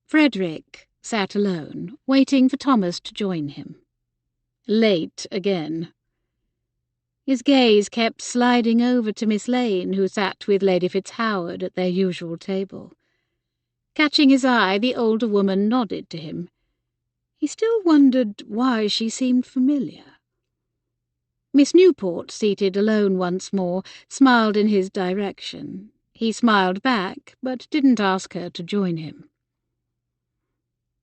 Frederick sat alone, waiting for Thomas to join him. Late again. His gaze kept sliding over to Miss Lane, who sat with Lady Fitzhoward at their usual table. Catching his eye, the older woman nodded to him. He still wondered why she seemed familiar. Miss Newport, seated alone once more, smiled in his direction. He smiled back, but didn't ask her to join him.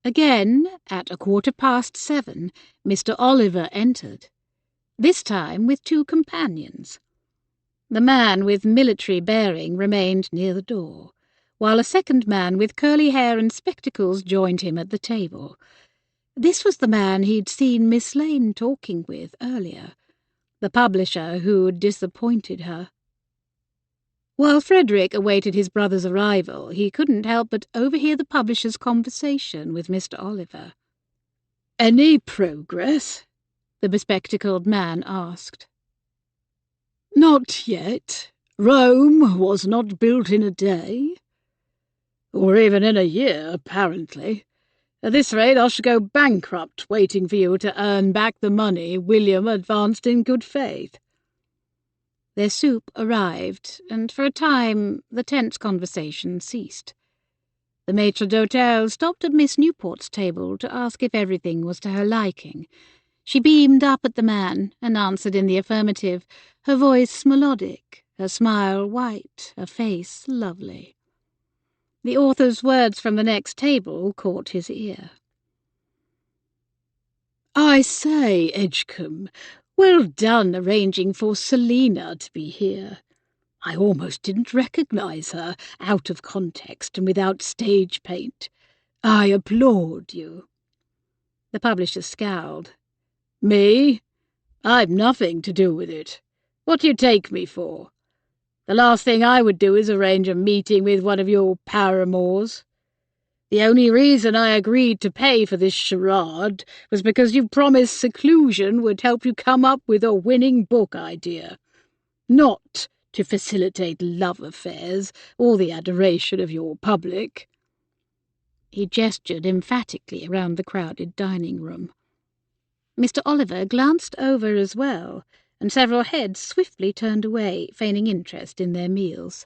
Again, at 7:15, Mr. Oliver entered, this time with 2 companions. The man with military bearing remained near the door, while a second man with curly hair and spectacles joined him at the table. This was the man he'd seen Miss Lane talking with earlier, the publisher who'd disappointed her. While Frederick awaited his brother's arrival, he couldn't help but overhear the publisher's conversation with Mr. Oliver. "Any progress?" the bespectacled man asked. "Not yet. Rome was not built in a day. Or even in a year, apparently. At this rate I shall go bankrupt waiting for you to earn back the money William advanced in good faith." Their soup arrived, and for a time the tense conversation ceased. The maître d'hôtel stopped at Miss Newport's table to ask if everything was to her liking. She beamed up at the man and answered in the affirmative, her voice melodic, her smile white, her face lovely. The author's words from the next table caught his ear. "I say, Edgecombe, well done arranging for Selina to be here. I almost didn't recognise her, out of context and without stage paint. I applaud you." The publisher scowled. "Me? I've nothing to do with it. What do you take me for? The last thing I would do is arrange a meeting with one of your paramours. The only reason I agreed to pay for this charade was because you promised seclusion would help you come up with a winning book idea, not to facilitate love affairs or the adoration of your public." He gestured emphatically around the crowded dining room. Mr. Oliver glanced over as well, and several heads swiftly turned away, feigning interest in their meals.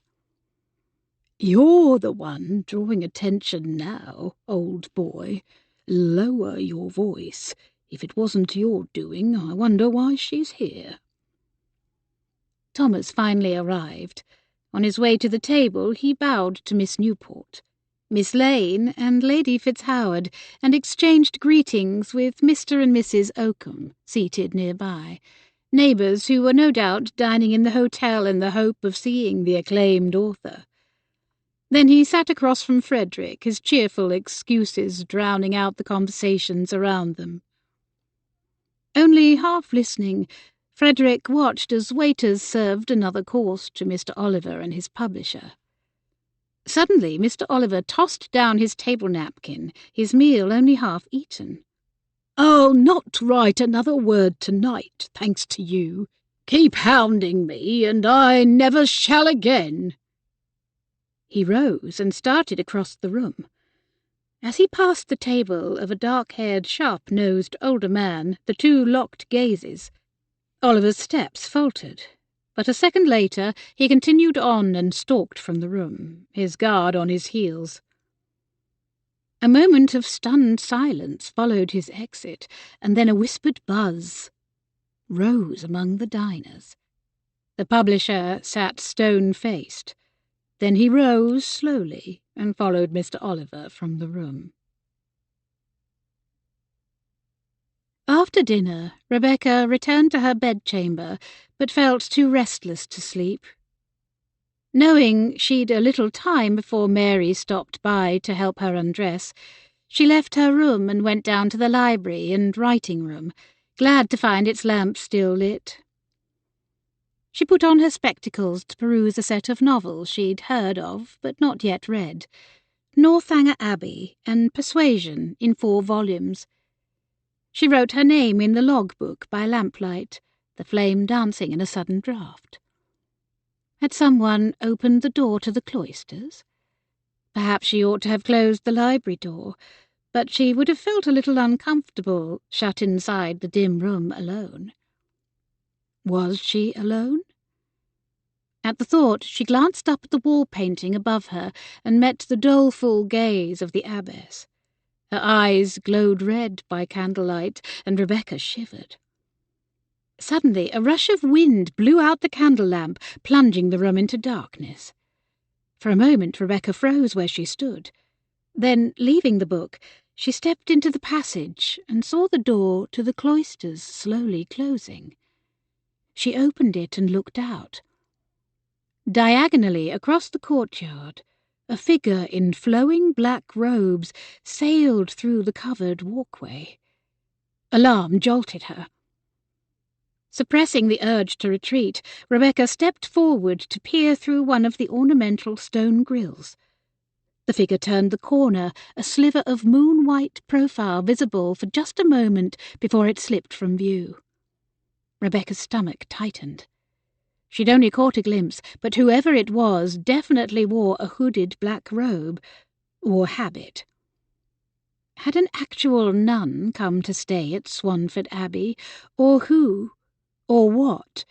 "You're the one drawing attention now, old boy. Lower your voice. If it wasn't your doing, I wonder why she's here." Thomas finally arrived. On his way to the table, he bowed to Miss Newport, Miss Lane and Lady Fitzhoward, and exchanged greetings with Mr. and Mrs. Oakham, seated nearby, neighbours who were no doubt dining in the hotel in the hope of seeing the acclaimed author. Then he sat across from Frederick, his cheerful excuses drowning out the conversations around them. Only half listening, Frederick watched as waiters served another course to Mr. Oliver and his publisher. Suddenly Mr. Oliver tossed down his table napkin, his meal only half eaten. "I'll not write another word tonight, thanks to you. Keep hounding me, and I never shall again." He rose and started across the room. As he passed the table of a dark-haired, sharp-nosed older man, the 2 locked gazes. Oliver's steps faltered, but a second later he continued on and stalked from the room, his guard on his heels. A moment of stunned silence followed his exit, and then a whispered buzz rose among the diners. The publisher sat stone-faced. Then he rose slowly and followed Mr. Oliver from the room. After dinner, Rebecca returned to her bedchamber, but felt too restless to sleep. Knowing she'd a little time before Mary stopped by to help her undress, she left her room and went down to the library and writing room, glad to find its lamp still lit. She put on her spectacles to peruse a set of novels she'd heard of but not yet read, Northanger Abbey and Persuasion in 4 volumes. She wrote her name in the logbook by lamplight, the flame dancing in a sudden draught. Had someone opened the door to the cloisters? Perhaps she ought to have closed the library door, but she would have felt a little uncomfortable, shut inside the dim room alone. Was she alone? At the thought, she glanced up at the wall painting above her and met the doleful gaze of the abbess. Her eyes glowed red by candlelight, and Rebecca shivered. Suddenly, a rush of wind blew out the candle lamp, plunging the room into darkness. For a moment, Rebecca froze where she stood. Then, leaving the book, she stepped into the passage and saw the door to the cloisters slowly closing. She opened it and looked out. Diagonally across the courtyard, a figure in flowing black robes sailed through the covered walkway. Alarm jolted her. Suppressing the urge to retreat, Rebecca stepped forward to peer through one of the ornamental stone grilles. The figure turned the corner, a sliver of moon-white profile visible for just a moment before it slipped from view. Rebecca's stomach tightened. She'd only caught a glimpse, but whoever it was definitely wore a hooded black robe, or habit. Had an actual nun come to stay at Swanford Abbey, or who, or what,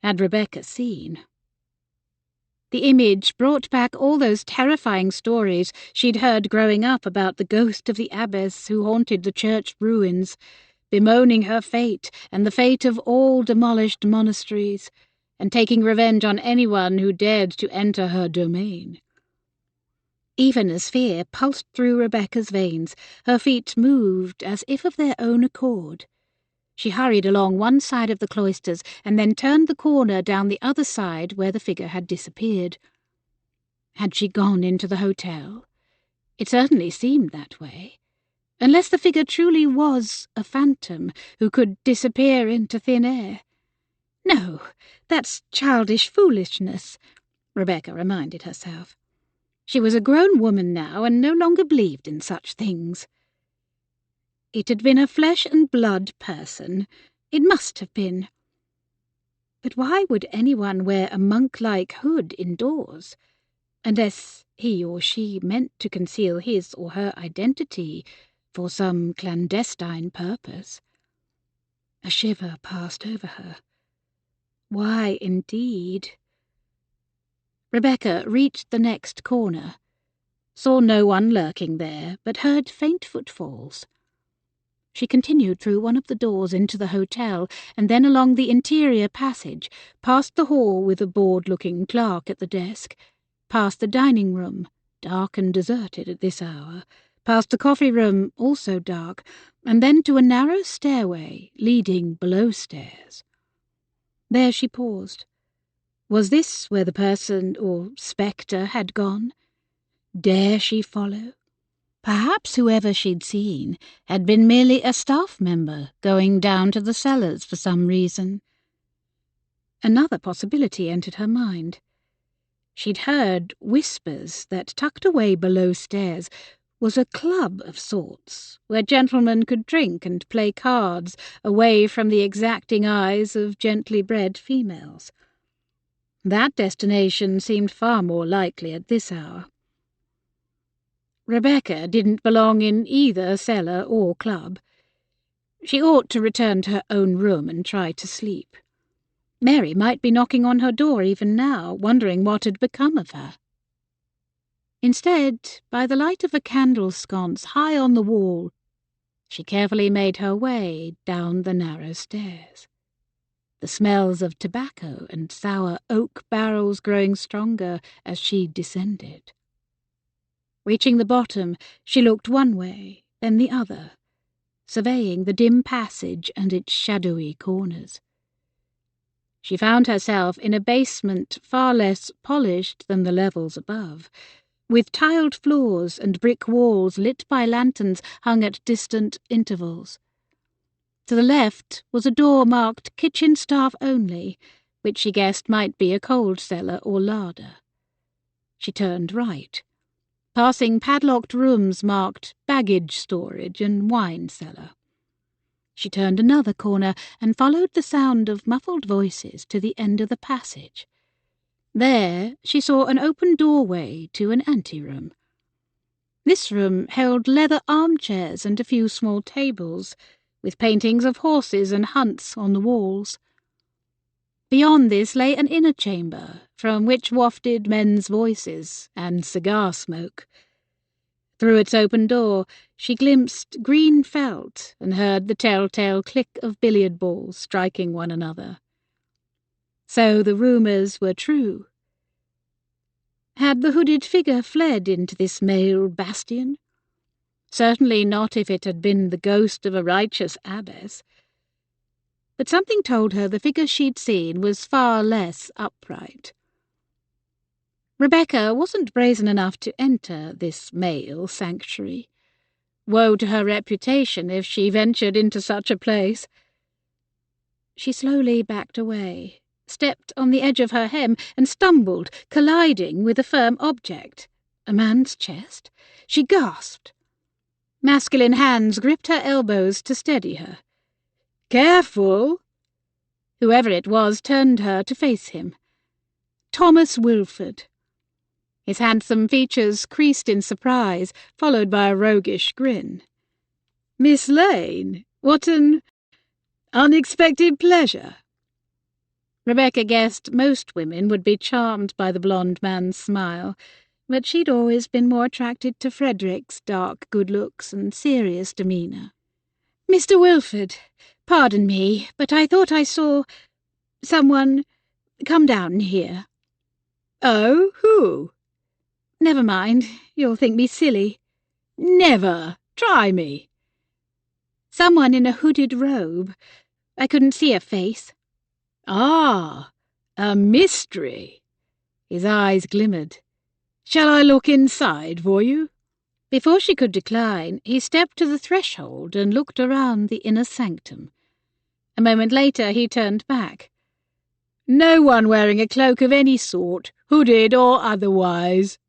had Rebecca seen? The image brought back all those terrifying stories she'd heard growing up about the ghost of the abbess who haunted the church ruins, bemoaning her fate and the fate of all demolished monasteries, and taking revenge on anyone who dared to enter her domain. Even as fear pulsed through Rebecca's veins, her feet moved as if of their own accord. She hurried along one side of the cloisters and then turned the corner down the other side where the figure had disappeared. Had she gone into the hotel? It certainly seemed that way. Unless the figure truly was a phantom who could disappear into thin air. No, that's childish foolishness, Rebecca reminded herself. She was a grown woman now and no longer believed in such things. It had been a flesh-and-blood person. It must have been. But why would anyone wear a monk-like hood indoors, unless he or she meant to conceal his or her identity for some clandestine purpose? A shiver passed over her. Why, indeed? Rebecca reached the next corner, saw no one lurking there, but heard faint footfalls. She continued through one of the doors into the hotel, and then along the interior passage, past the hall with a bored-looking clerk at the desk, past the dining room, dark and deserted at this hour, past the coffee room, also dark, and then to a narrow stairway leading below stairs. There she paused. Was this where the person, or spectre, had gone? Dare she follow? Perhaps whoever she'd seen had been merely a staff member going down to the cellars for some reason. Another possibility entered her mind. She'd heard whispers that tucked away below stairs was a club of sorts, where gentlemen could drink and play cards away from the exacting eyes of gently bred females. That destination seemed far more likely at this hour. Rebecca didn't belong in either cellar or club. She ought to return to her own room and try to sleep. Mary might be knocking on her door even now, wondering what had become of her. Instead, by the light of a candle sconce high on the wall, she carefully made her way down the narrow stairs. The smells of tobacco and sour oak barrels growing stronger as she descended. Reaching the bottom, she looked one way, then the other, surveying the dim passage and its shadowy corners. She found herself in a basement far less polished than the levels above, with tiled floors and brick walls lit by lanterns hung at distant intervals. To the left was a door marked kitchen staff only, which she guessed might be a cold cellar or larder. She turned right, passing padlocked rooms marked baggage storage and wine cellar. She turned another corner and followed the sound of muffled voices to the end of the passage. There she saw an open doorway to an anteroom. This room held leather armchairs and a few small tables, with paintings of horses and hunts on the walls. Beyond this lay an inner chamber, from which wafted men's voices and cigar smoke. Through its open door, she glimpsed green felt and heard the telltale click of billiard balls striking one another. So the rumours were true. Had the hooded figure fled into this male bastion? Certainly not if it had been the ghost of a righteous abbess. But something told her the figure she'd seen was far less upright. Rebecca wasn't brazen enough to enter this male sanctuary. Woe to her reputation if she ventured into such a place. She slowly backed away, stepped on the edge of her hem, and stumbled, colliding with a firm object. A man's chest? She gasped. Masculine hands gripped her elbows to steady her. "Careful!" Whoever it was turned her to face him. Thomas Wilford. His handsome features creased in surprise, followed by a roguish grin. "Miss Lane, what an unexpected pleasure." Rebecca guessed most women would be charmed by the blonde man's smile, but she'd always been more attracted to Frederick's dark good looks and serious demeanour. "Mr. Wilford, pardon me, but I thought I saw someone come down here." "Oh, who?" "Never mind, you'll think me silly." "Never! Try me." "Someone in a hooded robe. I couldn't see a face." "Ah, a mystery." His eyes glimmered. "Shall I look inside for you?" Before she could decline, he stepped to the threshold and looked around the inner sanctum. A moment later he turned back. "No one wearing a cloak of any sort, hooded or otherwise,"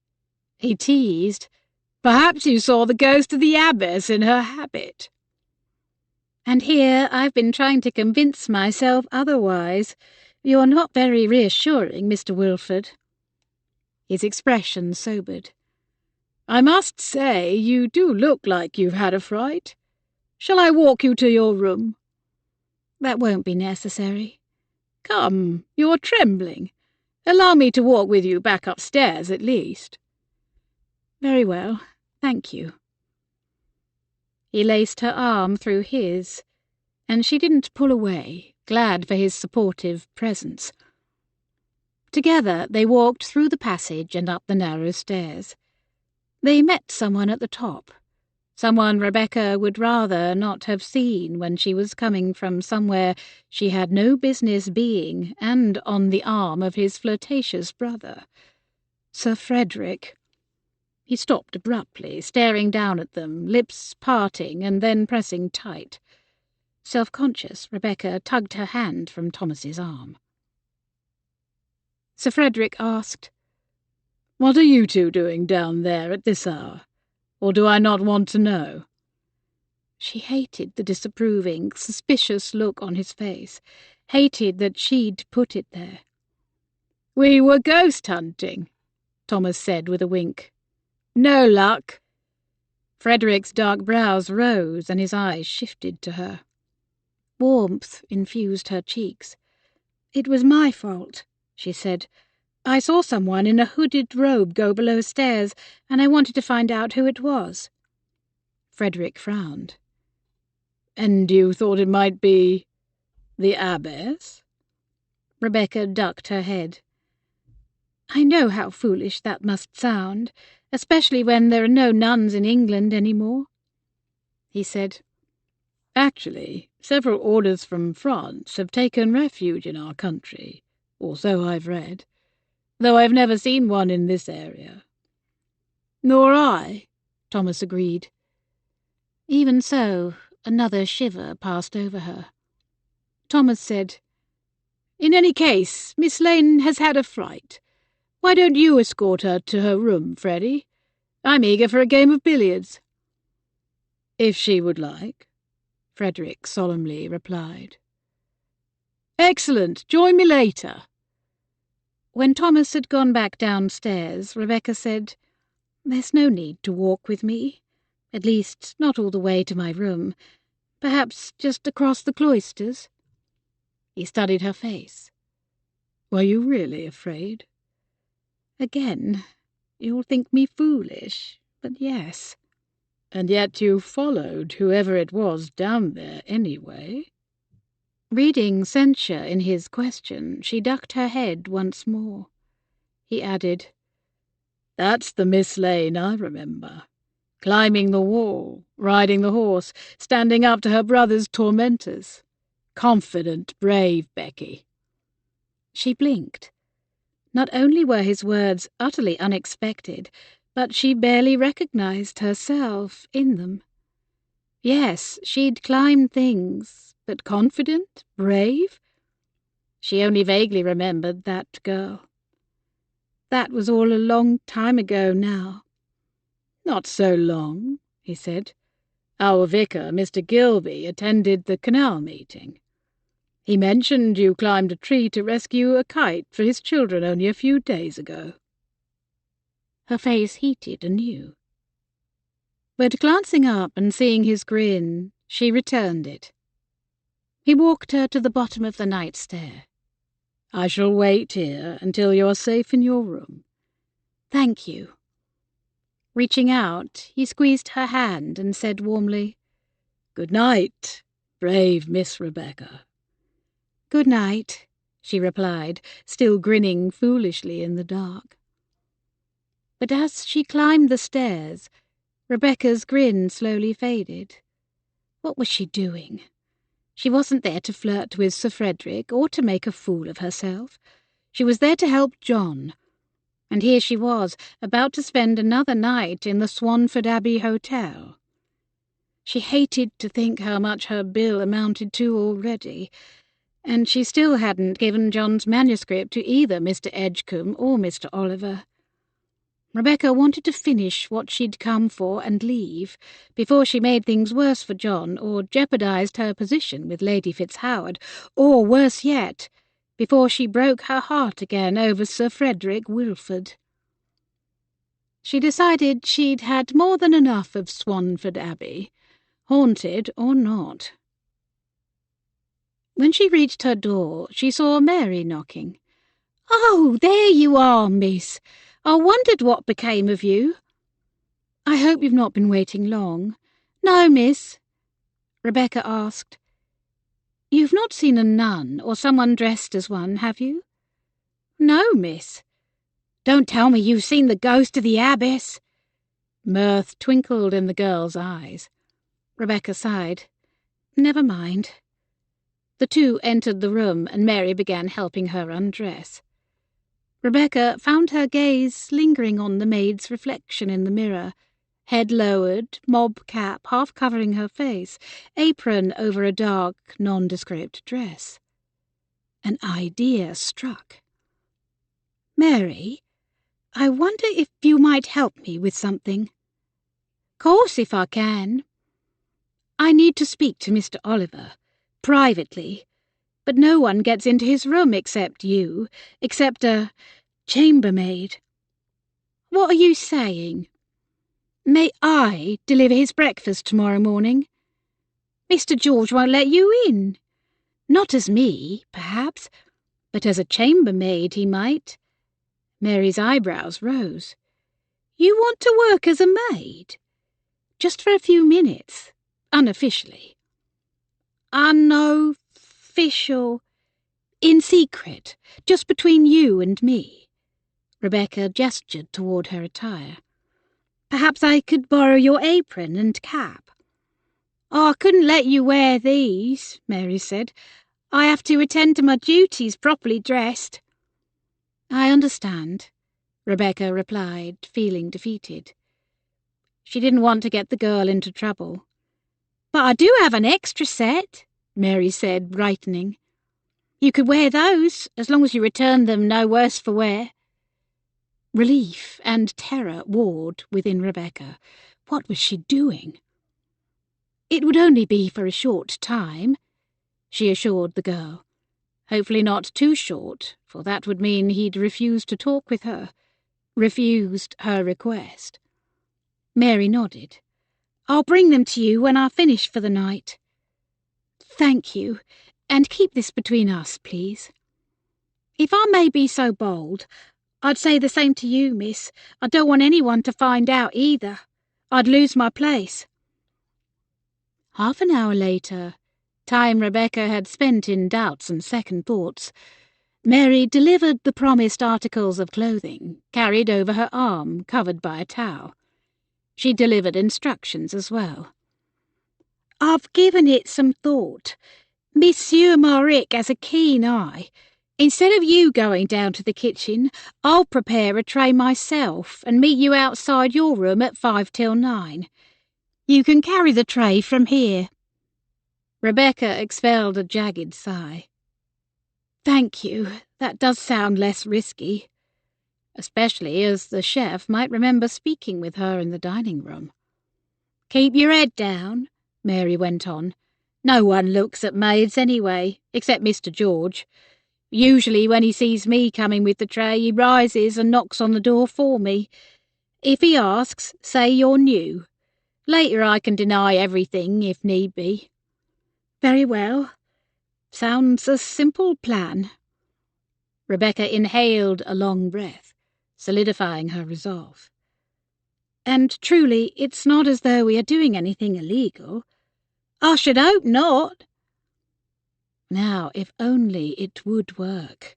he teased. "Perhaps you saw the ghost of the abbess in her habit." "And here I've been trying to convince myself otherwise. You're not very reassuring, Mr. Wilford." His expression sobered. "I must say you do look like you've had a fright. Shall I walk you to your room?" "That won't be necessary." "Come, you're trembling. Allow me to walk with you back upstairs at least." "Very well, thank you." He laced her arm through his, and she didn't pull away, glad for his supportive presence. Together they walked through the passage and up the narrow stairs. They met someone at the top, someone Rebecca would rather not have seen when she was coming from somewhere she had no business being and on the arm of his flirtatious brother. Sir Frederick. He stopped abruptly, staring down at them, lips parting and then pressing tight. Self-conscious, Rebecca tugged her hand from Thomas's arm. Sir Frederick asked, "What are you two doing down there at this hour? Or do I not want to know?" She hated the disapproving, suspicious look on his face, hated that she'd put it there. "We were ghost hunting," Thomas said with a wink. "No luck." Frederick's dark brows rose and his eyes shifted to her. Warmth infused her cheeks. "It was my fault," she said. "I saw someone in a hooded robe go below stairs, and I wanted to find out who it was." Frederick frowned. "And you thought it might be the abbess?" Rebecca ducked her head. "I know how foolish that must sound, especially when there are no nuns in England any more." He said, "Actually, several orders from France have taken refuge in our country, or so I've read, though I've never seen one in this area." "Nor I," Thomas agreed. Even so, another shiver passed over her. Thomas said, "In any case, Miss Lane has had a fright. Why don't you escort her to her room, Freddie? I'm eager for a game of billiards." "If she would like," Frederick solemnly replied. "Excellent. Join me later." When Thomas had gone back downstairs, Rebecca said, "There's no need to walk with me. At least, not all the way to my room. Perhaps just across the cloisters." He studied her face. Were you really afraid? Again, you'll think me foolish, but yes. And yet you followed whoever it was down there anyway? Reading censure in his question, she ducked her head once more. He added, That's the Miss Lane I remember. Climbing the wall, riding the horse, standing up to her brother's tormentors. Confident, brave Becky. She blinked. Not only were his words utterly unexpected, but she barely recognized herself in them. Yes, she'd climbed things, but confident, brave? She only vaguely remembered that girl. That was all a long time ago now. Not so long, he said. Our vicar, Mr. Gilby, attended the canal meeting. He mentioned you climbed a tree to rescue a kite for his children only a few days ago. Her face heated anew. But glancing up and seeing his grin, she returned it. He walked her to the bottom of the night stair. I shall wait here until you're safe in your room. Thank you. Reaching out, he squeezed her hand and said warmly, Good night, brave Miss Rebecca. Good night, she replied, still grinning foolishly in the dark. But as she climbed the stairs, Rebecca's grin slowly faded. What was she doing? She wasn't there to flirt with Sir Frederick or to make a fool of herself. She was there to help John. And here she was, about to spend another night in the Swanford Abbey Hotel. She hated to think how much her bill amounted to already, and she still hadn't given John's manuscript to either Mr. Edgecombe or Mr. Oliver. Rebecca wanted to finish what she'd come for and leave, before she made things worse for John or jeopardized her position with Lady Fitzhoward, or, worse yet, before she broke her heart again over Sir Frederick Wilford. She decided she'd had more than enough of Swanford Abbey, haunted or not. When she reached her door, she saw Mary knocking. "Oh, there you are, miss. I wondered what became of you." "I hope you've not been waiting long." "No, miss." Rebecca asked, "You've not seen a nun or someone dressed as one, have you?" "No, miss." "Don't tell me you've seen the ghost of the abbess." Mirth twinkled in the girl's eyes. Rebecca sighed. "Never mind." The two entered the room, and Mary began helping her undress. Rebecca found her gaze lingering on the maid's reflection in the mirror, head lowered, mob cap half covering her face, apron over a dark, nondescript dress. An idea struck. "Mary, I wonder if you might help me with something." "Course, if I can." "I need to speak to Mr. Oliver, privately, but no one gets into his room except you, except a chambermaid." "What are you saying?" "May I deliver his breakfast tomorrow morning?" "Mr. George won't let you in." "Not as me, perhaps, but as a chambermaid he might." Mary's eyebrows rose. "You want to work as a maid?" "Just for a few minutes, unofficially." "Unofficial?" "In secret, just between you and me." Rebecca gestured toward her attire. "Perhaps I could borrow your apron and cap." "Oh, I couldn't let you wear these," Mary said. "I have to attend to my duties properly dressed." "I understand," Rebecca replied, feeling defeated. She didn't want to get the girl into trouble. "But I do have an extra set," Mary said, brightening. "You could wear those, as long as you return them no worse for wear." Relief and terror warred within Rebecca. What was she doing? "It would only be for a short time," she assured the girl. Hopefully not too short, for that would mean he'd refused to talk with her. Refused her request. Mary nodded. "I'll bring them to you when I finish for the night." "Thank you, and keep this between us, please." If I may be so bold, I'd say the same to you, miss. I don't want anyone to find out either. I'd lose my place." Half an hour later, time Rebecca had spent in doubts and second thoughts, Mary delivered the promised articles of clothing, carried over her arm, covered by a towel. She delivered instructions as well. "I've given it some thought. Monsieur Mauric has a keen eye. Instead of you going down to the kitchen, I'll prepare a tray myself and meet you outside your room at 5 till 9. You can carry the tray from here." Rebecca expelled a jagged sigh. "Thank you. That does sound less risky." Especially as the chef might remember speaking with her in the dining room. "Keep your head down," Mary went on. "No one looks at maids anyway, except Mr. George. Usually when he sees me coming with the tray, he rises and knocks on the door for me. If he asks, say you're new. Later I can deny everything if need be." "Very well. Sounds a simple plan." Rebecca inhaled a long breath, solidifying her resolve. "And truly, it's not as though we are doing anything illegal." "I should hope not." Now, if only it would work,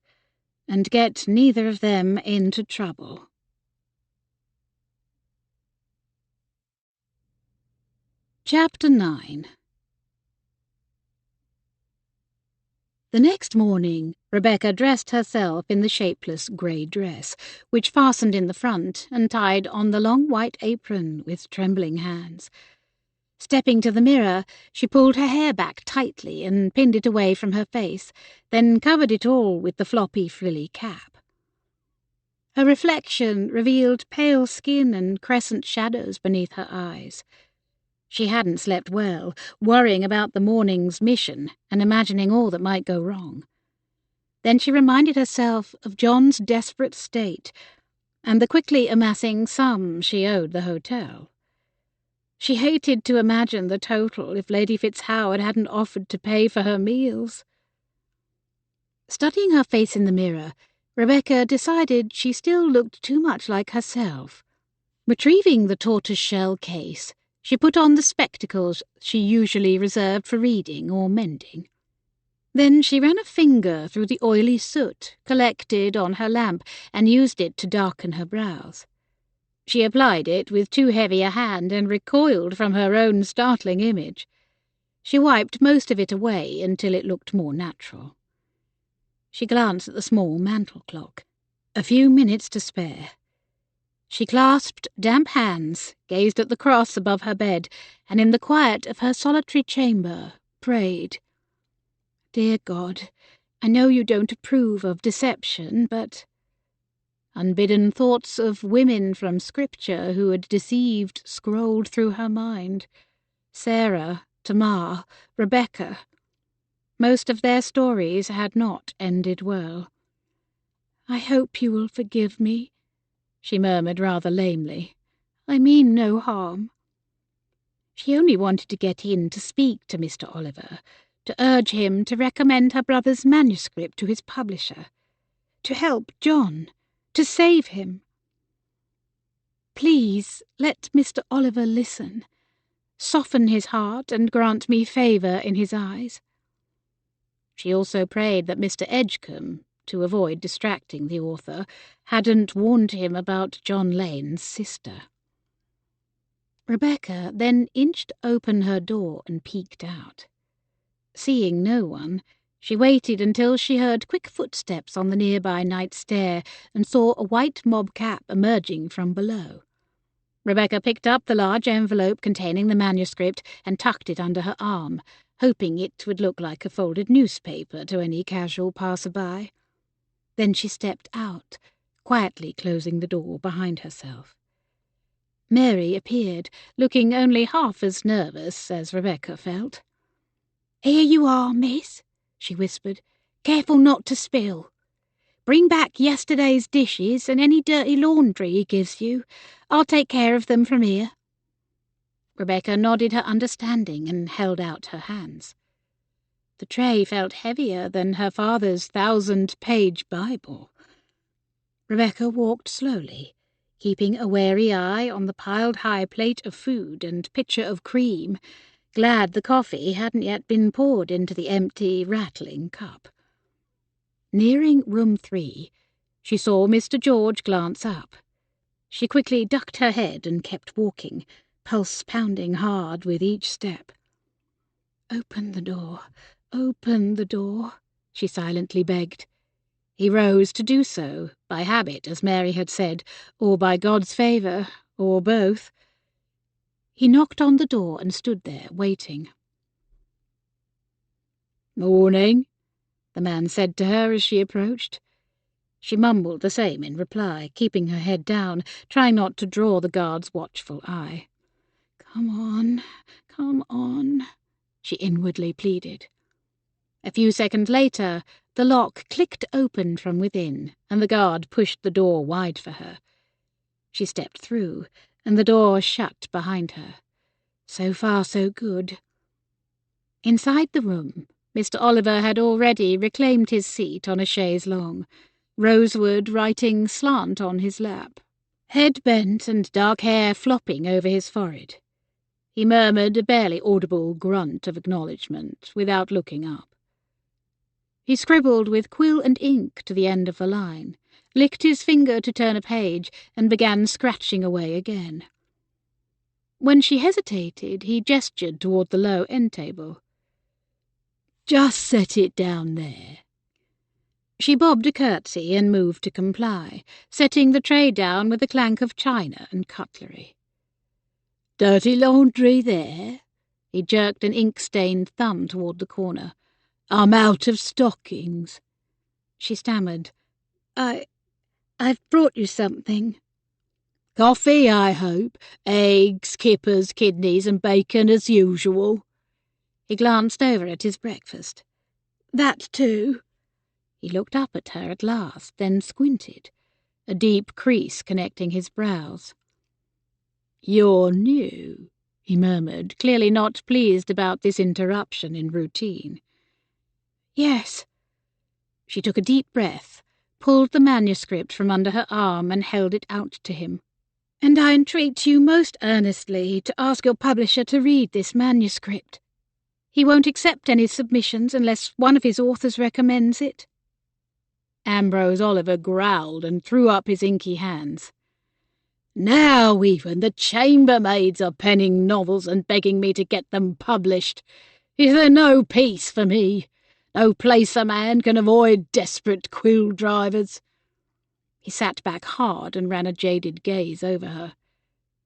and get neither of them into trouble. Chapter 9. The next morning, Rebecca dressed herself in the shapeless grey dress, which fastened in the front and tied on the long white apron with trembling hands. Stepping to the mirror, she pulled her hair back tightly and pinned it away from her face, then covered it all with the floppy, frilly cap. Her reflection revealed pale skin and crescent shadows beneath her eyes. She hadn't slept well, worrying about the morning's mission and imagining all that might go wrong. Then she reminded herself of John's desperate state and the quickly amassing sum she owed the hotel. She hated to imagine the total if Lady Fitzhoward hadn't offered to pay for her meals. Studying her face in the mirror, Rebecca decided she still looked too much like herself. Retrieving the tortoise-shell case, she put on the spectacles she usually reserved for reading or mending. Then she ran a finger through the oily soot collected on her lamp and used it to darken her brows. She applied it with too heavy a hand and recoiled from her own startling image. She wiped most of it away until it looked more natural. She glanced at the small mantel clock. A few minutes to spare. She clasped damp hands, gazed at the cross above her bed, and in the quiet of her solitary chamber prayed. "Dear God, I know you don't approve of deception, but—" Unbidden thoughts of women from Scripture who had deceived scrolled through her mind. Sarah, Tamar, Rebecca. Most of their stories had not ended well. "I hope you will forgive me," she murmured rather lamely. "I mean no harm." She only wanted to get in to speak to Mr. Oliver, to urge him to recommend her brother's manuscript to his publisher, to help John, to save him. "Please let Mr. Oliver listen. Soften his heart and grant me favour in his eyes." She also prayed that Mr. Edgecombe, to avoid distracting the author, hadn't warned him about John Lane's sister. Rebecca then inched open her door and peeked out. Seeing no one, she waited until she heard quick footsteps on the nearby night stair and saw a white mob cap emerging from below. Rebecca picked up the large envelope containing the manuscript and tucked it under her arm, hoping it would look like a folded newspaper to any casual passer-by. Then she stepped out, quietly closing the door behind herself. Mary appeared, looking only half as nervous as Rebecca felt. "Here you are, miss," she whispered. "Careful not to spill. Bring back yesterday's dishes and any dirty laundry he gives you. I'll take care of them from here." Rebecca nodded her understanding and held out her hands. The tray felt heavier than her father's 1,000-page Bible. Rebecca walked slowly, keeping a wary eye on the piled-high plate of food and pitcher of cream, glad the coffee hadn't yet been poured into the empty, rattling cup. Nearing room 3, she saw Mr. George glance up. She quickly ducked her head and kept walking, pulse pounding hard with each step. "Open the door," she silently begged. He rose to do so, by habit, as Mary had said, or by God's favour, or both. He knocked on the door and stood there, waiting. "Morning," the man said to her as she approached. She mumbled the same in reply, keeping her head down, trying not to draw the guard's watchful eye. Come on," she inwardly pleaded. A few seconds later, the lock clicked open from within, and the guard pushed the door wide for her. She stepped through, and the door shut behind her. So far, so good. Inside the room, Mr. Oliver had already reclaimed his seat on a chaise longue, rosewood writing slant on his lap, head bent and dark hair flopping over his forehead. He murmured a barely audible grunt of acknowledgement without looking up. He scribbled with quill and ink to the end of the line, licked his finger to turn a page, and began scratching away again. When she hesitated, he gestured toward the low end table. "Just set it down there." She bobbed a curtsy and moved to comply, setting the tray down with a clank of china and cutlery. "Dirty laundry there?" He jerked an ink-stained thumb toward the corner. "I'm out of stockings." She stammered. I've brought you something." "Coffee, I hope. Eggs, kippers, kidneys and bacon as usual." He glanced over at his breakfast. "That too." He looked up at her at last, then squinted, a deep crease connecting his brows. "You're new," he murmured, clearly not pleased about this interruption in routine. "Yes." She took a deep breath, pulled the manuscript from under her arm and held it out to him. "And I entreat you most earnestly to ask your publisher to read this manuscript. He won't accept any submissions unless one of his authors recommends it." Ambrose Oliver growled and threw up his inky hands. "Now even the chambermaids are penning novels and begging me to get them published. Is there no peace for me? No place a man can avoid desperate quill drivers?" He sat back hard and ran a jaded gaze over her.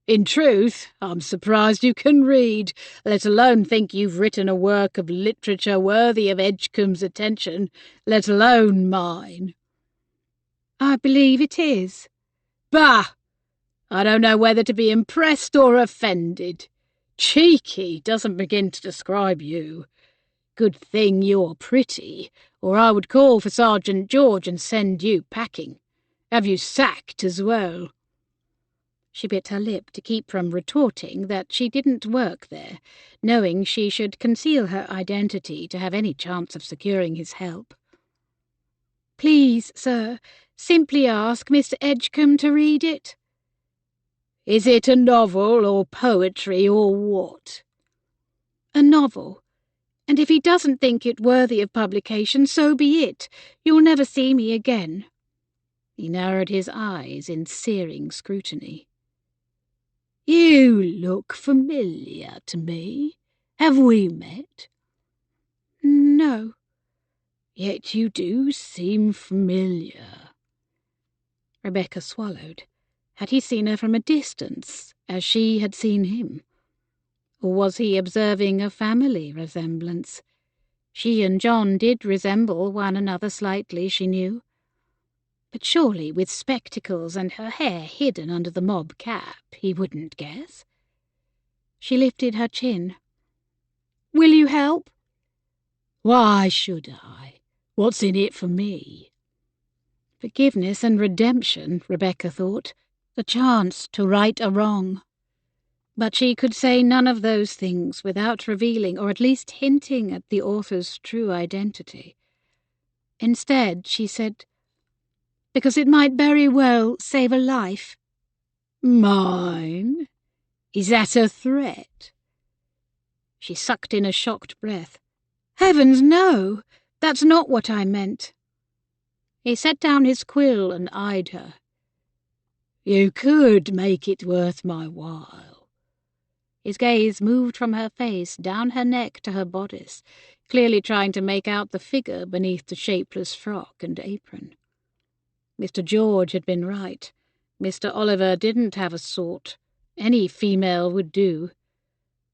"In truth, I'm surprised you can read, let alone think you've written a work of literature worthy of Edgecombe's attention, let alone mine." "I believe it is." "Bah! I don't know whether to be impressed or offended. Cheeky doesn't begin to describe you. Good thing you're pretty, or I would call for Sergeant George and send you packing. Have you sacked as well?" She bit her lip to keep from retorting that she didn't work there, knowing she should conceal her identity to have any chance of securing his help. "Please, sir, simply ask Mr. Edgecombe to read it." "Is it a novel or poetry or what?" "A novel. And if he doesn't think it worthy of publication, so be it. You'll never see me again." He narrowed his eyes in searing scrutiny. "You look familiar to me. Have we met?" "No." "Yet you do seem familiar." Rebecca swallowed. Had he seen her from a distance, as she had seen him? Or was he observing a family resemblance? She and John did resemble one another slightly, she knew. But surely with spectacles and her hair hidden under the mob cap, he wouldn't guess. She lifted her chin. "Will you help?" "Why should I? What's in it for me?" Forgiveness and redemption, Rebecca thought. The chance to right a wrong. But she could say none of those things without revealing or at least hinting at the author's true identity. Instead, she said, "Because it might very well save a life." "Mine? Is that a threat?" She sucked in a shocked breath. "Heavens, no! That's not what I meant." He set down his quill and eyed her. "You could make it worth my while." His gaze moved from her face down her neck to her bodice, clearly trying to make out the figure beneath the shapeless frock and apron. Mr. George had been right. Mr. Oliver didn't have a sort. Any female would do.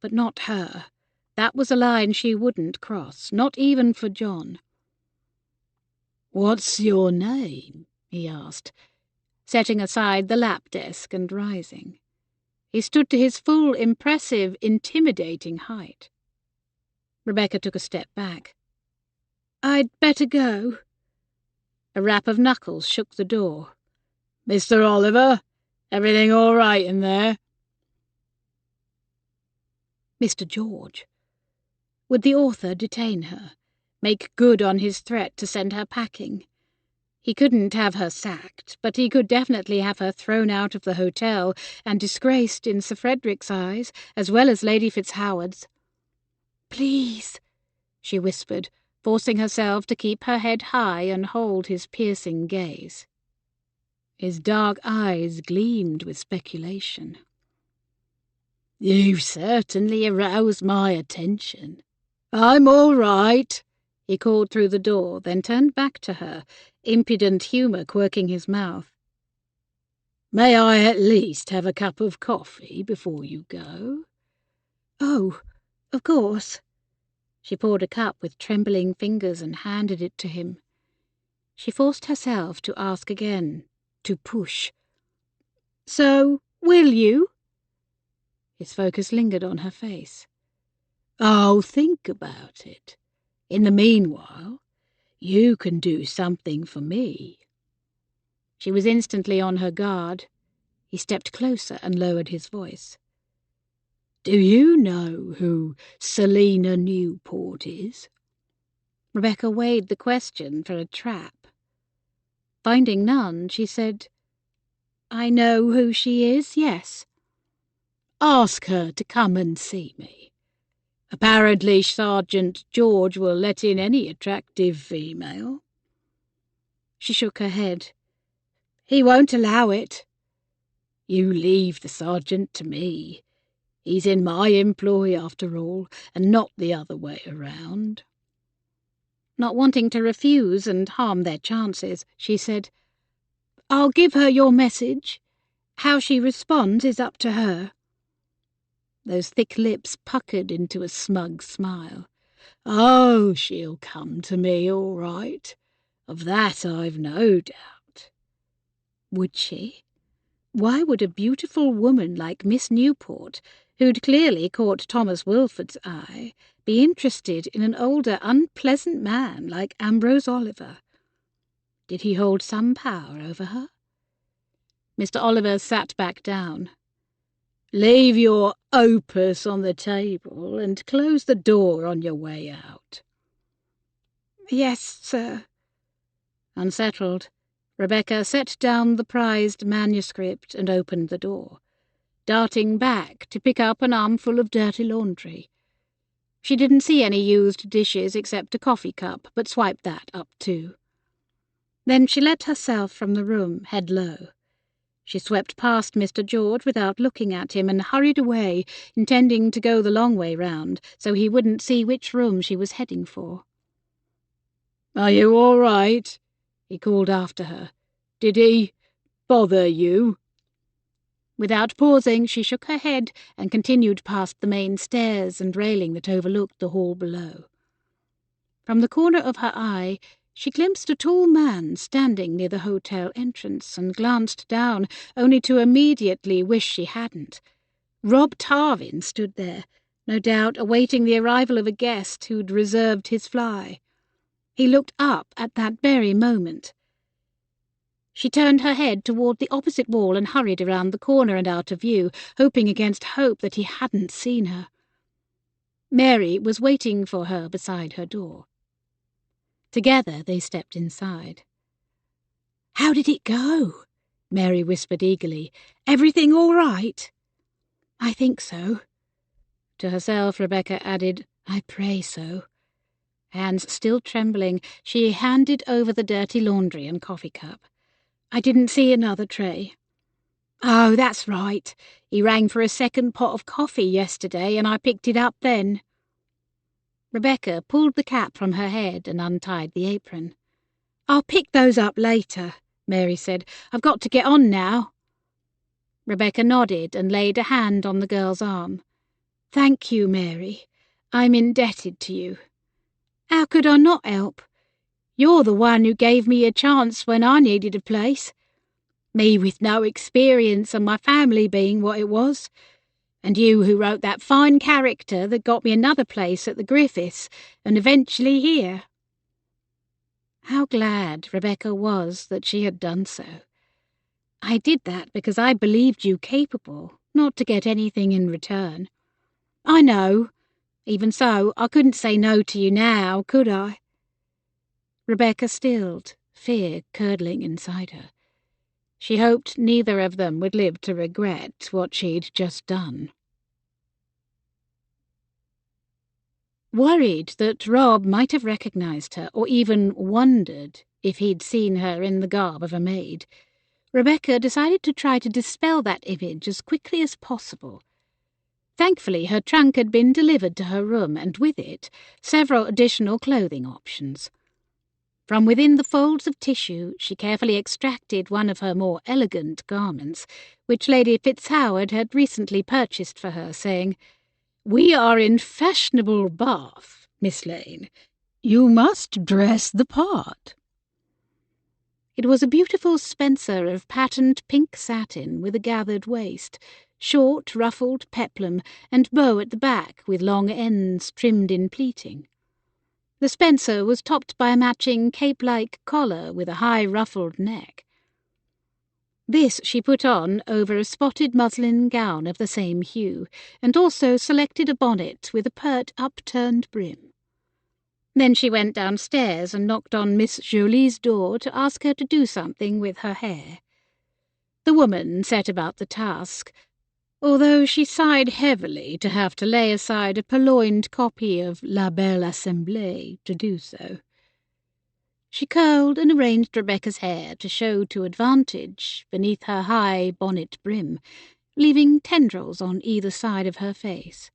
But not her. That was a line she wouldn't cross, not even for John. "What's your name?" he asked, setting aside the lap desk and rising. He stood to his full, impressive, intimidating height. Rebecca took a step back. "I'd better go." A rap of knuckles shook the door. "Mr. Oliver, everything all right in there?" Mr. George. Would the author detain her, make good on his threat to send her packing? He couldn't have her sacked, but he could definitely have her thrown out of the hotel and disgraced in Sir Frederick's eyes, as well as Lady Fitzhoward's. "Please," she whispered, forcing herself to keep her head high and hold his piercing gaze. His dark eyes gleamed with speculation. "You've certainly aroused my attention. I'm all right," he called through the door, then turned back to her, impudent humour quirking his mouth. "May I at least have a cup of coffee before you go?" "Oh, of course." She poured a cup with trembling fingers and handed it to him. She forced herself to ask again, to push. "So, will you?" His focus lingered on her face. "I'll think about it. In the meanwhile, you can do something for me." She was instantly on her guard. He stepped closer and lowered his voice. "Do you know who Selina Newport is?" Rebecca weighed the question for a trap. Finding none, she said, "I know who she is, yes." "Ask her to come and see me. Apparently Sergeant George will let in any attractive female." She shook her head. "He won't allow it." "You leave the sergeant to me. He's in my employ after all, and not the other way around." Not wanting to refuse and harm their chances, she said, "I'll give her your message. How she responds is up to her." Those thick lips puckered into a smug smile. "Oh, she'll come to me all right. Of that I've no doubt." Would she? Why would a beautiful woman like Miss Newport, who'd clearly caught Thomas Wilford's eye, be interested in an older, unpleasant man like Ambrose Oliver? Did he hold some power over her? Mr. Oliver sat back down. "Leave your opus on the table and close the door on your way out." "Yes, sir." Unsettled, Rebecca set down the prized manuscript and opened the door, darting back to pick up an armful of dirty laundry. She didn't see any used dishes except a coffee cup, but swiped that up too. Then she let herself from the room, head low. She swept past Mr. George without looking at him and hurried away, intending to go the long way round, so he wouldn't see which room she was heading for. "Are you all right?" he called after her. "Did he bother you?" Without pausing, she shook her head and continued past the main stairs and railing that overlooked the hall below. From the corner of her eye, she glimpsed a tall man standing near the hotel entrance and glanced down, only to immediately wish she hadn't. Rob Tarvin stood there, no doubt awaiting the arrival of a guest who'd reserved his fly. He looked up at that very moment. She turned her head toward the opposite wall and hurried around the corner and out of view, hoping against hope that he hadn't seen her. Mary was waiting for her beside her door. Together they stepped inside. "How did it go?" Mary whispered eagerly. "Everything all right?" "I think so." To herself, Rebecca added, "I pray so." Hands still trembling, she handed over the dirty laundry and coffee cup. "I didn't see another tray." "Oh, that's right. He rang for a second pot of coffee yesterday, and I picked it up then." Rebecca pulled the cap from her head and untied the apron. "I'll pick those up later," Mary said. "I've got to get on now." Rebecca nodded and laid a hand on the girl's arm. "Thank you, Mary. I'm indebted to you." "How could I not help? You're the one who gave me a chance when I needed a place. Me with no experience and my family being what it was. And you who wrote that fine character that got me another place at the Griffiths and eventually here." How glad Rebecca was that she had done so. "I did that because I believed you capable, not to get anything in return." "I know. Even so, I couldn't say no to you now, could I?" Rebecca stilled, fear curdling inside her. She hoped neither of them would live to regret what she'd just done. Worried that Rob might have recognized her, or even wondered if he'd seen her in the garb of a maid, Rebecca decided to try to dispel that image as quickly as possible. Thankfully, her trunk had been delivered to her room, and with it, several additional clothing options. From within the folds of tissue, she carefully extracted one of her more elegant garments, which Lady Fitzhoward had recently purchased for her, saying, "We are in fashionable Bath, Miss Lane. You must dress the part." It was a beautiful spencer of patterned pink satin with a gathered waist, short ruffled peplum and bow at the back with long ends trimmed in pleating. The spencer was topped by a matching cape-like collar with a high ruffled neck. This she put on over a spotted muslin gown of the same hue, and also selected a bonnet with a pert upturned brim. Then she went downstairs and knocked on Miss Jolie's door to ask her to do something with her hair. The woman set about the task, although she sighed heavily to have to lay aside a purloined copy of La Belle Assemblée to do so. She curled and arranged Rebecca's hair to show to advantage beneath her high bonnet brim, leaving tendrils on either side of her face.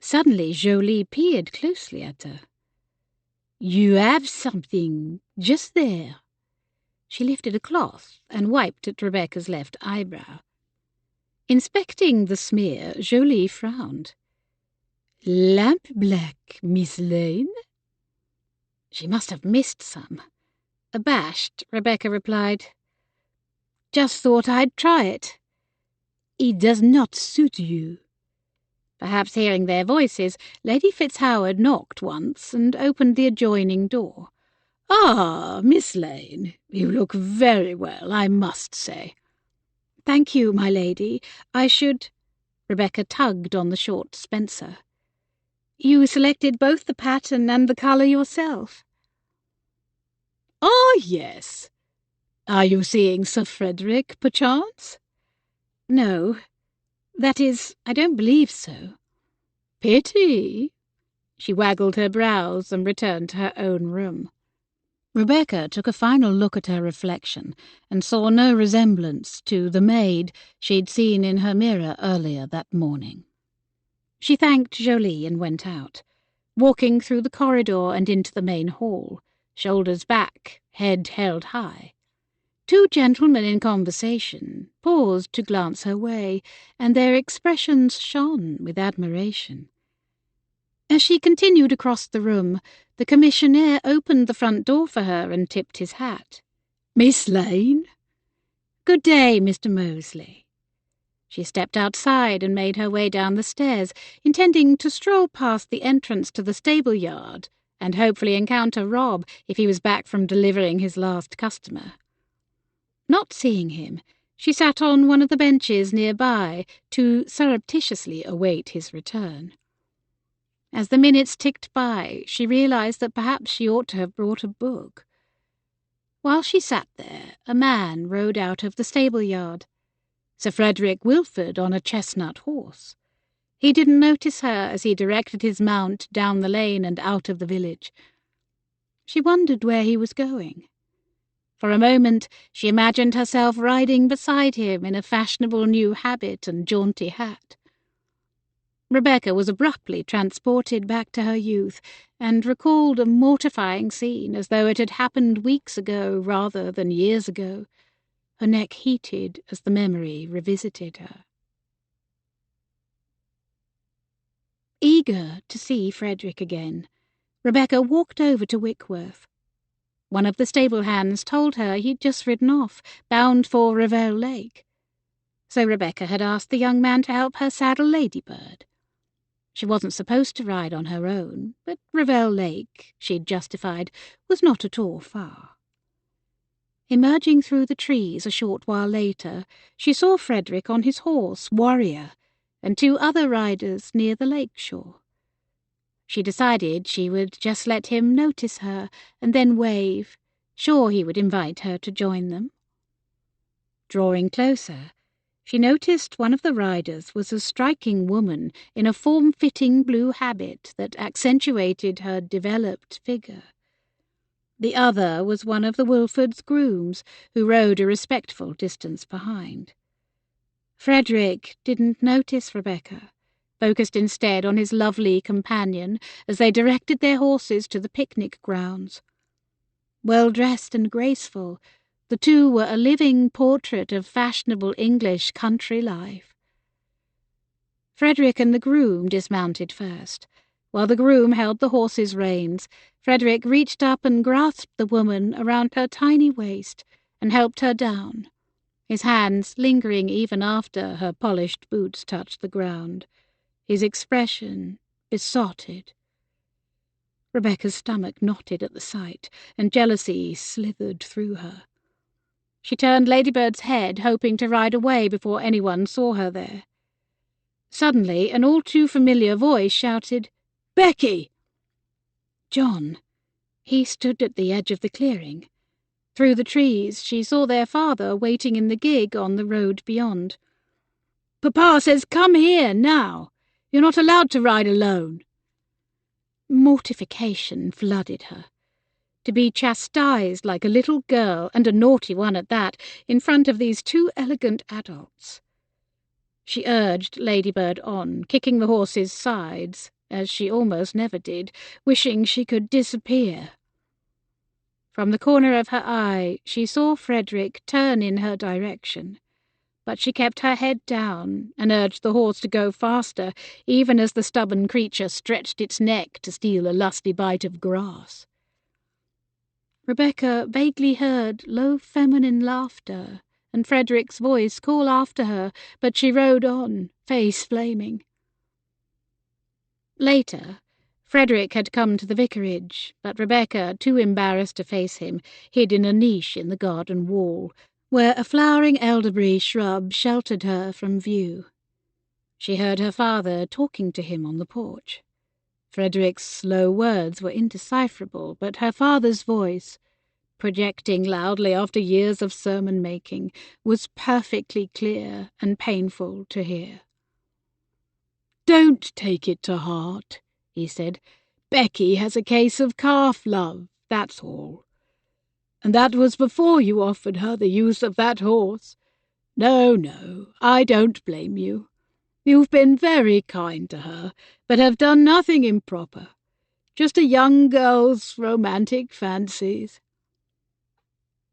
Suddenly Jolie peered closely at her. "You have something just there." She lifted a cloth and wiped at Rebecca's left eyebrow. Inspecting the smear, Jolie frowned. "Lamp black, Miss Lane?" She must have missed some. Abashed, Rebecca replied, "Just thought I'd try it." "It does not suit you." Perhaps hearing their voices, Lady Fitzhoward knocked once and opened the adjoining door. "Ah, Miss Lane, you look very well, I must say." "Thank you, my lady. I should—" Rebecca tugged on the short spencer. "You selected both the pattern and the colour yourself." "Ah, yes. Are you seeing Sir Frederick, perchance?" "No. That is, I don't believe so." "Pity." She waggled her brows and returned to her own room. Rebecca took a final look at her reflection and saw no resemblance to the maid she'd seen in her mirror earlier that morning. She thanked Jolie and went out, walking through the corridor and into the main hall, shoulders back, head held high. Two gentlemen in conversation paused to glance her way, and their expressions shone with admiration. As she continued across the room, the commissionaire opened the front door for her and tipped his hat. "Miss Lane?" "Good day, Mr. Moseley." She stepped outside and made her way down the stairs, intending to stroll past the entrance to the stable yard and hopefully encounter Rob if he was back from delivering his last customer. Not seeing him, she sat on one of the benches nearby to surreptitiously await his return. As the minutes ticked by, she realized that perhaps she ought to have brought a book. While she sat there, a man rode out of the stable-yard. Sir Frederick Wilford on a chestnut horse. He didn't notice her as he directed his mount down the lane and out of the village. She wondered where he was going. For a moment she imagined herself riding beside him in a fashionable new habit and jaunty hat. Rebecca was abruptly transported back to her youth, and recalled a mortifying scene as though it had happened weeks ago rather than years ago. Her neck heated as the memory revisited her. Eager to see Frederick again, Rebecca walked over to Wickworth. One of the stable hands told her he'd just ridden off, bound for Revel Lake. So Rebecca had asked the young man to help her saddle Ladybird. She wasn't supposed to ride on her own, but Revel Lake, she'd justified, was not at all far. Emerging through the trees a short while later, she saw Frederick on his horse, Warrior, and 2 other riders near the lake shore. She decided she would just let him notice her and then wave, sure he would invite her to join them. Drawing closer, she noticed one of the riders was a striking woman in a form-fitting blue habit that accentuated her developed figure. The other was one of the Wilfords' grooms, who rode a respectful distance behind. Frederick didn't notice Rebecca, focused instead on his lovely companion as they directed their horses to the picnic grounds. Well-dressed and graceful, the 2 were a living portrait of fashionable English country life. Frederick and the groom dismounted first. While the groom held the horse's reins, Frederick reached up and grasped the woman around her tiny waist and helped her down, his hands lingering even after her polished boots touched the ground, his expression besotted. Rebecca's stomach knotted at the sight, and jealousy slithered through her. She turned Ladybird's head, hoping to ride away before anyone saw her there. Suddenly, an all-too-familiar voice shouted, "Becky!" John. He stood at the edge of the clearing. Through the trees she saw their father waiting in the gig on the road beyond. "Papa says come here, now. You're not allowed to ride alone." Mortification flooded her. To be chastised like a little girl, and a naughty one at that, in front of these 2 elegant adults. She urged Ladybird on, kicking the horse's sides, as she almost never did, wishing she could disappear. From the corner of her eye, she saw Frederick turn in her direction, but she kept her head down and urged the horse to go faster, even as the stubborn creature stretched its neck to steal a lusty bite of grass. Rebecca vaguely heard low feminine laughter, and Frederick's voice call after her, but she rode on, face flaming. Later, Frederick had come to the vicarage, but Rebecca, too embarrassed to face him, hid in a niche in the garden wall, where a flowering elderberry shrub sheltered her from view. She heard her father talking to him on the porch. Frederick's slow words were indecipherable, but her father's voice, projecting loudly after years of sermon-making, was perfectly clear and painful to hear. "Don't take it to heart," he said. "Becky has a case of calf love, that's all. And that was before you offered her the use of that horse. No, I don't blame you. You've been very kind to her, but have done nothing improper. Just a young girl's romantic fancies."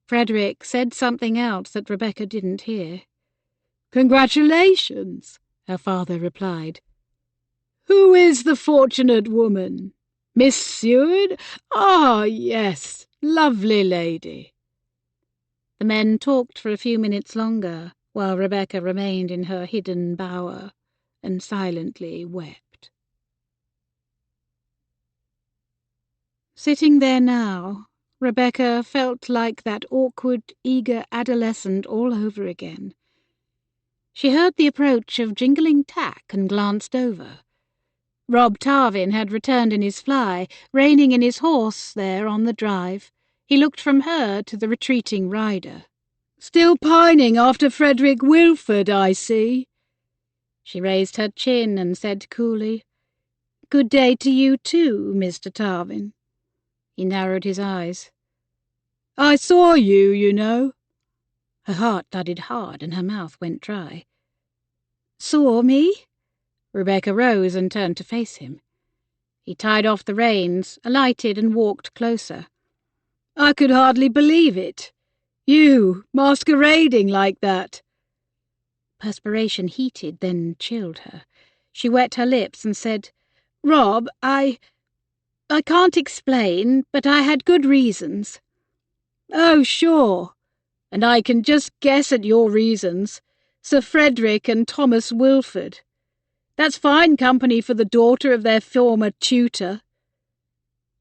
Frederick said something else that Rebecca didn't hear. "Congratulations," her father replied. "Who is the fortunate woman? Miss Seward? Ah, yes, lovely lady." The men talked for a few minutes longer, while Rebecca remained in her hidden bower and silently wept. Sitting there now, Rebecca felt like that awkward, eager adolescent all over again. She heard the approach of jingling tack and glanced over. Rob Tarvin had returned in his fly, reining in his horse there on the drive. He looked from her to the retreating rider. "Still pining after Frederick Wilford, I see." She raised her chin and said coolly, "Good day to you too, Mr. Tarvin." He narrowed his eyes. "I saw you, you know." Her heart thudded hard and her mouth went dry. "Saw me?" Rebecca rose and turned to face him. He tied off the reins, alighted and walked closer. "I could hardly believe it. You, masquerading like that." Perspiration heated, then chilled her. She wet her lips and said, "Rob, I can't explain, but I had good reasons." "Oh, sure. And I can just guess at your reasons. Sir Frederick and Thomas Wilford. That's fine company for the daughter of their former tutor."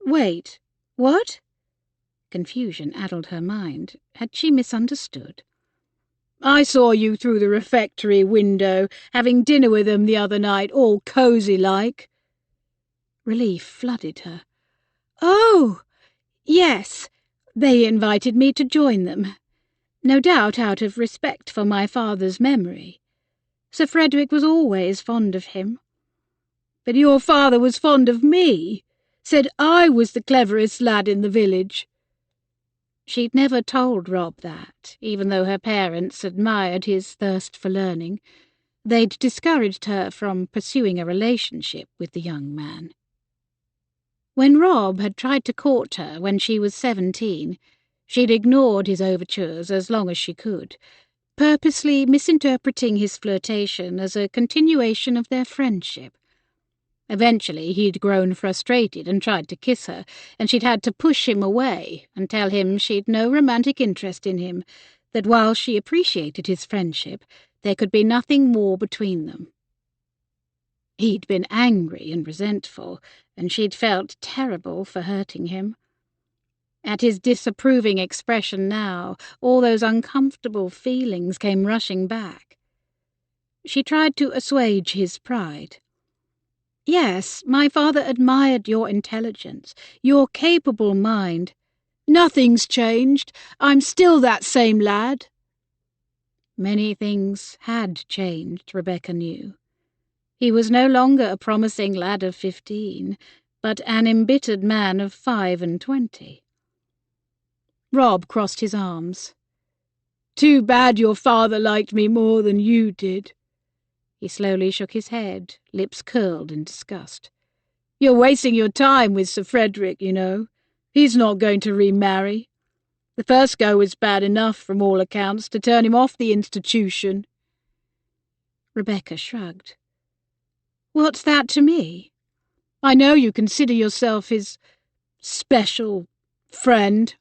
Wait, what? Confusion addled her mind. Had she misunderstood? "I saw you through the refectory window, having dinner with them the other night, all cosy-like." Relief flooded her. "Oh, yes, they invited me to join them. No doubt out of respect for my father's memory. Sir Frederick was always fond of him. But your father was fond of me, said I was the cleverest lad in the village." She'd never told Rob that, even though her parents admired his thirst for learning. They'd discouraged her from pursuing a relationship with the young man. When Rob had tried to court her when she was 17, she'd ignored his overtures as long as she could, purposely misinterpreting his flirtation as a continuation of their friendship. Eventually he'd grown frustrated and tried to kiss her, and she'd had to push him away and tell him she'd no romantic interest in him, that while she appreciated his friendship, there could be nothing more between them. He'd been angry and resentful, and she'd felt terrible for hurting him. At his disapproving expression now, all those uncomfortable feelings came rushing back. She tried to assuage his pride. "Yes, my father admired your intelligence, your capable mind." "Nothing's changed. I'm still that same lad." Many things had changed, Rebecca knew. He was no longer a promising lad of 15, but an embittered man of 25. Rob crossed his arms. "Too bad your father liked me more than you did." He slowly shook his head, lips curled in disgust. "You're wasting your time with Sir Frederick, you know. He's not going to remarry. The first go was bad enough, from all accounts, to turn him off the institution." Rebecca shrugged. "What's that to me?" "I know you consider yourself his special friend."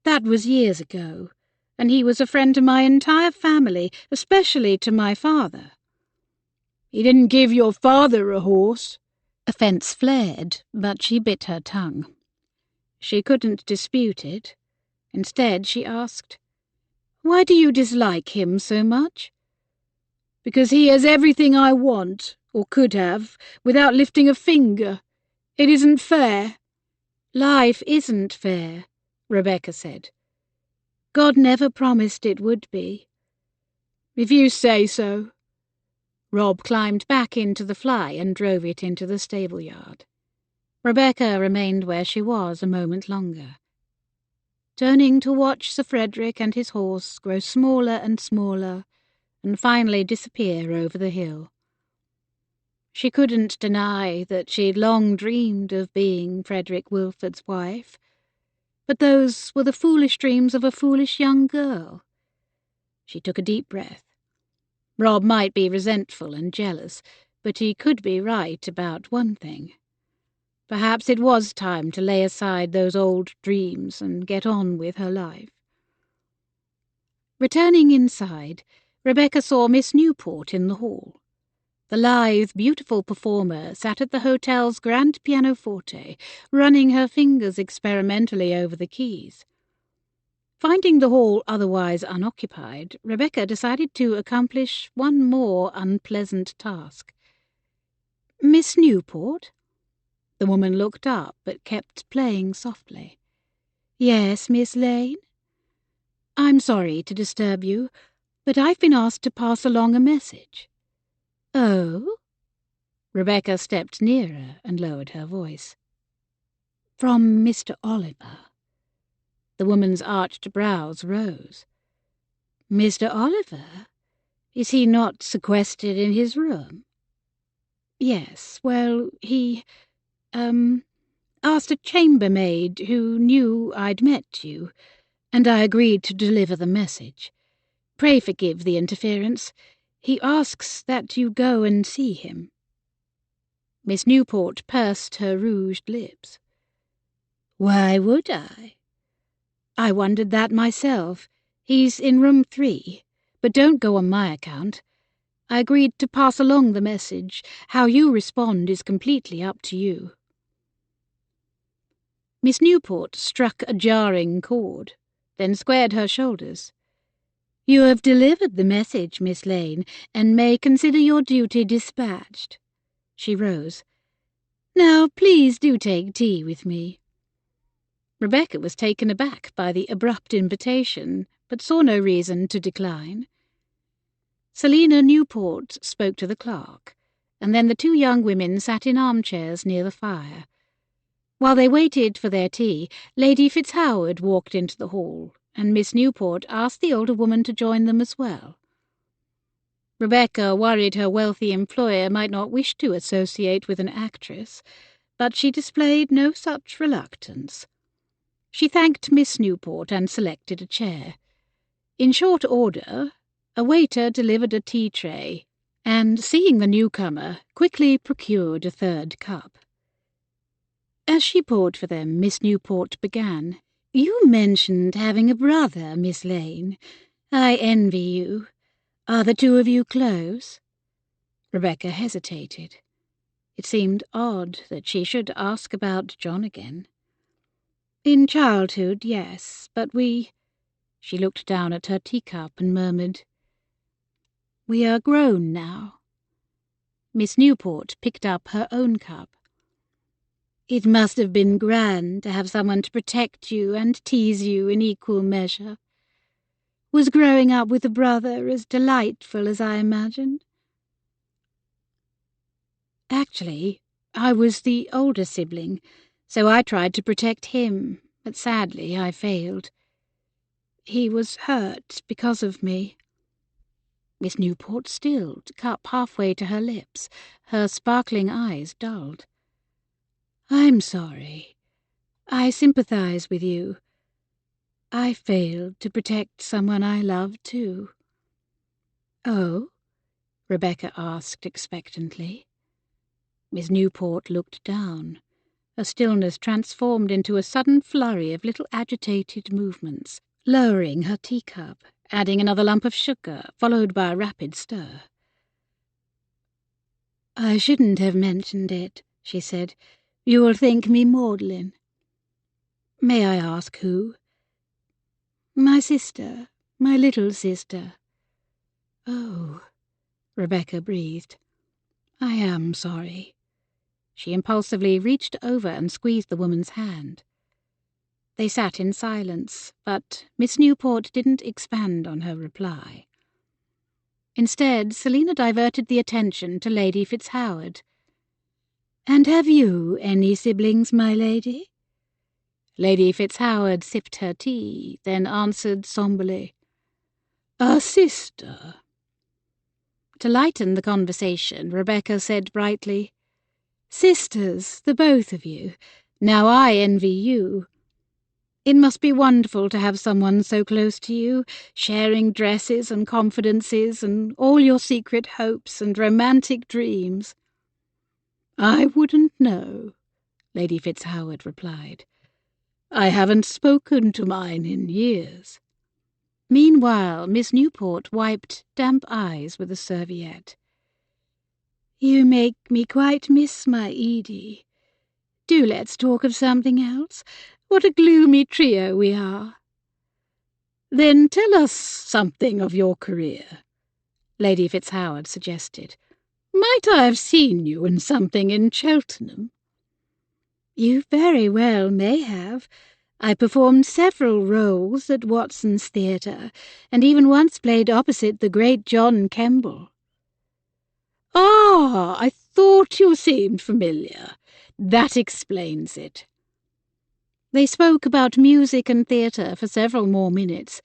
"That was years ago, and he was a friend to my entire family, especially to my father." "He didn't give your father a horse." Offence flared, but she bit her tongue. She couldn't dispute it. Instead, she asked, "Why do you dislike him so much?" "Because he has everything I want, or could have, without lifting a finger. It isn't fair." "Life isn't fair," Rebecca said. "God never promised it would be." "If you say so." Rob climbed back into the fly and drove it into the stable-yard. Rebecca remained where she was a moment longer, turning to watch Sir Frederick and his horse grow smaller and smaller and finally disappear over the hill. She couldn't deny that she'd long dreamed of being Frederick Wilford's wife, but those were the foolish dreams of a foolish young girl. She took a deep breath. Rob might be resentful and jealous, but he could be right about one thing. Perhaps it was time to lay aside those old dreams and get on with her life. Returning inside, Rebecca saw Miss Newport in the hall. The lithe, beautiful performer sat at the hotel's grand pianoforte, running her fingers experimentally over the keys. Finding the hall otherwise unoccupied, Rebecca decided to accomplish one more unpleasant task. "Miss Newport?" The woman looked up, but kept playing softly. "Yes, Miss Lane? I'm sorry to disturb you, but I've been asked to pass along a message." "Oh?" Rebecca stepped nearer and lowered her voice. "From Mr. Oliver." The woman's arched brows rose. "Mr. Oliver? Is he not sequestered in his room?" "Yes, well, he, asked a chambermaid who knew I'd met you, and I agreed to deliver the message. Pray forgive the interference. He asks that you go and see him." Miss Newport pursed her rouged lips. "Why would I?" "I wondered that myself. He's in room 3, but don't go on my account. I agreed to pass along the message. How you respond is completely up to you." Miss Newport struck a jarring chord, then squared her shoulders. "You have delivered the message, Miss Lane, and may consider your duty dispatched." She rose. "Now, please do take tea with me." Rebecca was taken aback by the abrupt invitation, but saw no reason to decline. Selina Newport spoke to the clerk, and then the two young women sat in armchairs near the fire. While they waited for their tea, Lady Fitzhoward walked into the hall, and Miss Newport asked the older woman to join them as well. Rebecca worried her wealthy employer might not wish to associate with an actress, but she displayed no such reluctance. She thanked Miss Newport and selected a chair. In short order, a waiter delivered a tea tray, and, seeing the newcomer, quickly procured a third cup. As she poured for them, Miss Newport began. "You mentioned having a brother, Miss Lane. I envy you. Are the two of you close?" Rebecca hesitated. It seemed odd that she should ask about John again. "In childhood, yes, but we—" She looked down at her teacup and murmured, "We are grown now." Miss Newport picked up her own cup. "It must have been grand to have someone to protect you and tease you in equal measure. Was growing up with a brother as delightful as I imagined?" "Actually, I was the older sibling, so I tried to protect him, but sadly I failed. He was hurt because of me." Miss Newport stilled, cup halfway to her lips, her sparkling eyes dulled. "I'm sorry. I sympathize with you. I failed to protect someone I loved, too." "Oh?" Rebecca asked expectantly. Miss Newport looked down. Her stillness transformed into a sudden flurry of little agitated movements, lowering her teacup, adding another lump of sugar, followed by a rapid stir. "I shouldn't have mentioned it," she said. "You will think me maudlin." "May I ask who?" "My sister, my little sister." "Oh," Rebecca breathed. "I am sorry." She impulsively reached over and squeezed the woman's hand. They sat in silence, but Miss Newport didn't expand on her reply. Instead, Selina diverted the attention to Lady Fitzhoward. "And have you any siblings, my lady?" Lady Fitzhoward sipped her tea, then answered somberly, "A sister." To lighten the conversation, Rebecca said brightly, "Sisters, the both of you. Now I envy you. It must be wonderful to have someone so close to you, sharing dresses and confidences and all your secret hopes and romantic dreams." "I wouldn't know," Lady Fitzhoward replied. "I haven't spoken to mine in years." Meanwhile, Miss Newport wiped damp eyes with a serviette. You make me quite miss my Edie. Do let's talk of something else. What a gloomy trio we are." "Then tell us something of your career," Lady Fitzhoward suggested. "Might I have seen you in something in Cheltenham?" "You very well may have. I performed several roles at Watson's Theatre, and even once played opposite the great John Kemble." "Ah, I thought you seemed familiar. That explains it." They spoke about music and theatre for several more minutes.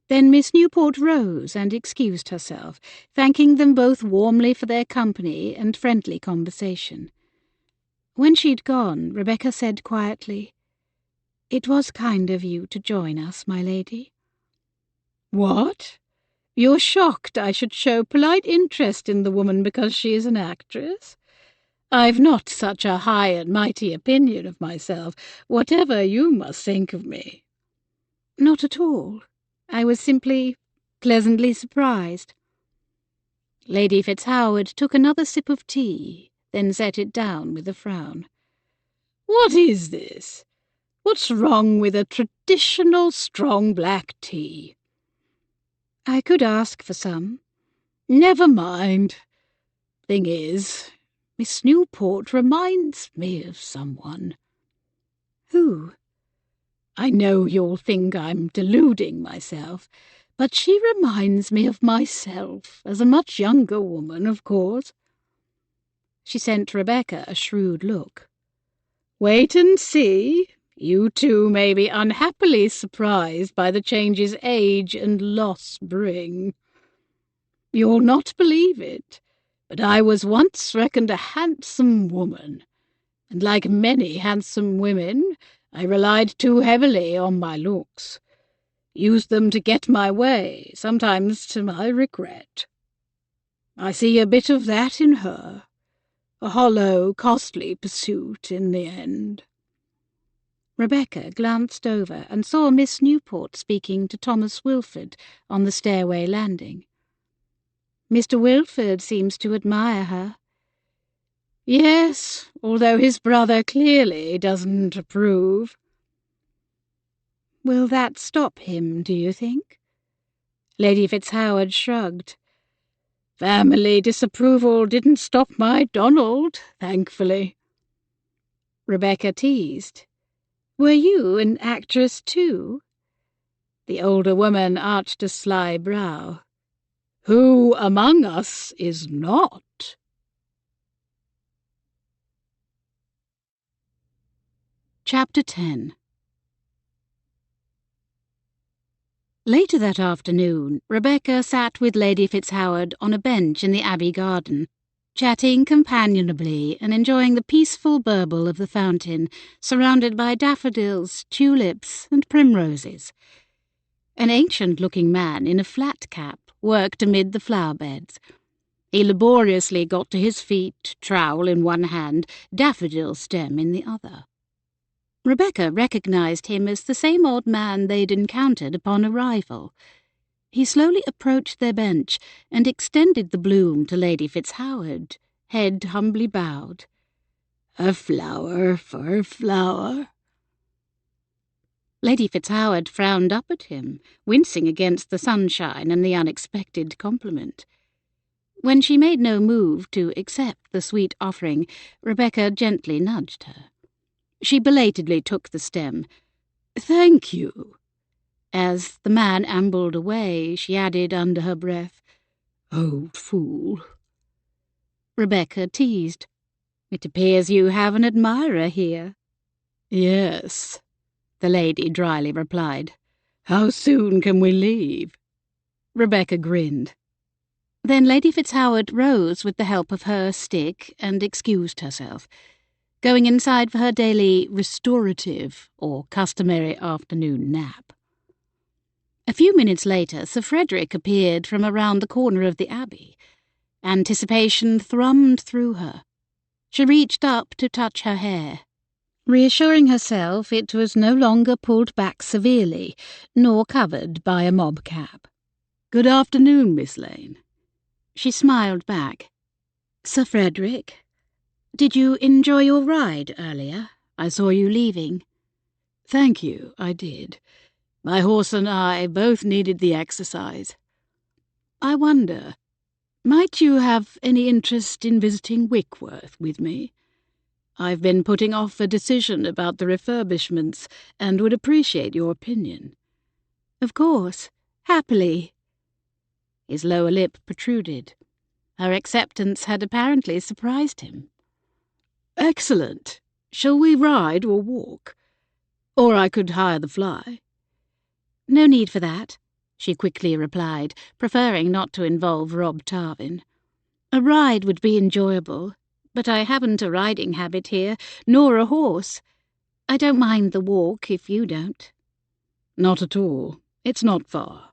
Then Miss Newport rose and excused herself, thanking them both warmly for their company and friendly conversation. When she'd gone, Rebecca said quietly, "It was kind of you to join us, my lady." "What? You're shocked I should show polite interest in the woman because she is an actress? I've not such a high and mighty opinion of myself, whatever you must think of me." "Not at all. I was simply pleasantly surprised." Lady Fitzhoward took another sip of tea, then set it down with a frown. "What is this? What's wrong with a traditional strong black tea?" "I could ask for some." "Never mind. Thing is, Miss Newport reminds me of someone." "Who?" "I know you'll think I'm deluding myself, but she reminds me of myself as a much younger woman, of course." She sent Rebecca a shrewd look. "Wait and see. You two may be unhappily surprised by the changes age and loss bring. You'll not believe it, but I was once reckoned a handsome woman, and like many handsome women, I relied too heavily on my looks. Used them to get my way, sometimes to my regret. I see a bit of that in her, a hollow, costly pursuit in the end." Rebecca glanced over and saw Miss Newport speaking to Thomas Wilford on the stairway landing. "Mr. Wilford seems to admire her." "Yes, although his brother clearly doesn't approve." "Will that stop him, do you think?" Lady Fitzhoward shrugged. "Family disapproval didn't stop my Donald, thankfully." Rebecca teased. "Were you an actress too?" The older woman arched a sly brow. "Who among us is not?" Chapter 10. Later that afternoon, Rebecca sat with Lady Fitzhoward on a bench in the Abbey garden, chatting companionably and enjoying the peaceful burble of the fountain, surrounded by daffodils, tulips, and primroses. An ancient-looking man in a flat cap worked amid the flower beds. He laboriously got to his feet, trowel in one hand, daffodil stem in the other. Rebecca recognized him as the same old man they'd encountered upon arrival. He slowly approached their bench and extended the bloom to Lady Fitzhoward, head humbly bowed. "A flower for a flower." Lady Fitzhoward frowned up at him, wincing against the sunshine and the unexpected compliment. When she made no move to accept the sweet offering, Rebecca gently nudged her. She belatedly took the stem. "Thank you." As the man ambled away, she added under her breath, "Old fool." Rebecca teased. "It appears you have an admirer here." "Yes," the lady dryly replied. "How soon can we leave?" Rebecca grinned. Then Lady Fitzhoward rose with the help of her stick and excused herself, going inside for her daily restorative or customary afternoon nap. A few minutes later, Sir Frederick appeared from around the corner of the Abbey. Anticipation thrummed through her. She reached up to touch her hair, reassuring herself it was no longer pulled back severely, nor covered by a mob cap. "Good afternoon, Miss Lane." She smiled back. Sir Frederick, did you enjoy your ride earlier? I saw you leaving. Thank you, I did. My horse and I both needed the exercise. I wonder, might you have any interest in visiting Wickworth with me? I've been putting off a decision about the refurbishments and would appreciate your opinion. Of course, happily. His lower lip protruded. Her acceptance had apparently surprised him. Excellent. Shall we ride or walk? Or I could hire the fly. No need for that, she quickly replied, preferring not to involve Rob Tarvin. A ride would be enjoyable, but I haven't a riding habit here, nor a horse. I don't mind the walk if you don't. Not at all. It's not far.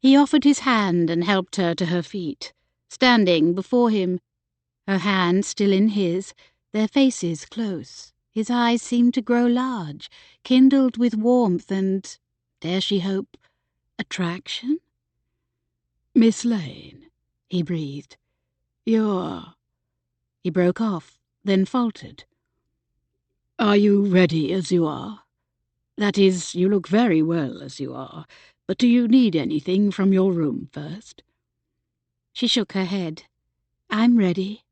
He offered his hand and helped her to her feet, standing before him, her hand still in his, their faces close. His eyes seemed to grow large, kindled with warmth and, dare she hope, attraction? Miss Lane, he breathed. You're... He broke off, then faltered. Are you ready as you are? That is, you look very well as you are, but do you need anything from your room first? She shook her head. I'm ready.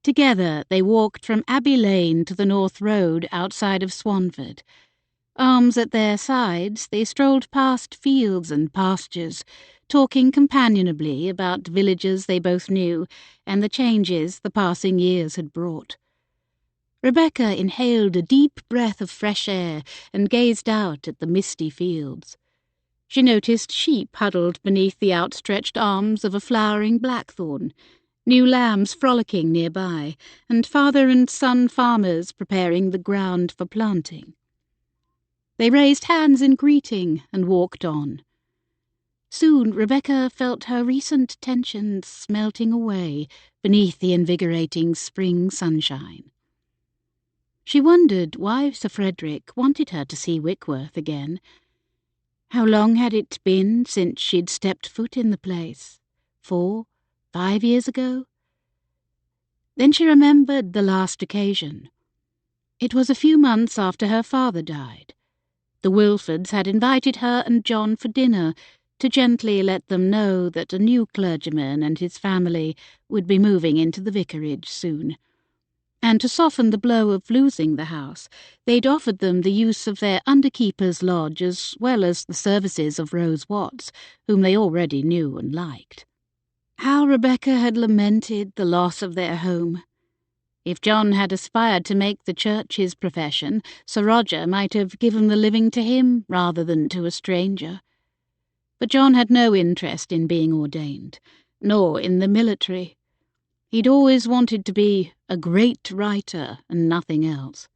Together they walked from Abbey Lane to the North Road outside of Swanford. Arms at their sides, they strolled past fields and pastures, talking companionably about villages they both knew and the changes the passing years had brought. Rebecca inhaled a deep breath of fresh air and gazed out at the misty fields. She noticed sheep huddled beneath the outstretched arms of a flowering blackthorn, new lambs frolicking nearby, and father and son farmers preparing the ground for planting. They raised hands in greeting and walked on. Soon Rebecca felt her recent tensions melting away beneath the invigorating spring sunshine. She wondered why Sir Frederick wanted her to see Wickworth again. How long had it been since she'd stepped foot in the place? 4, 5 years ago? Then she remembered the last occasion. It was a few months after her father died. The Wilfords had invited her and John for dinner to gently let them know that a new clergyman and his family would be moving into the vicarage soon. And to soften the blow of losing the house, they'd offered them the use of their underkeeper's lodge as well as the services of Rose Watts, whom they already knew and liked. How Rebecca had lamented the loss of their home. If John had aspired to make the church his profession, Sir Roger might have given the living to him rather than to a stranger. But John had no interest in being ordained, nor in the military. He'd always wanted to be a great writer and nothing else.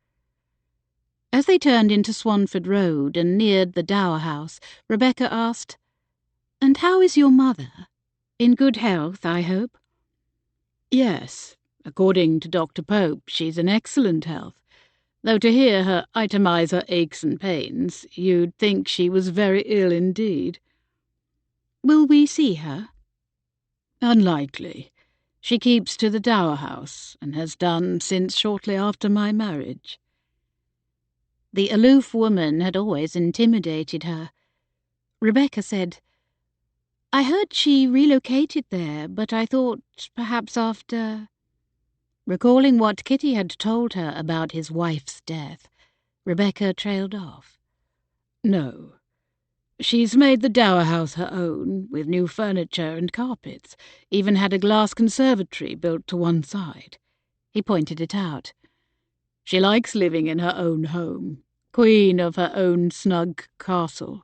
As they turned into Swanford Road and neared the Dower House, Rebecca asked, "And how is your mother? In good health, I hope?" Yes, according to Dr. Pope, she's in excellent health, though to hear her itemize her aches and pains, you'd think she was very ill indeed. Will we see her? Unlikely. She keeps to the Dower House, and has done since shortly after my marriage. The aloof woman had always intimidated her. Rebecca said, "I heard she relocated there, but I thought perhaps after—" Recalling what Kitty had told her about his wife's death, Rebecca trailed off. No. She's made the Dower House her own, with new furniture and carpets, even had a glass conservatory built to one side. He pointed it out. She likes living in her own home, queen of her own snug castle.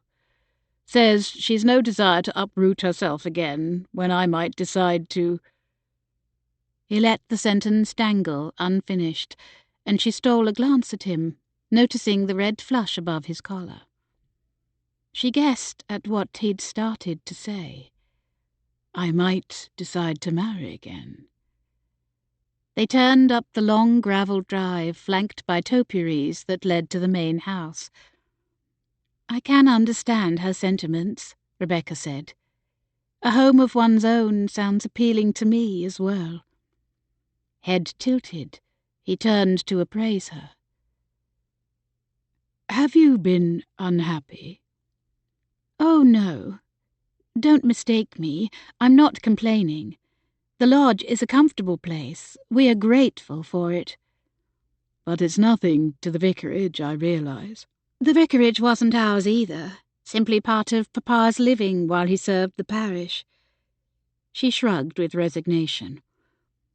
Says she's no desire to uproot herself again when I might decide to—" He let the sentence dangle unfinished, and she stole a glance at him, noticing the red flush above his collar. She guessed at what he'd started to say. I might decide to marry again. They turned up the long gravel drive flanked by topiaries that led to the main house. "I can understand her sentiments," Rebecca said. A home of one's own sounds appealing to me as well." Head tilted, he turned to appraise her. "Have you been unhappy?" "Oh, no. Don't mistake me. I'm not complaining. The lodge is a comfortable place. We are grateful for it." "But it's nothing to the vicarage, I realise." "The vicarage wasn't ours either. Simply part of Papa's living while he served the parish." She shrugged with resignation.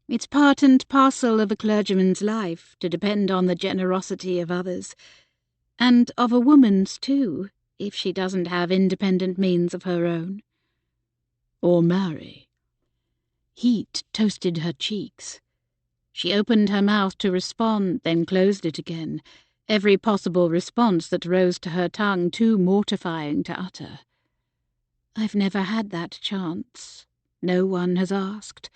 "It's part and parcel of a clergyman's life to depend on the generosity of others. And of a woman's, too, if she doesn't have independent means of her own." "Or marry." Heat toasted her cheeks. She opened her mouth to respond, then closed it again, every possible response that rose to her tongue too mortifying to utter. "I've never had that chance. No one has asked.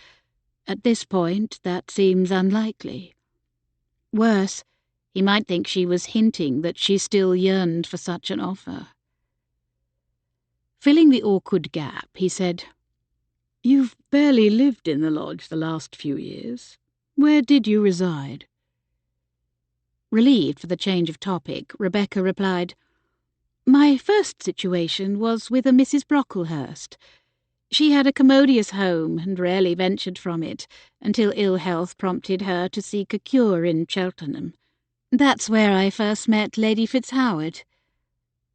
At this point, that seems unlikely." Worse, he might think she was hinting that she still yearned for such an offer. Filling the awkward gap, he said, "You've barely lived in the lodge the last few years. Where did you reside?" Relieved for the change of topic, Rebecca replied, "My first situation was with a Mrs. Brocklehurst. She had a commodious home and rarely ventured from it until ill health prompted her to seek a cure in Cheltenham. That's where I first met Lady Fitzhoward.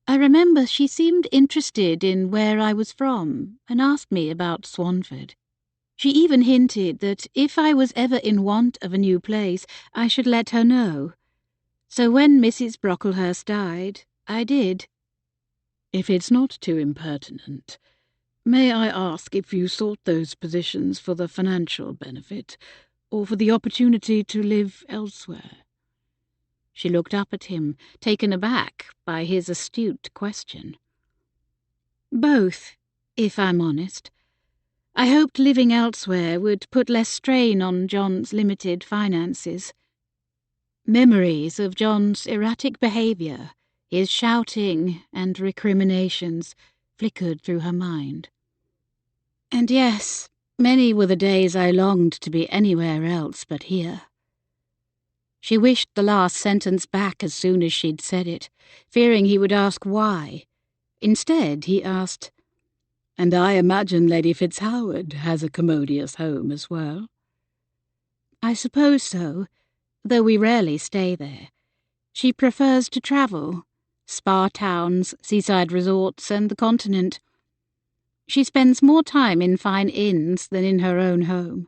I remember she seemed interested in where I was from and asked me about Swanford. She even hinted that if I was ever in want of a new place, I should let her know. So when Mrs. Brocklehurst died, I did." "If it's not too impertinent, may I ask if you sought those positions for the financial benefit, or for the opportunity to live elsewhere?" She looked up at him, taken aback by his astute question. "Both, if I'm honest. I hoped living elsewhere would put less strain on John's limited finances. Memories of John's erratic behaviour, his shouting and recriminations, flickered through her mind. And yes, many were the days I longed to be anywhere else but here." She wished the last sentence back as soon as she'd said it, fearing he would ask why. Instead, he asked, "And I imagine Lady Fitzhoward has a commodious home as well?" "I suppose so, though we rarely stay there. She prefers to travel, spa towns, seaside resorts, and the continent. She spends more time in fine inns than in her own home,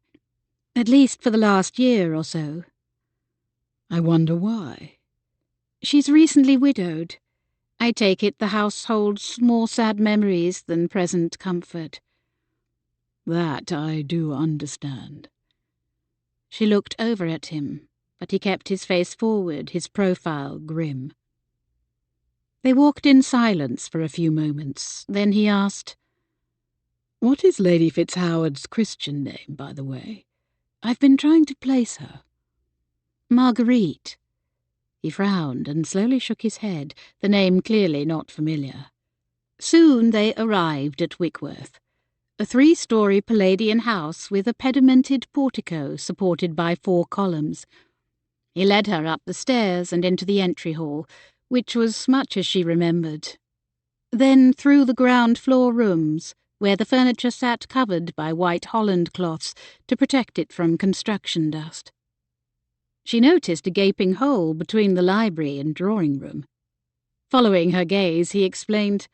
at least for the last year or so." "I wonder why." "She's recently widowed. I take it the house holds more sad memories than present comfort." "That I do understand." She looked over at him, but he kept his face forward, his profile grim. They walked in silence for a few moments. Then he asked, "What is Lady Fitzhoward's Christian name, by the way? I've been trying to place her." "Marguerite." He frowned and slowly shook his head, the name clearly not familiar. Soon they arrived at Wickworth, a 3-story Palladian house with a pedimented portico supported by 4 columns. He led her up the stairs and into the entry hall, which was much as she remembered. Then through the ground-floor rooms, where the furniture sat covered by white holland cloths to protect it from construction dust. She noticed a gaping hole between the library and drawing-room. Following her gaze, he explained,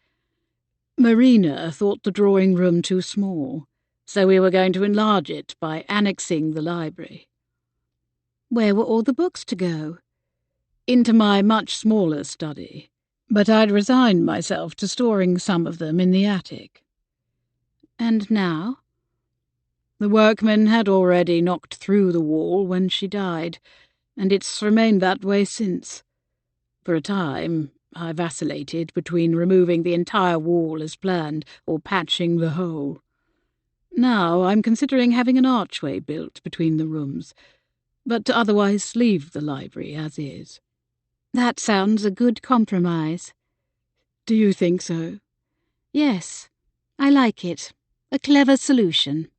"Marina thought the drawing-room too small, so we were going to enlarge it by annexing the library." "Where were all the books to go?" "Into my much smaller study, but I'd resigned myself to storing some of them in the attic." "And now?" "The workmen had already knocked through the wall when she died, and it's remained that way since. For a time, I vacillated between removing the entire wall as planned or patching the hole. Now I'm considering having an archway built between the rooms, but to otherwise leave the library as is." "That sounds a good compromise." "Do you think so?" "Yes, I like it. A clever solution."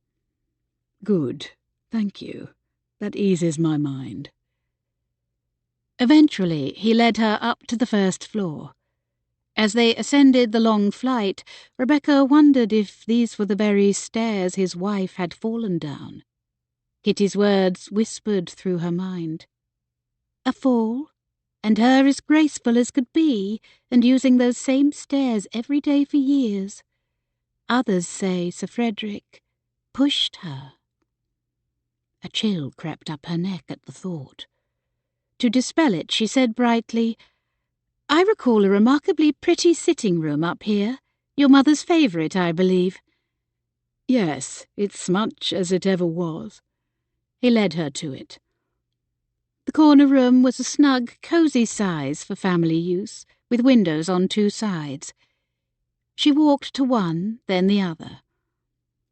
"Good, thank you. That eases my mind." Eventually, he led her up to the first floor. As they ascended the long flight, Rebecca wondered if these were the very stairs his wife had fallen down. Kitty's words whispered through her mind. A fall, and her as graceful as could be, and using those same stairs every day for years. Others say Sir Frederick pushed her. A chill crept up her neck at the thought. To dispel it, she said brightly, "I recall a remarkably pretty sitting-room up here. Your mother's favourite, I believe." "Yes, it's much as it ever was." He led her to it. The corner room was a snug, cosy size for family use, with windows on two sides. She walked to one, then the other.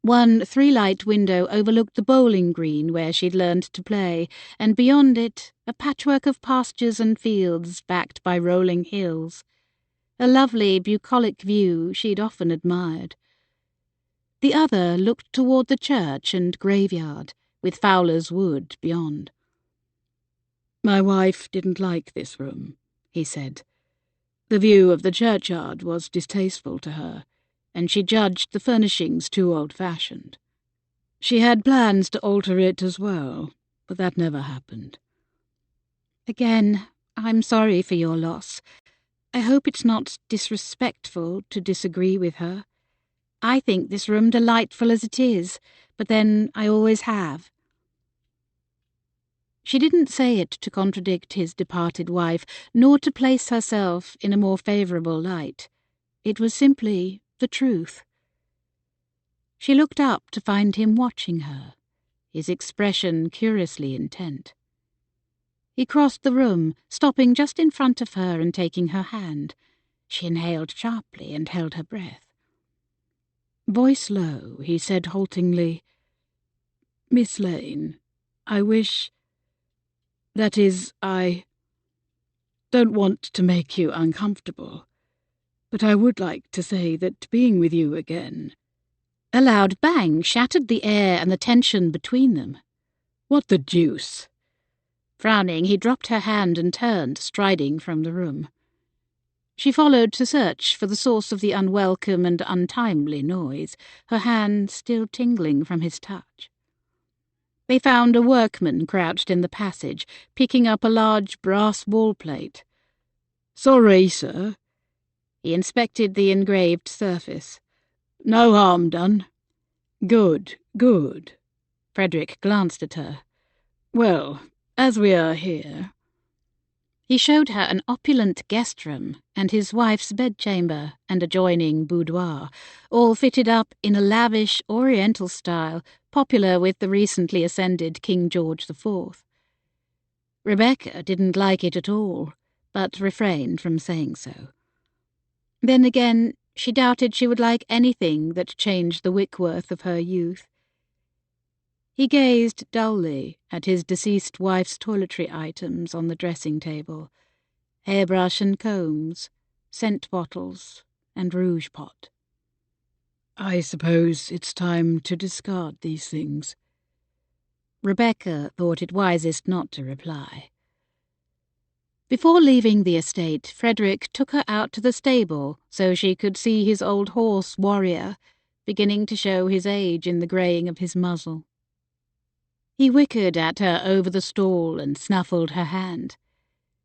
One 3-light window overlooked the bowling green where she'd learned to play, and beyond it, a patchwork of pastures and fields backed by rolling hills. A lovely, bucolic view she'd often admired. The other looked toward the church and graveyard, with Fowler's Wood beyond. "My wife didn't like this room," he said. "The view of the churchyard was distasteful to her, and she judged the furnishings too old-fashioned. She had plans to alter it as well, but that never happened." "Again, I'm sorry for your loss. I hope it's not disrespectful to disagree with her. I think this room delightful as it is, but then I always have." She didn't say it to contradict his departed wife, nor to place herself in a more favourable light. It was simply the truth. She looked up to find him watching her, his expression curiously intent. He crossed the room, stopping just in front of her and taking her hand. She inhaled sharply and held her breath. Voice low, he said haltingly, "Miss Lane, I wish... that is, I don't want to make you uncomfortable, but I would like to say that being with you again..." A loud bang shattered the air and the tension between them. "What the deuce?" Frowning, he dropped her hand and turned, striding from the room. She followed to search for the source of the unwelcome and untimely noise, her hand still tingling from his touch. They found a workman crouched in the passage, picking up a large brass wall plate. "Sorry, sir." He inspected the engraved surface. "No harm done." "Good, good." Frederick glanced at her. "Well, as we are here..." He showed her an opulent guest room and his wife's bedchamber and adjoining boudoir, all fitted up in a lavish Oriental style popular with the recently ascended King George IV. Rebecca didn't like it at all, but refrained from saying so. Then again, she doubted she would like anything that changed the Wickworth of her youth. He gazed dully at his deceased wife's toiletry items on the dressing table, hairbrush and combs, scent bottles, and rouge pot. "I suppose it's time to discard these things." Rebecca thought it wisest not to reply. Before leaving the estate, Frederick took her out to the stable so she could see his old horse, Warrior, beginning to show his age in the greying of his muzzle. He wickered at her over the stall and snuffled her hand.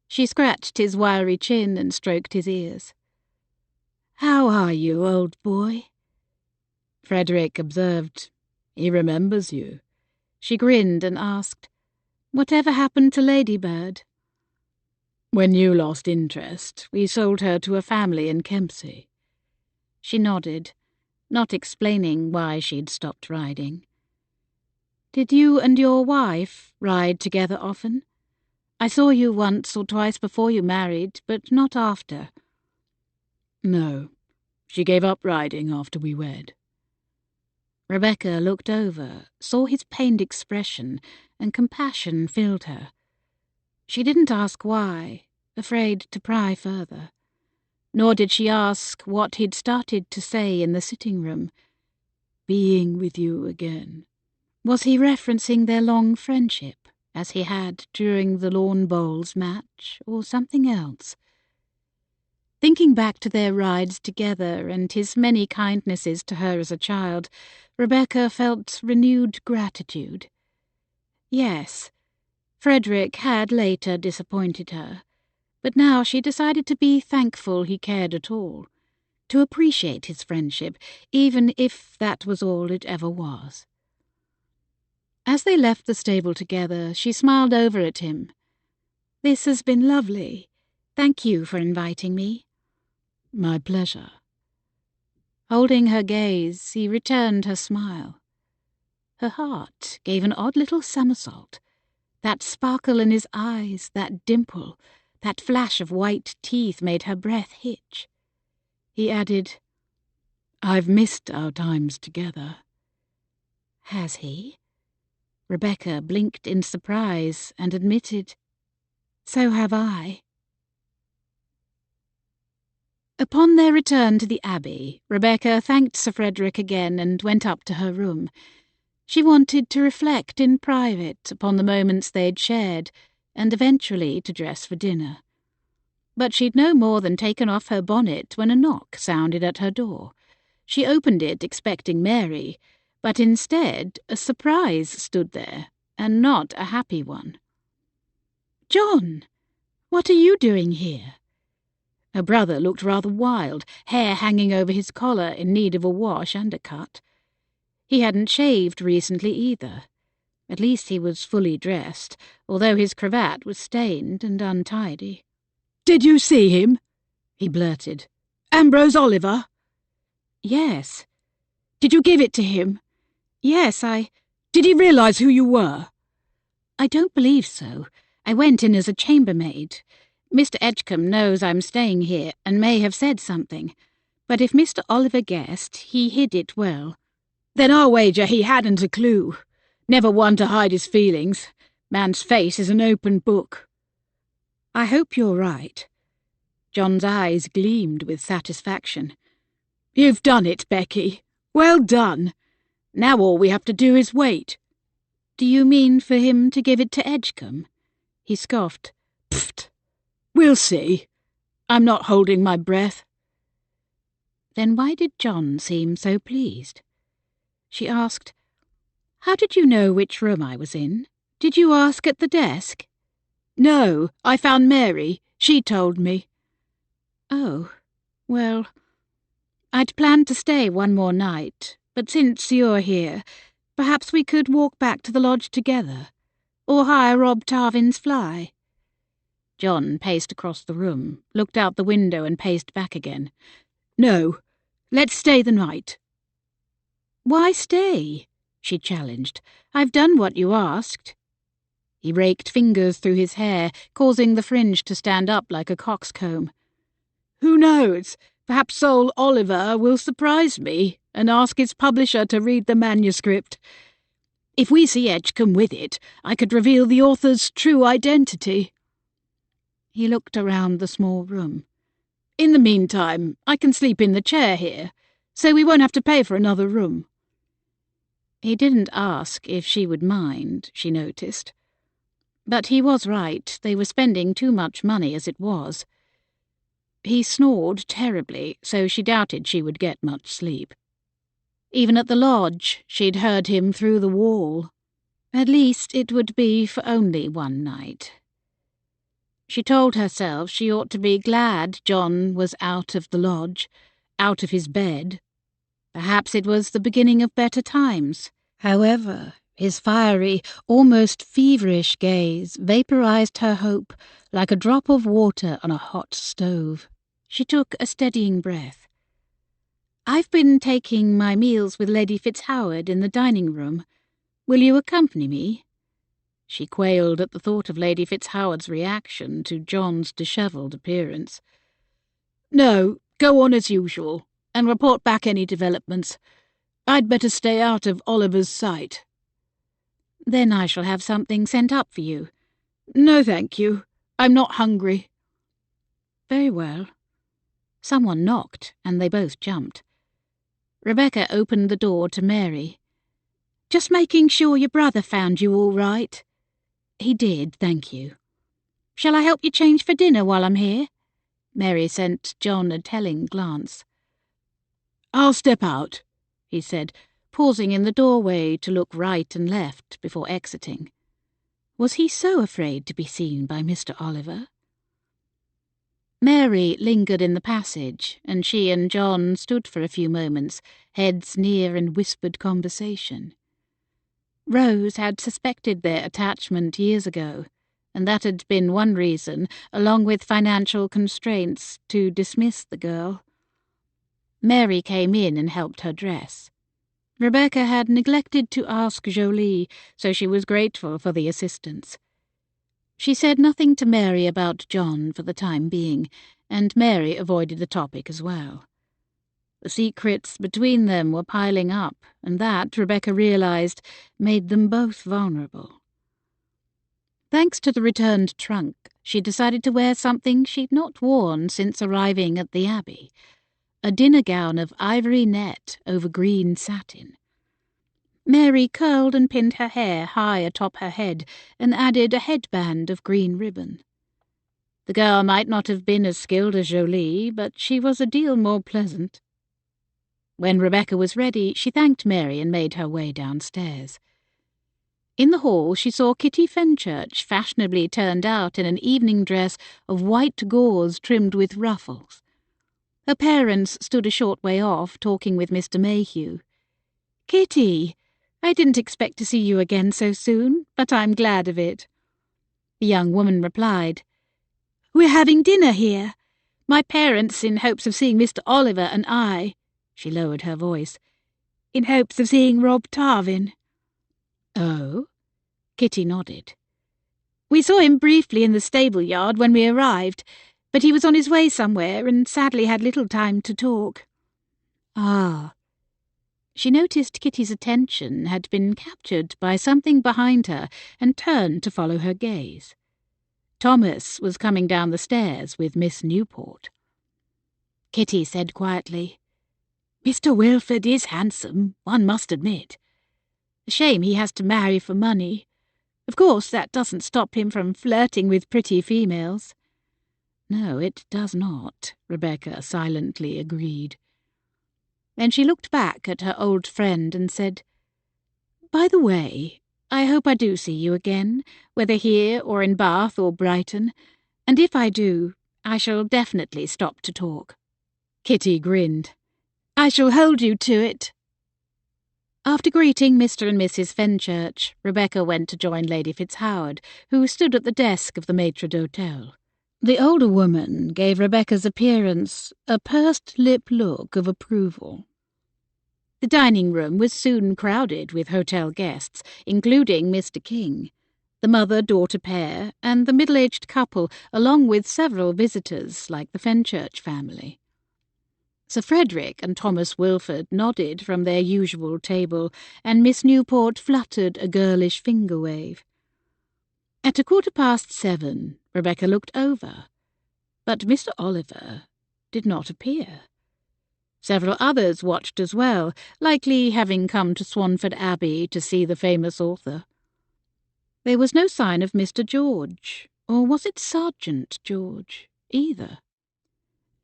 She scratched his wiry chin and stroked his ears. "How are you, old boy?" Frederick observed, "He remembers you." She grinned and asked, "Whatever happened to Ladybird?" "When you lost interest, we sold her to a family in Kempsey." She nodded, not explaining why she'd stopped riding. "Did you and your wife ride together often? I saw you once or twice before you married, but not after." "No, she gave up riding after we wed." Rebecca looked over, saw his pained expression, and compassion filled her. She didn't ask why, afraid to pry further. Nor did she ask what he'd started to say in the sitting-room. being with you again." Was he referencing their long friendship, as he had during the lawn bowls match, or something else? Thinking back to their rides together and his many kindnesses to her as a child, Rebecca felt renewed gratitude. Yes, Frederick had later disappointed her, but now she decided to be thankful he cared at all, to appreciate his friendship, even if that was all it ever was. As they left the stable together, she smiled over at him. "This has been lovely. Thank you for inviting me." "My pleasure." Holding her gaze, he returned her smile. Her heart gave an odd little somersault. That sparkle in his eyes, that dimple, that flash of white teeth made her breath hitch. He added, "I've missed our times together." "Has he?" Rebecca blinked in surprise and admitted, "So have I." Upon their return to the Abbey, Rebecca thanked Sir Frederick again and went up to her room. She wanted to reflect in private upon the moments they'd shared, and eventually to dress for dinner. But she'd no more than taken off her bonnet when a knock sounded at her door. She opened it expecting Mary, but instead a surprise stood there, and not a happy one. "John, what are you doing here?" Her brother looked rather wild, hair hanging over his collar in need of a wash and a cut. He hadn't shaved recently either. At least he was fully dressed, although his cravat was stained and untidy. "Did you see him?" he blurted. "Ambrose Oliver?" "Yes." "Did you give it to him?" "Yes, Did he realise who you were?" "I don't believe so. I went in as a chambermaid. Mr. Edgecombe knows I'm staying here and may have said something, but if Mr. Oliver guessed, he hid it well." "Then I'll wager he hadn't a clue. Never one to hide his feelings. Man's face is an open book." "I hope you're right." John's eyes gleamed with satisfaction. "You've done it, Becky. Well done. Now all we have to do is wait." "Do you mean for him to give it to Edgecombe?" He scoffed. "Pfft. We'll see. I'm not holding my breath." Then why did John seem so pleased? She asked, "How did you know which room I was in? Did you ask at the desk?" "No, I found Mary. She told me." "Oh, well, I'd planned to stay one more night, but since you're here, perhaps we could walk back to the lodge together, or hire Rob Tarvin's fly." John paced across the room, looked out the window and paced back again. "No, let's stay the night." "Why stay?" she challenged. "I've done what you asked." He raked fingers through his hair, causing the fringe to stand up like a coxcomb. "Who knows? Perhaps Sol Oliver will surprise me and ask his publisher to read the manuscript. If we see Edgecombe with it, I could reveal the author's true identity." He looked around the small room. "In the meantime, I can sleep in the chair here, so we won't have to pay for another room." He didn't ask if she would mind, she noticed. But he was right, they were spending too much money as it was. He snored terribly, so she doubted she would get much sleep. Even at the lodge, she'd heard him through the wall. At least it would be for only one night. She told herself she ought to be glad John was out of the lodge, out of his bed. Perhaps it was the beginning of better times. However, his fiery, almost feverish gaze vaporized her hope like a drop of water on a hot stove. She took a steadying breath. "I've been taking my meals with Lady Fitzhoward in the dining room. Will you accompany me?" She quailed at the thought of Lady Fitzhoward's reaction to John's dishevelled appearance. "No, go on as usual, and report back any developments. I'd better stay out of Oliver's sight." "Then I shall have something sent up for you." "No, thank you. I'm not hungry." "Very well." Someone knocked, and they both jumped. Rebecca opened the door to Mary. "Just making sure your brother found you all right." "He did, thank you." "Shall I help you change for dinner while I'm here?" Mary sent John a telling glance. "I'll step out," he said, pausing in the doorway to look right and left before exiting. Was he so afraid to be seen by Mr. Oliver? Mary lingered in the passage, and she and John stood for a few moments, heads near in whispered conversation. Rose had suspected their attachment years ago, and that had been one reason, along with financial constraints, to dismiss the girl. Mary came in and helped her dress. Rebecca had neglected to ask Jolie, so she was grateful for the assistance. She said nothing to Mary about John for the time being, and Mary avoided the topic as well. The secrets between them were piling up, and that, Rebecca realized, made them both vulnerable. Thanks to the returned trunk, she decided to wear something she'd not worn since arriving at the Abbey, a dinner gown of ivory net over green satin. Mary curled and pinned her hair high atop her head and added a headband of green ribbon. The girl might not have been as skilled as Jolie, but she was a deal more pleasant. When Rebecca was ready, she thanked Mary and made her way downstairs. In the hall she saw Kitty Fenchurch fashionably turned out in an evening dress of white gauze trimmed with ruffles. Her parents stood a short way off, talking with Mr. Mayhew. "Kitty, I didn't expect to see you again so soon, but I'm glad of it." The young woman replied, "We're having dinner here. My parents, in hopes of seeing Mr. Oliver, and I," she lowered her voice, "in hopes of seeing Rob Tarvin." "Oh?" Kitty nodded. "We saw him briefly in the stable yard when we arrived, but he was on his way somewhere and sadly had little time to talk." "Ah." She noticed Kitty's attention had been captured by something behind her and turned to follow her gaze. Thomas was coming down the stairs with Miss Newport. Kitty said quietly, "Mr. Wilford is handsome, one must admit. A shame he has to marry for money. Of course, that doesn't stop him from flirting with pretty females." "No, it does not," Rebecca silently agreed. Then she looked back at her old friend and said, "By the way, I hope I do see you again, whether here or in Bath or Brighton, and if I do, I shall definitely stop to talk." Kitty grinned. "I shall hold you to it." After greeting Mr. and Mrs. Fenchurch, Rebecca went to join Lady Fitzhoward, who stood at the desk of the maitre d'hotel. The older woman gave Rebecca's appearance a pursed-lip look of approval. The dining room was soon crowded with hotel guests, including Mr. King, the mother-daughter pair, and the middle-aged couple, along with several visitors like the Fenchurch family. Sir Frederick and Thomas Wilford nodded from their usual table, and Miss Newport fluttered a girlish finger wave. At 7:15, Rebecca looked over, but Mr. Oliver did not appear. Several others watched as well, likely having come to Swanford Abbey to see the famous author. There was no sign of Mr. George, or was it Sergeant George, either.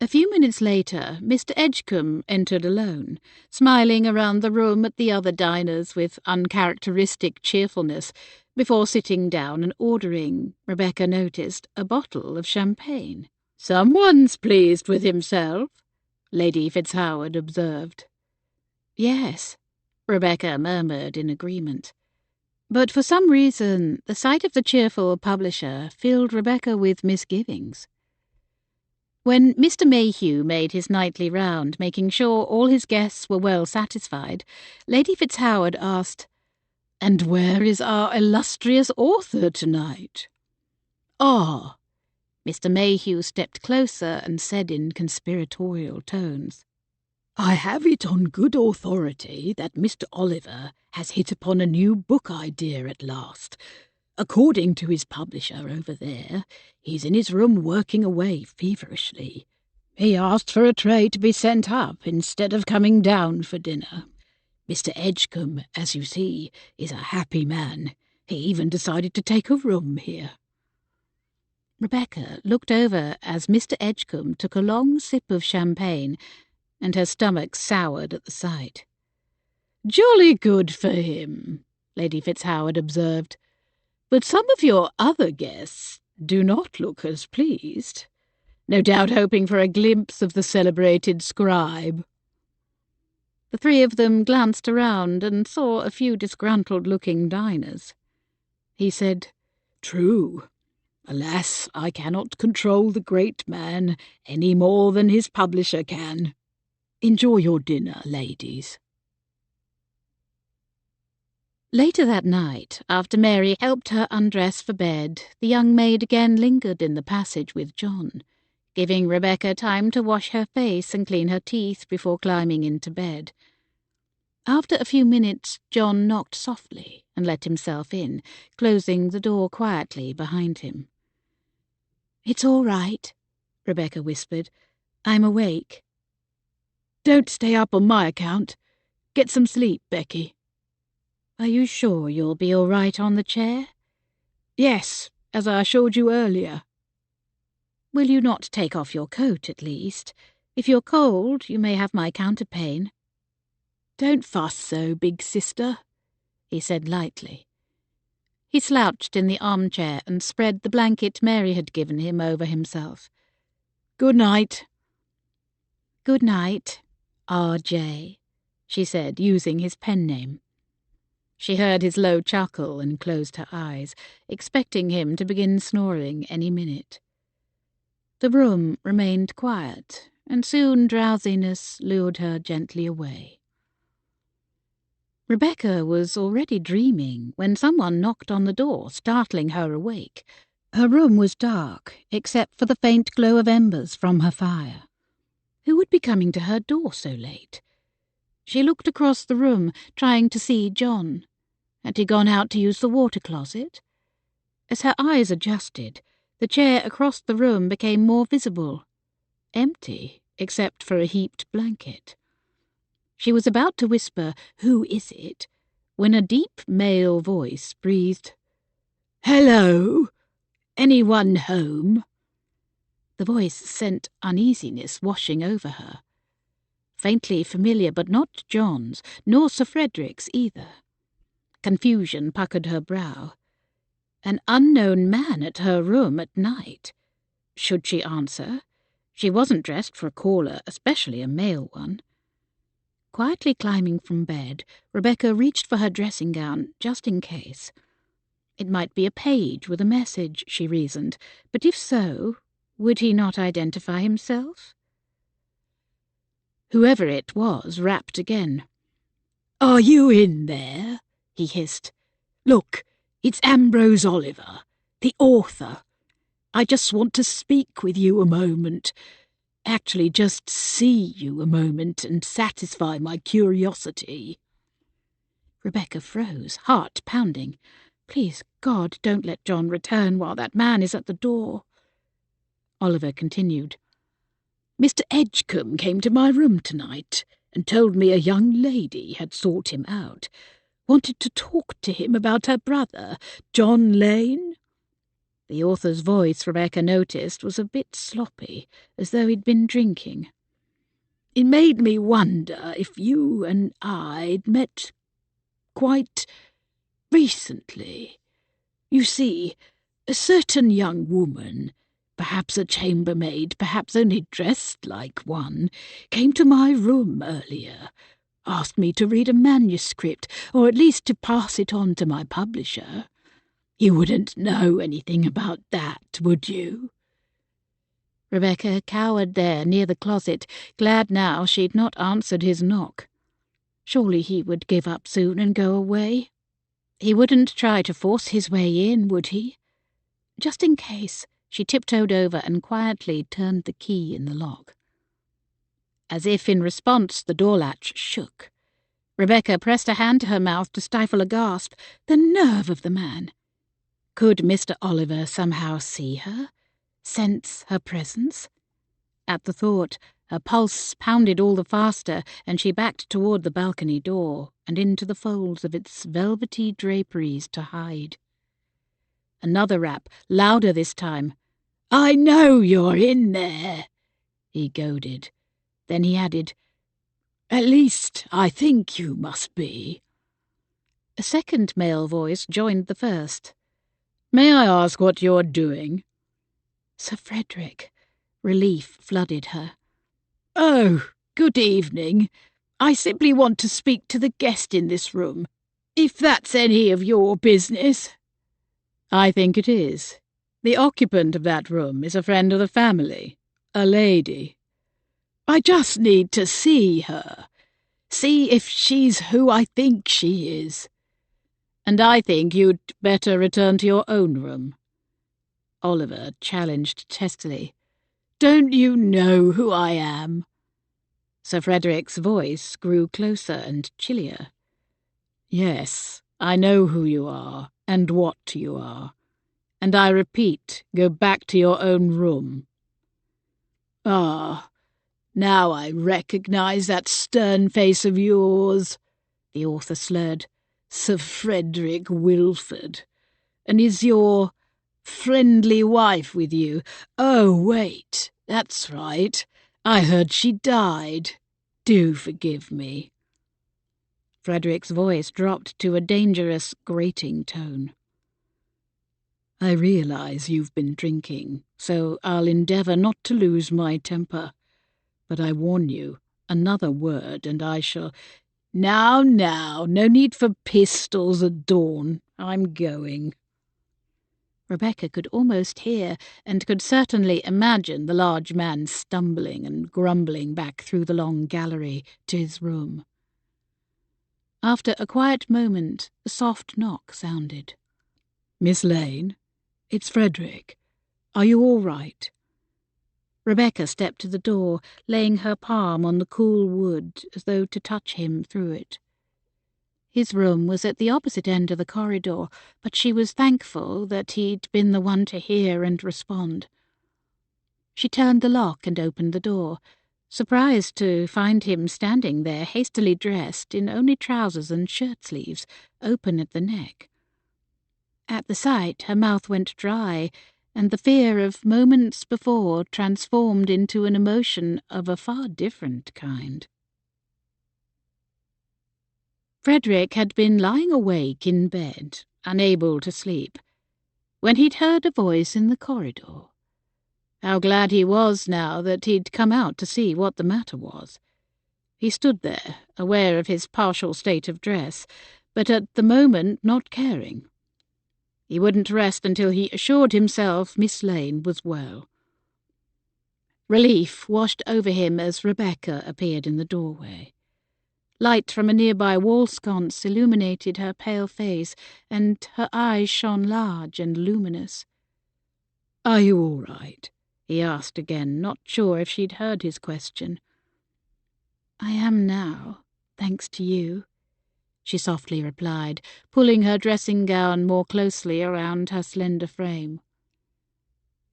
A few minutes later, Mr. Edgecombe entered alone, smiling around the room at the other diners with uncharacteristic cheerfulness, before sitting down and ordering, Rebecca noticed, a bottle of champagne. "Someone's pleased with himself," Lady Fitzhoward observed. "Yes," Rebecca murmured in agreement. But for some reason, the sight of the cheerful publisher filled Rebecca with misgivings. When Mr. Mayhew made his nightly round, making sure all his guests were well satisfied, Lady Fitzhoward asked, "And where is our illustrious author tonight?" "Ah!" Mr. Mayhew stepped closer and said in conspiratorial tones, "I have it on good authority that Mr. Oliver has hit upon a new book idea at last. According to his publisher over there, he's in his room working away feverishly. He asked for a tray to be sent up instead of coming down for dinner. Mr. Edgecombe, as you see, is a happy man. He even decided to take a room here." Rebecca looked over as Mr. Edgecombe took a long sip of champagne, and her stomach soured at the sight. "Jolly good for him," Lady Fitzhoward observed. "But some of your other guests do not look as pleased. No doubt hoping for a glimpse of the celebrated scribe." The three of them glanced around and saw a few disgruntled-looking diners. He said, "True. Alas, I cannot control the great man any more than his publisher can. Enjoy your dinner, ladies." Later that night, after Mary helped her undress for bed, the young maid again lingered in the passage with John, giving Rebecca time to wash her face and clean her teeth before climbing into bed. After a few minutes, John knocked softly and let himself in, closing the door quietly behind him. "It's all right," Rebecca whispered. "I'm awake." "Don't stay up on my account. Get some sleep, Becky." "Are you sure you'll be all right on the chair?" "Yes, as I showed you earlier." "Will you not take off your coat, at least? If you're cold, you may have my counterpane." "Don't fuss so, big sister," he said lightly. He slouched in the armchair and spread the blanket Mary had given him over himself. "Good night." "Good night, R.J.," she said, using his pen name. She heard his low chuckle and closed her eyes, expecting him to begin snoring any minute. The room remained quiet, and soon drowsiness lured her gently away. Rebecca was already dreaming when someone knocked on the door, startling her awake. Her room was dark, except for the faint glow of embers from her fire. Who would be coming to her door so late? She looked across the room, trying to see John. Had he gone out to use the water closet? As her eyes adjusted, the chair across the room became more visible, empty except for a heaped blanket. She was about to whisper, "Who is it?" when a deep male voice breathed, "Hello? Anyone home?" The voice sent uneasiness washing over her. Faintly familiar, but not John's, nor Sir Frederick's either. Confusion puckered her brow. An unknown man at her room at night. Should she answer? She wasn't dressed for a caller, especially a male one. Quietly climbing from bed, Rebecca reached for her dressing gown, just in case. It might be a page with a message, she reasoned, but if so, would he not identify himself? Whoever it was rapped again. "Are you in there?" he hissed. "Look, it's Ambrose Oliver, the author. I just want to speak with you a moment. Actually, just see you a moment and satisfy my curiosity." Rebecca froze, heart pounding. Please, God, don't let John return while that man is at the door. Oliver continued. "Mr. Edgecombe came to my room tonight and told me a young lady had sought him out. Wanted to talk to him about her brother, John Lane." The author's voice, Rebecca noticed, was a bit sloppy, as though he'd been drinking. "It made me wonder if you and I'd met quite recently. You see, a certain young woman, perhaps a chambermaid, perhaps only dressed like one, came to my room earlier, asked me to read a manuscript, or at least to pass it on to my publisher. You wouldn't know anything about that, would you?" Rebecca cowered there near the closet, glad now she'd not answered his knock. Surely he would give up soon and go away. He wouldn't try to force his way in, would he? Just in case, she tiptoed over and quietly turned the key in the lock. As if in response, the door latch shook. Rebecca pressed a hand to her mouth to stifle a gasp. The nerve of the man! Could Mr. Oliver somehow see her? Sense her presence? At the thought, her pulse pounded all the faster, and she backed toward the balcony door and into the folds of its velvety draperies to hide. Another rap, louder this time. "I know you're in there," he goaded. Then he added, "At least, I think you must be." A second male voice joined the first. "May I ask what you're doing?" Sir Frederick. Relief flooded her. "Oh, good evening. I simply want to speak to the guest in this room, if that's any of your business." "I think it is. The occupant of that room is a friend of the family, a lady." "I just need to see her. See if she's who I think she is." "And I think you'd better return to your own room," Oliver challenged testily. "Don't you know who I am?" Sir Frederick's voice grew closer and chillier. "Yes, I know who you are and what you are. And I repeat, go back to your own room." "Ah, now I recognize that stern face of yours," the author slurred. "Sir Frederick Wilford. And is your friendly wife with you? Oh, wait, that's right. I heard she died. Do forgive me." Frederick's voice dropped to a dangerous, grating tone. "I realize you've been drinking, so I'll endeavour not to lose my temper. But I warn you, another word and I shall—" Now, no need for pistols at dawn. I'm going." Rebecca could almost hear, and could certainly imagine, the large man stumbling and grumbling back through the long gallery to his room. After a quiet moment, a soft knock sounded. "Miss Lane, it's Frederick. Are you all right?" Rebecca stepped to the door, laying her palm on the cool wood as though to touch him through it. His room was at the opposite end of the corridor, but she was thankful that he'd been the one to hear and respond. She turned the lock and opened the door, surprised to find him standing there, hastily dressed in only trousers and shirt-sleeves, open at the neck. At the sight, her mouth went dry, and the fear of moments before transformed into an emotion of a far different kind. Frederick had been lying awake in bed, unable to sleep, when he'd heard a voice in the corridor. How glad he was now that he'd come out to see what the matter was. He stood there, aware of his partial state of dress, but at the moment not caring. He wouldn't rest until he assured himself Miss Lane was well. Relief washed over him as Rebecca appeared in the doorway. Light from a nearby wall sconce illuminated her pale face, and her eyes shone large and luminous. "Are you all right?" he asked again, not sure if she'd heard his question. "I am now, thanks to you," she softly replied, pulling her dressing gown more closely around her slender frame.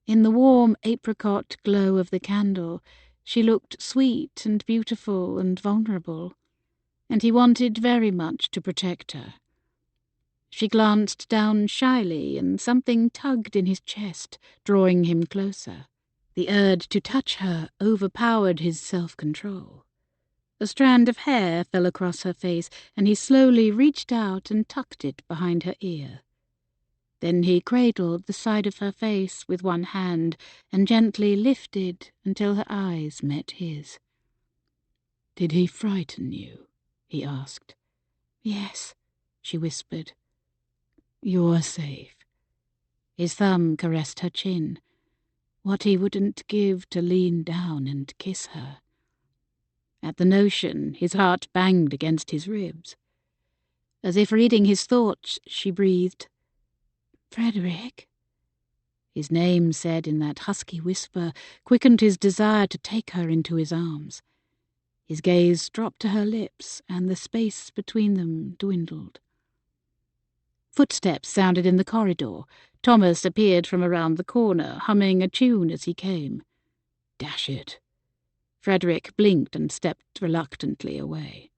In the warm apricot glow of the candle, she looked sweet and beautiful and vulnerable, and he wanted very much to protect her. She glanced down shyly, and something tugged in his chest, drawing him closer. The urge to touch her overpowered his self-control. A strand of hair fell across her face, and he slowly reached out and tucked it behind her ear. Then he cradled the side of her face with one hand and gently lifted until her eyes met his. "Did he frighten you?" he asked. "Yes," she whispered. "You're safe." His thumb caressed her chin, what he wouldn't give to lean down and kiss her. At the notion, his heart banged against his ribs. As if reading his thoughts, she breathed, "Frederick?" His name, said in that husky whisper, quickened his desire to take her into his arms. His gaze dropped to her lips, and the space between them dwindled. Footsteps sounded in the corridor. Thomas appeared from around the corner, humming a tune as he came. Dash it. Frederick blinked and stepped reluctantly away.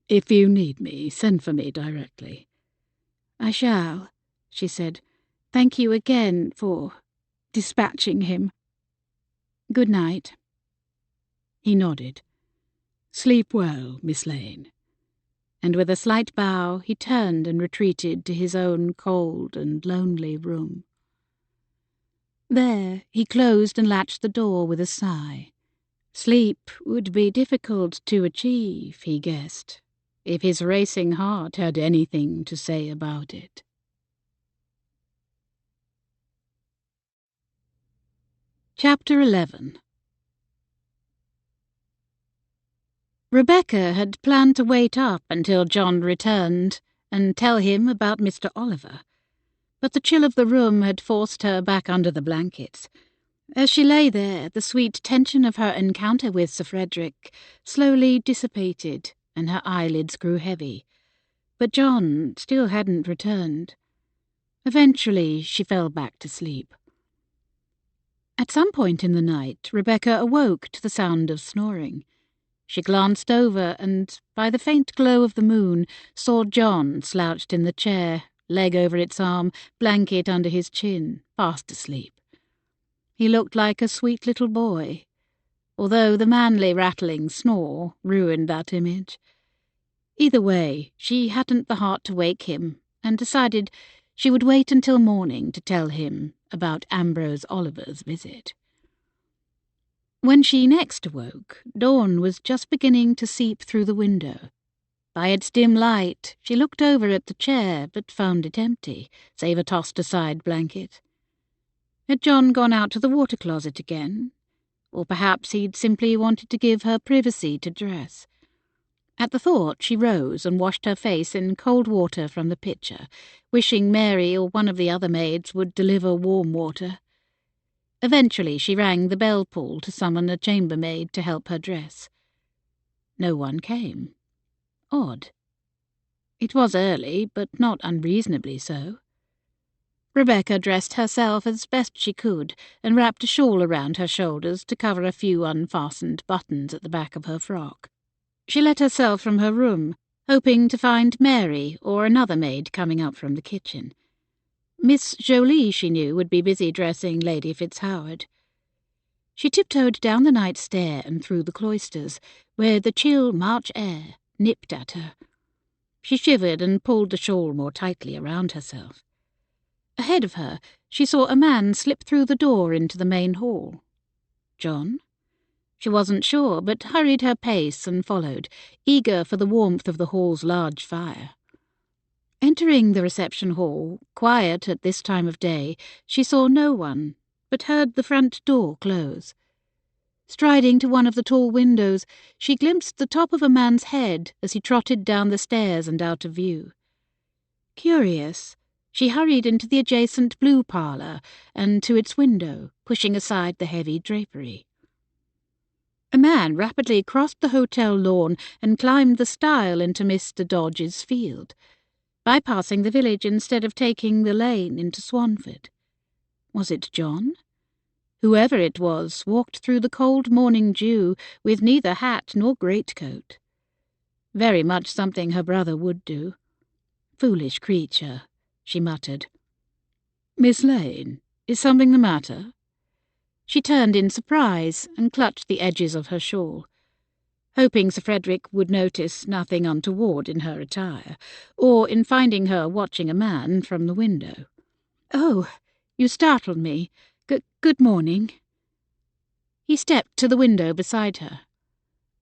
If you need me, send for me directly. I shall, she said. Thank you again for dispatching him. Good night. He nodded. Sleep well, Miss Lane. And with a slight bow, he turned and retreated to his own cold and lonely room. There, he closed and latched the door with a sigh. Sleep would be difficult to achieve, he guessed, if his racing heart had anything to say about it. Chapter 11. Rebecca had planned to wait up until John returned and tell him about Mr. Oliver, but the chill of the room had forced her back under the blankets. As she lay there, the sweet tension of her encounter with Sir Frederick slowly dissipated, and her eyelids grew heavy. But John still hadn't returned. Eventually, she fell back to sleep. At some point in the night, Rebecca awoke to the sound of snoring. She glanced over and, by the faint glow of the moon, saw John slouched in the chair, leg over its arm, blanket under his chin, fast asleep. He looked like a sweet little boy, although the manly rattling snore ruined that image. Either way, she hadn't the heart to wake him, and decided she would wait until morning to tell him about Ambrose Oliver's visit. When she next awoke, dawn was just beginning to seep through the window. By its dim light, she looked over at the chair, but found it empty, save a tossed-aside blanket. Had John gone out to the water closet again? Or perhaps he'd simply wanted to give her privacy to dress. At the thought, she rose and washed her face in cold water from the pitcher, wishing Mary or one of the other maids would deliver warm water. Eventually, she rang the bell-pull to summon a chambermaid to help her dress. No one came. Odd. It was early, but not unreasonably so. Rebecca dressed herself as best she could and wrapped a shawl around her shoulders to cover a few unfastened buttons at the back of her frock. She let herself from her room, hoping to find Mary or another maid coming up from the kitchen. Miss Jolie, she knew, would be busy dressing Lady Fitzhoward. She tiptoed down the night stair and through the cloisters, where the chill March air nipped at her. She shivered and pulled the shawl more tightly around herself. Ahead of her, she saw a man slip through the door into the main hall. John? She wasn't sure, but hurried her pace and followed, eager for the warmth of the hall's large fire. Entering the reception hall, quiet at this time of day, she saw no one, but heard the front door close. Striding to one of the tall windows, she glimpsed the top of a man's head as he trotted down the stairs and out of view. Curious, she hurried into the adjacent blue parlour and to its window, pushing aside the heavy drapery. A man rapidly crossed the hotel lawn and climbed the stile into Mr. Dodge's field, bypassing the village instead of taking the lane into Swanford. Was it John? Whoever it was walked through the cold morning dew with neither hat nor greatcoat. Very much something her brother would do. Foolish creature, she muttered. Miss Lane, is something the matter? She turned in surprise and clutched the edges of her shawl, hoping Sir Frederick would notice nothing untoward in her attire, or in finding her watching a man from the window. "Oh, you startled me. Good morning." He stepped to the window beside her.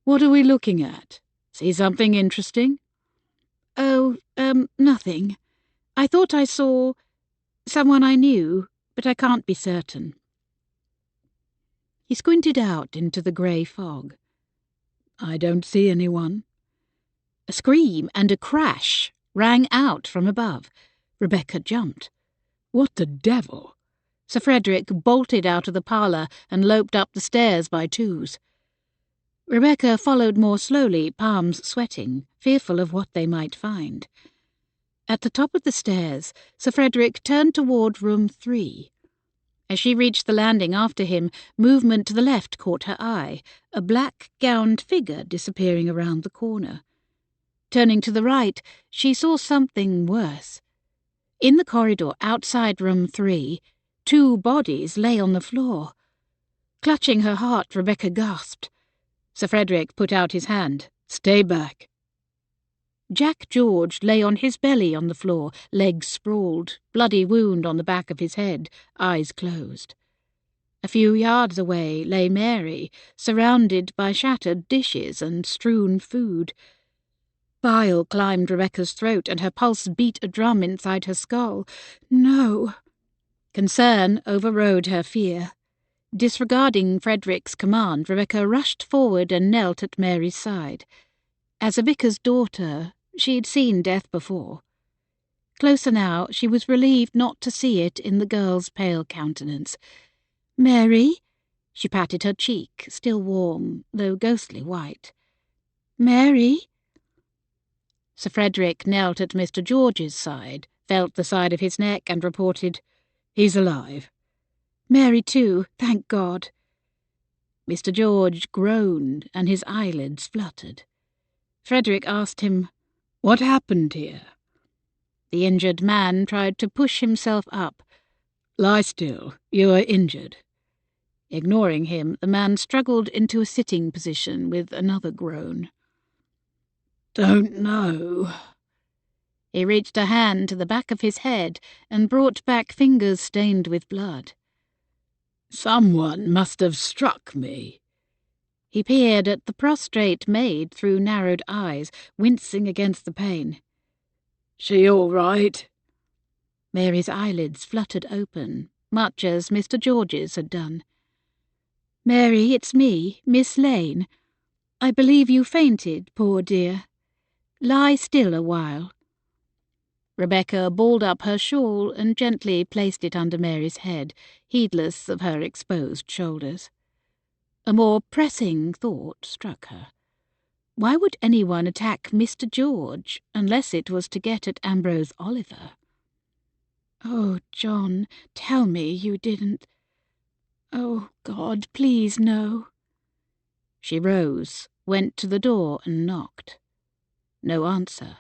"What are we looking at? See something interesting?" "Oh, nothing. I thought I saw someone I knew, but I can't be certain." He squinted out into the grey fog. "I don't see anyone." A scream and a crash rang out from above. Rebecca jumped. "What the devil?" Sir Frederick bolted out of the parlour and loped up the stairs by twos. Rebecca followed more slowly, palms sweating, fearful of what they might find. At the top of the stairs, Sir Frederick turned toward room 3. As she reached the landing after him, movement to the left caught her eye, a black-gowned figure disappearing around the corner. Turning to the right, she saw something worse. In the corridor outside room 3, 2 bodies lay on the floor. Clutching her heart, Rebecca gasped. Sir Frederick put out his hand. "Stay back." Jack George lay on his belly on the floor, legs sprawled, bloody wound on the back of his head, eyes closed. A few yards away lay Mary, surrounded by shattered dishes and strewn food. Bile climbed Rebecca's throat and her pulse beat a drum inside her skull. No. Concern overrode her fear. Disregarding Frederick's command, Rebecca rushed forward and knelt at Mary's side. As a vicar's daughter, she'd seen death before. Closer now, she was relieved not to see it in the girl's pale countenance. "Mary?" She patted her cheek, still warm, though ghostly white. "Mary?" Sir Frederick knelt at Mr. George's side, felt the side of his neck and reported, "He's alive." "Mary too, thank God." Mr. George groaned and his eyelids fluttered. Frederick asked him, "What happened here?" The injured man tried to push himself up. "Lie still, you are injured." Ignoring him, the man struggled into a sitting position with another groan. "Don't know." He reached a hand to the back of his head and brought back fingers stained with blood. "Someone must have struck me." He peered at the prostrate maid through narrowed eyes, wincing against the pain. "She all right?" Mary's eyelids fluttered open, much as Mr. George's had done. "Mary, it's me, Miss Lane. I believe you fainted, poor dear. Lie still a while." Rebecca balled up her shawl and gently placed it under Mary's head, heedless of her exposed shoulders. A more pressing thought struck her. Why would anyone attack Mr. George unless it was to get at Ambrose Oliver? "Oh, John, tell me you didn't. Oh, God, please, no." She rose, went to the door and knocked. No answer.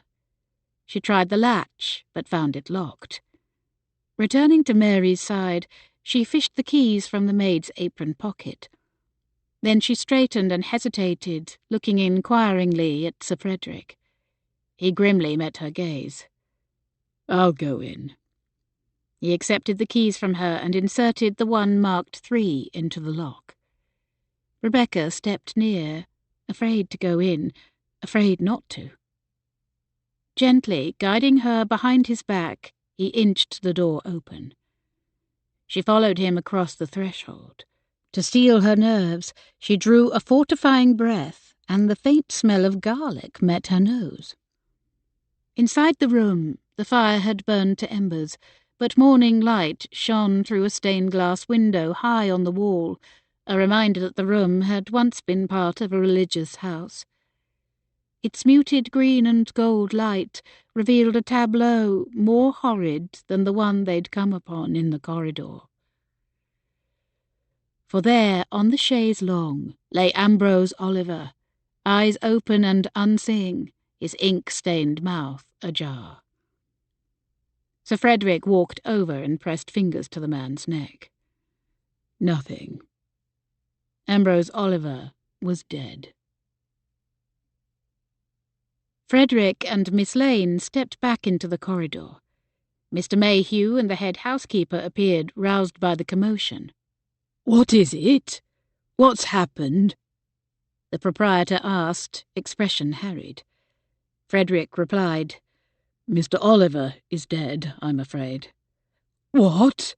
She tried the latch, but found it locked. Returning to Mary's side, she fished the keys from the maid's apron pocket. Then she straightened and hesitated, looking inquiringly at Sir Frederick. He grimly met her gaze. "I'll go in." He accepted the keys from her and inserted the one marked 3 into the lock. Rebecca stepped near, afraid to go in, afraid not to. Gently guiding her behind his back, he inched the door open. She followed him across the threshold. To steel her nerves, she drew a fortifying breath, and the faint smell of garlic met her nose. Inside the room, the fire had burned to embers, but morning light shone through a stained-glass window high on the wall, a reminder that the room had once been part of a religious house. Its muted green and gold light revealed a tableau more horrid than the one they'd come upon in the corridor. For there, on the chaise longue, lay Ambrose Oliver, eyes open and unseeing, his ink-stained mouth ajar. Sir Frederick walked over and pressed fingers to the man's neck. Nothing. Ambrose Oliver was dead. Frederick and Miss Lane stepped back into the corridor. Mr. Mayhew and the head housekeeper appeared, roused by the commotion. "What is it? What's happened?" the proprietor asked, expression harried. Frederick replied, "Mr. Oliver is dead, I'm afraid." "What?"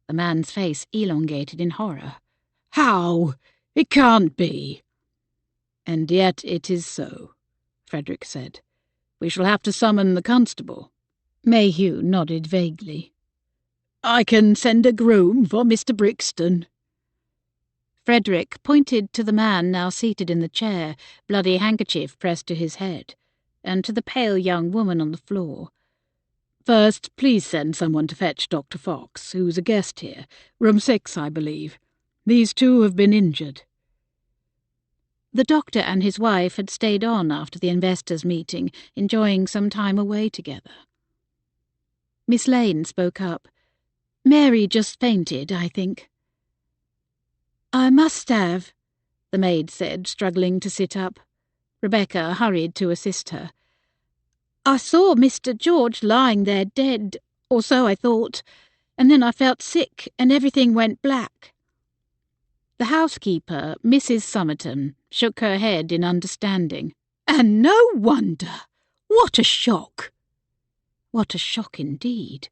The man's face elongated in horror. "How? It can't be." "And yet it is so," Frederick said. "We shall have to summon the constable." Mayhew nodded vaguely. "I can send a groom for Mr. Brixton." Frederick pointed to the man now seated in the chair, bloody handkerchief pressed to his head, and to the pale young woman on the floor. First, please send someone to fetch Dr. Fox, who's a guest here. Room 6, I believe. These two have been injured." The doctor and his wife had stayed on after the investors' meeting, enjoying some time away together. Miss Lane spoke up. "Mary just fainted, I think." "I must have," the maid said, struggling to sit up. Rebecca hurried to assist her. "I saw Mr. George lying there dead, or so I thought, and then I felt sick and everything went black." The housekeeper, Mrs. Somerton, shook her head in understanding. "And no wonder! What a shock!" What a shock indeed.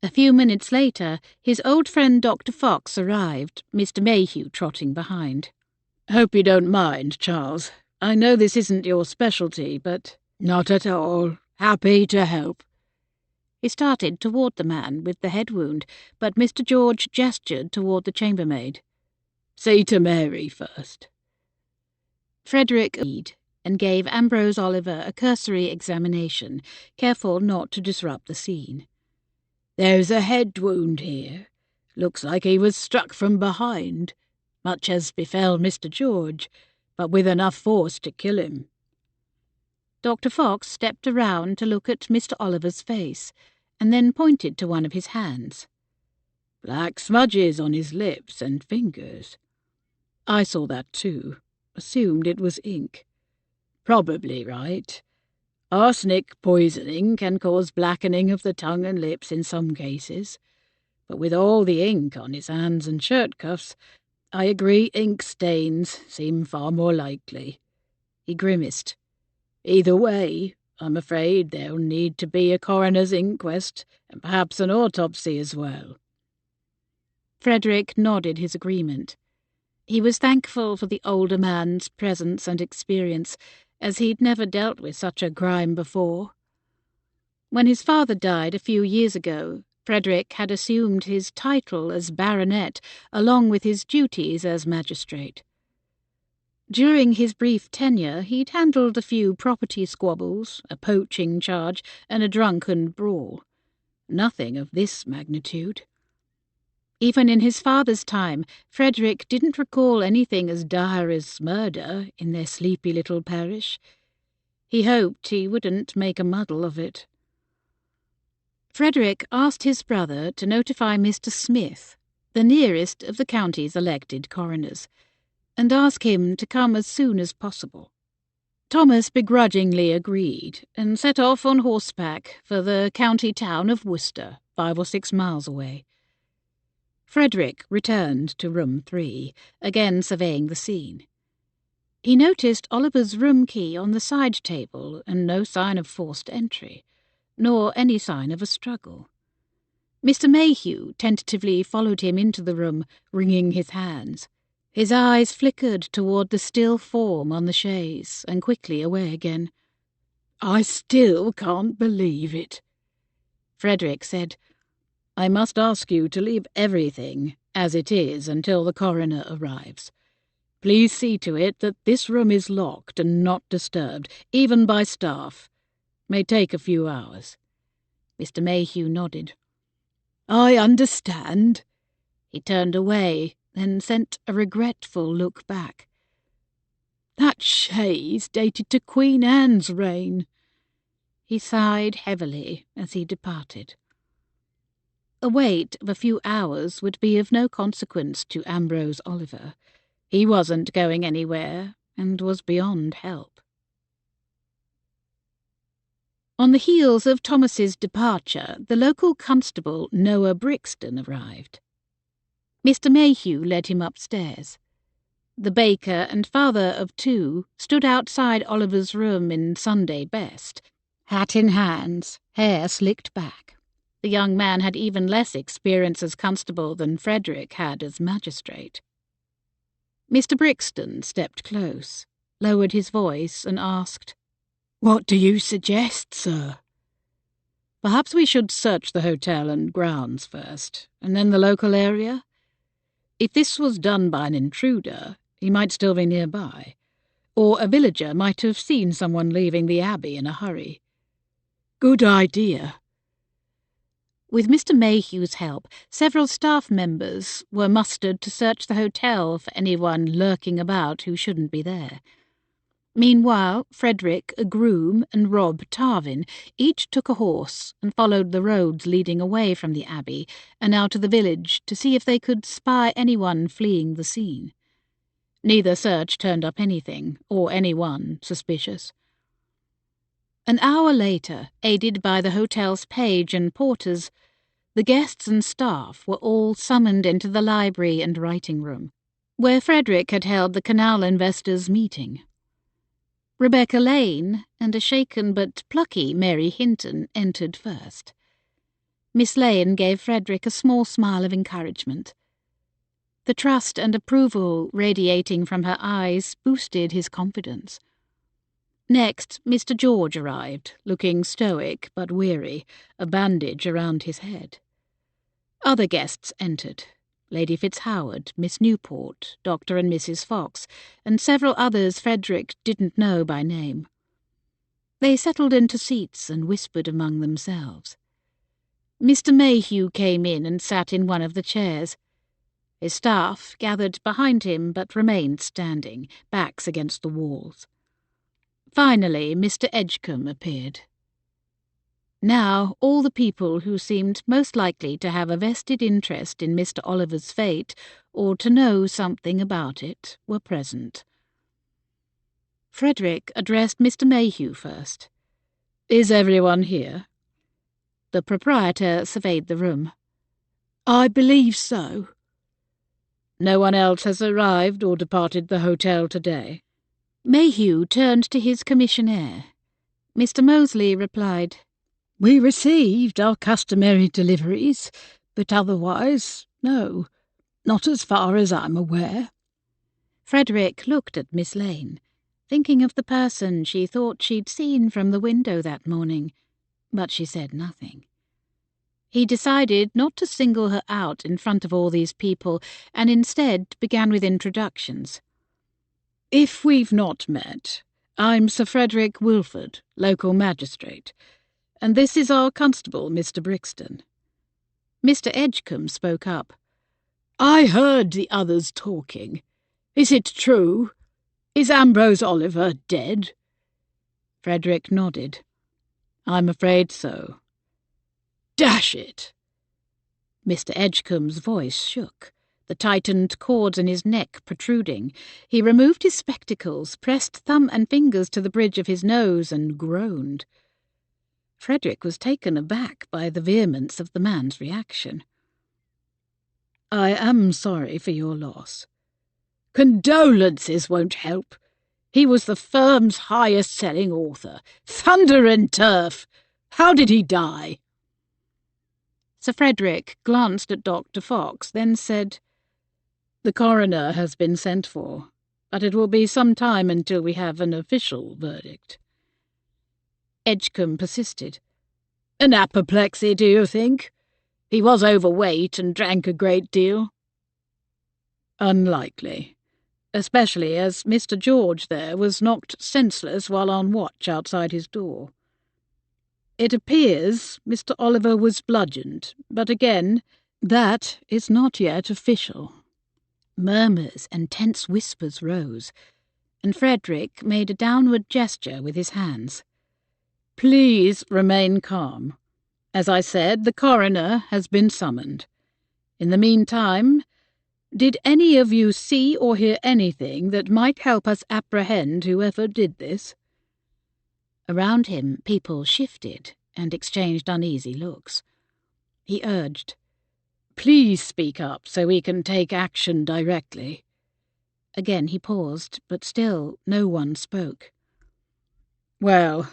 A few minutes later, his old friend Dr. Fox arrived, Mr. Mayhew trotting behind. "Hope you don't mind, Charles. I know this isn't your specialty, but—" "Not at all. Happy to help." He started toward the man with the head wound, but Mr. George gestured toward the chambermaid. "See to Mary first." Frederick agreed and gave Ambrose Oliver a cursory examination, careful not to disrupt the scene. "There's a head wound here. Looks like he was struck from behind, much as befell Mr. George, but with enough force to kill him." Dr. Fox stepped around to look at Mr. Oliver's face, and then pointed to one of his hands. "Black smudges on his lips and fingers." "I saw that too. Assumed it was ink." "Probably right. Arsenic poisoning can cause blackening of the tongue and lips in some cases, but with all the ink on his hands and shirt cuffs, I agree ink stains seem far more likely." He grimaced. "Either way, I'm afraid there'll need to be a coroner's inquest and perhaps an autopsy as well." Frederick nodded his agreement. He was thankful for the older man's presence and experience, as he'd never dealt with such a crime before. When his father died a few years ago, Frederick had assumed his title as baronet along with his duties as magistrate. During his brief tenure, he'd handled a few property squabbles, a poaching charge, and a drunken brawl. Nothing of this magnitude. Even in his father's time, Frederick didn't recall anything as dire as murder in their sleepy little parish. He hoped he wouldn't make a muddle of it. Frederick asked his brother to notify Mr. Smith, the nearest of the county's elected coroners, and ask him to come as soon as possible. Thomas begrudgingly agreed and set off on horseback for the county town of Worcester, 5 or 6 miles away. Frederick returned to room 3, again surveying the scene. He noticed Oliver's room key on the side table and no sign of forced entry, nor any sign of a struggle. Mr. Mayhew tentatively followed him into the room, wringing his hands. His eyes flickered toward the still form on the chaise and quickly away again. "I still can't believe it," Frederick said. "I must ask you to leave everything as it is until the coroner arrives. Please see to it that this room is locked and not disturbed, even by staff. May take a few hours." Mr. Mayhew nodded. "I understand." He turned away, then sent a regretful look back. "That chaise dated to Queen Anne's reign." He sighed heavily as he departed. A wait of a few hours would be of no consequence to Ambrose Oliver. He wasn't going anywhere, and was beyond help. On the heels of Thomas's departure, the local constable, Noah Brixton, arrived. Mr. Mayhew led him upstairs. The baker and father of 2 stood outside Oliver's room in Sunday best, hat in hands, hair slicked back. The young man had even less experience as constable than Frederick had as magistrate. Mr. Brixton stepped close, lowered his voice, and asked, "What do you suggest, sir?" "Perhaps we should search the hotel and grounds first, and then the local area? If this was done by an intruder, he might still be nearby, or a villager might have seen someone leaving the abbey in a hurry." "Good idea. With Mr. Mayhew's help, several staff members were mustered to search the hotel for anyone lurking about who shouldn't be there. Meanwhile, Frederick, a groom, and Rob Tarvin each took a horse and followed the roads leading away from the Abbey and out of the village to see if they could spy anyone fleeing the scene. Neither search turned up anything, or anyone suspicious. An hour later, aided by the hotel's page and porters, the guests and staff were all summoned into the library and writing room, where Frederick had held the Canal investors' meeting. Rebecca Lane and a shaken but plucky Mary Hinton entered first. Miss Lane gave Frederick a small smile of encouragement. The trust and approval radiating from her eyes boosted his confidence. Next, Mr. George arrived, looking stoic but weary, a bandage around his head. Other guests entered. Lady Fitzhoward, Miss Newport, Dr. and Mrs. Fox, and several others Frederick didn't know by name. They settled into seats and whispered among themselves. Mr. Mayhew came in and sat in one of the chairs. His staff gathered behind him but remained standing, backs against the walls. Finally, Mr. Edgecombe appeared. Now, all the people who seemed most likely to have a vested interest in Mr. Oliver's fate, or to know something about it, were present. Frederick addressed Mr. Mayhew first. "Is everyone here?" The proprietor surveyed the room. "I believe so." "No one else has arrived or departed the hotel today?" Mayhew turned to his commissionaire. Mr. Moseley replied, "We received our customary deliveries, but otherwise, no, not as far as I'm aware." Frederick looked at Miss Lane, thinking of the person she thought she'd seen from the window that morning, but she said nothing. He decided not to single her out in front of all these people, and instead began with introductions. "If we've not met, I'm Sir Frederick Wilford, local magistrate, and this is our constable, Mr. Brixton." Mr. Edgecombe spoke up. "I heard the others talking. Is it true? Is Ambrose Oliver dead?" Frederick nodded. "I'm afraid so." "Dash it!" Mr. Edgecombe's voice shook, the tightened cords in his neck protruding. He removed his spectacles, pressed thumb and fingers to the bridge of his nose, and groaned. Frederick was taken aback by the vehemence of the man's reaction. "I am sorry for your loss." "Condolences won't help. He was the firm's highest-selling author. Thunder and turf! How did he die?" Sir Frederick glanced at Dr. Fox, then said, "The coroner has been sent for, but it will be some time until we have an official verdict." Edgecombe persisted. "An apoplexy, do you think? He was overweight and drank a great deal." "Unlikely, especially as Mr. George there was knocked senseless while on watch outside his door. It appears Mr. Oliver was bludgeoned, but again, that is not yet official." Murmurs and tense whispers rose, and Frederick made a downward gesture with his hands. "Please remain calm. As I said, the coroner has been summoned. In the meantime, did any of you see or hear anything that might help us apprehend whoever did this?" Around him, people shifted and exchanged uneasy looks. He urged, "Please speak up so we can take action directly." Again he paused, but still no one spoke. "Well,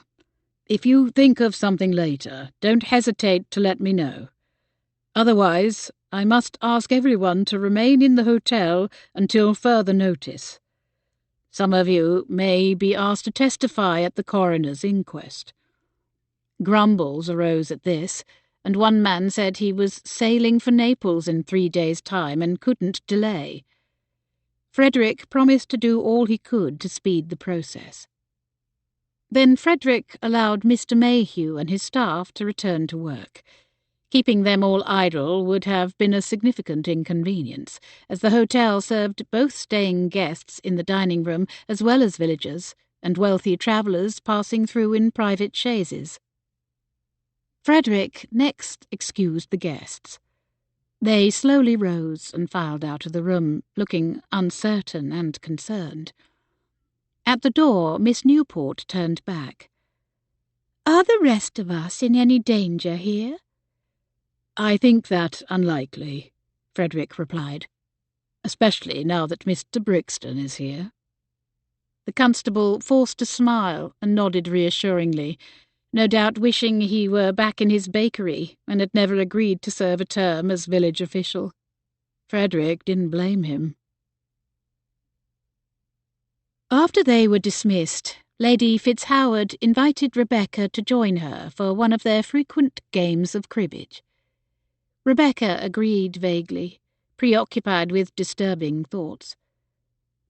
if you think of something later, don't hesitate to let me know. Otherwise, I must ask everyone to remain in the hotel until further notice. Some of you may be asked to testify at the coroner's inquest." Grumbles arose at this, and one man said he was sailing for Naples in 3 days' time and couldn't delay. Frederick promised to do all he could to speed the process. Then Frederick allowed Mr. Mayhew and his staff to return to work, Keeping them all idle would have been a significant inconvenience, as the hotel served both staying guests in the dining room as well as villagers, and wealthy travellers passing through in private chaises. Frederick next excused the guests. They slowly rose and filed out of the room, looking uncertain and concerned. At the door, Miss Newport turned back. "Are the rest of us in any danger here?" "I think that unlikely," Frederick replied, "especially now that Mr. Brixton is here." The constable forced a smile and nodded reassuringly, no doubt wishing he were back in his bakery and had never agreed to serve a term as village official. Frederick didn't blame him. After they were dismissed, Lady Fitzhoward invited Rebecca to join her for one of their frequent games of cribbage. Rebecca agreed vaguely, preoccupied with disturbing thoughts.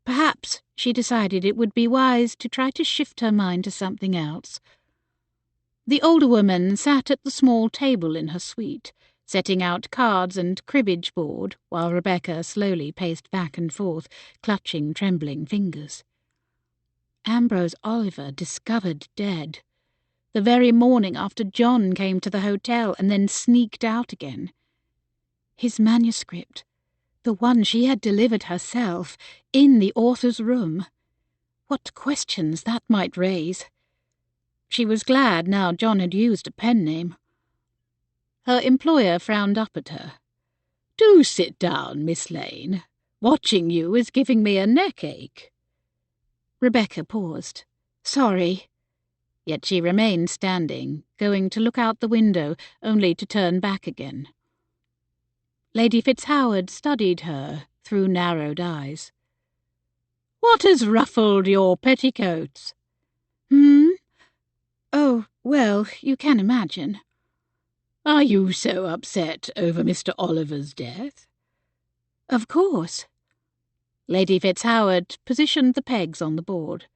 Perhaps she decided it would be wise to try to shift her mind to something else. The older woman sat at the small table in her suite, setting out cards and cribbage board, while Rebecca slowly paced back and forth, clutching trembling fingers. Ambrose Oliver discovered dead, the very morning after John came to the hotel and then sneaked out again. His manuscript, the one she had delivered herself, in the author's room. What questions that might raise. She was glad now John had used a pen name. Her employer frowned up at her. "Do sit down, Miss Lane. Watching you is giving me a neck-ache." Rebecca paused. "Sorry." Yet she remained standing, going to look out the window, only to turn back again. Lady Fitzhoward studied her through narrowed eyes. "What has ruffled your petticoats?" "Oh, well, you can imagine." "Are you so upset over Mr. Oliver's death?" "Of course." Lady Fitzhoward positioned the pegs on the board.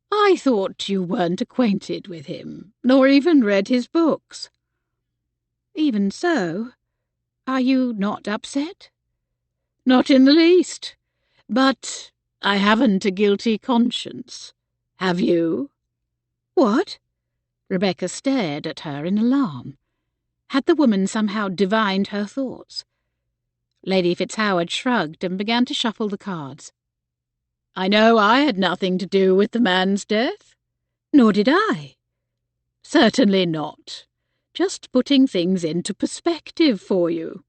"I thought you weren't acquainted with him, nor even read his books." "Even so. Are you not upset?" "Not in the least. But I haven't a guilty conscience. Have you?" "What?" Rebecca stared at her in alarm. Had the woman somehow divined her thoughts? Lady Fitzhoward shrugged and began to shuffle the cards. "I know I had nothing to do with the man's death." "Nor did I." "Certainly not. Just putting things into perspective for you.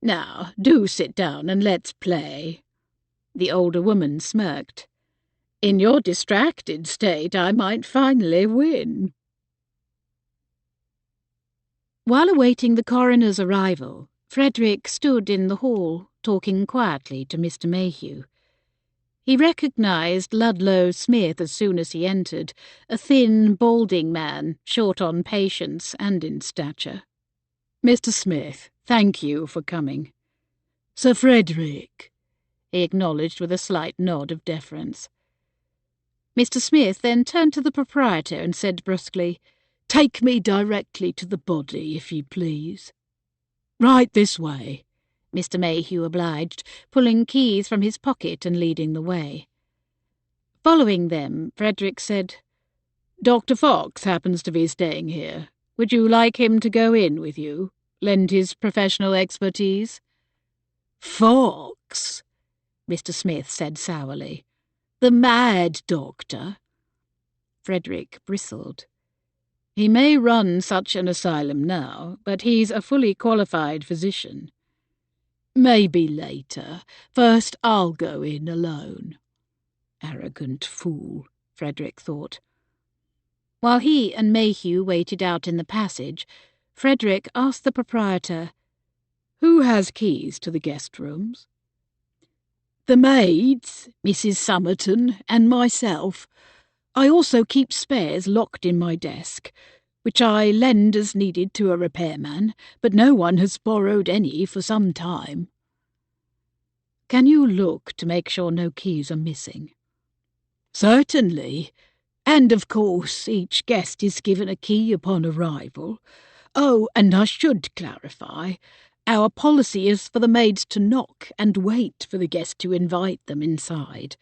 Now, do sit down and let's play." The older woman smirked. "In your distracted state, I might finally win." While awaiting the coroner's arrival, Frederick stood in the hall, talking quietly to Mr. Mayhew. He recognised Ludlow Smith as soon as he entered, a thin, balding man, short on patience and in stature. "Mr. Smith, thank you for coming." "Sir Frederick," he acknowledged with a slight nod of deference. Mr. Smith then turned to the proprietor and said brusquely, "Take me directly to the body, if you please." "Right this way," Mr. Mayhew obliged, pulling keys from his pocket and leading the way. Following them, Frederick said, "Dr. Fox happens to be staying here. Would you like him to go in with you? Lend his professional expertise?" "Fox?" Mr. Smith said sourly. "The mad doctor?" Frederick bristled. "He may run such an asylum now, but he's a fully qualified physician." "Maybe later. First I'll go in alone." Arrogant fool, Frederick thought. While he and Mayhew waited out in the passage, Frederick asked the proprietor, "Who has keys to the guest rooms?" "The maids, Mrs. Somerton, and myself. I also keep spares locked in my desk, which I lend as needed to a repairman, but no one has borrowed any for some time." "Can you look to make sure no keys are missing?" "Certainly. And, of course, each guest is given a key upon arrival. Oh, and I should clarify, our policy is for the maids to knock and wait for the guest to invite them inside.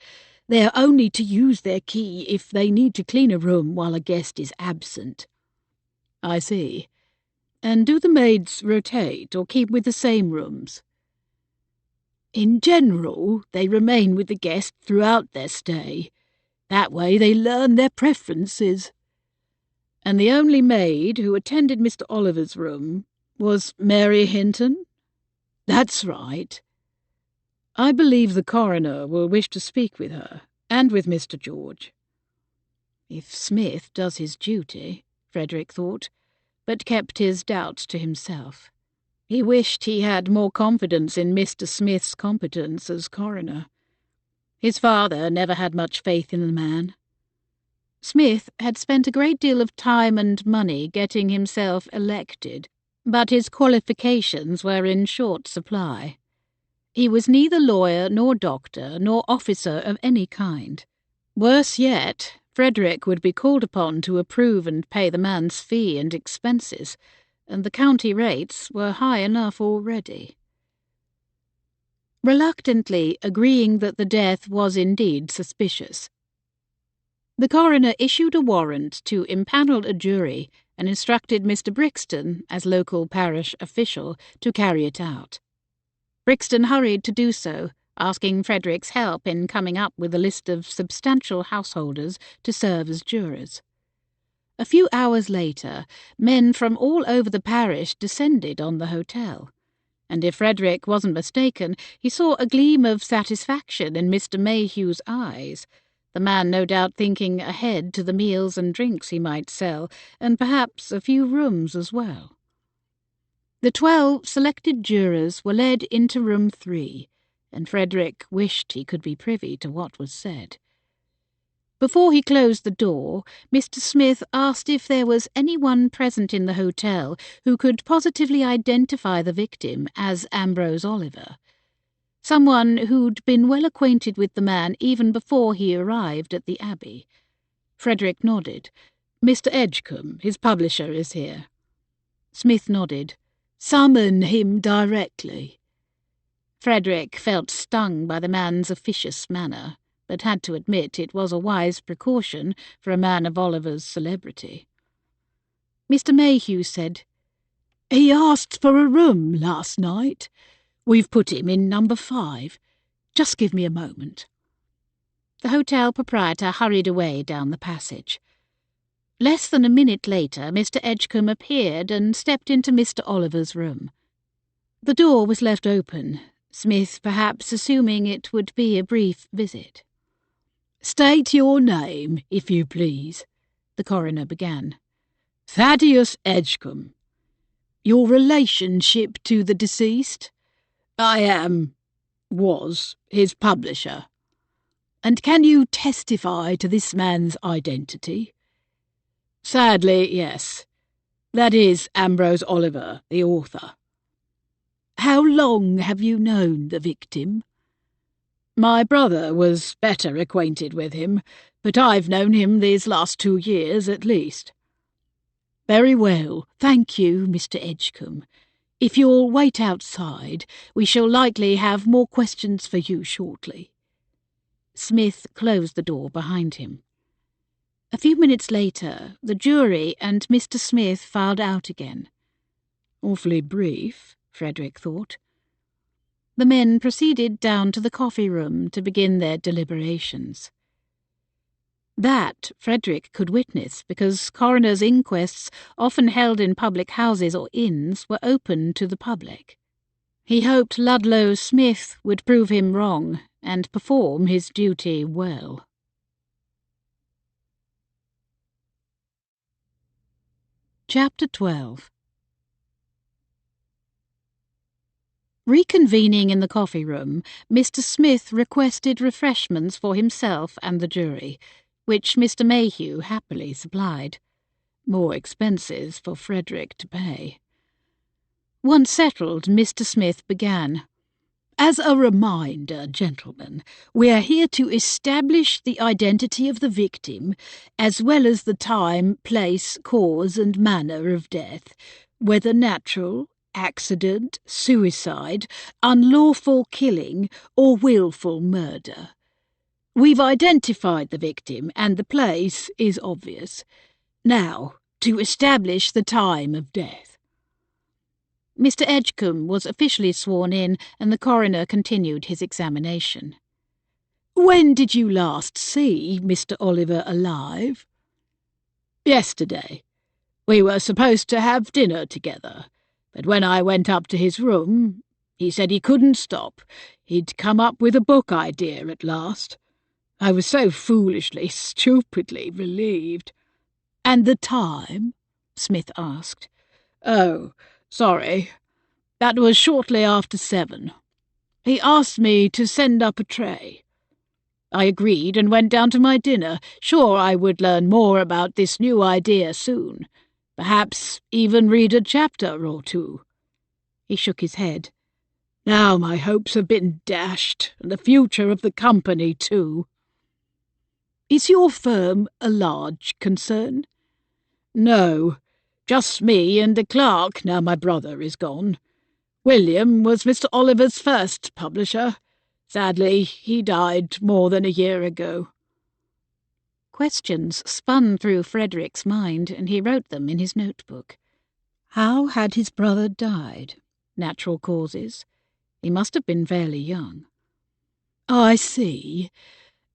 They are only to use their key if they need to clean a room while a guest is absent." "I see. And do the maids rotate or keep with the same rooms?" "In general, they remain with the guest throughout their stay. That way they learn their preferences." "And the only maid who attended Mr. Oliver's room was Mary Hinton?" "That's right." "I believe the coroner will wish to speak with her, and with Mr. George." If Smith does his duty, Frederick thought, but kept his doubts to himself. He wished he had more confidence in Mr. Smith's competence as coroner. His father never had much faith in the man. Smith had spent a great deal of time and money getting himself elected, but his qualifications were in short supply. He was neither lawyer nor doctor nor officer of any kind. Worse yet, Frederick would be called upon to approve and pay the man's fee and expenses, and the county rates were high enough already. Reluctantly agreeing that the death was indeed suspicious, the coroner issued a warrant to impanel a jury and instructed Mr. Brixton, as local parish official, to carry it out. Brixton hurried to do so, asking Frederick's help in coming up with a list of substantial householders to serve as jurors. A few hours later, men from all over the parish descended on the hotel, and if Frederick wasn't mistaken, he saw a gleam of satisfaction in Mr. Mayhew's eyes, the man no doubt thinking ahead to the meals and drinks he might sell, and perhaps a few rooms as well. The 12 selected jurors were led into room 3, and Frederick wished he could be privy to what was said. Before he closed the door, Mr. Smith asked if there was anyone present in the hotel who could positively identify the victim as Ambrose Oliver. Someone who'd been well acquainted with the man even before he arrived at the Abbey. Frederick nodded. "Mr. Edgecombe, his publisher, is here." Smith nodded. "Summon him directly." Frederick felt stung by the man's officious manner, but had to admit it was a wise precaution for a man of Oliver's celebrity. Mr. Mayhew said, "He asked for a room last night. We've put him in number 5. Just give me a moment." The hotel proprietor hurried away down the passage. Less than a minute later, Mr. Edgecombe appeared and stepped into Mr. Oliver's room. The door was left open, Smith perhaps assuming it would be a brief visit. "State your name, if you please," the coroner began. "Thaddeus Edgecombe. Your relationship to the deceased?" "I was his publisher." "And can you testify to this man's identity?" "Sadly, yes. That is Ambrose Oliver, the author." "How long have you known the victim?" "My brother was better acquainted with him, but I've known him these last 2 years at least." "Very well, thank you, Mr. Edgecombe. If you'll wait outside, we shall likely have more questions for you shortly." Smith closed the door behind him. A few minutes later, the jury and Mr. Smith filed out again. Awfully brief, Frederick thought. The men proceeded down to the coffee room to begin their deliberations. That Frederick could witness because coroners' inquests, often held in public houses or inns, were open to the public. He hoped Ludlow Smith would prove him wrong and perform his duty well. Chapter 12. Reconvening in the coffee room, Mr. Smith requested refreshments for himself and the jury, which Mr. Mayhew happily supplied. More expenses for Frederick to pay. Once settled, Mr. Smith began. "As a reminder, gentlemen, we are here to establish the identity of the victim, as well as the time, place, cause, and manner of death. whether natural, accident, suicide, unlawful killing, or willful murder. We've identified the victim, and the place is obvious. Now, to establish the time of death." Mr. Edgecombe was officially sworn in, and the coroner continued his examination. "When did you last see Mr. Oliver alive?" "Yesterday. We were supposed to have dinner together, but when I went up to his room, he said he couldn't stop. He'd come up with a book idea at last. I was so foolishly, stupidly relieved." "And the time?" Smith asked. "Oh, sorry. That was shortly after 7. He asked me to send up a tray. I agreed and went down to my dinner, sure I would learn more about this new idea soon. Perhaps even read a chapter or 2. He shook his head. "Now my hopes have been dashed, and the future of the company too." "Is your firm a large concern?" "No, just me and a clerk now my brother is gone. William was Mr. Oliver's first publisher. Sadly, he died more than a year ago." Questions spun through Frederick's mind, and he wrote them in his notebook. How had his brother died? Natural causes. He must have been fairly young. "I see.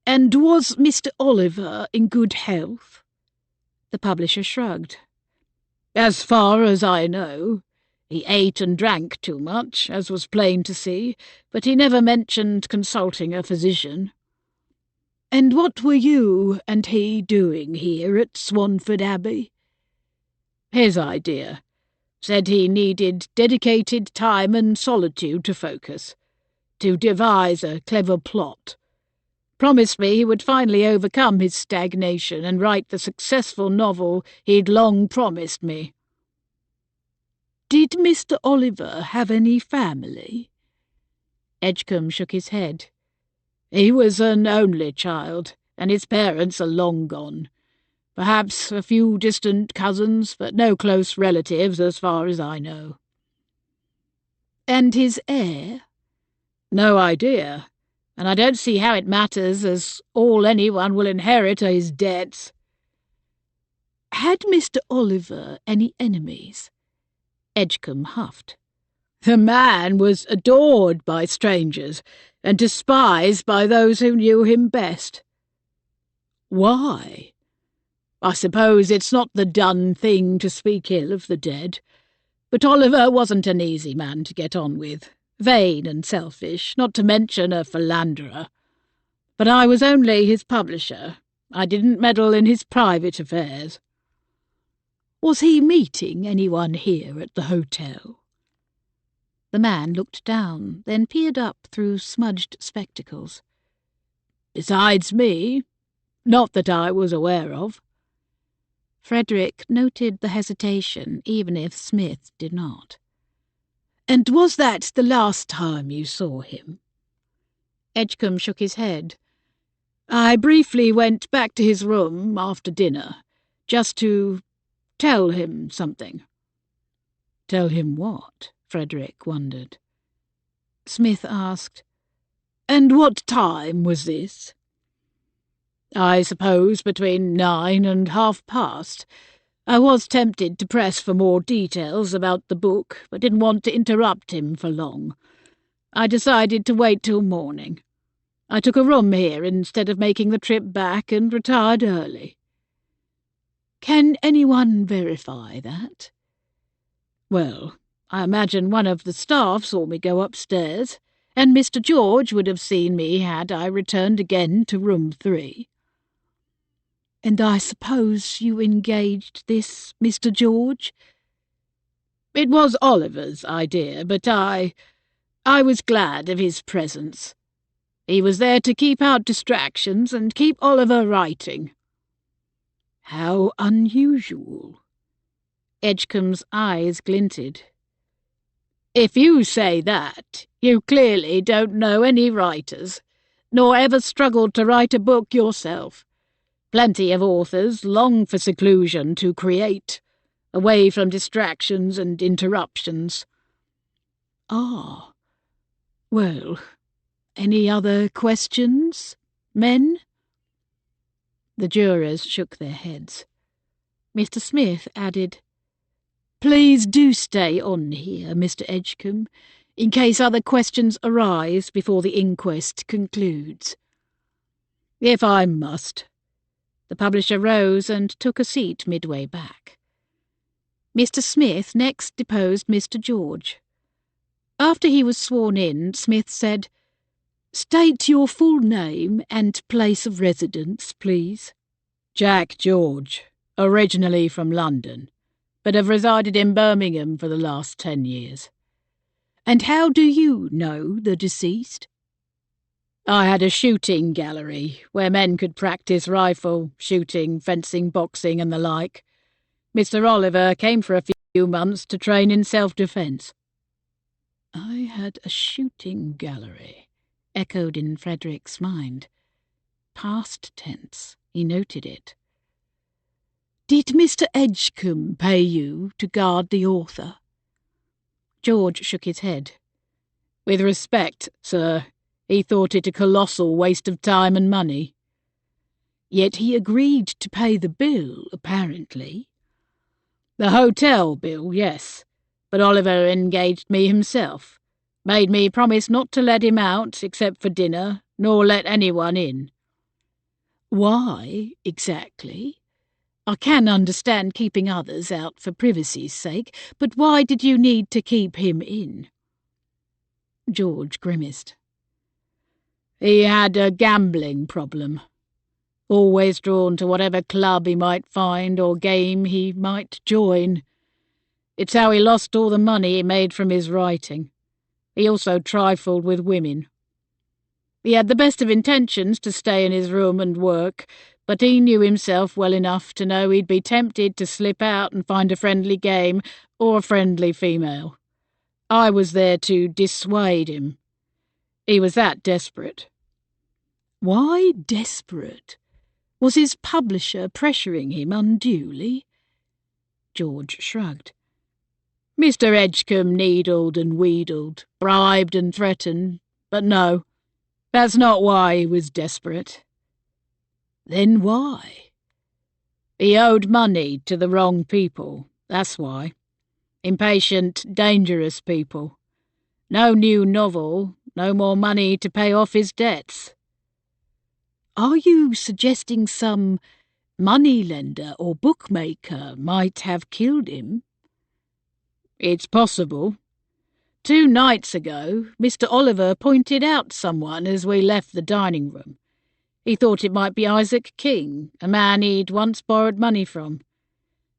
And was Mr. Oliver in good health?" The publisher shrugged. "As far as I know. He ate and drank too much, as was plain to see, but he never mentioned consulting a physician." "And what were you and he doing here at Swanford Abbey?" "His idea. Said he needed dedicated time and solitude to focus, to devise a clever plot. Promised me he would finally overcome his stagnation and write the successful novel he'd long promised me." "Did Mr. Oliver have any family?" Edgecombe shook his head. "He was an only child, and his parents are long gone. Perhaps a few distant cousins, but no close relatives as far as I know." "And his heir?" "No idea, and I don't see how it matters, as all anyone will inherit are his debts." "Had Mr. Oliver any enemies?" Edgecombe huffed. "The man was adored by strangers, and despised by those who knew him best." "Why?" "I suppose it's not the done thing to speak ill of the dead, but Oliver wasn't an easy man to get on with, vain and selfish, not to mention a philanderer. But I was only his publisher. I didn't meddle in his private affairs." "Was he meeting anyone here at the hotel?" The man looked down, then peered up through smudged spectacles. "Besides me? Not that I was aware of." Frederick noted the hesitation, even if Smith did not. "And was that the last time you saw him?" Edgecombe shook his head. "I briefly went back to his room after dinner, just to tell him something." "Tell him what?" Frederick wondered. Smith asked, "And what time was this?" "I suppose between 9 and past. I was tempted to press for more details about the book, but didn't want to interrupt him for long. I decided to wait till morning. I took a room here instead of making the trip back and retired early." "Can anyone verify that?" "Well, I imagine one of the staff saw me go upstairs, and Mr. George would have seen me had I returned again to room 3. "And I suppose you engaged this Mr. George?" "It was Oliver's idea, but I was glad of his presence. He was there to keep out distractions and keep Oliver writing." "How unusual." Edgecombe's eyes glinted. "If you say that, you clearly don't know any writers, nor ever struggled to write a book yourself. Plenty of authors long for seclusion to create. away from distractions and interruptions. Ah. Well, any other questions, men? The jurors shook their heads. Mr. Smith added, "Please do stay on here, Mr. Edgecombe, in case other questions arise before the inquest concludes." "If I must." The publisher rose and took a seat midway back. Mr. Smith next deposed Mr. George. After he was sworn in, Smith said, "State your full name and place of residence, please." "Jack George, originally from London, but have resided in Birmingham for the last 10 years. "And how do you know the deceased?" "I had a shooting gallery where men could practice rifle, shooting, fencing, boxing and the like. Mr. Oliver came for a few months to train in self-defence." "I had a shooting gallery," echoed in Frederick's mind. Past tense, he noted it. "Did Mr. Edgecombe pay you to guard the author?" George shook his head. "With respect, sir, he thought it a colossal waste of time and money." "Yet he agreed to pay the bill, apparently." "The hotel bill, yes, but Oliver engaged me himself, made me promise not to let him out except for dinner, nor let anyone in." "Why, exactly? I can understand keeping others out for privacy's sake, but why did you need to keep him in?" George grimaced. "He had a gambling problem. Always drawn to whatever club he might find or game he might join. It's how he lost all the money he made from his writing. He also trifled with women. He had the best of intentions to stay in his room and work, but he knew himself well enough to know he'd be tempted to slip out and find a friendly game or a friendly female. I was there to dissuade him. He was that desperate." "Why desperate? Was his publisher pressuring him unduly?" George shrugged. "Mr. Edgecombe needled and wheedled, bribed and threatened, but no, that's not why he was desperate." "Then why?" "He owed money to the wrong people, that's why. Impatient, dangerous people. No new novel, no more money to pay off his debts." "Are you suggesting some moneylender or bookmaker might have killed him?" "It's possible. 2 nights ago, Mr. Oliver pointed out someone as we left the dining room. He thought it might be Isaac King, a man he'd once borrowed money from.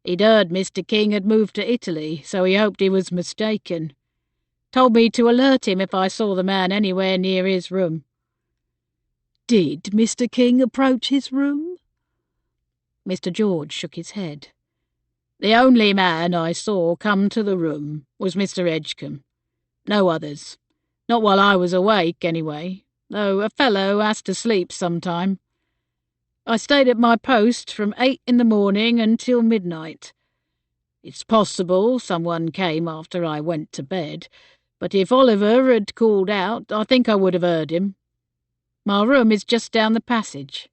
He'd heard Mr. King had moved to Italy, so he hoped he was mistaken. Told me to alert him if I saw the man anywhere near his room." "Did Mr. King approach his room?" Mr. George shook his head. "The only man I saw come to the room was Mr. Edgecombe. No others. Not while I was awake, anyway, though a fellow has to sleep sometime. I stayed at my post from 8 in the morning until midnight. It's possible someone came after I went to bed, but if Oliver had called out, I think I would have heard him. My room is just down the passage."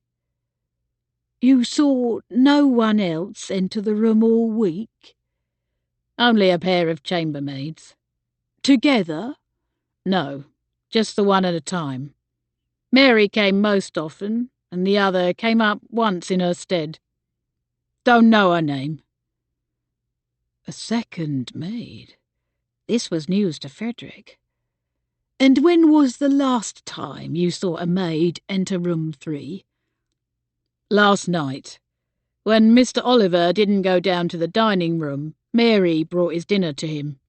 "You saw no one else enter the room all week?" "Only a pair of chambermaids." "Together?" "No, just the one at a time. Mary came most often, and the other came up once in her stead. Don't know her name." A second maid. This was news to Frederick. "And when was the last time you saw a maid enter room 3? "Last night. When Mr. Oliver didn't go down to the dining room, Mary brought his dinner to him."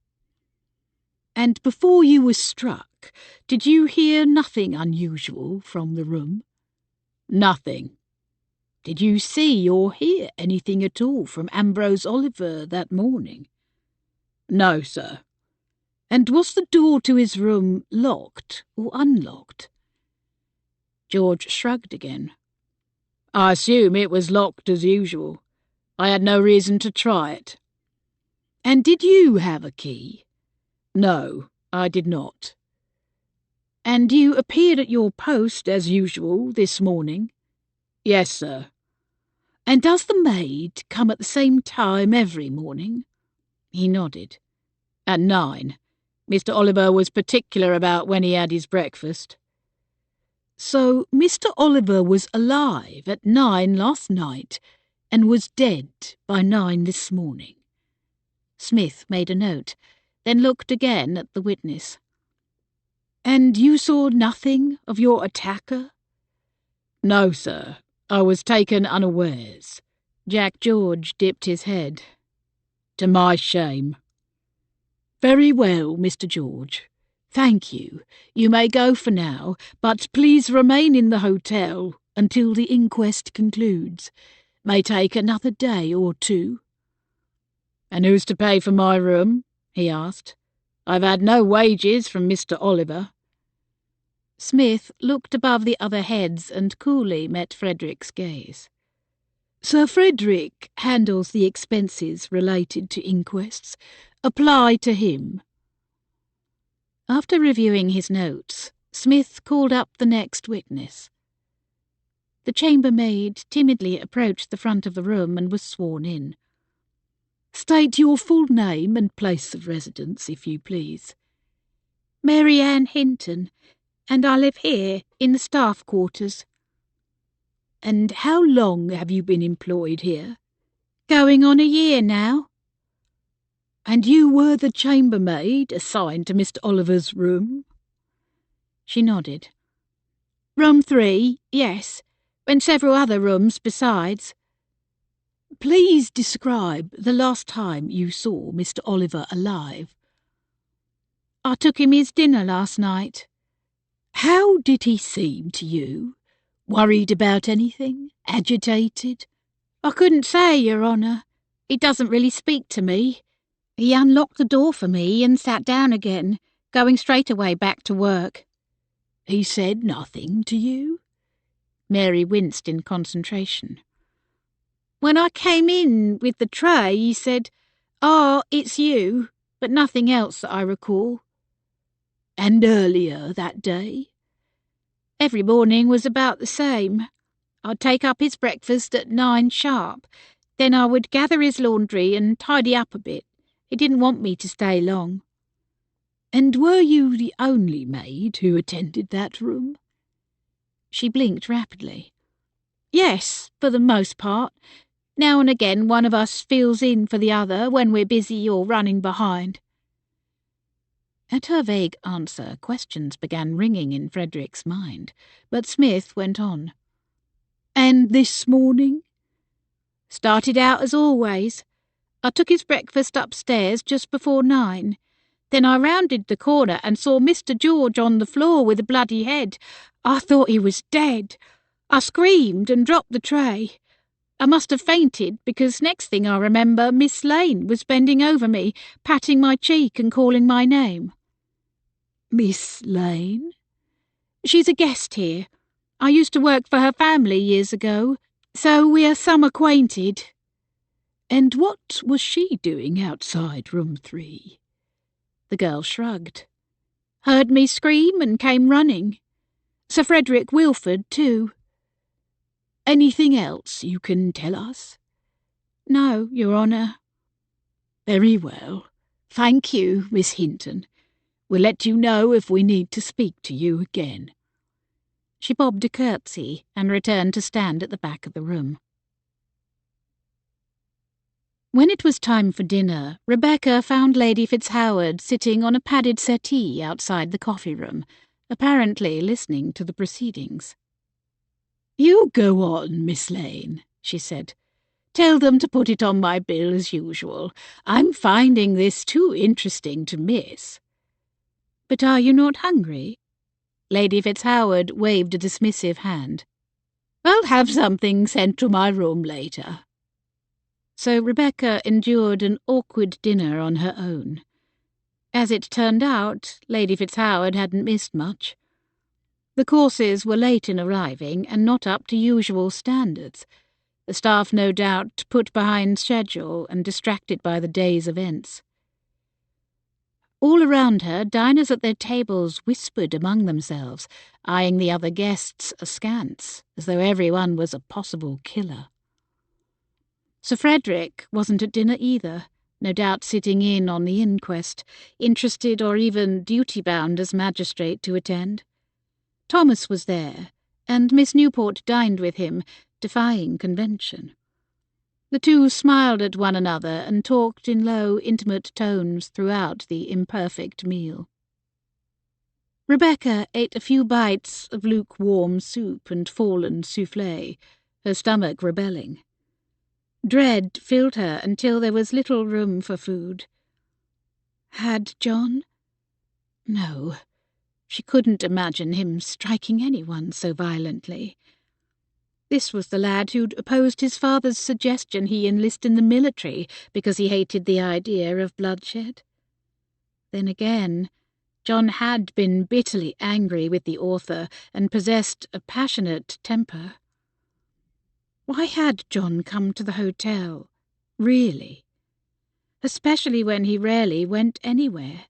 "And before you were struck, did you hear nothing unusual from the room?" "Nothing." "Did you see or hear anything at all from Ambrose Oliver that morning?" "No, sir." "And was the door to his room locked or unlocked?" George shrugged again. "I assume it was locked as usual. I had no reason to try it." And did you have a key? No, I did not. And you appeared at your post as usual this morning? Yes, sir. And does the maid come at the same time every morning? He nodded. At 9. Mr. Oliver was particular about when he had his breakfast. So Mr. Oliver was alive at 9 last night and was dead by 9 this morning. Smith made a note, then looked again at the witness. And you saw nothing of your attacker? No, sir. I was taken unawares. Jack George dipped his head. To my shame. Very well, Mr. George. Thank you. You may go for now, but please remain in the hotel until the inquest concludes. May take another day or 2. And who's to pay for my room? He asked. I've had no wages from Mr. Oliver. Smith looked above the other heads and coolly met Frederick's gaze. Sir Frederick handles the expenses related to inquests. Apply to him. After reviewing his notes, Smith called up the next witness. The chambermaid timidly approached the front of the room and was sworn in. State your full name and place of residence, if you please. Mary Ann Hinton, and I live here in the staff quarters. And how long have you been employed here? Going on a year now. And you were the chambermaid assigned to Mr. Oliver's room? She nodded. Room 3, yes, and several other rooms besides. Please describe the last time you saw Mr. Oliver alive. I took him his dinner last night. How did he seem to you? Worried about anything? Agitated? I couldn't say, Your Honour. He doesn't really speak to me. He unlocked the door for me and sat down again, going straight away back to work. He said nothing to you? Mary winced in concentration. When I came in with the tray, he said, "Ah, it's you," but nothing else that I recall. And earlier that day? Every morning was about the same. I'd take up his breakfast at 9 sharp. Then I would gather his laundry and tidy up a bit. He didn't want me to stay long. And were you the only maid who attended that room? She blinked rapidly. Yes, for the most part. Now and again one of us fills in for the other when we're busy or running behind. At her vague answer, questions began ringing in Frederick's mind, but Smith went on. And this morning? Started out as always. I took his breakfast upstairs just before 9. Then I rounded the corner and saw Mr. George on the floor with a bloody head. I thought he was dead. I screamed and dropped the tray. I must have fainted because next thing I remember, Miss Lane was bending over me, patting my cheek and calling my name. Miss Lane? She's a guest here. I used to work for her family years ago, so we are some acquainted. And what was she doing outside room 3? The girl shrugged. Heard me scream and came running. Sir Frederick Wilford, too. Anything else you can tell us? No, Your Honour. Very well. Thank you, Miss Hinton. We'll let you know if we need to speak to you again. She bobbed a curtsy and returned to stand at the back of the room. When it was time for dinner, Rebecca found Lady Fitzhoward sitting on a padded settee outside the coffee-room, apparently listening to the proceedings. You go on, Miss Lane, she said. Tell them to put it on my bill as usual. I'm finding this too interesting to miss. But are you not hungry? Lady Fitzhoward waved a dismissive hand. I'll have something sent to my room later. So Rebecca endured an awkward dinner on her own. As it turned out, Lady Fitzhoward hadn't missed much. The courses were late in arriving and not up to usual standards, the staff no doubt put behind schedule and distracted by the day's events. All around her, diners at their tables whispered among themselves, eyeing the other guests askance, as though everyone was a possible killer. Sir Frederick wasn't at dinner either, no doubt sitting in on the inquest, interested or even duty-bound as magistrate to attend. Thomas was there, and Miss Newport dined with him, defying convention. The two smiled at one another and talked in low, intimate tones throughout the imperfect meal. Rebecca ate a few bites of lukewarm soup and fallen soufflé, her stomach rebelling. Dread filled her until there was little room for food. Had John? No, she couldn't imagine him striking anyone so violently. This was the lad who'd opposed his father's suggestion he enlist in the military because he hated the idea of bloodshed. Then again, John had been bitterly angry with the author and possessed a passionate temper. Why had John come to the hotel, really? Especially when he rarely went anywhere.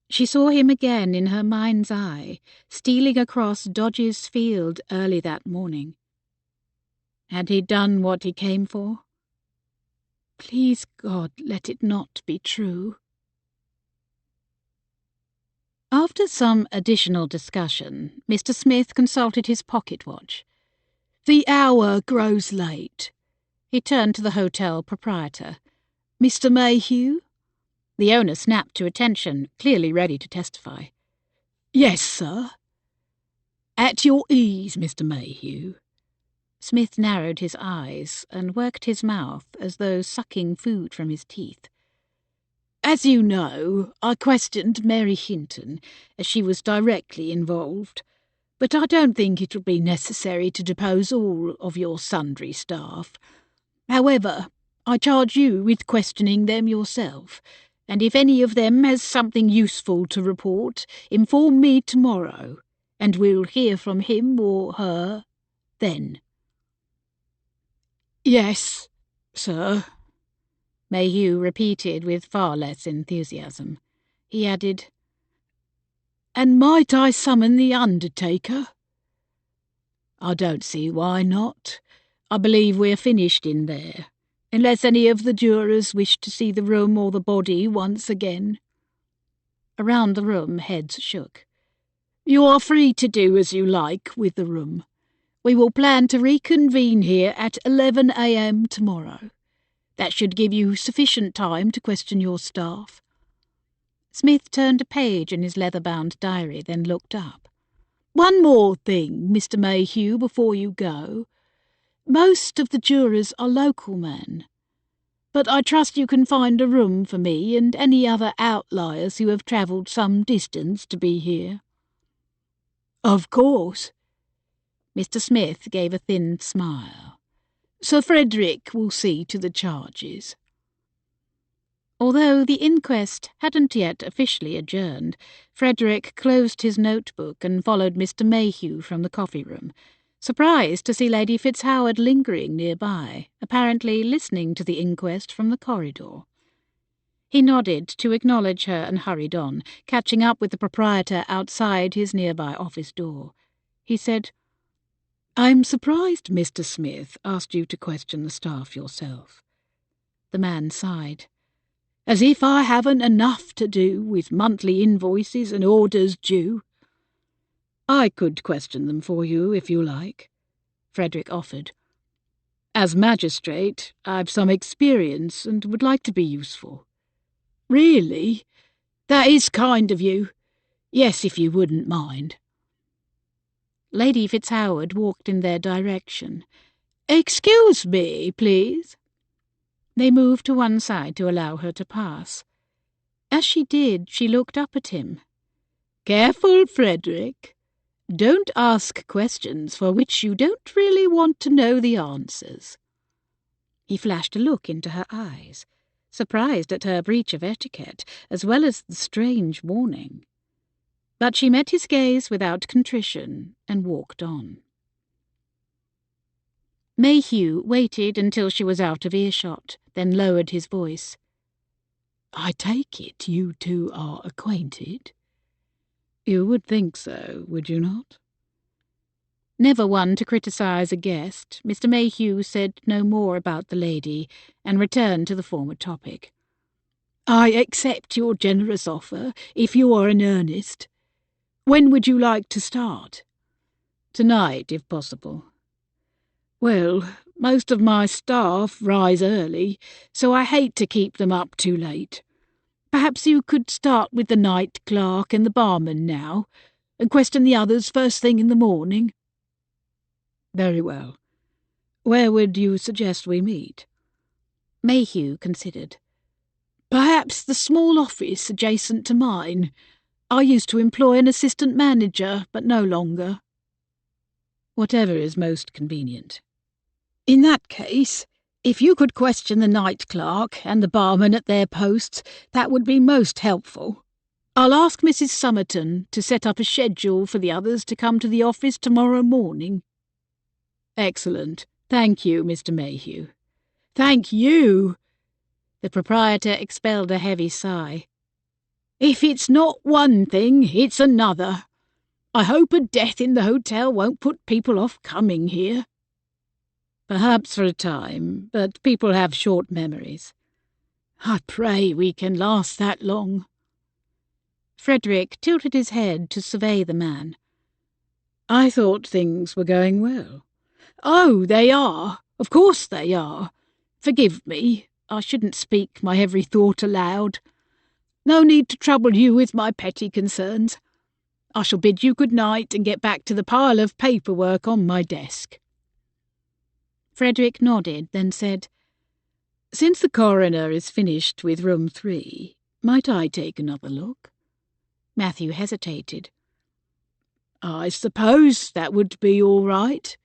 She saw him again in her mind's eye, stealing across Dodge's field early that morning. Had he done what he came for? Please God, let it not be true. After some additional discussion, Mr. Smith consulted his pocket watch. The hour grows late. He turned to the hotel proprietor. Mr. Mayhew? The owner snapped to attention, clearly ready to testify. Yes, sir. At your ease, Mr. Mayhew. Smith narrowed his eyes and worked his mouth as though sucking food from his teeth. As you know, I questioned Mary Hinton, as she was directly involved, but I don't think it will be necessary to depose all of your sundry staff. However, I charge you with questioning them yourself, and if any of them has something useful to report, inform me tomorrow, and we'll hear from him or her then. Yes, sir, Mayhew repeated with far less enthusiasm. He added, And might I summon the undertaker? I don't see why not. I believe we're finished in there, unless any of the jurors wish to see the room or the body once again. Around the room heads shook. You are free to do as you like with the room. We will plan to reconvene here at 11 a.m. tomorrow. That should give you sufficient time to question your staff. Smith turned a page in his leather-bound diary, then looked up. One more thing, Mr. Mayhew, before you go. Most of the jurors are local men, but I trust you can find a room for me and any other outliers who have travelled some distance to be here. Of course. Mr. Smith gave a thin smile. Sir Frederick will see to the charges. Although the inquest hadn't yet officially adjourned, Frederick closed his notebook and followed Mr. Mayhew from the coffee-room, surprised to see Lady Fitzhoward lingering nearby, apparently listening to the inquest from the corridor. He nodded to acknowledge her and hurried on, catching up with the proprietor outside his nearby office door. He said, I'm surprised Mr. Smith asked you to question the staff yourself. The man sighed. As if I haven't enough to do with monthly invoices and orders due. I could question them for you, if you like, Frederick offered. As magistrate, I've some experience and would like to be useful. Really? That is kind of you. Yes, if you wouldn't mind. Lady Fitzhoward walked in their direction. Excuse me, please. They moved to one side to allow her to pass. As she did, she looked up at him. Careful, Frederick. Don't ask questions for which you don't really want to know the answers. He flashed a look into her eyes, surprised at her breach of etiquette, as well as the strange warning. But she met his gaze without contrition and walked on. Mayhew waited until she was out of earshot, then lowered his voice. I take it you two are acquainted? You would think so, would you not? Never one to criticise a guest, Mr. Mayhew said no more about the lady, and returned to the former topic. I accept your generous offer, if you are in earnest. When would you like to start? Tonight, if possible. Well, most of my staff rise early, so I hate to keep them up too late. Perhaps you could start with the night clerk and the barman now, and question the others first thing in the morning. Very well. Where would you suggest we meet? Mayhew considered. Perhaps the small office adjacent to mine. I used to employ an assistant manager, but no longer. Whatever is most convenient. In that case, if you could question the night clerk and the barman at their posts, that would be most helpful. I'll ask Mrs. Somerton to set up a schedule for the others to come to the office tomorrow morning. Excellent. Thank you, Mr. Mayhew. Thank you. The proprietor expelled a heavy sigh. If it's not one thing, it's another. I hope a death in the hotel won't put people off coming here. Perhaps for a time, but people have short memories. I pray we can last that long. Frederick tilted his head to survey the man. I thought things were going well. Oh, they are. Of course they are. Forgive me. I shouldn't speak my every thought aloud. No need to trouble you with my petty concerns. I shall bid you good night and get back to the pile of paperwork on my desk. Frederick nodded, then said, Since the coroner is finished with room 3, might I take another look? Matthew hesitated. I suppose that would be all right.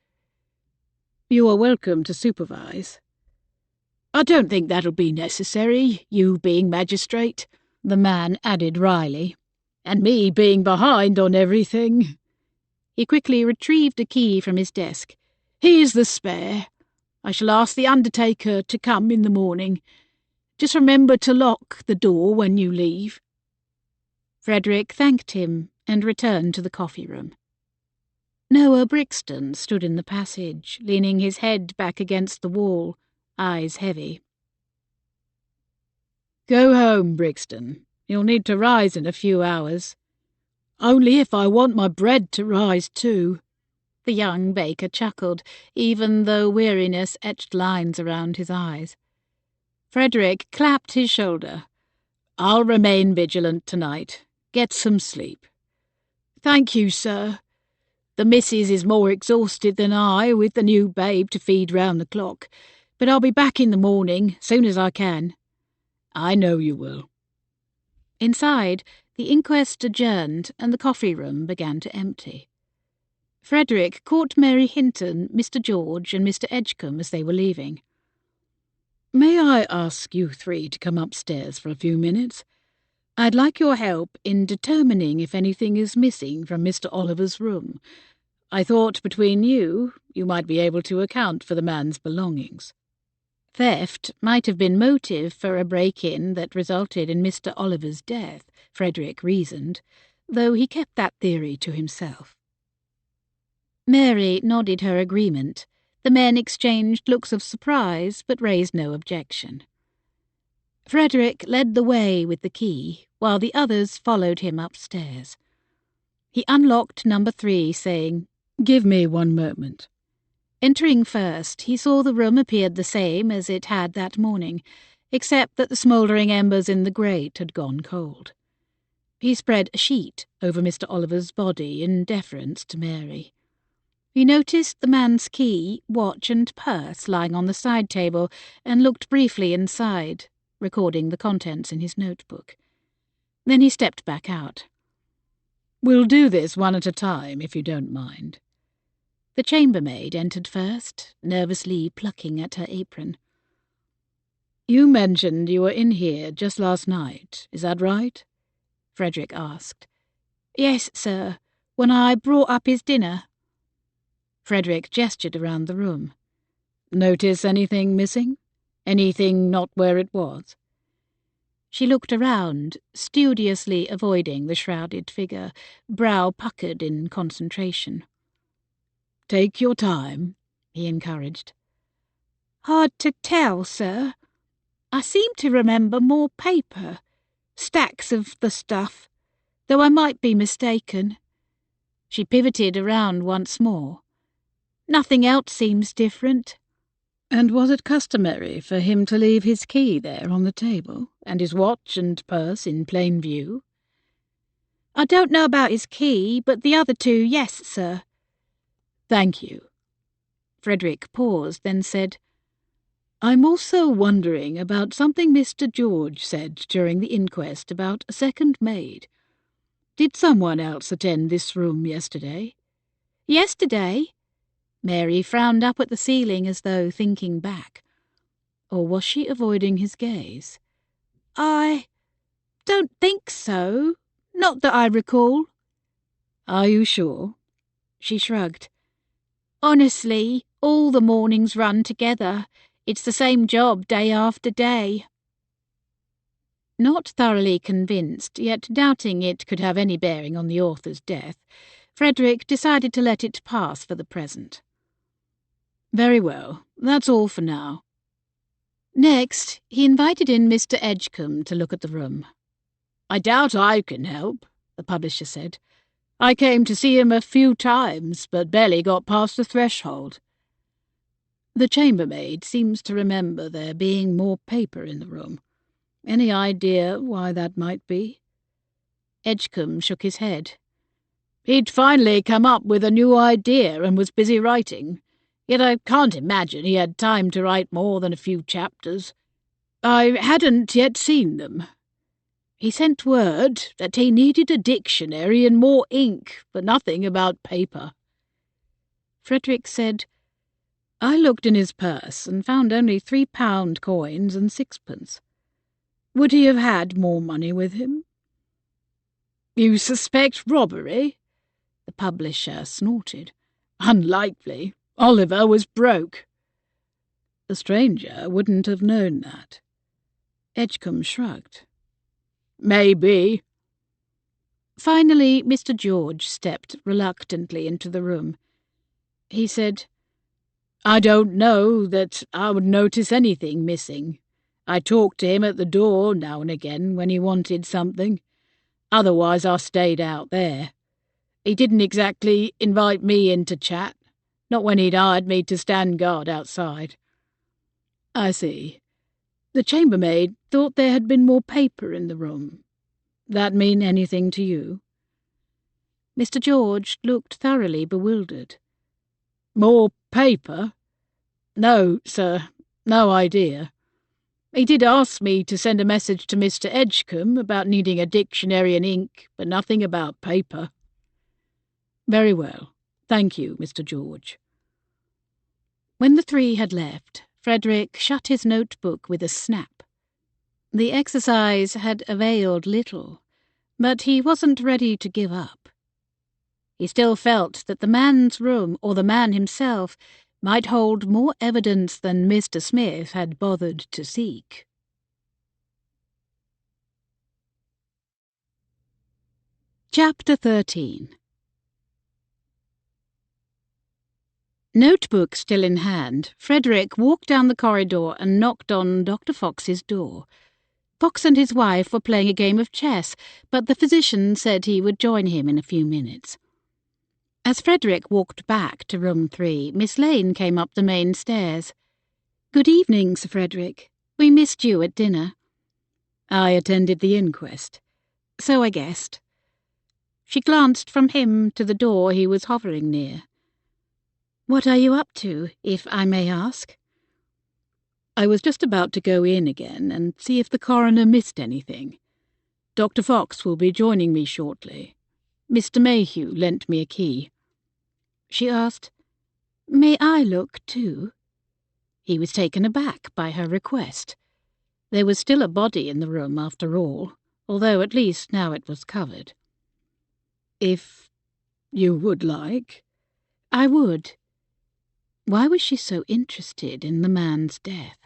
You are welcome to supervise. I don't think that'll be necessary, you being magistrate, the man added wryly. And me being behind on everything. He quickly retrieved a key from his desk. Here's the spare. I shall ask the undertaker to come in the morning. Just remember to lock the door when you leave. Frederick thanked him and returned to the coffee room. Noah Brixton stood in the passage, leaning his head back against the wall, eyes heavy. Go home, Brixton. You'll need to rise in a few hours. Only if I want my bread to rise too. The young baker chuckled, even though weariness etched lines around his eyes. Frederick clapped his shoulder. I'll remain vigilant tonight. Get some sleep. Thank you, sir. The missus is more exhausted than I with the new babe to feed round the clock, but I'll be back in the morning, soon as I can. I know you will. Inside, the inquest adjourned and the coffee room began to empty. Frederick caught Mary Hinton, Mr. George, and Mr. Edgecombe as they were leaving. May I ask you 3 to come upstairs for a few minutes? I'd like your help in determining if anything is missing from Mr. Oliver's room. I thought between you might be able to account for the man's belongings. Theft might have been motive for a break-in that resulted in Mr. Oliver's death, Frederick reasoned, though he kept that theory to himself. Mary nodded her agreement. The men exchanged looks of surprise, but raised no objection. Frederick led the way with the key, while the others followed him upstairs. He unlocked number 3, saying, "Give me 1 moment." Entering first, he saw the room appeared the same as it had that morning, except that the smouldering embers in the grate had gone cold. He spread a sheet over Mr. Oliver's body in deference to Mary. He noticed the man's key, watch and purse lying on the side table and looked briefly inside, recording the contents in his notebook. Then he stepped back out. "We'll do this one at a time, if you don't mind." The chambermaid entered first, nervously plucking at her apron. "You mentioned you were in here just last night, is that right?" Frederick asked. "Yes, sir, when I brought up his dinner." Frederick gestured around the room. Notice anything missing? Anything not where it was?" She looked around, studiously avoiding the shrouded figure, brow puckered in concentration. "Take your time," he encouraged. "Hard to tell, sir. I seem to remember more paper, stacks of the stuff, though I might be mistaken." She pivoted around once more. "Nothing else seems different." "And was it customary for him to leave his key there on the table, and his watch and purse in plain view?" "I don't know about his key, but the other two, yes, sir." "Thank you." Frederick paused, then said, "I'm also wondering about something Mr. George said during the inquest about a second maid. Did someone else attend this room yesterday?" "Yesterday?" Mary frowned up at the ceiling as though thinking back. Or was she avoiding his gaze? "I don't think so. Not that I recall." "Are you sure?" She shrugged. "Honestly, all the mornings run together. It's the same job day after day." Not thoroughly convinced, yet doubting it could have any bearing on the author's death, Frederick decided to let it pass for the present. "Very well, that's all for now." Next, he invited in Mr. Edgecombe to look at the room. "I doubt I can help," the publisher said. "I came to see him a few times, but barely got past the threshold." "The chambermaid seems to remember there being more paper in the room. Any idea why that might be?" Edgecombe shook his head. "He'd finally come up with a new idea and was busy writing. Yet I can't imagine he had time to write more than a few chapters. I hadn't yet seen them. He sent word that he needed a dictionary and more ink, but nothing about paper." Frederick said, "I looked in his purse and found only £3 coins and sixpence. Would he have had more money with him?" "You suspect robbery?" The publisher snorted. "Unlikely. Oliver was broke." "The stranger wouldn't have known that." Edgecombe shrugged. "Maybe." Finally, Mr. George stepped reluctantly into the room. He said, "I don't know that I would notice anything missing. I talked to him at the door now and again when he wanted something. Otherwise I stayed out there. He didn't exactly invite me in to chat, not when he'd hired me to stand guard outside." "I see. The chambermaid thought there had been more paper in the room. That mean anything to you?" Mr. George looked thoroughly bewildered. "More paper? No, sir, no idea. He did ask me to send a message to Mr. Edgecombe about needing a dictionary and ink, but nothing about paper." "Very well. Thank you, Mr. George." When the three had left, Frederick shut his notebook with a snap. The exercise had availed little, but he wasn't ready to give up. He still felt that the man's room, or the man himself, might hold more evidence than Mr. Smith had bothered to seek. Chapter 13. Notebook still in hand, Frederick walked down the corridor and knocked on Dr. Fox's door. Fox and his wife were playing a game of chess, but the physician said he would join him in a few minutes. As Frederick walked back to room 3, Miss Lane came up the main stairs. "Good evening, Sir Frederick. We missed you at dinner." "I attended the inquest." "So I guessed." She glanced from him to the door he was hovering near. "What are you up to, if I may ask?" "I was just about to go in again and see if the coroner missed anything. Dr. Fox will be joining me shortly. Mr. Mayhew lent me a key." She asked, "May I look too?" He was taken aback by her request. There was still a body in the room after all, although at least now it was covered. "If you would like." "I would." Why was she so interested in the man's death?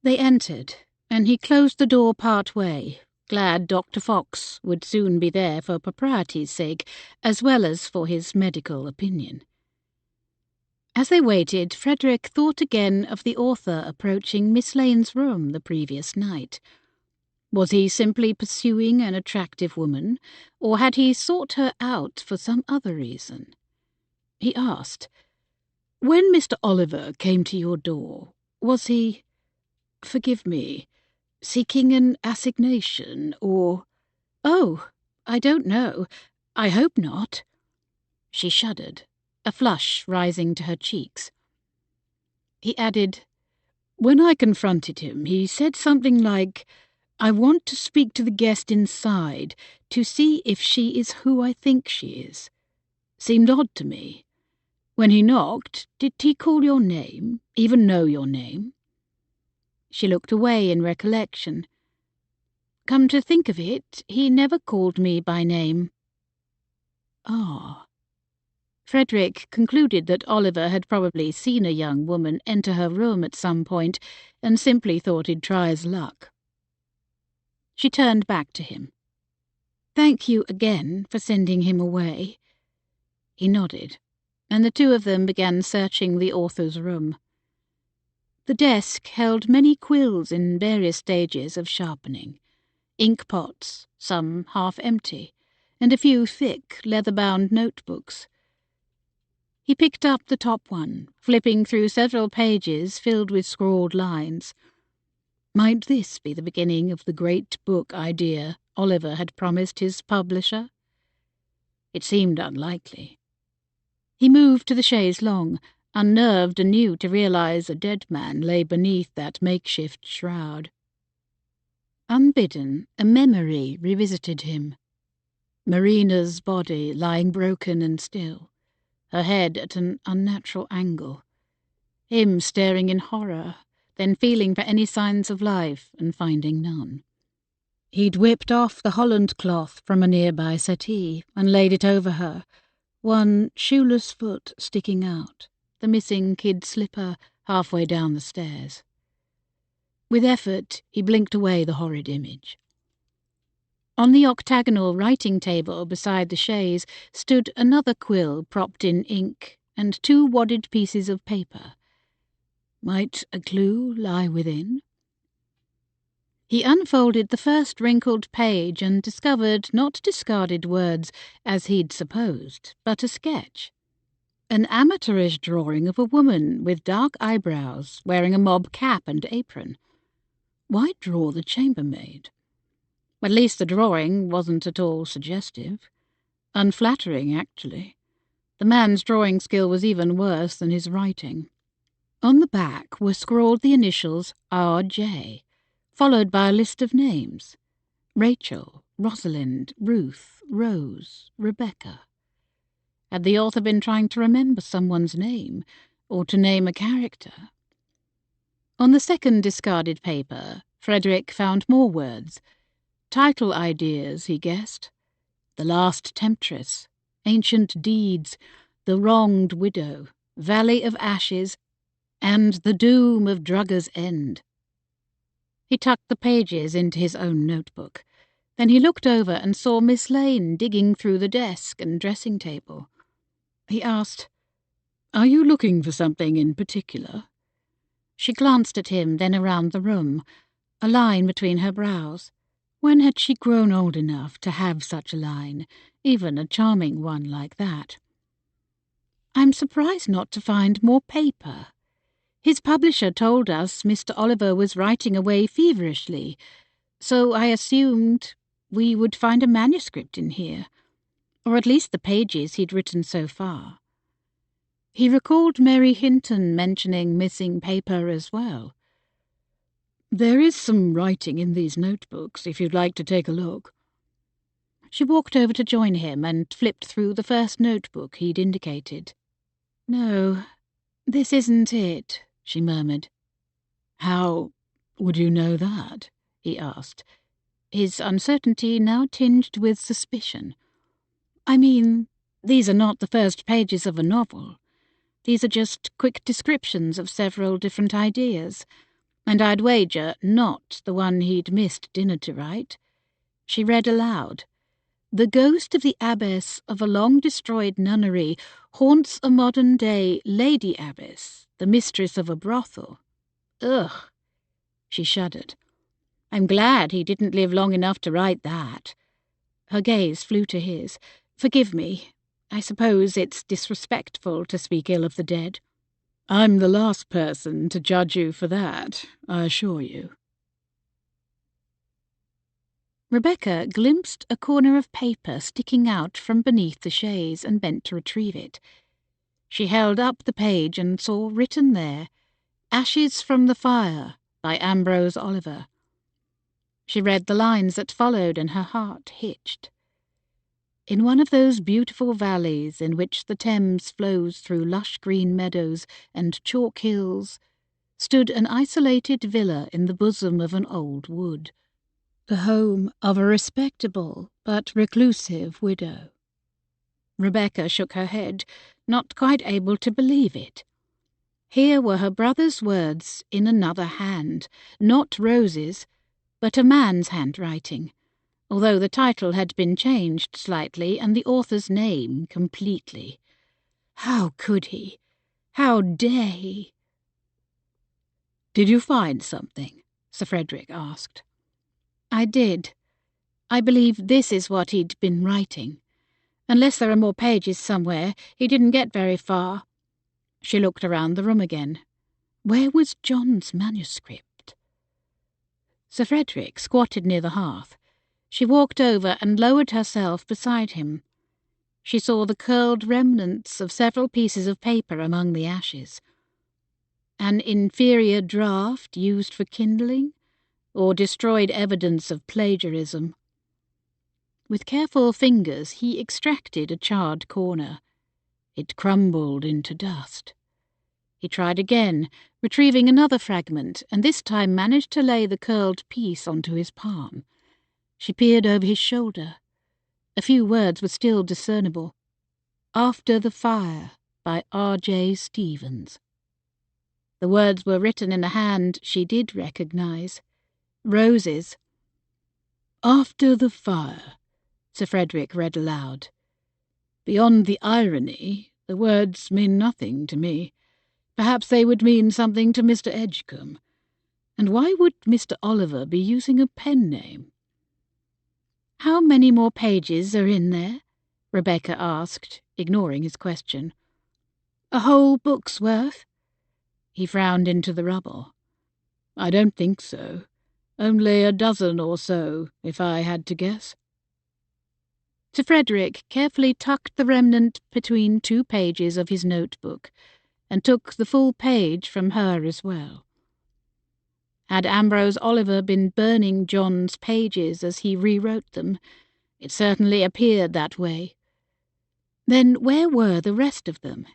They entered, and he closed the door part way, glad Dr. Fox would soon be there for propriety's sake, as well as for his medical opinion. As they waited, Frederick thought again of the author approaching Miss Lane's room the previous night. Was he simply pursuing an attractive woman, or had he sought her out for some other reason? He asked, "When Mr. Oliver came to your door, was he, forgive me, seeking an assignation, or—" "Oh, I don't know. I hope not." She shuddered, a flush rising to her cheeks. He added, "When I confronted him, he said something like, 'I want to speak to the guest inside to see if she is who I think she is.' Seemed odd to me. When he knocked, did he call your name, even know your name?" She looked away in recollection. "Come to think of it, he never called me by name." "Ah." Frederick concluded that Oliver had probably seen a young woman enter her room at some point and simply thought he'd try his luck. She turned back to him. "Thank you again for sending him away." He nodded, and the two of them began searching the author's room. The desk held many quills in various stages of sharpening, ink pots, some half empty, and a few thick, leather-bound notebooks. He picked up the top one, flipping through several pages filled with scrawled lines. Might this be the beginning of the great book idea Oliver had promised his publisher? It seemed unlikely. He moved to the chaise longue, unnerved anew to realize a dead man lay beneath that makeshift shroud. Unbidden, a memory revisited him. Marina's body lying broken and still, her head at an unnatural angle. Him staring in horror, then feeling for any signs of life and finding none. He'd whipped off the holland cloth from a nearby settee and laid it over her, one shoeless foot sticking out, the missing kid slipper halfway down the stairs. With effort, he blinked away the horrid image. On the octagonal writing table beside the chaise stood another quill propped in ink and two wadded pieces of paper. Might a clue lie within? He unfolded the first wrinkled page and discovered not discarded words, as he'd supposed, but a sketch. An amateurish drawing of a woman with dark eyebrows, wearing a mob cap and apron. Why draw the chambermaid? At least the drawing wasn't at all suggestive. Unflattering, actually. The man's drawing skill was even worse than his writing. On the back were scrawled the initials R.J., followed by a list of names. Rachel, Rosalind, Ruth, Rose, Rebecca. Had the author been trying to remember someone's name, or to name a character? On the second discarded paper, Frederick found more words. Title ideas, he guessed. The Last Temptress, Ancient Deeds, The Wronged Widow, Valley of Ashes, and The Doom of Drugger's End. He tucked the pages into his own notebook. Then he looked over and saw Miss Lane digging through the desk and dressing table. He asked, "Are you looking for something in particular?" She glanced at him, then around the room, a line between her brows. When had she grown old enough to have such a line, even a charming one like that? "I'm surprised not to find more paper. His publisher told us Mr. Oliver was writing away feverishly, so I assumed we would find a manuscript in here, or at least the pages he'd written so far." He recalled Mary Hinton mentioning missing paper as well. "There is some writing in these notebooks, if you'd like to take a look." She walked over to join him and flipped through the first notebook he'd indicated. "No, this isn't it," she murmured. "How would you know that?" he asked, his uncertainty now tinged with suspicion. "I mean, these are not the first pages of a novel. These are just quick descriptions of several different ideas, and I'd wager not the one he'd missed dinner to write. She read aloud. The ghost of the abbess of a long-destroyed nunnery haunts a modern-day lady abbess, the mistress of a brothel. Ugh! She shuddered. I'm glad he didn't live long enough to write that. Her gaze flew to his. Forgive me. I suppose it's disrespectful to speak ill of the dead. I'm the last person to judge you for that, I assure you. Rebecca glimpsed a corner of paper sticking out from beneath the chaise and bent to retrieve it. She held up the page and saw written there, Ashes from the Fire, by Ambrose Oliver. She read the lines that followed and her heart hitched. In one of those beautiful valleys in which the Thames flows through lush green meadows and chalk hills, stood an isolated villa in the bosom of an old wood, the home of a respectable but reclusive widow. Rebecca shook her head, not quite able to believe it. Here were her brother's words in another hand, not Rose's, but a man's handwriting, although the title had been changed slightly and the author's name completely. How could he? How dare he? Did you find something? Sir Frederick asked. I did. I believe this is what he'd been writing. Unless there are more pages somewhere, he didn't get very far. She looked around the room again. Where was John's manuscript? Sir Frederick squatted near the hearth. She walked over and lowered herself beside him. She saw the curled remnants of several pieces of paper among the ashes. An inferior draught used for kindling, or destroyed evidence of plagiarism. With careful fingers he extracted a charred corner. It crumbled into dust. He tried again, retrieving another fragment, and this time managed to lay the curled piece onto his palm. She peered over his shoulder. A few words were still discernible. After the Fire, by R.J. Stevens. The words were written in a hand she did recognize. Rose's. After the Fire, Sir Frederick read aloud. Beyond the irony, the words mean nothing to me. Perhaps they would mean something to Mr. Edgecombe. And why would Mr. Oliver be using a pen name? How many more pages are in there? Rebecca asked, ignoring his question. A whole book's worth? He frowned into the rubble. I don't think so. Only a dozen or so, if I had to guess. Sir Frederick carefully tucked the remnant between 2 pages of his notebook, and took the full page from her as well. Had Ambrose Oliver been burning John's pages as he rewrote them? It certainly appeared that way. Then where were the rest of them?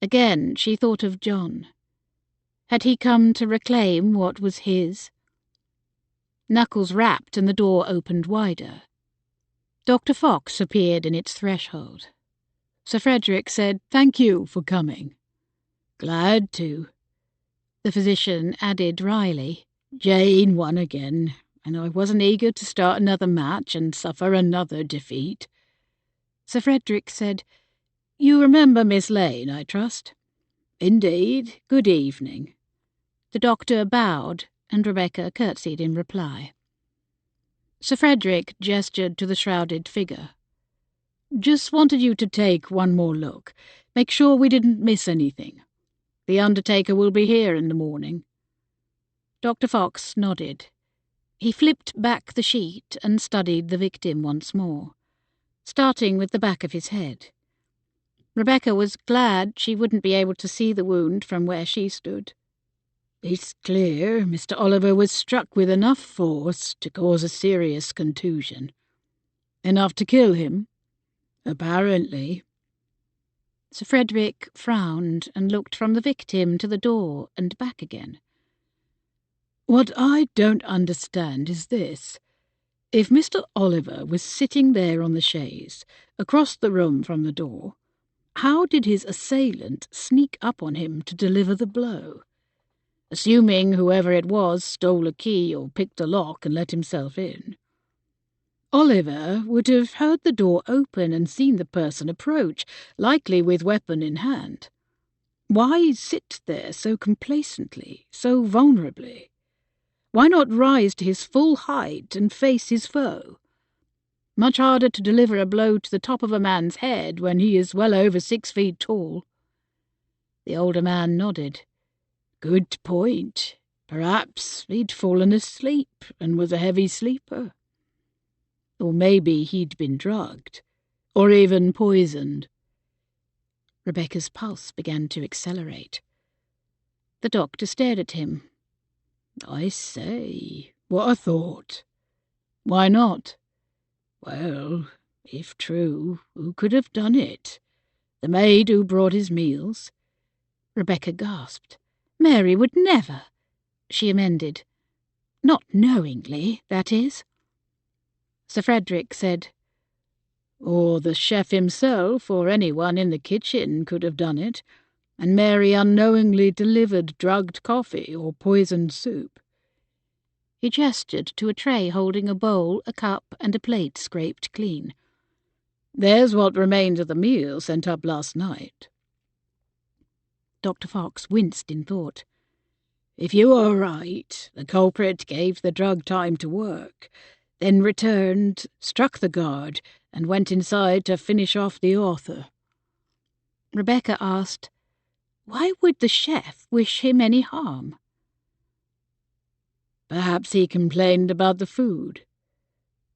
Again she thought of John. Had he come to reclaim what was his? Knuckles rapped and the door opened wider. Dr. Fox appeared in its threshold. Sir Frederick said, "Thank you for coming." "Glad to." The physician added wryly, "Jane won again, and I wasn't eager to start another match and suffer another defeat." Sir Frederick said, "You remember Miss Lane, I trust?" "Indeed. Good evening." The doctor bowed, and Rebecca curtsied in reply. Sir Frederick gestured to the shrouded figure. "Just wanted you to take one more look. Make sure we didn't miss anything. The undertaker will be here in the morning." Dr. Fox nodded. He flipped back the sheet and studied the victim once more, starting with the back of his head. Rebecca was glad she wouldn't be able to see the wound from where she stood. "It's clear Mr. Oliver was struck with enough force to cause a serious contusion. Enough to kill him? Apparently." Sir Frederick frowned and looked from the victim to the door and back again. "What I don't understand is this. If Mr. Oliver was sitting there on the chaise, across the room from the door, How did his assailant sneak up on him to deliver the blow? Assuming whoever it was stole a key or picked a lock and let himself in. Oliver would have heard the door open and seen the person approach, likely with weapon in hand. Why sit there so complacently, so vulnerably? Why not rise to his full height and face his foe? Much harder to deliver a blow to the top of a man's head when he is well over 6 feet tall. The older man nodded. Good point. Perhaps he'd fallen asleep and was a heavy sleeper. Or maybe he'd been drugged, or even poisoned. Rebecca's pulse began to accelerate. The doctor stared at him. I say, what a thought. Why not? Well, if true, who could have done it? The maid who brought his meals? Rebecca gasped. Mary would never. She amended. Not knowingly, that is. Sir Frederick said, Or the chef himself or anyone in the kitchen could have done it, and Mary unknowingly delivered drugged coffee or poisoned soup. He gestured to a tray holding a bowl, a cup, and a plate scraped clean. There's what remains of the meal sent up last night. Dr. Fox winced in thought. If you are right, the culprit gave the drug time to work, then returned, struck the guard, and went inside to finish off the author. Rebecca asked, Why would the chef wish him any harm? Perhaps he complained about the food.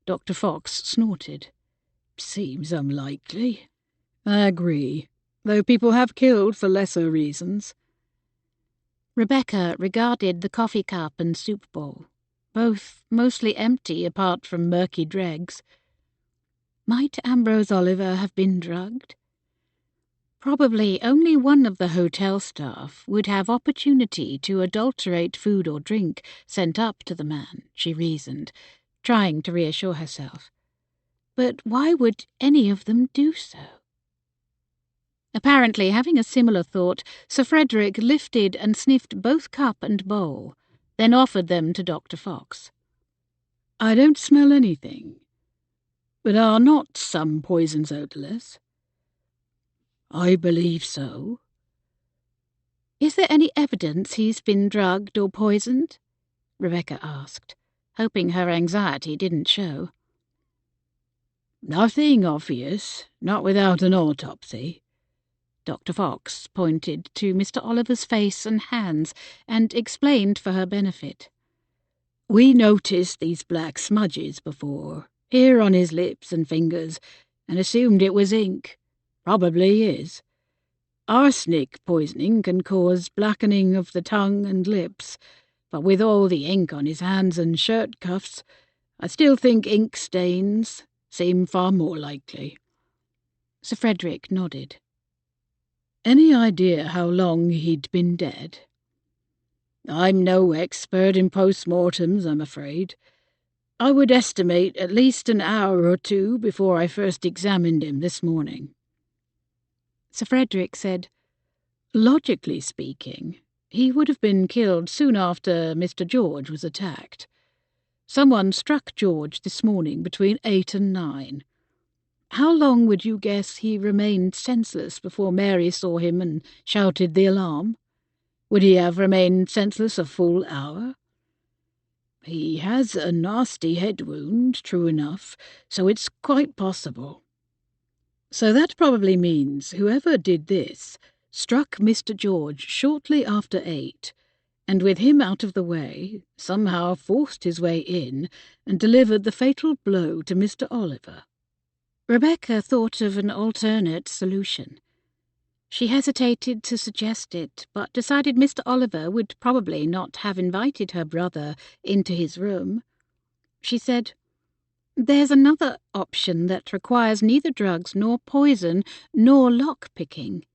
Dr. Fox snorted. Seems unlikely. I agree, though people have killed for lesser reasons. Rebecca regarded the coffee cup and soup bowl, both mostly empty apart from murky dregs. Might Ambrose Oliver have been drugged? Probably only one of the hotel staff would have opportunity to adulterate food or drink sent up to the man, she reasoned, trying to reassure herself. But why would any of them do so? Apparently having a similar thought, Sir Frederick lifted and sniffed both cup and bowl, then offered them to Dr. Fox. I don't smell anything. But are not some poisons odorless? I believe so. Is there any evidence he's been drugged or poisoned? Rebecca asked, hoping her anxiety didn't show. Nothing obvious, not without an autopsy. Dr. Fox pointed to Mr. Oliver's face and hands and explained for her benefit. We noticed these black smudges before, here on his lips and fingers, and assumed it was ink. Probably is. Arsenic poisoning can cause blackening of the tongue and lips, but with all the ink on his hands and shirt cuffs, I still think ink stains seem far more likely. Sir Frederick nodded. Any idea how long he'd been dead? I'm no expert in post-mortems, I'm afraid. I would estimate at least an hour or two before I first examined him this morning. Sir Frederick said, Logically speaking, he would have been killed soon after Mr. George was attacked. Someone struck George this morning between 8 and 9. How long would you guess he remained senseless before Mary saw him and shouted the alarm? Would he have remained senseless a full hour? He has a nasty head wound, true enough, so it's quite possible. So that probably means whoever did this struck Mr. George shortly after 8, and with him out of the way, somehow forced his way in and delivered the fatal blow to Mr. Oliver. Rebecca thought of an alternate solution. She hesitated to suggest it, but decided Mr. Oliver would probably not have invited her brother into his room. She said, There's another option that requires neither drugs nor poison nor lock-picking.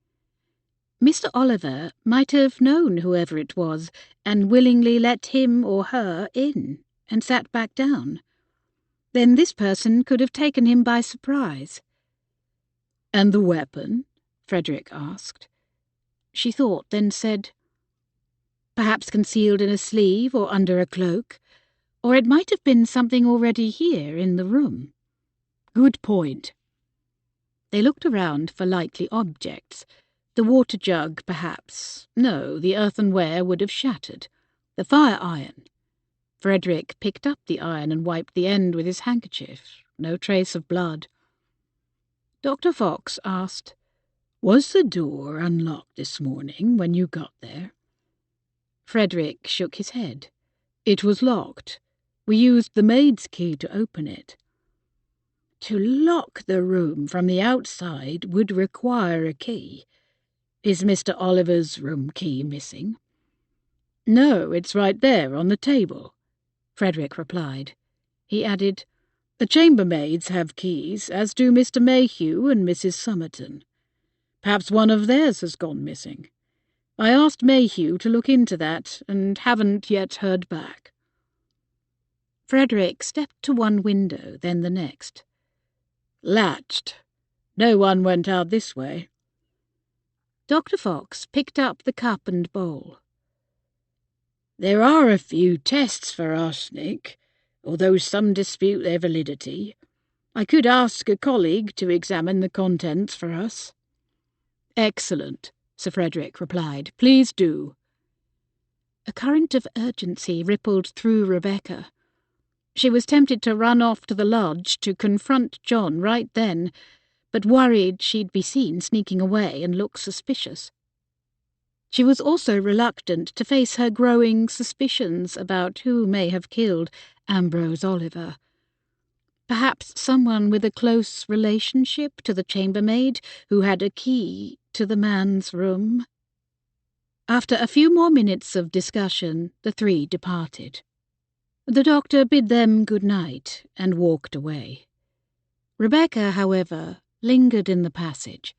Mr. Oliver might have known whoever it was and willingly let him or her in and sat back down. Then this person could have taken him by surprise. And the weapon? Frederick asked. She thought, then said, "Perhaps concealed in a sleeve or under a cloak, or it might have been something already here in the room." "Good point." They looked around for likely objects. The water jug, perhaps. No, the earthenware would have shattered. The fire iron. Frederick picked up the iron and wiped the end with his handkerchief. No trace of blood. Dr. Fox asked, "Was the door unlocked this morning when you got there?" Frederick shook his head. "It was locked. We used the maid's key to open it." "To lock the room from the outside would require a key. Is Mr. Oliver's room key missing?" "No, it's right there on the table," Frederick replied. He added, "The chambermaids have keys, as do Mr. Mayhew and Mrs. Somerton. Perhaps one of theirs has gone missing. I asked Mayhew to look into that, and haven't yet heard back." Frederick stepped to one window, then the next. "Latched. No one went out this way." Dr. Fox picked up the cup and bowl. "There are a few tests for arsenic, although some dispute their validity. I could ask a colleague to examine the contents for us." "Excellent," Sir Frederick replied. "Please do." A current of urgency rippled through Rebecca. She was tempted to run off to the lodge to confront John right then, but worried she'd be seen sneaking away and look suspicious. She was also reluctant to face her growing suspicions about who may have killed Ambrose Oliver. Perhaps someone with a close relationship to the chambermaid who had a key to the man's room. After a few more minutes of discussion, the three departed. The doctor bid them good night and walked away. Rebecca, however, lingered in the passage.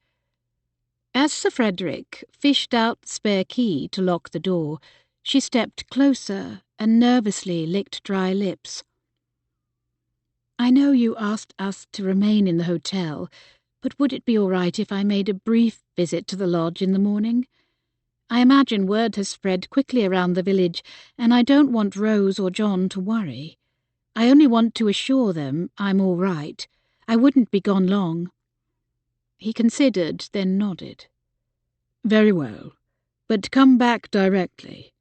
As Sir Frederick fished out the spare key to lock the door, she stepped closer and nervously licked dry lips. "I know you asked us to remain in the hotel, but would it be all right if I made a brief visit to the lodge in the morning? I imagine word has spread quickly around the village, and I don't want Rose or John to worry. I only want to assure them I'm all right. I wouldn't be gone long." He considered, then nodded. "Very well, but come back directly.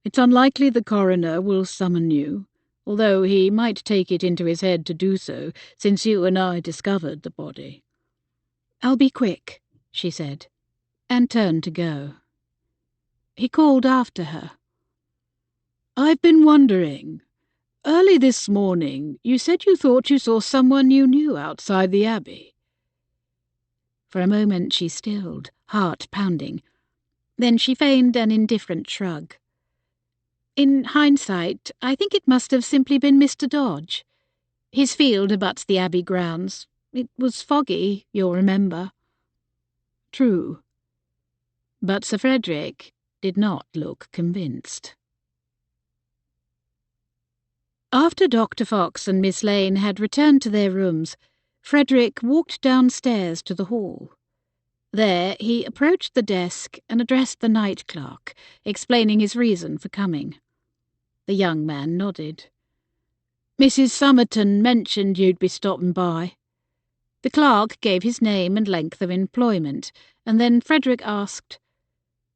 It's unlikely the coroner will summon you, although he might take it into his head to do so, since you and I discovered the body." "I'll be quick," she said, and turned to go. He called after her. "I've been wondering. Early this morning you said you thought you saw someone you knew outside the Abbey." For a moment she stilled, heart pounding. Then she feigned an indifferent shrug. "In hindsight, I think it must have simply been Mr. Dodge. His field abuts the Abbey grounds. It was foggy, you'll remember." "True." But Sir Frederick did not look convinced. After Dr. Fox and Miss Lane had returned to their rooms, Frederick walked downstairs to the hall. There he approached the desk and addressed the night clerk, explaining his reason for coming. The young man nodded. "Mrs. Somerton mentioned you'd be stopping by." The clerk gave his name and length of employment, and then Frederick asked,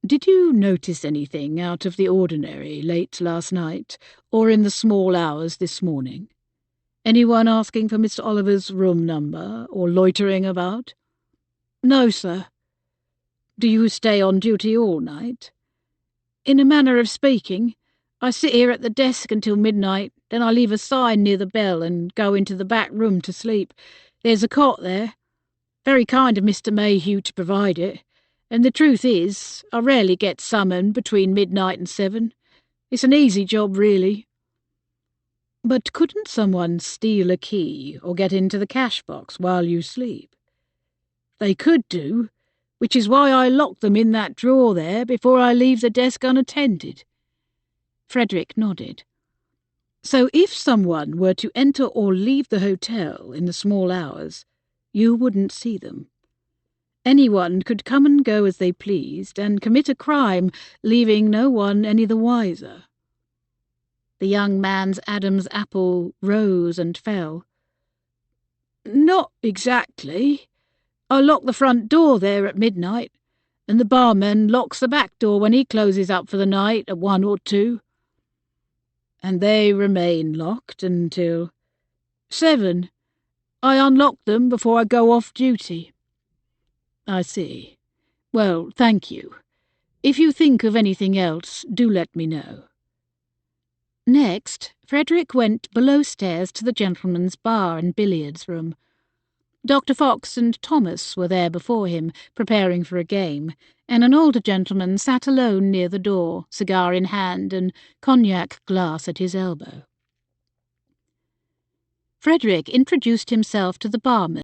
"Did you notice anything out of the ordinary late last night, or in the small hours this morning? Anyone asking for Mr. Oliver's room number, or loitering about?" "No, sir." "Do you stay on duty all night?" "In a manner of speaking. I sit here at the desk until midnight, then I leave a sign near the bell and go into the back room to sleep. There's a cot there. Very kind of Mr. Mayhew to provide it. And the truth is, I rarely get summoned between midnight and 7. It's an easy job, really." "But couldn't someone steal a key or get into the cash box while you sleep?" "They could do, which is why I lock them in that drawer there before I leave the desk unattended." Frederick nodded. "So if someone were to enter or leave the hotel in the small hours, you wouldn't see them?" Anyone could come and go as they pleased and commit a crime, leaving no one any the wiser. The young man's Adam's apple rose and fell. Not exactly. I lock the front door there at midnight, and the barman locks the back door when he closes up for the night at 1 or 2. And they remain locked until 7. I unlock them before I go off duty. I see. Well, thank you. If you think of anything else, do let me know. Next, Frederick went below stairs to the gentlemen's bar and billiards room. Dr. Fox and Thomas were there before him, preparing for a game, and an older gentleman sat alone near the door, cigar in hand and cognac glass at his elbow. Frederick introduced himself to the barman